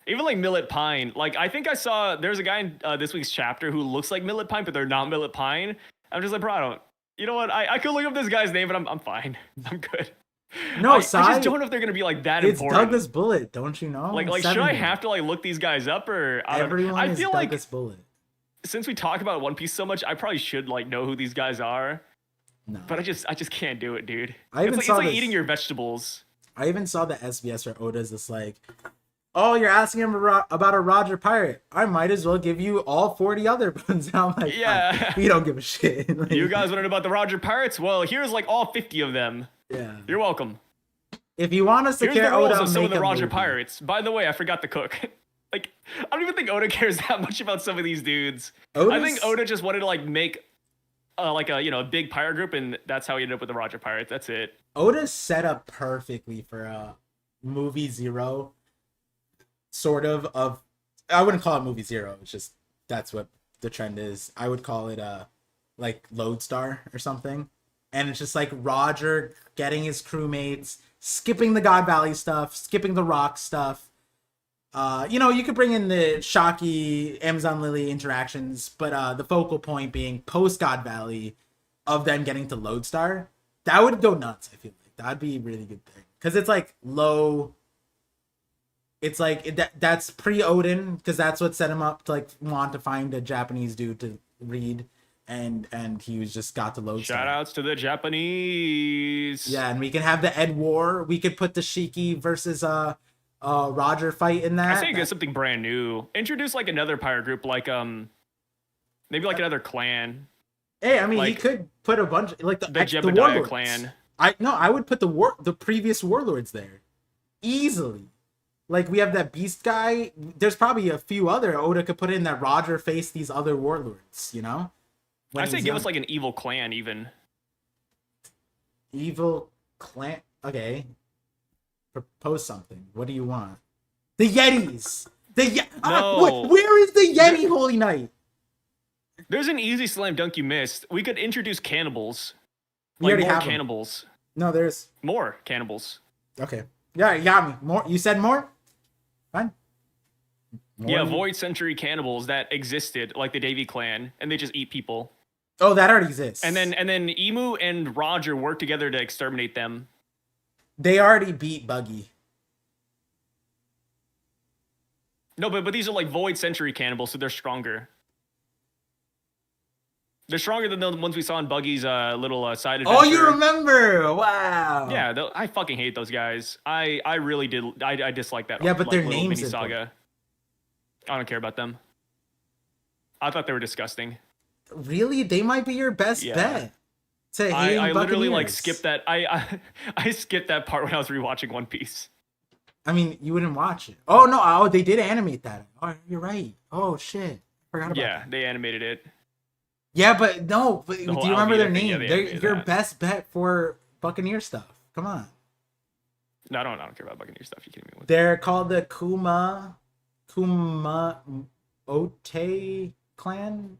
Even like Millet Pine, like I think I saw there's a guy in this week's chapter who looks like Millet Pine, but they're not Millet Pine. I'm just like, bro, I don't. You know what? I could look up this guy's name, but I'm fine. I'm good. No, I just don't know if they're gonna be like that it's important. Douglas Bullet, don't you know? Like should I have to like look these guys up, or I feel like Douglas Bullet. Since we talk about One Piece so much, I probably should like know who these guys are. No, but I just can't do it, dude. It's like eating your vegetables. I even saw the SBS where Oda's just like, oh, you're asking him about a Roger Pirate. I might as well give you all 40 other ones. And I'm like, yeah, we don't give a shit. Like, you guys want to know about the Roger Pirates? Well, here's like all 50 of them. Yeah, you're welcome. If you want us to care, Oda, some of the Roger movie. Pirates. By the way, I forgot to cook. Like, I don't even think Oda cares that much about some of these dudes. I think Oda just wanted to like make like a big pirate group, and that's how he ended up with the Roger Pirates. That's it. Oda's set up perfectly for a movie zero. Sort of I wouldn't call it movie zero. It's just that's what the trend is. I would call it like Lodestar or something. And it's just like Roger getting his crewmates, skipping the God Valley stuff, skipping the Rock stuff. You could bring in the Shocky, Amazon Lily interactions, but the focal point being post God Valley of them getting to Lodestar. That would go nuts, I feel like. That'd be a really good thing. Because it's like low it's like that's pre-Odin because that's what set him up to like want to find a Japanese dude to read, and he was just got the lodestar. Shout outs to the Japanese. Yeah, and we can have the Ed War. We could put the Shiki versus Roger fight in that. I think it's something brand new. Introduce like another pirate group, like maybe like another clan. Hey, I mean, like, he could put a bunch like the Jebediah warlords. clan. I would put the previous warlords there easily. Like we have that beast guy. There's probably a few other Oda could put in that Roger faced these other warlords. You know. I say give us like an evil clan even. Evil clan. Okay. Propose something. What do you want? The Yetis. No. Where is the Yeti, Holy Knight? There's an easy slam dunk you missed. We could introduce cannibals. We like already more have cannibals. No, there's more cannibals. Okay. Yeah, you got me. More. You said more. Fine. More yeah, Void Century cannibals that existed, like the Davy clan, and they just eat people. Oh, that already exists. And then Emu and Roger work together to exterminate them. They already beat Buggy. No, but these are like Void Century cannibals, so they're stronger. They're stronger than the ones we saw in Buggy's little side adventure. Oh, you remember? Wow. Yeah, I fucking hate those guys. I really did. I dislike that. Yeah, but like, their little names mini saga. I don't care about them. I thought they were disgusting. Really? They might be your best bet. I literally like skipped that. I skipped that part when I was rewatching One Piece. I mean, you wouldn't watch it. Oh no! Oh, they did animate that. Oh, you're right. Oh shit! Forgot about that. Yeah, they animated it. Yeah, but no. But do you remember their name? Yeah, They're your best bet for Buccaneer stuff. Come on. No, I don't care about Buccaneer stuff. You kidding me? They're called the Kumaote clan.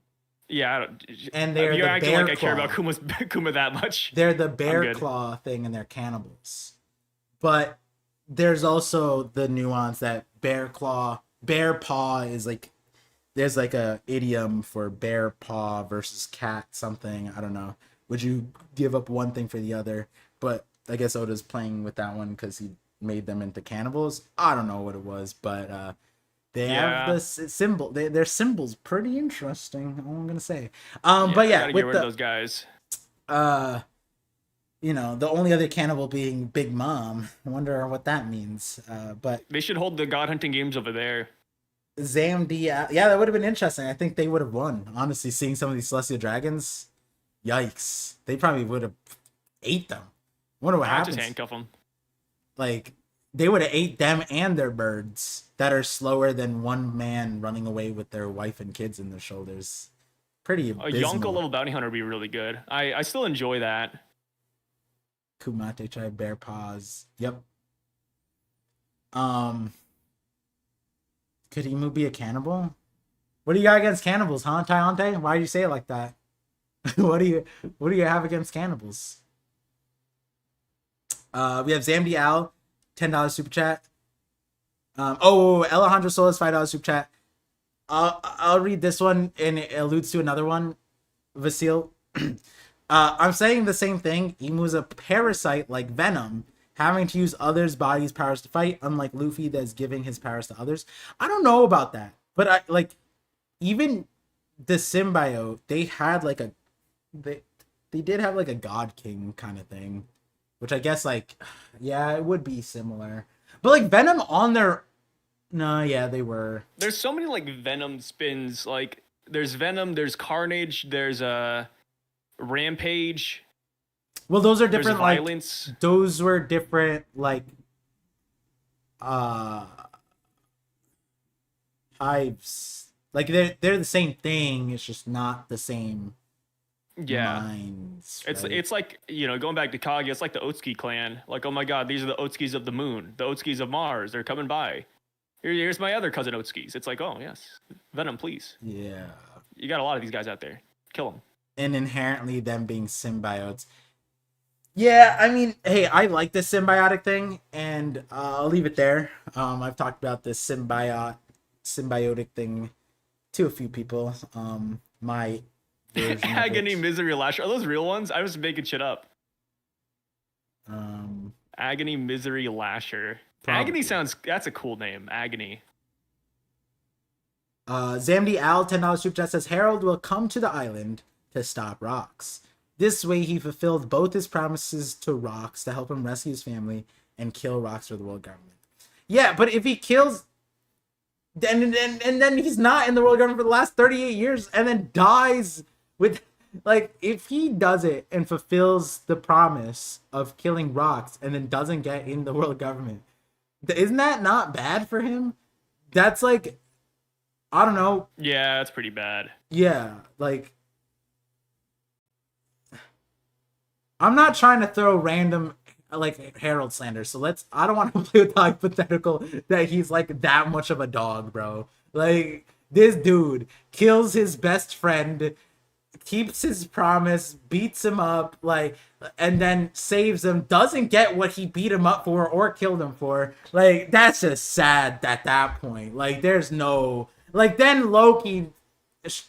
Yeah, and they're you're the acting bear like claw. I care about Kuma that much. They're the bear claw thing, and they're cannibals. But there's also the nuance that bear paw is like, there's like a idiom for bear paw versus cat something. I don't know. Would you give up one thing for the other? But I guess Oda's playing with that one because he made them into cannibals. I don't know what it was, but they have the symbol. Their symbol's pretty interesting. All I'm gonna say. But yeah, gotta get rid of those guys. You know, the only other cannibal being Big Mom. I wonder what that means. But they should hold the God Hunting Games over there. Zamdi, yeah, that would have been interesting. I think they would have won. Honestly, seeing some of these Celestial Dragons, yikes! They probably would have ate them. I wonder what happens. Just handcuff them. Like they would have ate them and their birds that are slower than one man running away with their wife and kids in their shoulders. Pretty abysmal. A Yonko level bounty hunter would be really good. I still enjoy that. Kumate tribe bear paws. Yep. Could Emu be a cannibal? What do you got against cannibals, huh, Tyante? Why do you say it like that? What do you have against cannibals? We have Zamdi Al, $10 super chat. Alejandro Solis, $5 super chat. I'll read this one, and it alludes to another one. Vasil. I'm saying the same thing. Emu's a parasite like Venom, having to use others' bodies' powers to fight, unlike Luffy that's giving his powers to others. I don't know about that, but even the symbiote, they had like they did have like a God King kind of thing, which I guess it would be similar. But like Venom on their, no, yeah, they were. There's so many like Venom spins. Like there's Venom, there's Carnage, there's Rampage. Well, those are different. Violence. Like those were different. Like hives. Like they're the same thing. It's just not the same. Yeah. Minds, right? It's like, going back to Kaguya, it's like the Otsuki clan. Like, oh my god, these are the Otsukis of the moon, the Otsukis of Mars. They're coming by. Here's my other cousin Otsukis. It's like, oh yes, Venom, please. Yeah. You got a lot of these guys out there. Kill them. And inherently them being symbiotes. Yeah, I mean, hey, I like this symbiotic thing, and I'll leave it there. I've talked about this symbiotic thing to a few people. My Agony, Misery, Lasher. Are those real ones? I was making shit up. Agony, Misery, Lasher. Agony sounds. That's a cool name. Agony. Zamdi Al, $10 super chat says Harold will come to the island to stop Rox. This way, he fulfilled both his promises to Rox to help him rescue his family and kill Rox for the world government. Yeah, but if he kills, and then he's not in the world government for the last 38 years, and then dies with, like, if he does it and fulfills the promise of killing Rox and then doesn't get in the world government, isn't that not bad for him? That's like, I don't know. Yeah, that's pretty bad. Yeah, like, I'm not trying to throw random, like, Harold slander, so I don't want to play with the hypothetical that he's, like, that much of a dog, bro. Like, this dude kills his best friend, keeps his promise, beats him up, like, and then saves him, doesn't get what he beat him up for or killed him for. Like, that's just sad at that point. Like, there's no, like, then Loki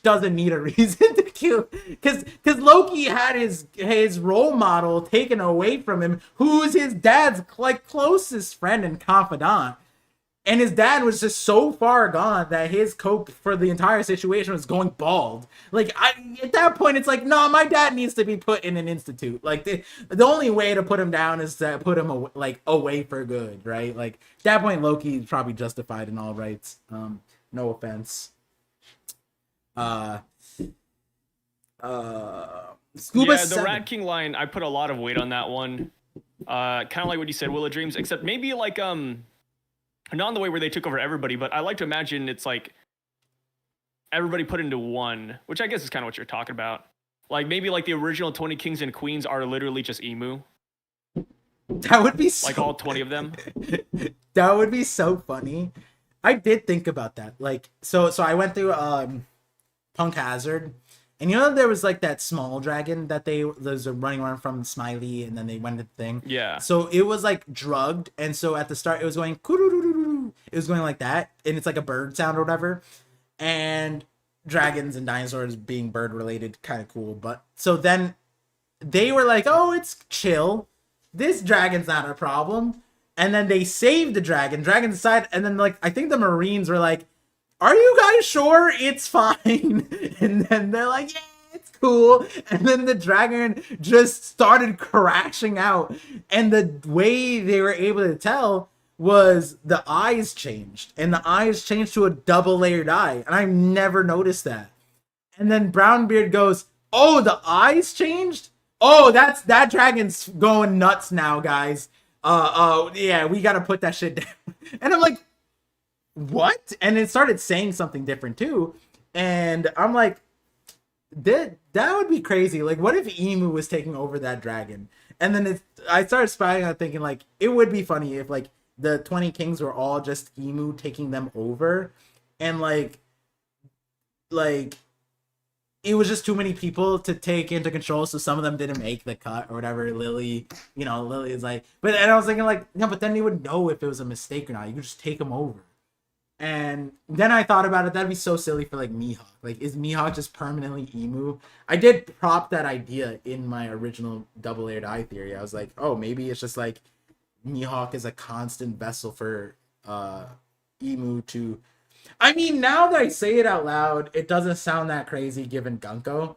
doesn't need a reason to kill, because Loki had his role model taken away from him, who's his dad's, like, closest friend and confidant. And his dad was just so far gone that his cope for the entire situation was going bald. Like, at that point, it's like, no, my dad needs to be put in an institute. Like, the only way to put him down is to put him away for good, right? Like, at that point, Loki is probably justified in all rights. No offense. Scuba. Yeah, the Rat King line, I put a lot of weight on that one. Kind of like what you said, Will of Dreams, except maybe like not in the way where they took over everybody, but I like to imagine it's like everybody put into one, which I guess is kind of what you're talking about. Like maybe like the original 20 Kings and Queens are literally just emu. That would be so, like all 20 of them. That would be so funny. I did think about that. Like, so I went through Punk Hazard, and you know there was like that small dragon that was running around from Smiley, and then they went to the thing. Yeah. So it was like drugged, and so at the start it was going it was going like that, and it's like a bird sound or whatever. And dragons and dinosaurs being bird related, kind of cool. But so then they were like, "Oh, it's chill. This dragon's not a problem." And then they saved the dragon. Dragon decided, and then like I think the Marines were like, "Are you guys sure it's fine?" And then they're like, "Yeah, it's cool." And then the dragon just started crashing out. And the way they were able to tell was the eyes changed. And the eyes changed to a double layered eye. And I never noticed that. And then Brownbeard goes, "Oh, the eyes changed? Oh, that dragon's going nuts now, guys. Yeah, we gotta put that shit down." And I'm like, what? And it started saying something different too, and I'm like, that would be crazy. Like, what if Emu was taking over that dragon? And then I started spying on thinking like it would be funny if like the 20 Kings were all just Emu taking them over, and like it was just too many people to take into control, so some of them didn't make the cut or whatever. Lily is like, and I was thinking like, no, but then they would know if it was a mistake or not. You could just take them over. And then I thought about it, that'd be so silly for like Mihawk. Like, is Mihawk just permanently Emu? I did prop that idea in my original double layered eye theory. I was like, oh, maybe it's just like Mihawk is a constant vessel for Emu to. I mean, now that I say it out loud, it doesn't sound that crazy given Gunko,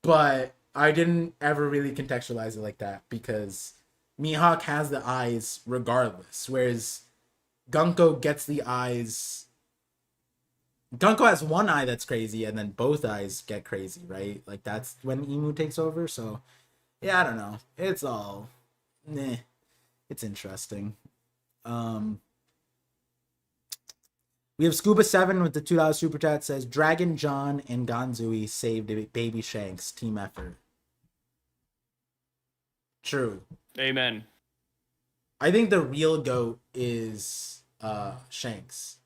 but I didn't ever really contextualize it like that because Mihawk has the eyes regardless, whereas Gunko gets the eyes. Gunko has one eye that's crazy, and then both eyes get crazy, right? Like, that's when Emu takes over, so yeah, I don't know. It's all, it's interesting. We have Scuba7 with the $2 super chat, says Dragon John and Ganzui saved Baby Shanks. Team effort. True. Amen. I think the real GOAT is Shanks.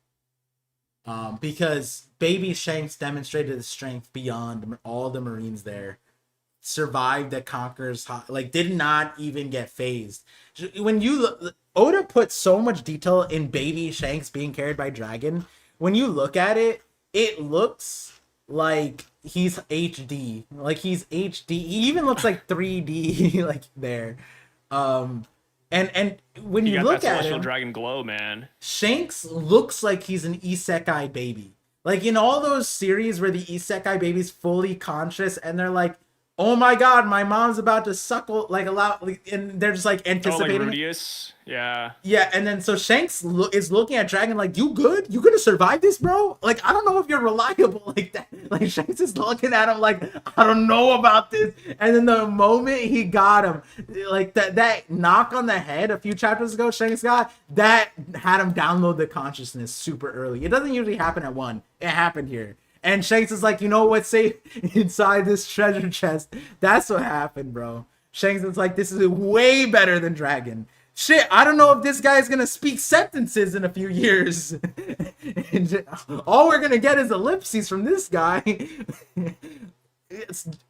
Because Baby Shanks demonstrated his strength beyond all the Marines there. Survived the Conqueror's like did not even get phased. When you Oda put so much detail in Baby Shanks being carried by Dragon. When you look at it, it looks like he's HD. Like he's HD. He even looks like 3D like there. And when He you got look that at celestial him, dragon glow, man. Shanks looks like he's an isekai baby. Like in all those series where the isekai baby's fully conscious and they're like, "Oh my god, my mom's about to suckle," like a lot, and they're just like Oh, like anticipating it. Rudius. Yeah. Yeah, and then so Shanks is looking at Dragon like, "You good? You gonna survive this, bro? Like, I don't know if you're reliable like that." Like Shanks is looking at him like, "I don't know about this." And then the moment he got him, like that knock on the head a few chapters ago, Shanks got that had him download the consciousness super early. It doesn't usually happen at one. It happened here. And Shanks is like, "You know what's safe inside this treasure chest?" That's what happened, bro. Shanks is like, "This is way better than Dragon." Shit, I don't know if this guy is gonna speak sentences in a few years. And all we're gonna get is ellipses from this guy.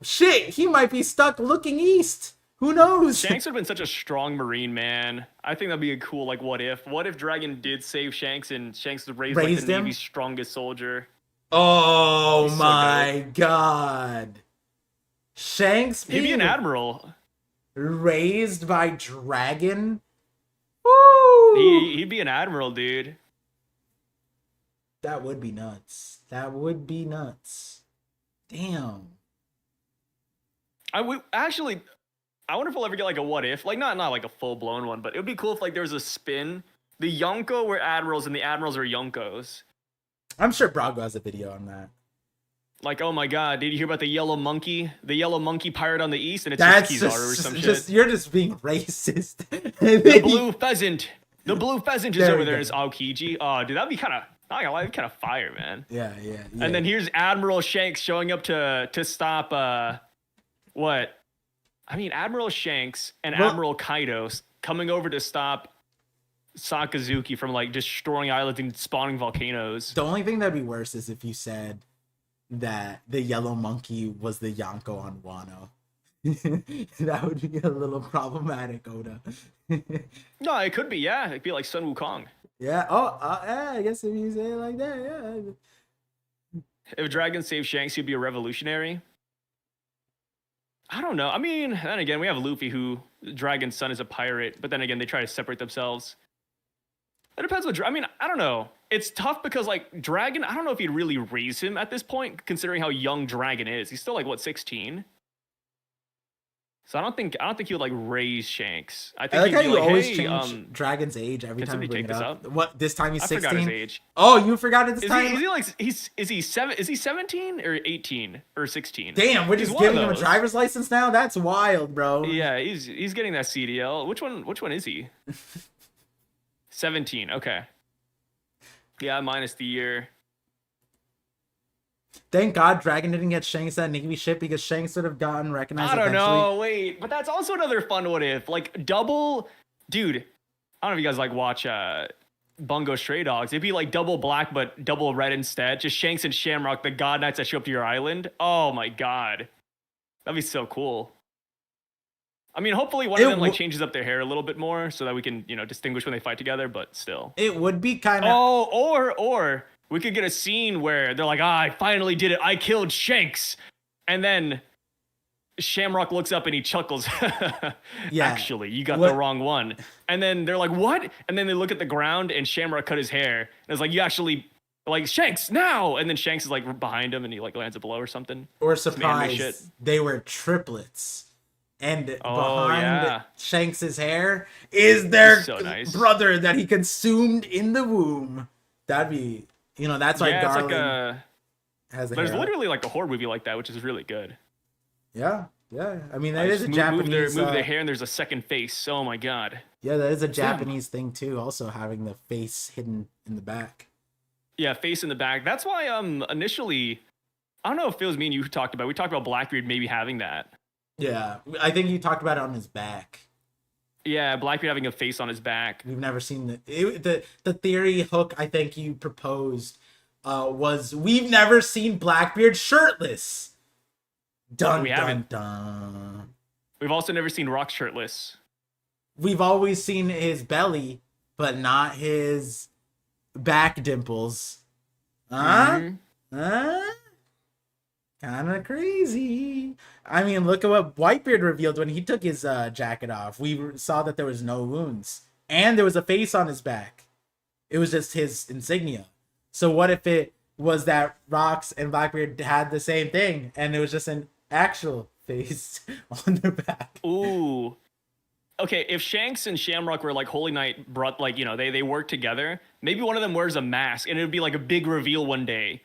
Shit, he might be stuck looking east. Who knows? Shanks would have been such a strong Marine, man. I think that'd be a cool, like, what if? What if Dragon did save Shanks and Shanks was raised like the him? Navy's strongest soldier? Oh He's so my god. Shanks He'd be being an admiral. raised by Dragon? Woo! He'd be an admiral, dude. That would be nuts. That would be nuts. Damn. I wonder if we'll ever get like a what if, like not like a full blown one, but it would be cool if like there was a spin. The Yonko were admirals and the admirals were Yonkos. I'm sure Brago has a video on that. Like, oh my god, did you hear about the yellow monkey? The yellow monkey pirate on the east, and it's That's just Kizaru or some just shit. You're just being racist. The blue pheasant. The blue pheasant is There over we there. go. It's Aokiji. Oh, dude, that'd be kind of, not gonna lie, kind of fire, man. Yeah. And then here's Admiral Shanks showing up to stop what? I mean, Admiral Shanks and Admiral Kaido coming over to stop Sakazuki from like destroying islands and spawning volcanoes. The only thing that'd be worse is if you said that the yellow monkey was the Yonko on Wano. That would be a little problematic, Oda. No, it could be, yeah. It'd be like Sun Wukong. Yeah. Oh, yeah, I guess if you say it like that, yeah. If Dragon saved Shanks, he'd be a revolutionary. I don't know. I mean, then again, we have Luffy, who Dragon's son is a pirate, but then again, they try to separate themselves. It depends what. I mean, I don't know. It's tough because like Dragon, I don't know if you'd really raise him at this point, considering how young Dragon is. He's still like what, 16. So I don't think he would like raise Shanks. I think I like how he'd be you like, always hey, change Dragon's age every time you bring it up. What this time he's 16? I forgot his age. Oh, you forgot it this time? Is he like is he 17 or 18 or 16? Damn, we're just giving him a driver's license now? That's wild, bro. Yeah, he's getting that CDL. Which one is he? 17. Okay. Yeah, minus the year. Thank God Dragon didn't get Shanks that Navy ship because Shanks would have gotten recognized. I don't eventually. know. Wait, but that's also another fun what if. Like double, dude. I don't know if you guys like watch Bungo Stray Dogs. It'd be like double black but double red instead. Just Shanks and Shamrock, the god knights that show up to your island. Oh my god, that'd be so cool. I mean, hopefully one of them like changes up their hair a little bit more so that we can, distinguish when they fight together. But still, it would be kind of. Oh, or we could get a scene where they're like, I finally did it. I killed Shanks. And then Shamrock looks up and he chuckles. Yeah. Actually, you got the wrong one. And then they're like, what? And then they look at the ground and Shamrock cut his hair. And it's like, you actually, like, Shanks, now! And then Shanks is like behind him and he like lands a blow or something. Or surprise, they were triplets. And behind Shanks's hair is their brother that he consumed in the womb. That'd be... that's why Garland has a There's literally like a horror movie like that, which is really good. Yeah. I mean, that is a Japanese... Move their hair and there's a second face. Oh my god. Yeah, that is a Japanese thing too, also having the face hidden in the back. Yeah, face in the back. That's why initially... I don't know if it was me and you talked about... We talked about Blackbeard maybe having that. Yeah, I think you talked about it on his back. Yeah, Blackbeard having a face on his back. We've never seen the theory hook I think you proposed was we've never seen Blackbeard shirtless. Dun dun dun. We've also never seen Rock shirtless. We've always seen his belly, but not his back dimples. Huh? Mm-hmm. Huh? Kind of crazy. I mean, look at what Whitebeard revealed when he took his jacket off. We saw that there was no wounds, and there was a face on his back. It was just his insignia. So what if it was that Rox and Blackbeard had the same thing, and it was just an actual face on their back? Ooh. Okay, if Shanks and Shamrock were like Holy Knight brought like, you know, they work together, maybe one of them wears a mask and it would be like a big reveal one day.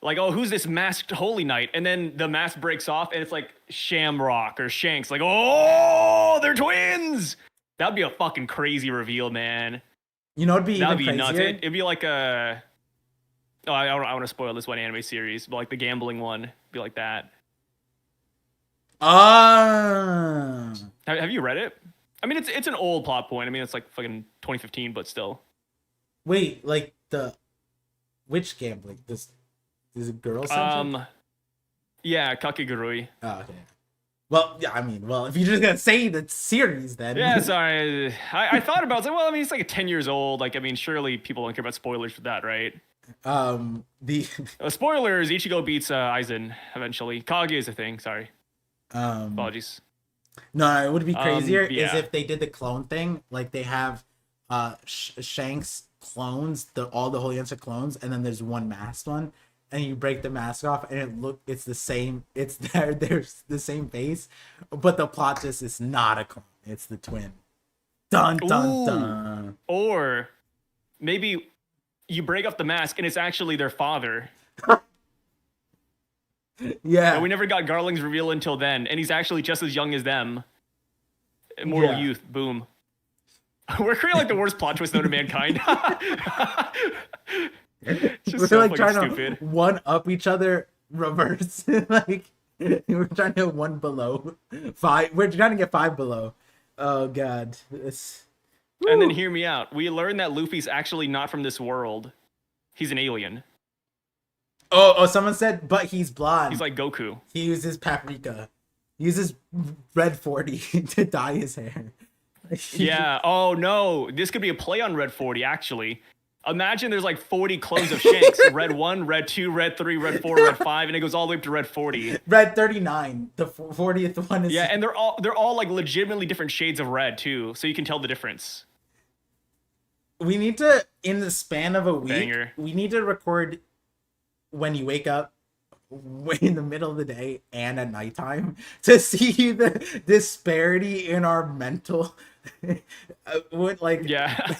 Like, oh, who's this masked Holy Knight? And then the mask breaks off and it's like Shamrock or Shanks. Like, oh, they're twins. That'd be a fucking crazy reveal, man. You know, it'd be That'd even be nuts. crazier. It'd be like a. Oh, I don't want to spoil this one anime series, but like the gambling one, it'd be like that. Ah, Have you read it? I mean, it's an old plot point. I mean, it's like fucking 2015, but still. wait, like the which gambling? This is a girl centric? Yeah, Kakegurui. Oh, okay. Well, yeah, I mean, well, if you're just gonna say the series, then Yeah, sorry. I thought about it. I was like, well, I mean, it's like 10 years old. Like, I mean, surely people don't care about spoilers for that, right? the Spoilers, Ichigo beats Aizen eventually. Kage is a thing, sorry. Apologies. no, it would be crazier is yeah. if they did the clone thing, like they have Shanks clones, all the Holy Answer clones, and then there's one masked one, and you break the mask off, and it's the same. It's there's the same face, but the plot just is not a clone. It's the twin. Dun dun Ooh. dun. Or maybe you break off the mask and it's actually their father. Yeah. And we never got Garling's reveal until then, and he's actually just as young as them. Immortal youth, boom. We're creating like the worst plot twist known to mankind. It's just We're so like fucking trying stupid. to one up each other reverse. Like we're trying to one below five. We're trying to get five below. Oh god. And then hear me out. We learned that Luffy's actually not from this world. He's an alien. Oh, someone said, but he's blonde. He's like Goku. He uses paprika. He uses red 40 to dye his hair. Yeah. Oh no. This could be a play on Red 40, actually. Imagine there's like 40 clones of Shanks. Red 1, Red 2, Red 3, Red 4, Red 5, and it goes all the way up to Red 40. Red 39. The 40th one is. Yeah, and they're all like legitimately different shades of red too, so you can tell the difference. We need to, in the span of a week, Banger. we need to record when you wake up, in the middle of the day, and at nighttime to see the disparity in our mental. Like, Yeah.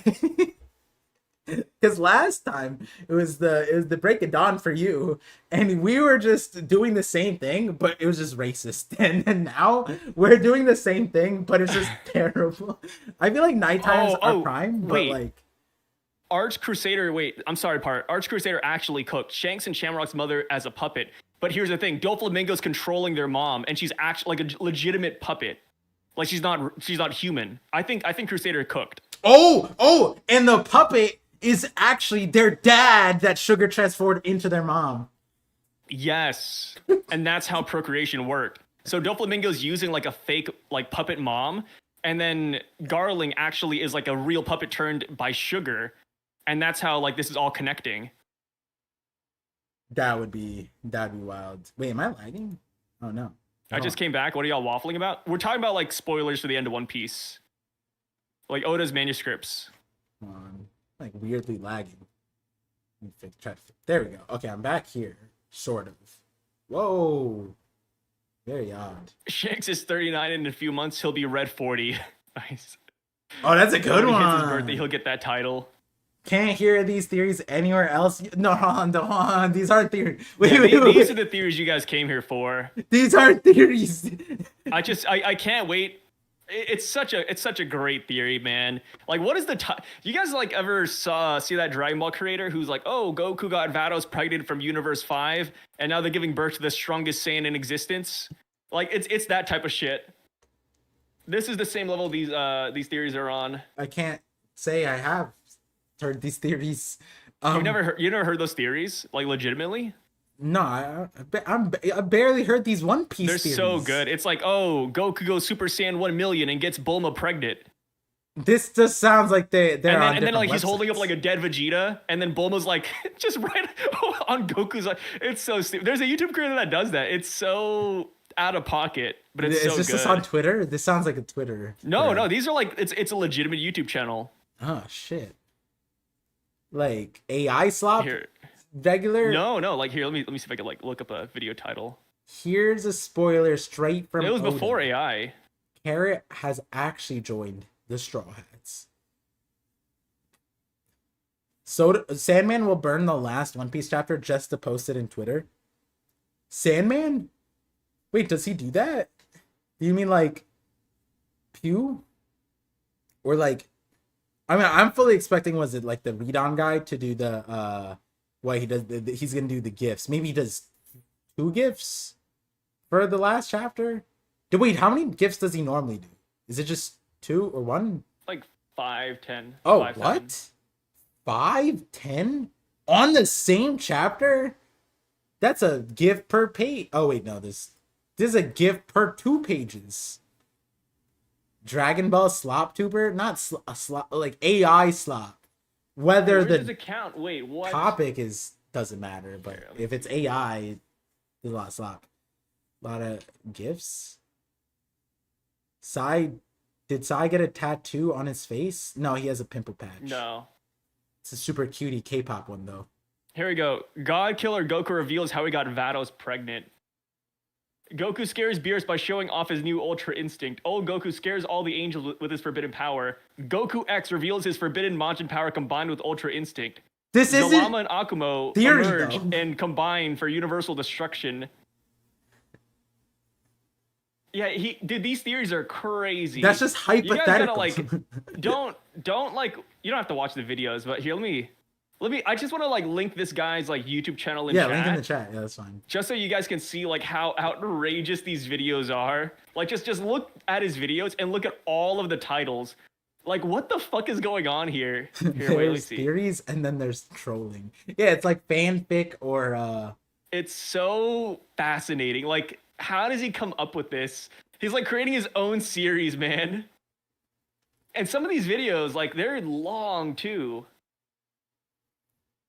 because last time it was the break of dawn for you, and we were just doing the same thing, but it was just racist. And then now we're doing the same thing, but it's just terrible. I feel like nighttimes are prime, but wait. like. Arch Crusader, I'm sorry, Arch Crusader actually cooked Shanks and Shamrock's mother as a puppet. But here's the thing, Doflamingo's controlling their mom, and she's actually like a legitimate puppet. Like she's not human. I think Crusader cooked. Oh, and the puppet is actually their dad that sugar transformed into their mom. Yes. And that's how procreation worked. So Doflamingo's using like a fake like puppet mom, and then Garling actually is like a real puppet turned by sugar. And that's how like this is all connecting. That'd be wild. Wait, am I lagging? Oh no. I just came back. What are y'all waffling about? We're talking about like spoilers for the end of One Piece. Like Oda's manuscripts. Come on. Like weirdly lagging. There we go. Okay, I'm back here. Sort of. Whoa. Very odd. Shanks is 39 in a few months. He'll be Red 40. Nice. Oh, that's a good when one. he hits his birthday, he'll get that title. Can't hear these theories anywhere else. No, hold on. These aren't theories. These are the theories you guys came here for. These aren't theories. I can't wait. It's such a great theory, man. Like, what is you guys like ever see that Dragon Ball creator who's like, oh, Goku got Vados pregnant from Universe 5, and now they're giving birth to the strongest Saiyan in existence? Like, it's that type of shit. This is the same level these theories are on. I can't say I have heard these theories. You never heard those theories, like legitimately? No, I barely heard these One Piece They're theories. so good. It's like, oh, Goku goes Super Saiyan 1 million and gets Bulma pregnant. This just sounds like they're And on then different like he's holding up websites. like a dead Vegeta, and then Bulma's like just right on Goku's like it's so stupid. There's a YouTube creator that does that. It's so out of pocket, but it's Is so this on good. Twitter? This sounds like a Twitter No, thread. no, these are like it's a legitimate YouTube channel. Oh shit! Like AI slop, Here, regular. no, like here, let me see if I can like look up a video title. Here's a spoiler straight from It was Odin. before AI. Carrot has actually joined the Straw Hats. So Sandman will burn the last One Piece chapter just to post it in Twitter. Sandman? Wait, does he do that? Do you mean like Pew? Or like, I mean, I'm fully expecting, was it like the read on guy to do the what he does, he's gonna do the gifts. Maybe he does 2 gifts for the last chapter. Wait, how many gifts does he normally do? Is it just 2 or 1? Like 5, 10. Oh, 5, 7. what? 5, 10 on the same chapter? That's a gift per page. Oh wait, no, this is a gift per 2 pages. Dragon Ball Slop Tuber, not a slop, like AI slop. Whether Where's his the account? Wait, what? topic is doesn't matter, but Here, if it's AI, there's a lot of slop, a lot of gifts. Did Sai get a tattoo on his face? No, he has a pimple patch. No. It's a super cutie K-pop one though. Here we go. God Killer Goku reveals how he got Vados pregnant. Goku scares Beerus by showing off his new Ultra Instinct. Old Goku scares all the angels with his forbidden power. Goku X reveals his forbidden Majin power combined with Ultra Instinct. This isn't Zalama and Akumo theory, emerge though. and combine for universal destruction. Yeah, dude, these theories are crazy. That's just You guys gotta hypothetical. like, don't like. You don't have to watch the videos, but here, let me. I just want to like link this guy's like YouTube channel in yeah, chat, link in the chat. Yeah, that's fine. just so you guys can see like how outrageous these videos are. Like, just look at his videos and look at all of the titles. Like, what the fuck is going on here? Here, wait, let me There's see. theories and then there's trolling. Yeah, it's like fanfic or It's so fascinating. Like, how does he come up with this? He's like creating his own series, man. And some of these videos, like, they're long too.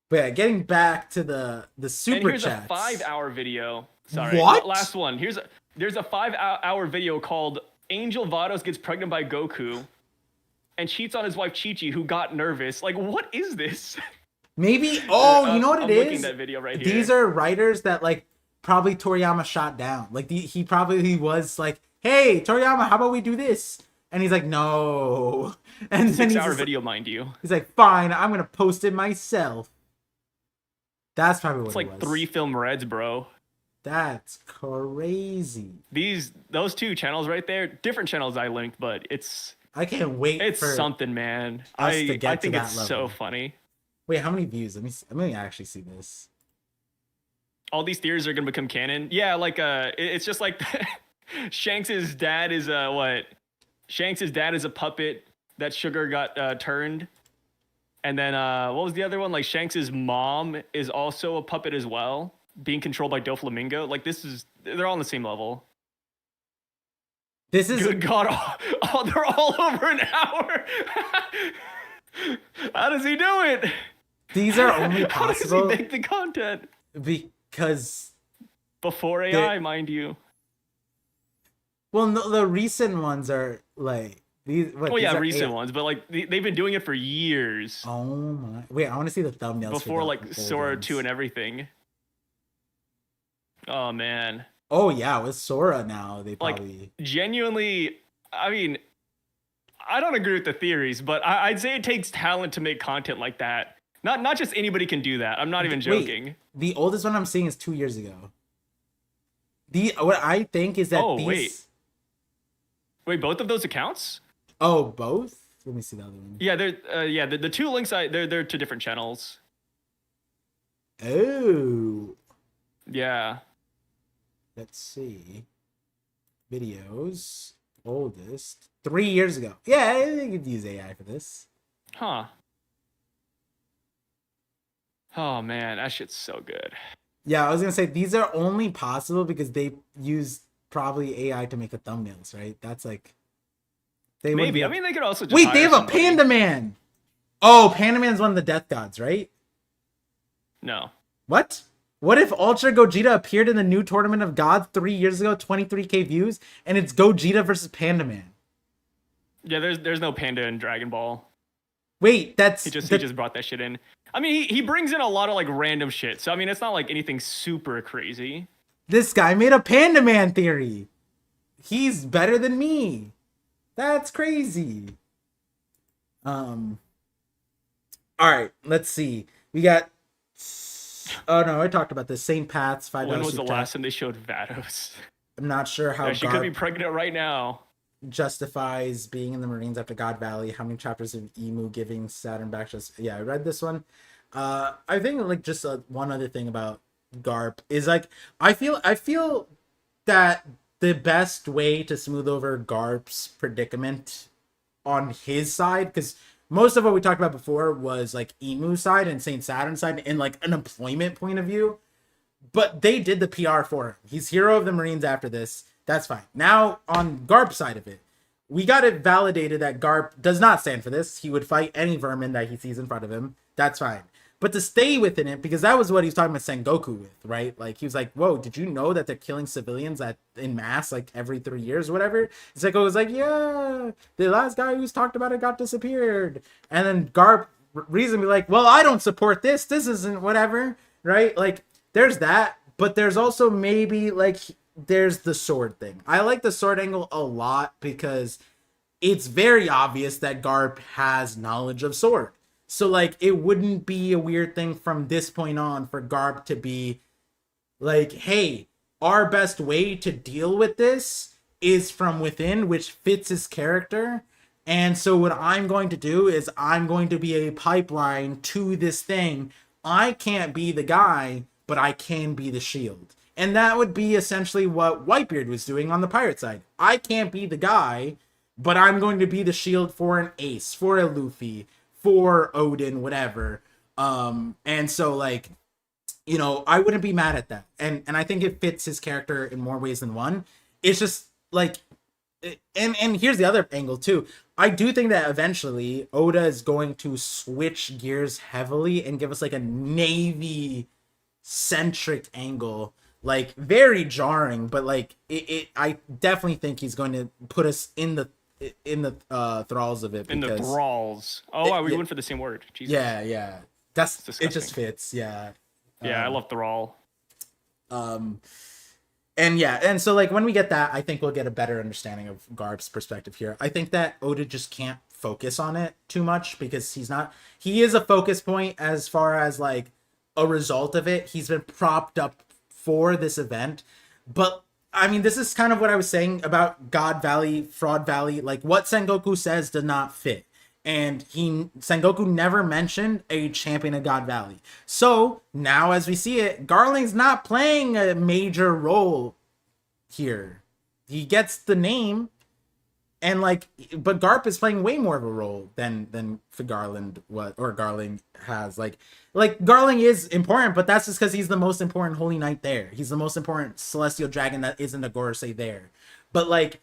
But yeah, getting back to the super And here's chats. a 5-hour video. Sorry, What? last one. There's a 5-hour video called "Angel Vados Gets Pregnant by Goku and Cheats on His Wife Chi-Chi, Who Got Nervous." Like, what is this? Maybe. Oh, you know what I'm it looking is? at that video right here. These are writers that like probably Toriyama shot down. Like he probably was like, "Hey, Toriyama, how about we do this?" And he's like, "No." And then 6-hour video, mind you. he's like, "Fine, I'm gonna post it myself." That's probably what It's it like was. 3 film reds, bro. That's crazy. Those 2 channels right there, different channels I linked, but I can't wait it's for something, man. us to get I to think that it's level. so funny. Wait, how many views? Let me actually see this. All these theories are gonna become canon. Yeah, like it's just like Shanks's dad is what? Shanks's dad is a puppet that Sugar got turned. And then what was the other one? Like Shanks's mom is also a puppet as well, being controlled by Doflamingo. Like they're all on the same level. This is Good God, they're all over an hour. How does he do it? these are only How does he possible make the content? because Before AI, mind you. well, no, the recent ones are like these. What, Oh these yeah, are recent AI. ones, but like they've been doing it for years. Oh my! Wait, I want to see the thumbnails Before for the like old Sora ones. 2 and everything. Oh man. Oh yeah, with Sora now they Like, probably. genuinely, I mean, I don't agree with the theories, but I'd say it takes talent to make content like that. Not just anybody can do that. I'm not even joking. Wait, the oldest one I'm seeing is 2 years ago. What I think is that Oh, these. Wait, both of those accounts? Oh, both. Let me see the other one. Yeah, the 2 links they're to different channels. Oh, Yeah. let's see. Videos. Oldest 3 years ago. Yeah, I could use AI for this. Huh. Oh man, that shit's so good. Yeah, I was gonna say these are only possible because they use probably AI to make the thumbnails, right? That's like They wouldn't Maybe. be I a- mean, they could also just Wait, they hire have a somebody. Panda Man. Oh, Panda Man's one of the death gods, right? No. What? What if Ultra Gogeta appeared in the new Tournament of Gods 3 years ago, 23K views, and it's Gogeta versus Panda Man? Yeah, there's no Panda in Dragon Ball. Wait, He just brought that shit in. I mean, he brings in a lot of like random shit. So I mean, it's not like anything super crazy. this guy made a Panda Man theory. He's better than me. That's crazy. All right, let's see. We got. Oh no, I talked about this. Same paths. $5. When was the super last chat. time they showed Vados? I'm not sure how Yeah, she could be Garp pregnant right now. justifies being in the Marines after God Valley. How many chapters of Emu giving Saturn back? Just yeah, I read this one. I think like just one other thing about Garp is like I feel that the best way to smooth over Garp's predicament on his side, because most of what we talked about before was like Emu side and Saint Saturn side in like an employment point of view, but they did the PR for him. He's hero of the Marines after this. That's fine. Now on Garp's side of it, we got it validated that Garp does not stand for this. He would fight any vermin that he sees in front of him. That's fine. But to stay within it, because that was what he was talking about Sengoku with, right? Like he was like, "Whoa, did you know that they're killing civilians in mass like every 3 years or whatever?" Sengoku was like, "Yeah, the last guy who's talked about it got disappeared." And then Garp reasonably like, "Well, I don't support this. This isn't whatever." Right? Like there's that, but there's also maybe like there's the sword thing. I like the sword angle a lot because it's very obvious that Garp has knowledge of sword. So like it wouldn't be a weird thing from this point on for Garp to be like, hey, our best way to deal with this is from within, which fits his character. And so what I'm going to do is I'm going to be a pipeline to this thing. I can't be the guy, but I can be the shield. And that would be essentially what Whitebeard was doing on the pirate side. I can't be the guy, but I'm going to be the shield for an Ace, for a Luffy, for Odin, whatever. And so like, you know, I wouldn't be mad at that. And I think it fits his character in more ways than one. It's just like, and here's the other angle too. I do think that eventually Oda is going to switch gears heavily and give us like a Navy centric angle, like very jarring, but like I definitely think he's going to put us in the thralls of it. In the thralls. Oh, wow, we went for the same word. Jesus. Yeah. That's It's it. Just fits. Yeah. Yeah, I love thrall. And so like when we get that, I think we'll get a better understanding of Garp's perspective here. I think that Oda just can't focus on it too much because he is a focus point as far as like a result of it. He's been propped up for this event, but I mean, this is kind of what I was saying about God Valley, Fraud Valley. Like what Sengoku says does not fit. And Sengoku never mentioned a champion of God Valley. So now as we see it, Garling's not playing a major role here. He gets the name and like, but Garp is playing way more of a role than Garling has. Like Garling is important, but that's just because he's the most important Holy Knight there. He's the most important Celestial Dragon that isn't a Gorosei there. But like,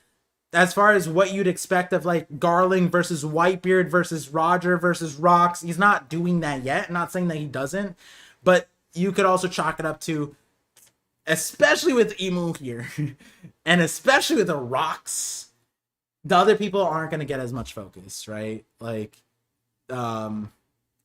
as far as what you'd expect of like Garling versus Whitebeard versus Roger versus Rocks, he's not doing that yet. I'm not saying that he doesn't, but you could also chalk it up to, especially with Emu here, and especially with the Rocks, the other people aren't going to get as much focus, right? Like,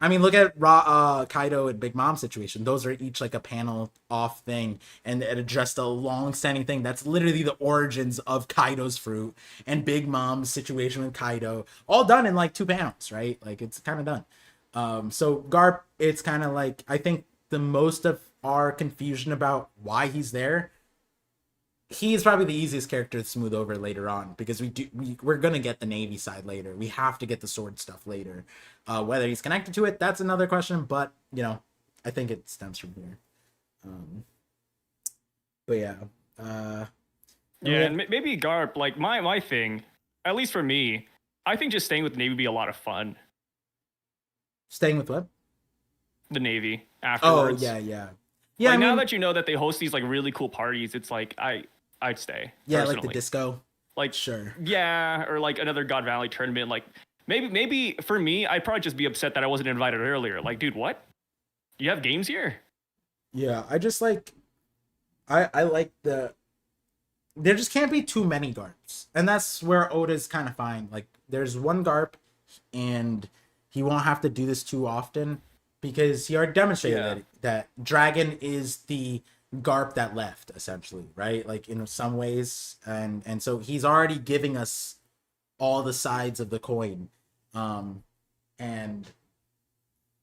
I mean, look at Kaido and Big Mom's situation. Those are each like a panel off thing, and it addressed a long-standing thing that's literally the origins of Kaido's fruit and Big Mom's situation with Kaido, all done in like 2 panels, right? Like it's kind of done. So Garp, it's kind of like I think the most of our confusion about why he's there. He's probably the easiest character to smooth over later on because we're gonna get the Navy side later. We have to get the sword stuff later. Whether he's connected to it, that's another question. But you know, I think it stems from here. But yeah, and maybe Garp. Like my thing, at least for me, I think just staying with the Navy would be a lot of fun. Staying with what? The Navy afterwards. Oh yeah. Like, I mean, now that you know that they host these like really cool parties, it's like I'd stay. Yeah, personally. like the disco. Like, Sure. yeah, or like another God Valley tournament. Like, maybe for me, I'd probably just be upset that I wasn't invited earlier. Like, dude, what? You have games here? Yeah, I just like I like the there just can't be too many GARPs. And that's where Oda's kind of fine. Like there's one GARP and he won't have to do this too often because he already demonstrated Yeah. that Dragon is the GARP that left essentially, right? Like in some ways and so he's already giving us all the sides of the coin. And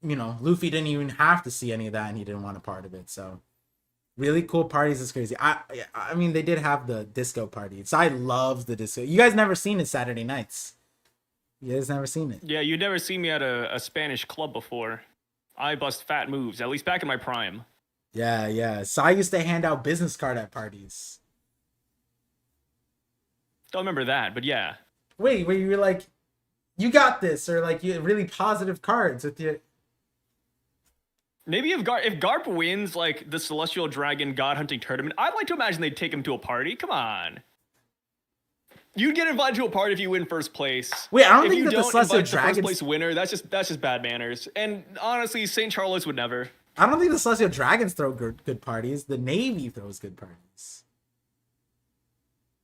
you know, Luffy didn't even have to see any of that and he didn't want a part of it. So really cool parties is crazy. I mean they did have the disco party. So I love the disco. You guys never seen it Saturday nights. You guys never seen it. Yeah, you'd never seen me at a Spanish club before. I bust fat moves, at least back in my prime. Yeah, yeah. So I used to hand out business card at parties. Don't remember that, but yeah. Wait, where you were like, you got this, or like you had really positive cards with your. Maybe if Garp wins like the Celestial Dragon God Hunting Tournament, I'd like to imagine they'd take him to a party. Come on. You'd get invited to a party if you win first place. Wait, I don't if think you that the don't Celestial invite the first Dragons. place winner, that's just bad manners. And honestly, St. Charles would never. I don't think the Celestial Dragons throw good parties. The Navy throws good parties.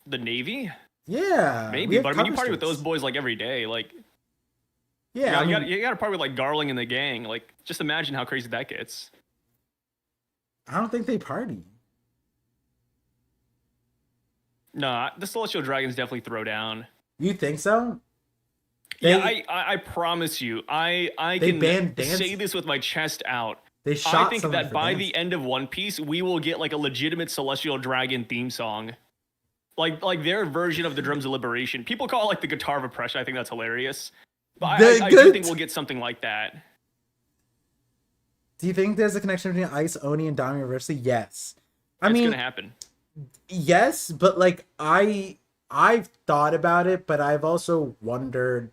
The Navy? Yeah, we Maybe, have but I mean, you cover party with streaks. those boys like every day. Like, Yeah, you got to party with like Garling and the gang. Like, just imagine how crazy that gets. I don't think they party. Nah, the Celestial Dragons definitely throw down. You think so? Yeah, I promise you, I They can banned dance? say this with my chest out. They I shot think someone that for by dance. the end of One Piece, we will get like a legitimate Celestial Dragon theme song. Like their version of the Drums of Liberation. People call it like the Guitar of Oppression. I think that's hilarious. But I do think we'll get something like that. Do you think there's a connection between Ice, Oni, and Dami University? Yes. I It's mean, gonna happen. yes, but like I've thought about it, but I've also wondered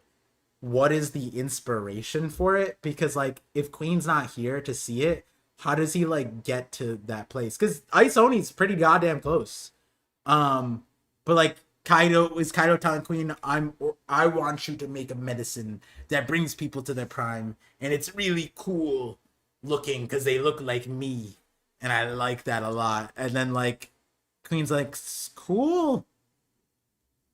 what is the inspiration for it, because like if Queen's not here to see it, how does he like get to that place? Because Ice Oni's pretty goddamn close. But like Kaido telling Queen, I want you to make a medicine that brings people to their prime, and it's really cool looking because they look like me, and I like that a lot. And then like Queen's like, cool,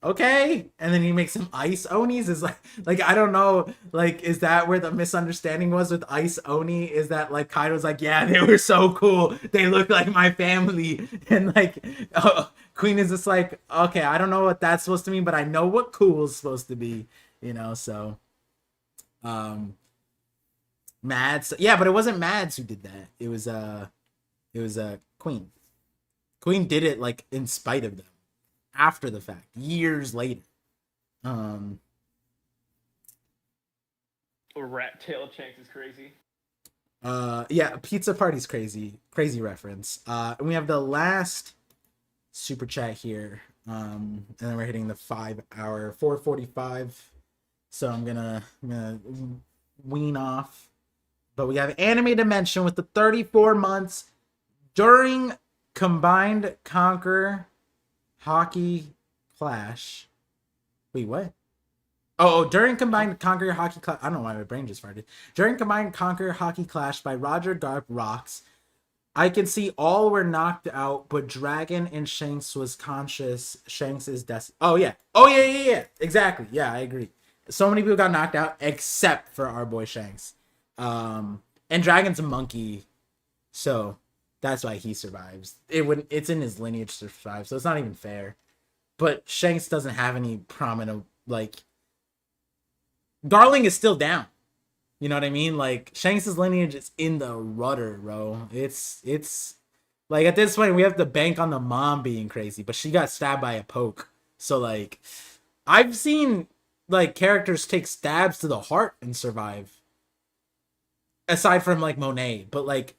okay, and then he makes some Ice Onis. Is like I don't know, like is that where the misunderstanding was with Ice Oni? Is that like Kaido's like, yeah, they were so cool, they look like my family, and like Queen is just like, okay, I don't know what that's supposed to mean, but I know what cool is supposed to be, you know. So Mads, yeah, but it wasn't Mads who did that. It was Queen. Queen did it like in spite of them after the fact, years later. Rat Tail Shanks is crazy. Yeah, Pizza Party's crazy reference. And we have the last super chat here. And then we're hitting the 5 hour 4:45. So I'm gonna wean off. But we have Anime Dimension with the 34 months during Combined Conquer Hockey Clash. Wait, what? Oh, during Combined Conquer Hockey Clash. I don't know why my brain just farted. During Combined Conquer Hockey Clash by Roger Garp Rocks, I can see all were knocked out, but Dragon and Shanks was conscious. Shanks is Oh, yeah. Oh, yeah. Exactly. Yeah, I agree. So many people got knocked out except for our boy Shanks. And Dragon's a monkey, so that's why he survives. It's in his lineage to survive, so it's not even fair. But Shanks doesn't have any prominent, like, Garling is still down. You know what I mean? Like, Shanks' lineage is in the rudder, bro. It's like at this point we have to bank on the mom being crazy, but she got stabbed by a poke. So like I've seen like characters take stabs to the heart and survive. Aside from like Monet, but like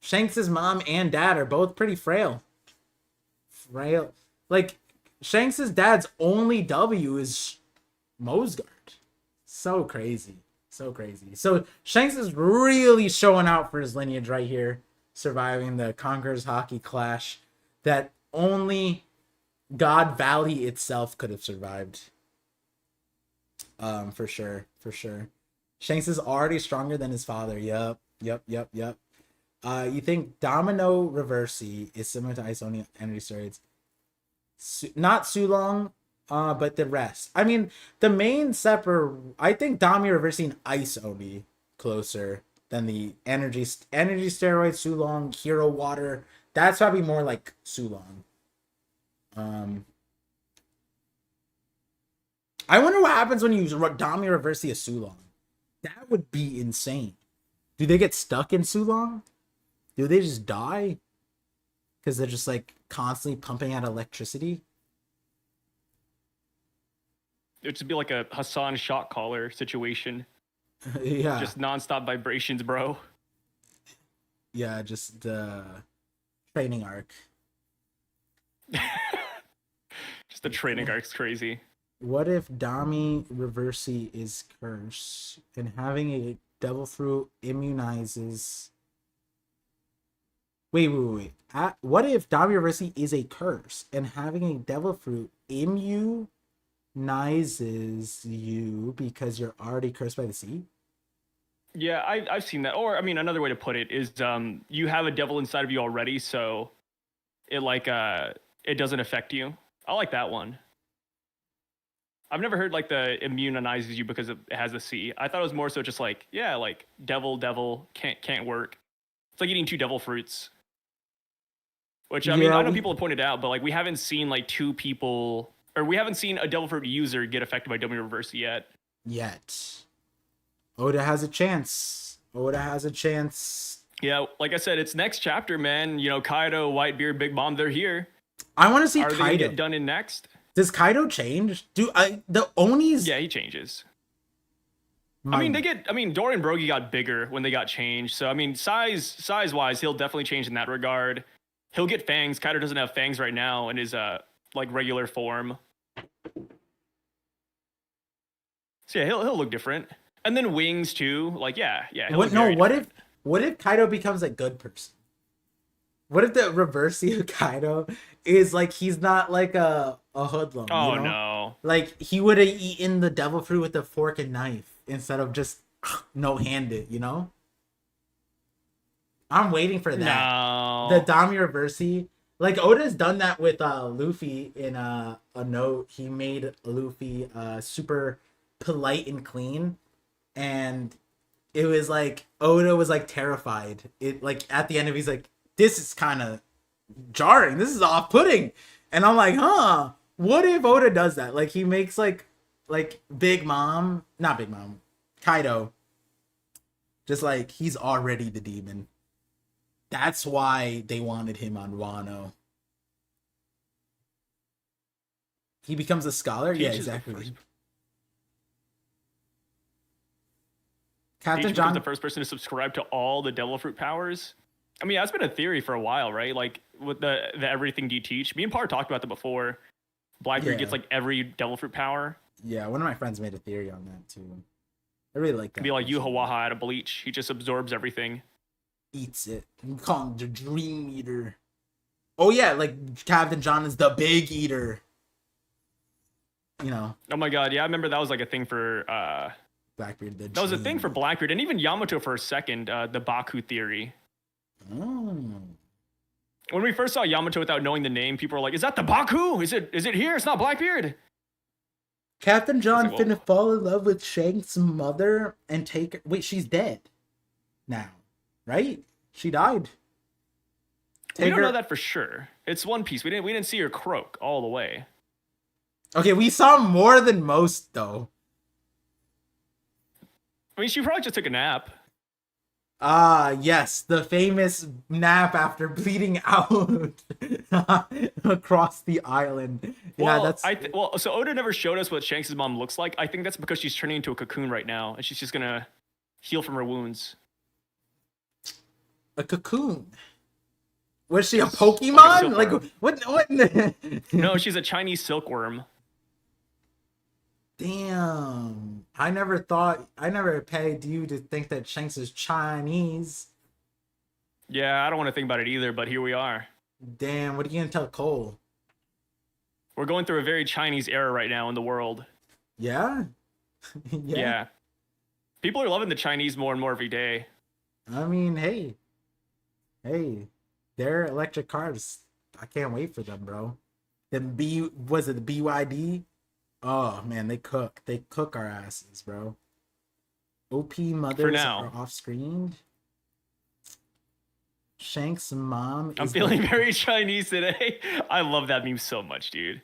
Shanks' mom and dad are both pretty frail. Like Shanks' dad's only W is Mosgard. So crazy. So Shanks is really showing out for his lineage right here, surviving the Conqueror's Hockey Clash that only God Valley itself could have survived. For sure, for sure. Shanks is already stronger than his father. Yep, yep, yep, yep. You think Domino Reversi is similar to Ice Oni Energy Steroids? Not Sulong, but the rest. I mean, the main separate. I think Dami Reversi and Ice Oni closer than the energy steroids. Sulong, Hero Water. That's probably more like Sulong. I wonder what happens when you Dami Reversi a Sulong. That would be insane. Do they get stuck in Sulong? Do they just die? Because they're just like constantly pumping out electricity? It would just be like a Hassan shot caller situation. Yeah. Just nonstop vibrations, bro. Yeah, just the training arc. Just the training arc's crazy. What if Dami Reversi is cursed and having a devil fruit immunizes? Wait. What if Dami Reversi is a curse and having a devil fruit immunizes you because you're already cursed by the sea? Yeah, I've seen that. Or I mean, another way to put it is you have a devil inside of you already, so it doesn't affect you. I like that one. I've never heard like the immunizes you because it has a C. I thought it was more so just like, yeah, like devil can't work. It's like eating two devil fruits. Which I mean, I know people have pointed out, but like we haven't seen like two people, or we haven't seen a devil fruit user get affected by W reverse yet. Oda has a chance. Yeah, like I said, it's next chapter, man. You know, Kaido, Whitebeard, Big Mom, they're here. I want to see Are Kaido. They gonna get done in next? Does Kaido change? The Onis? Yeah, he changes. Dorian Brogy got bigger when they got changed. So I mean, size wise, he'll definitely change in that regard. He'll get fangs. Kaido doesn't have fangs right now in his like regular form. So yeah, he'll look different. And then wings too. Like yeah. What if Kaido becomes a good person? What if the reverse of Kaido is like he's not like a hoodlum? Oh, you know? No! Like he would have eaten the devil fruit with a fork and knife instead of just no-handed. You know? I'm waiting for that. No. The Dami Reversi. Like Oda's done that with Luffy in a note. He made Luffy super polite and clean, and it was like Oda was like terrified. It like at the end of he's like, this is kind of jarring. This is off-putting. And I'm like, huh? What if Oda does that? Like he makes like not Big Mom, Kaido. Just like he's already the demon. That's why they wanted him on Wano. He becomes a scholar? Yeah, exactly. Captain John, the first person to subscribe to all the devil fruit powers. I mean, that's been a theory for a while, right? Like with the everything do you teach. Me and Par talked about that before. Blackbeard gets like every devil fruit power. Yeah, one of my friends made a theory on that too. I really like that. It'd be like Yuhawaha out of Bleach. He just absorbs everything. Eats it. We call him the Dream Eater. Oh yeah, like Captain John is the Big Eater. You know. Oh my god, yeah, I remember that was like a thing for Blackbeard. That was a thing for Blackbeard, and even Yamato for a second. The Baku theory. Oh. When we first saw Yamato without knowing the name, people were like, "Is that the Baku? Is it here? It's not Blackbeard." Captain John finna fall in love with Shanks' mother and take her. Wait, she's dead now, right? She died. We don't know that for sure. It's One Piece. We didn't see her croak all the way. Okay, we saw more than most though. I mean, she probably just took a nap. Yes, the famous nap after bleeding out across the island. Well, so Oda never showed us what Shanks' mom looks like. I think that's because she's turning into a cocoon right now, and she's just gonna heal from her wounds. A cocoon? Was she a Pokemon? Like what? No, she's a Chinese silkworm. Damn. I never paid you to think that Shanks is Chinese. Yeah, I don't want to think about it either, but here we are. Damn, what are you gonna tell Cole? We're going through a very Chinese era right now in the world. Yeah. Yeah. Yeah. People are loving the Chinese more and more every day. I mean, hey, their electric cars. I can't wait for them, bro. Was it the BYD? Oh man, they cook. They cook our asses, bro. OP For mothers now. are off screened. Shank's mom I'm is feeling the- very Chinese today. I love that meme so much, dude.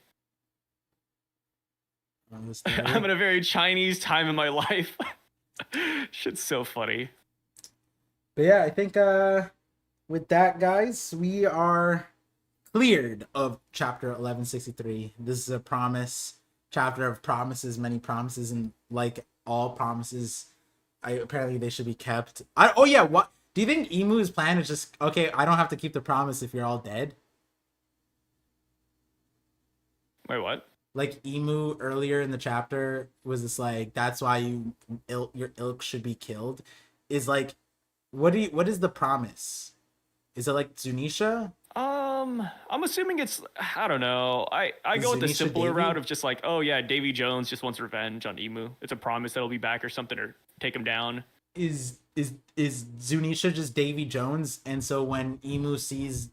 I'm in a very Chinese time in my life. Shit's so funny. But yeah, I think with that, guys, we are cleared of chapter 1163. This is a promise chapter of promises, many promises, and like all promises, apparently they should be kept. Oh yeah, what do you think Emu's plan is? Just okay, I don't have to keep the promise if you're all dead. Wait, what? Like Emu earlier in the chapter was just like, that's why your ilk should be killed. Is like, what is the promise? Is it like Zunisha? I'm assuming it's, I don't know. I go with the Zunisha simpler Davy? route of just like, oh yeah, Davy Jones just wants revenge on Emu. It's a promise that he'll be back or something, or take him down. Is Zunisha just Davy Jones? And so when Emu sees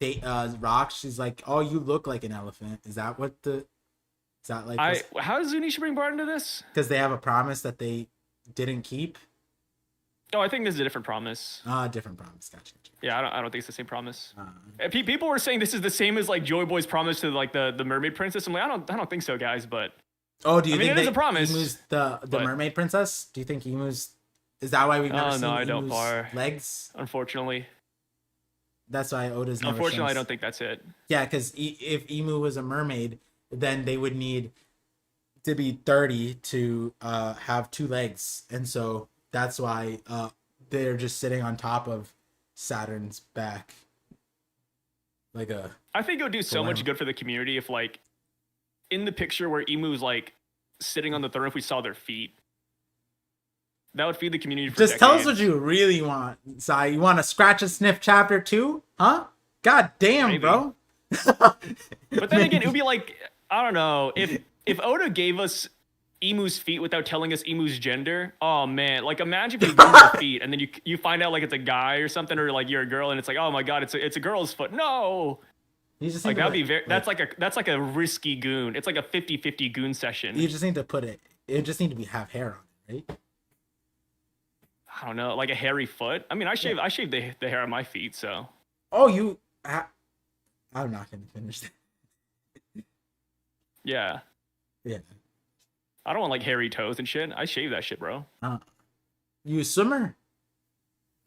Rock, she's like, "Oh, you look like an elephant." Is that what the? Is that like? How does Zunisha bring part into this? Because they have a promise that they didn't keep. Oh, I think this is a different promise. Different promise. Gotcha. Yeah, I don't think it's the same promise. People were saying this is the same as like Joy Boy's promise to like the mermaid princess. I'm like, I don't think so, guys. But oh, do you think it is a promise? Emu's the mermaid princess? Do you think Emu's? Is that why we've never seen no, I Emu's don't, Par. legs? Unfortunately. That's why Oda's never. Unfortunately, I don't think that's it. Yeah, because if Emu was a mermaid, then they would need to be 30 to have two legs, and so that's why they're just sitting on top of Saturn's back, like a. I think it would do so much good for the community if, like, in the picture where Emu's like sitting on the throne, if we saw their feet, that would feed the community. For just decades. tell us what you really want, Sai. You want to scratch and sniff chapter 2, huh? God damn, Maybe. Bro. But then again, it would be like, I don't know, if Oda gave us Emu's feet without telling us Emu's gender. Oh man, like imagine if you Google the feet and then you find out like it's a guy or something, or like you're a girl and it's like, oh my god, it's a girl's foot. No. You just like need to that'd be very that's like a risky goon. It's like a 50-50 goon session. You just need to put it. It just need to have hair on it, right? I don't know, like a hairy foot. I mean, I shave the hair on my feet, so. Oh, I'm not gonna finish that. Yeah. Yeah. I don't want like hairy toes and shit. I shave that shit, bro. You a swimmer?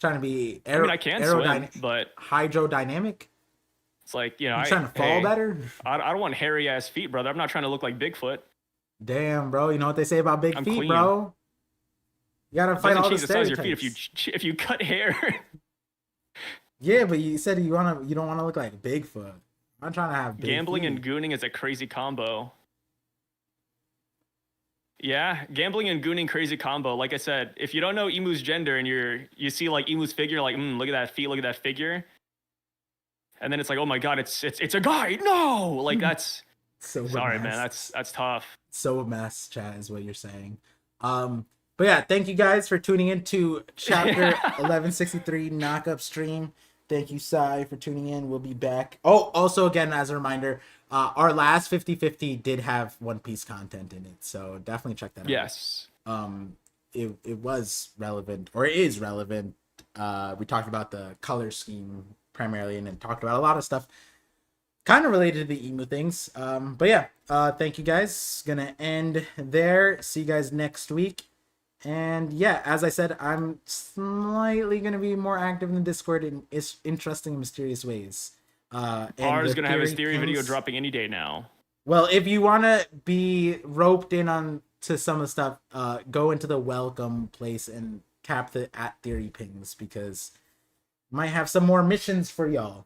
Trying to be I mean, I can swim, but hydrodynamic. it's like, you know, You trying to fall better? I don't want hairy ass feet, brother. I'm not trying to look like Bigfoot. Damn, bro. You know what they say about big I'm feet, clean. bro? You gotta fight all the change the size of stereotypes. your feet if you cut hair. Yeah, but you said you don't want to look like Bigfoot. I'm trying to have big Gambling feet. and gooning is a crazy combo. Yeah, gambling and gooning crazy combo. Like I said, if you don't know Emu's gender and you see like Emu's figure, like look at that feet, look at that figure, and then it's like, oh my god, it's a guy. No, like that's So sorry, mess. man. That's tough. So a mess, chat, is what you're saying. But yeah, thank you guys for tuning in to chapter 1163 knock-up stream. Thank you, Sai, for tuning in. We'll be back. Oh, also, again, as a reminder, our last 50-50 did have One Piece content in it, so definitely check that out. Yes. It was relevant, or it is relevant. We talked about the color scheme primarily, and then talked about a lot of stuff kind of related to the emu things. But yeah, thank you guys. Gonna end there. See you guys next week. And yeah, as I said, I'm slightly going to be more active in the Discord in interesting, mysterious ways. R is going to have his theory video dropping any day now. Well, if you want to be roped in on to some of the stuff, go into the welcome place and tap the @theory pings, because might have some more missions for y'all.